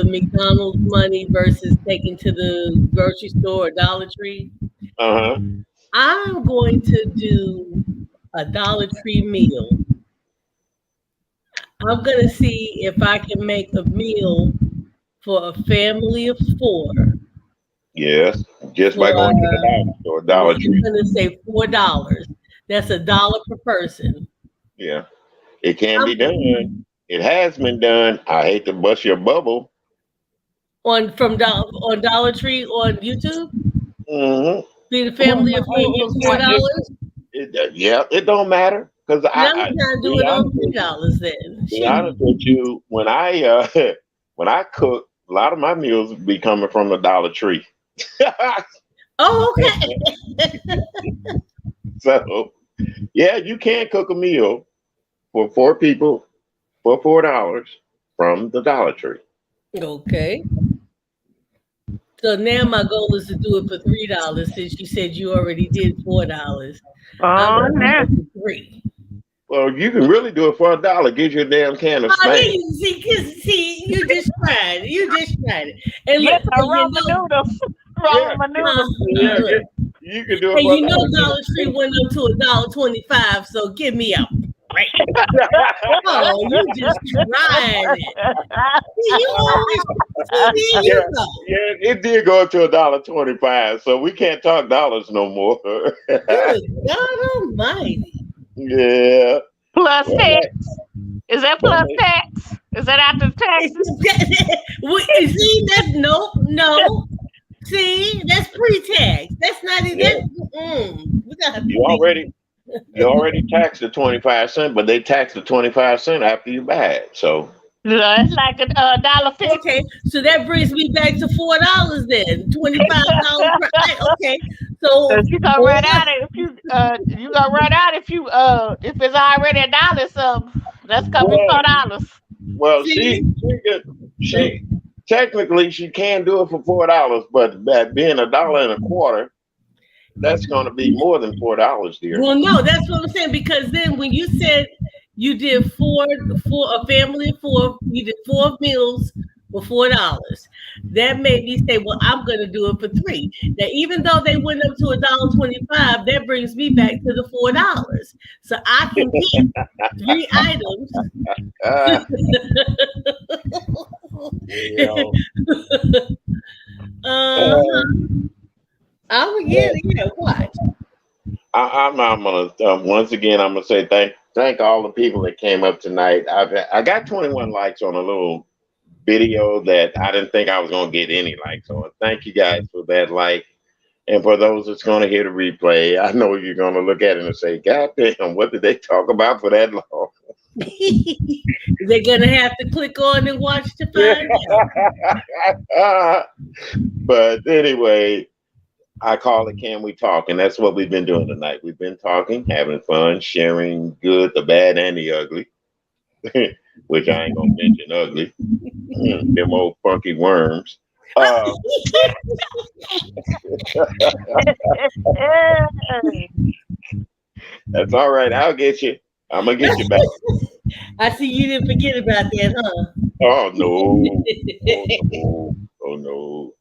S4: McDonald's money versus taking to the grocery store or Dollar Tree. I'm going to do a Dollar Tree meal. I'm going to see if I can make a meal for a family of 4.
S1: Yes, just by going to the dollar store, Dollar Tree.
S4: I'm going to say $4. That's $1 per person.
S1: Yeah, it can be done. It has been done. I hate to bust your bubble.
S4: On Dollar Tree on YouTube.
S1: Mm-hmm.
S4: Be the family of 4 for $4.
S1: It don't matter because
S4: I'm trying to do it on $3 then.
S1: To be honest with you, when I cook, a lot of my meals be coming from the Dollar Tree.
S4: Oh, okay.
S1: So, yeah, you can cook a meal for 4 people for $4 from the Dollar Tree.
S4: Okay. So now my goal is to do it for $3 since you said you already did $4.
S3: Oh, no.
S4: 3.
S1: Well, you can really do it for $1. Get you a damn can of Spain.
S4: See, you just tried it. And
S3: yes, ramen noodles. Ramen noodles.
S1: Yeah, you can do it.
S4: And you know Dollar Tree went up to $1.25, so give me out. Right. Oh, you just tried it.
S1: Yeah, it did go up to $1.25, so we can't talk dollars no more.
S4: Good God Almighty.
S1: Yeah.
S3: Plus tax. Is that plus tax? Is that after taxes?
S4: See, that's no. See, that's pre-tax. That's not even.
S1: You already taxed the 25 cents, but they tax the 25 cents after you buy it. So
S3: it's like $1.50.
S4: Okay, so that brings me back to $4 then. $25 per item. Okay, so
S3: you gonna run out if it's already $1. So that's coming $4.
S1: Well, she technically she can do it for $4, but that being $1.25. That's going to be more than $4, dear.
S4: Well, no, that's what I'm saying. Because then when you said you did for a family of 4, you did 4 meals for $4. that made me say, well, I'm going to do it for $3. Now, even though they went up to $1.25, that brings me back to the $4. So I can get 3 items.
S1: Yeah.
S4: I would get it. Yeah, watch.
S1: I'm gonna once again. I'm gonna say thank all the people that came up tonight. I got 21 likes on a little video that I didn't think I was gonna get any likes on. Thank you guys for that like, and for those that's gonna hear the replay, I know you're gonna look at it and say, "God damn, what did they talk about for that long?"
S4: They're gonna have to click on and watch to find
S1: out. But anyway. I call it Can We Talk? And that's what we've been doing tonight. We've been talking, having fun, sharing good, the bad, and the ugly, which I ain't going to mention ugly. Them old funky worms. That's all right. I'll get you. I'm going to get you back.
S4: I see you didn't forget about that, huh?
S1: Oh, no. Oh, no.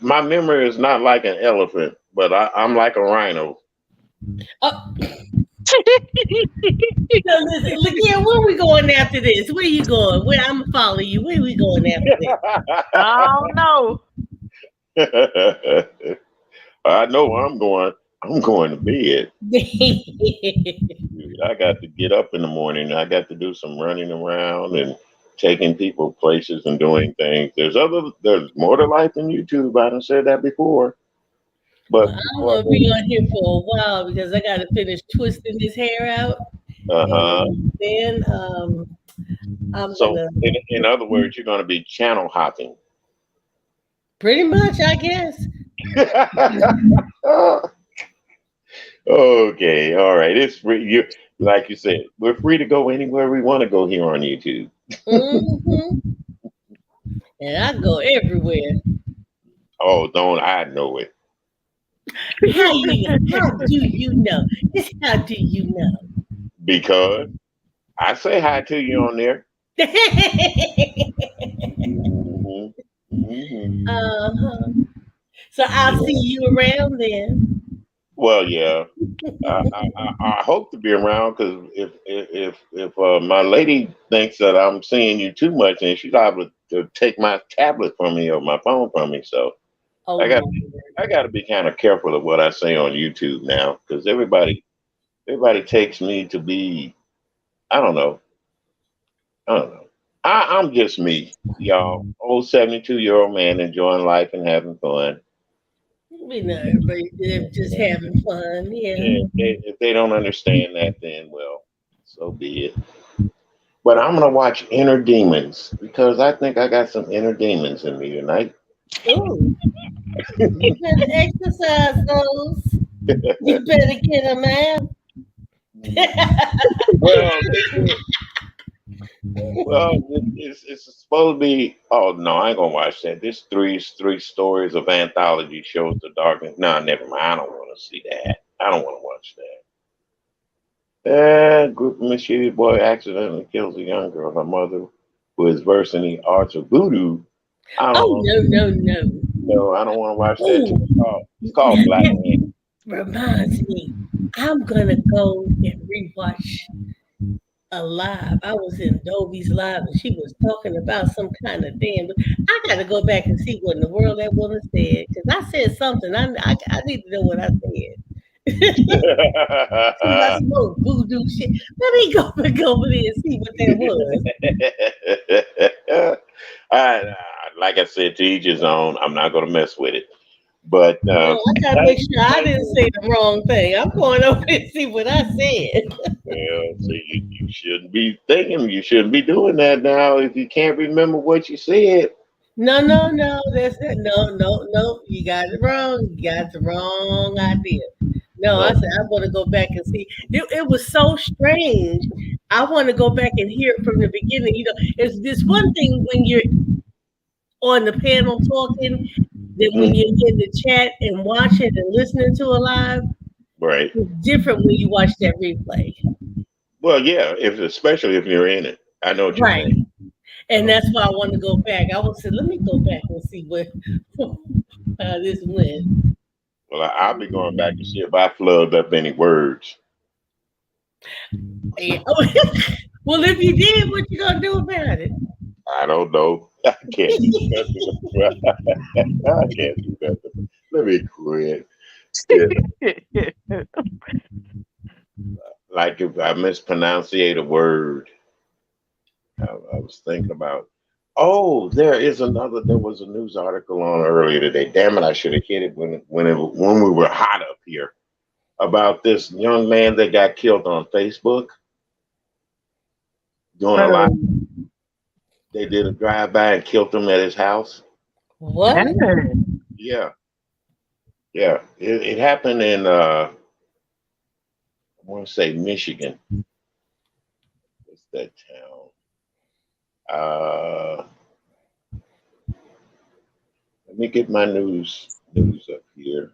S1: My memory is not like an elephant, but I'm like a rhino.
S4: Oh. So listen, look here, where are we going after this? Where are you going? Where I'm gonna follow you. Where are we going after this?
S3: I don't know.
S1: I know where I'm going. I'm going to bed. I got to get up in the morning. I got to do some running around and taking people places and doing things. There's more to life than YouTube. I done said that before. But
S4: I'm gonna be on here for a while because I gotta finish twisting his hair out. And then I'm gonna
S1: in other words, you're gonna be channel hopping.
S4: Pretty much, I guess.
S1: Okay, all right. It's free. You like you said, we're free to go anywhere we want to go here on YouTube.
S4: And I go everywhere.
S1: Oh, don't I know it?
S4: How do you know? Just how do you know?
S1: Because I say hi to you on there.
S4: So I'll see you around then.
S1: Well, yeah. I hope to be around because if my lady thinks that I'm seeing you too much, then she's liable to take my tablet from me or my phone from me. So I got to be kind of careful of what I say on YouTube now because everybody takes me to be. I don't know. I'm just me, y'all. Old 72-year-old man enjoying life and having fun.
S4: We know everybody just having fun, yeah.
S1: If they don't understand that, then well, so be it. But I'm gonna watch Inner Demons because I think I got some inner demons in me tonight.
S4: Ooh. You better exercise those. You better get them out.
S1: Well, it's supposed to be. Oh no, I ain't gonna watch that. This three stories of anthology shows the darkness. No, never mind. I don't want to see that. I don't want to watch that. A group of mischievous boy accidentally kills a young girl. Her mother, who is versed in the arts of voodoo.
S4: No, I
S1: don't want to watch that. It's called Black Man.
S4: Reminds me, I'm gonna go and rewatch Alive. I was in Dovey's live and she was talking about some kind of damn. I got to go back and see what in the world that woman said because I said something. I need to know what I said. I smoke voodoo shit. Let me go back over there and see what that was.
S1: Like I said, to each his own. I'm not going to mess with it. But
S4: I gotta make sure I didn't say the wrong thing. I'm going over and see what I said.
S1: Well, so you shouldn't be thinking. You shouldn't be doing that now if you can't remember what you said.
S4: No. That's it. No. You got it wrong. You got the wrong idea. No, I said I want to go back and see. It was so strange. I want to go back and hear it from the beginning. You know, it's this one thing when you're on the panel talking. That when you're in the chat and watching and listening to it live,
S1: right?
S4: It's different when you watch that replay.
S1: Well, yeah, especially if you're in it. I know what you're saying.
S4: And that's why I want to go back. I was saying, let me go back and see what how this went.
S1: Well, I'll be going back to see if I flubbed up any words.
S4: Yeah. Well, if you did, what you gonna do about it?
S1: I don't know. I can't do nothing. I can't do nothing. Let me quit. Yeah. Like if I mispronunciate a word, I was thinking about. Oh, there was a news article on earlier today. Damn it, I should have hit it when we were hot up here about this young man that got killed on Facebook doing a lot. They did a drive-by and killed him at his house.
S4: What?
S1: Yeah. It happened in I want to say Michigan. What's that town? Let me get my news up here.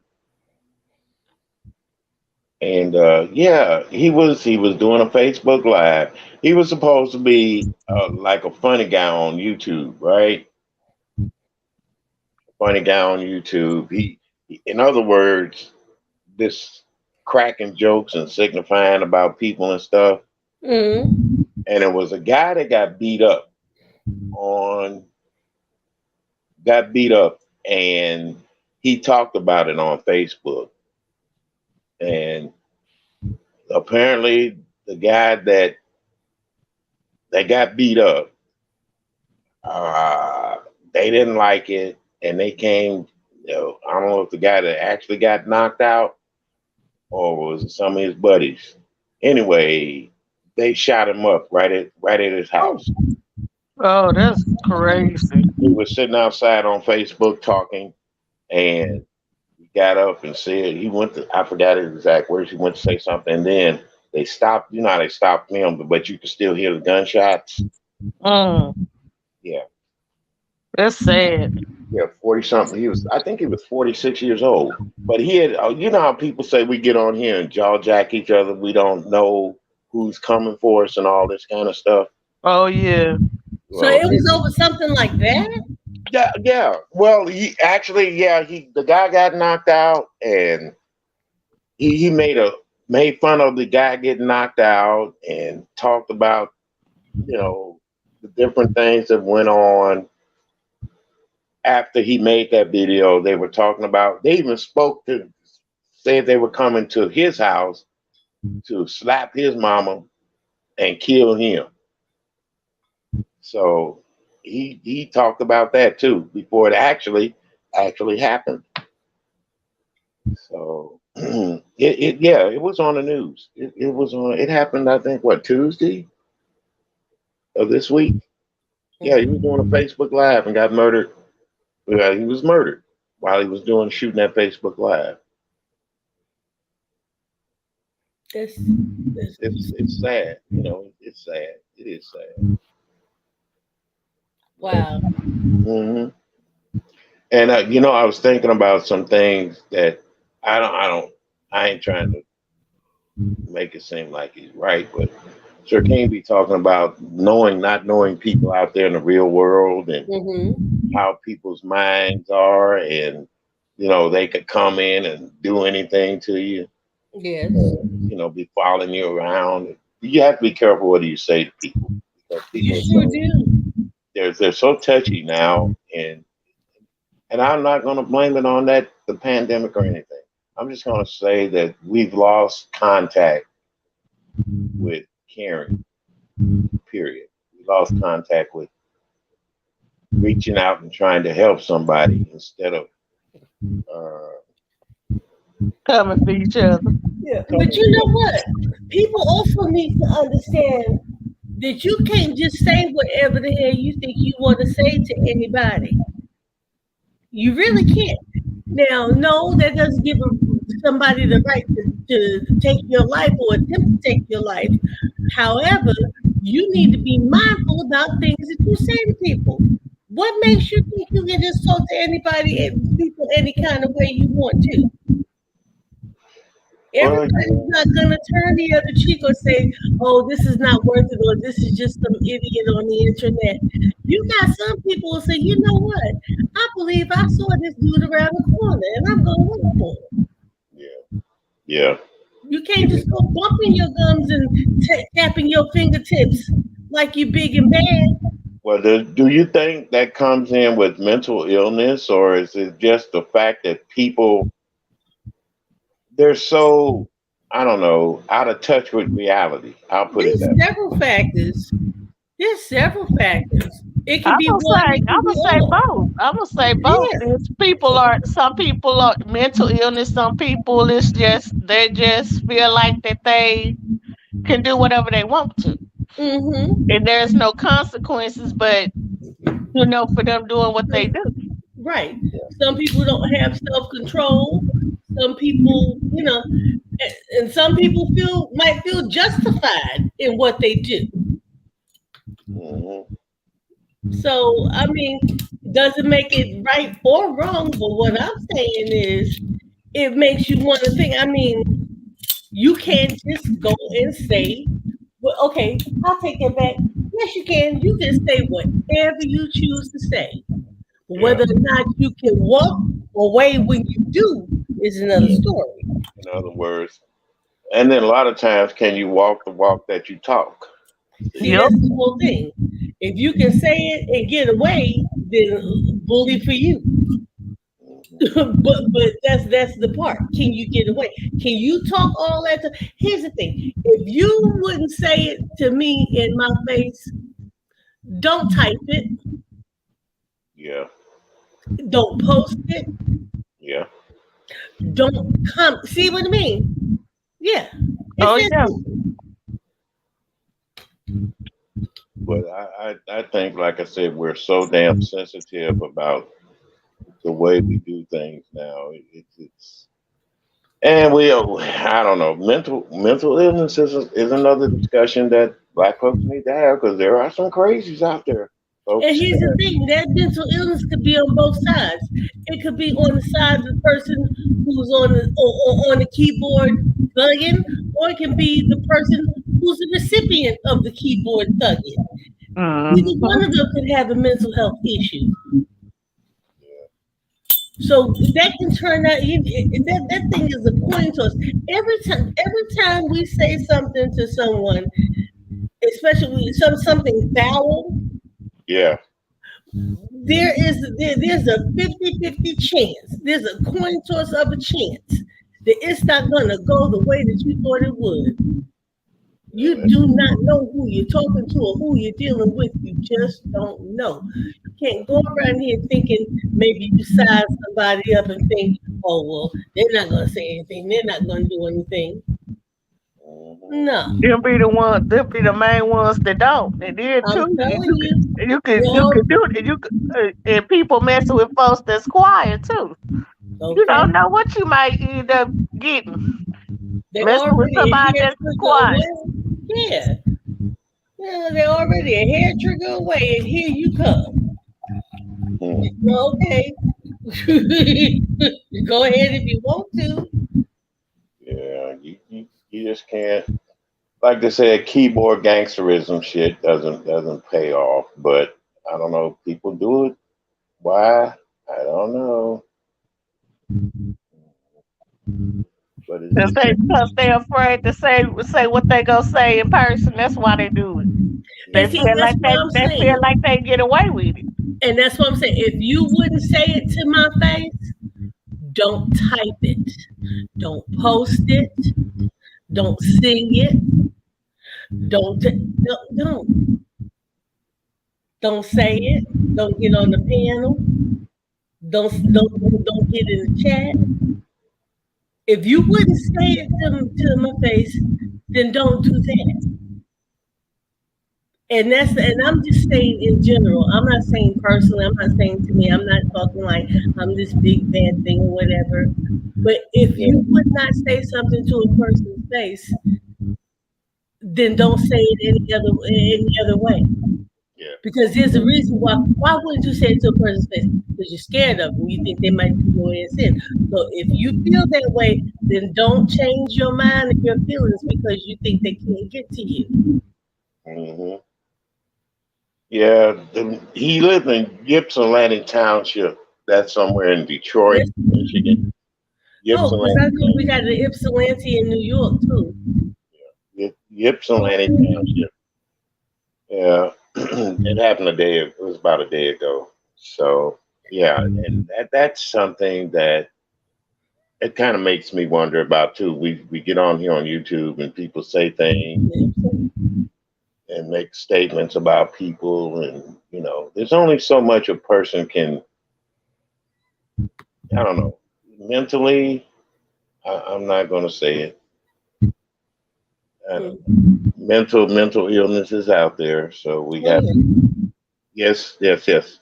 S1: And yeah, he was doing a Facebook Live. He was supposed to be like a funny guy on YouTube, right? Funny guy on YouTube. He in other words, this cracking jokes and signifying about people and stuff.
S4: Mm-hmm.
S1: And it was a guy that got beat up, and he talked about it on Facebook. And apparently the guy that got beat up, they didn't like it, and they came. I don't know if the guy that actually got knocked out or was it some of his buddies. Anyway, they shot him up right at his house.
S3: Oh, that's crazy.
S1: He was sitting outside on Facebook talking, and he got up and said he went to, I forgot his exact words. He went to say something, and then they stopped. You know how they stopped him, but you could still hear the gunshots. Yeah.
S3: That's sad.
S1: Yeah, 40 something. I think he was 46 years old. But he had, you know how people say we get on here and jaw jack each other. We don't know who's coming for us and all this kind of stuff.
S3: Oh, yeah.
S4: So it was over something like that?
S1: Yeah. Well, the guy got knocked out, and he made fun of the guy getting knocked out and talked about, the different things that went on. After he made that video, they were talking about, they even said they were coming to his house to slap his mama and kill him. So he talked about that too before it actually happened. So it was on the news. It happened, I think, Tuesday of this week. Yeah, he was doing a Facebook Live and got murdered. Yeah, he was murdered while he was shooting that Facebook Live. It's sad, it's sad. It is sad.
S4: Wow.
S1: Mm-hmm. And I was thinking about some things that I ain't trying to make it seem like he's right, but Sir King be talking about not knowing people out there in the real world and how people's minds are, and they could come in and do anything to you.
S4: Yes.
S1: Be following you around. You have to be careful what you say to people, because people
S4: you sure do.
S1: They're so touchy now, and I'm not going to blame it on the pandemic or anything. I'm just going to say that we've lost contact with caring. Period. We lost contact with reaching out and trying to help somebody instead of
S3: coming for each other.
S4: Yeah. But you know what? People also need to understand that you can't just say whatever the hell you think you want to say to anybody. You really can't. Now, no, that doesn't give somebody the right to take your life or attempt to take your life. However, you need to be mindful about things that you say to people. What makes you think you can just talk to anybody and people any kind of way you want to? Everybody's not gonna turn the other cheek or say, "Oh, this is not worth it," or "This is just some idiot on the internet." You got some people who say, "You know what? I believe I saw this dude around the corner, and I'm gonna wait for him."
S1: Yeah.
S4: You can't just go bumping your gums and tapping your fingertips like you big and bad.
S1: Well, do you think that comes in with mental illness, or is it just the fact that people they're so, I don't know, out of touch with reality? I'll put it
S4: There's
S1: that way.
S4: several factors. There's several factors. It can
S3: I'm
S4: be
S3: gonna
S4: one.
S3: say,
S4: It can
S3: I'm
S4: be
S3: gonna say
S4: all.
S3: both. I'm gonna say both.
S4: Yeah.
S3: Some people are mental illness. Some people it's just they just feel like that they can do whatever they want to,
S4: Mm-hmm.
S3: and there's no consequences. But for them doing what they do.
S4: Right. Some people don't have self-control. Some people, and some people might feel justified in what they do.
S1: Mhm.
S4: So, I mean, doesn't make it right or wrong, but what I'm saying is it makes you want to think. I mean, you can't just go and say, well, okay, I'll take it back. Yes, you can. You can say whatever you choose to say.
S1: Yeah.
S4: Whether or not you can walk away when you do is another story.
S1: In other words, and then a lot of times, can you walk the walk that you talk?
S4: See,
S3: Yep.
S4: that's the whole thing. If you can say it and get away, then bully for you. but that's the part. Can you get away? Can you talk all that? Here's the thing: if you wouldn't say it to me in my face, don't type it.
S1: Yeah.
S4: Don't post it.
S1: Yeah.
S4: Don't come. See what I mean? Yeah, it's
S3: Oh
S4: that
S3: yeah.
S4: simple.
S1: But I think, like I said, we're so damn sensitive about the way we do things now. It's and I don't know, mental illness is another discussion that Black folks need to have, because there are some crazies out there,
S4: And
S1: folks.
S4: here's the thing: that mental illness could be on both sides. It could be on the side of the person who's on the keyboard thugging, or it can be the person who's the recipient of the keyboard thugging. Either one of them could have a mental health issue. So that can turn out. That thing is a coin toss. Every time we say something to someone, especially something foul,
S1: Yeah.
S4: there's a 50-50 chance. There's a coin toss of a chance that it's not gonna go the way that you thought it would. You do not know who you're talking to or who you're dealing with. You just don't know. You can't go around here thinking maybe you size somebody up and think, oh well, they're not gonna say anything, they're not gonna do anything. No.
S3: They'll be the one. They'll be the main ones that don't. And then
S4: I'm
S3: too,
S4: telling you,
S3: you can do it. And people messing with folks that's quiet too.
S4: okay.
S3: You don't know what you might end up getting.
S4: They're
S3: Messing with
S4: already a
S3: somebody
S4: hair
S3: that's
S4: trigger
S3: quiet.
S4: away. Yeah. Yeah, they're already a hair trigger away, and here you come. Okay. Go ahead if you want to.
S1: Yeah. You just can't. Like they said, keyboard gangsterism shit doesn't pay off. But I don't know. People do it. Why? I don't know. But
S3: Because they're afraid to say what they gonna say in person. That's why they do it. They
S4: And see,
S3: feel
S4: that's
S3: like
S4: what I'm
S3: they
S4: saying.
S3: feel like they get away with it.
S4: And that's what I'm saying. If you wouldn't say it to my face, don't type it. Don't post it. Don't sing it. Don't say it. Don't get on the panel. Don't get in the chat. If you wouldn't say it to my face, then don't do that. And I'm just saying in general. I'm not saying personally. I'm not saying to me. I'm not talking like I'm this big bad thing or whatever. But if you would not say something to a person's face, then don't say it any other way.
S1: Yeah.
S4: Because there's a reason why. Why wouldn't you say it to a person's face? Because you're scared of them. You think they might be going in sin. So if you feel that way, then don't change your mind and your feelings because you think they can't get to you.
S1: Hmm. Yeah. He lived in Ypsilanti Township. That's somewhere in Detroit,
S4: Yes.
S1: Michigan.
S4: Oh, because I
S1: Ypsilanti
S4: know we got an Ypsilanti in New York too.
S1: Ypsilanti Township. Yeah. It happened a day. It was about a day ago. So yeah, and that's something that it kind of makes me wonder about too. We get on here on YouTube and people say things and make statements about people, and there's only so much a person can. I don't know. Mentally, I'm not going to say it. I don't know. Mental illness is out there, so we
S4: Oh
S1: got.
S4: yeah.
S1: Yes, yes, yes.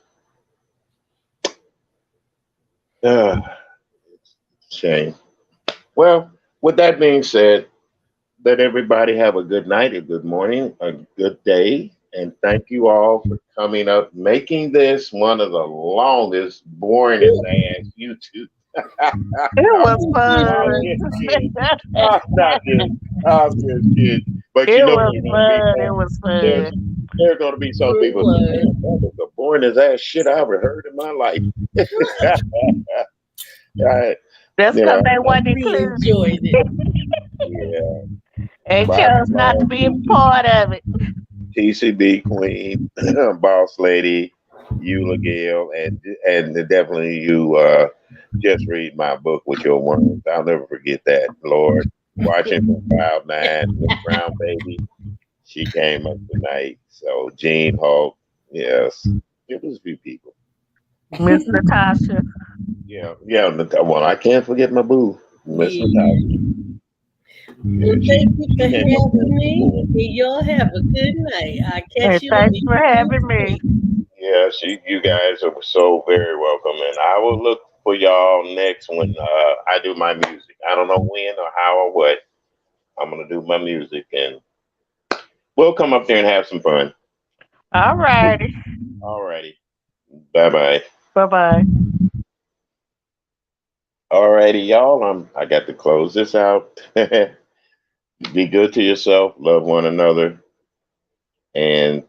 S1: Uh, Shame. Well, with that being said, let everybody have a good night, a good morning, a good day, and thank you all for coming up, making this one of the longest, boringest ass YouTube.
S3: It was
S1: I'm
S3: fun.
S1: just kidding. I'm not just. I'm just kidding. But
S3: It
S1: there's
S3: was
S1: gonna be
S3: fun. It
S1: some.
S3: was
S1: There's
S3: fun.
S1: there's gonna be some
S4: It
S1: people say,
S4: was.
S1: "Man, that was the boringest ass shit I ever heard in my life." Right?
S3: That's because
S1: Yeah.
S3: they wasn't
S4: We
S3: included
S4: enjoyed it.
S1: Yeah.
S3: and
S1: Bye,
S3: chose not to be a part of it.
S1: TCB Queen, Boss Lady, Eula Gale, and definitely you. Just read my book with your words. I'll never forget that. Lord, watching from Cloud Nine, Miss Brown Baby, she came up tonight. So Gene Hulk, yes, it was a few people.
S3: Miss Natasha.
S1: Yeah, yeah. Well, I can't forget my boo, Miss
S4: Yeah.
S1: Natasha. Yeah,
S4: Well,
S1: she
S4: thank you for
S1: she came up there.
S4: having me. And y'all have a good night. I'll
S3: And
S4: catch you on
S3: thanks
S4: the
S3: for
S4: YouTube
S3: having me.
S4: stream.
S1: Yeah, you guys are so very welcome, and I will look for y'all next when I do my music. I don't know when or how or what. I'm gonna do my music, and we'll come up there and have some fun.
S3: All righty.
S1: Alrighty, bye bye.
S3: Bye bye.
S1: Alrighty, y'all. I got to close this out. Be good to yourself, love one another, and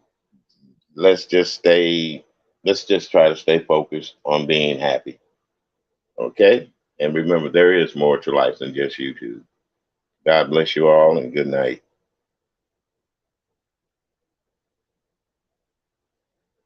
S1: let's just stay. Let's just try to stay focused on being happy. Okay, and remember, there is more to life than just YouTube. God bless you all and good night.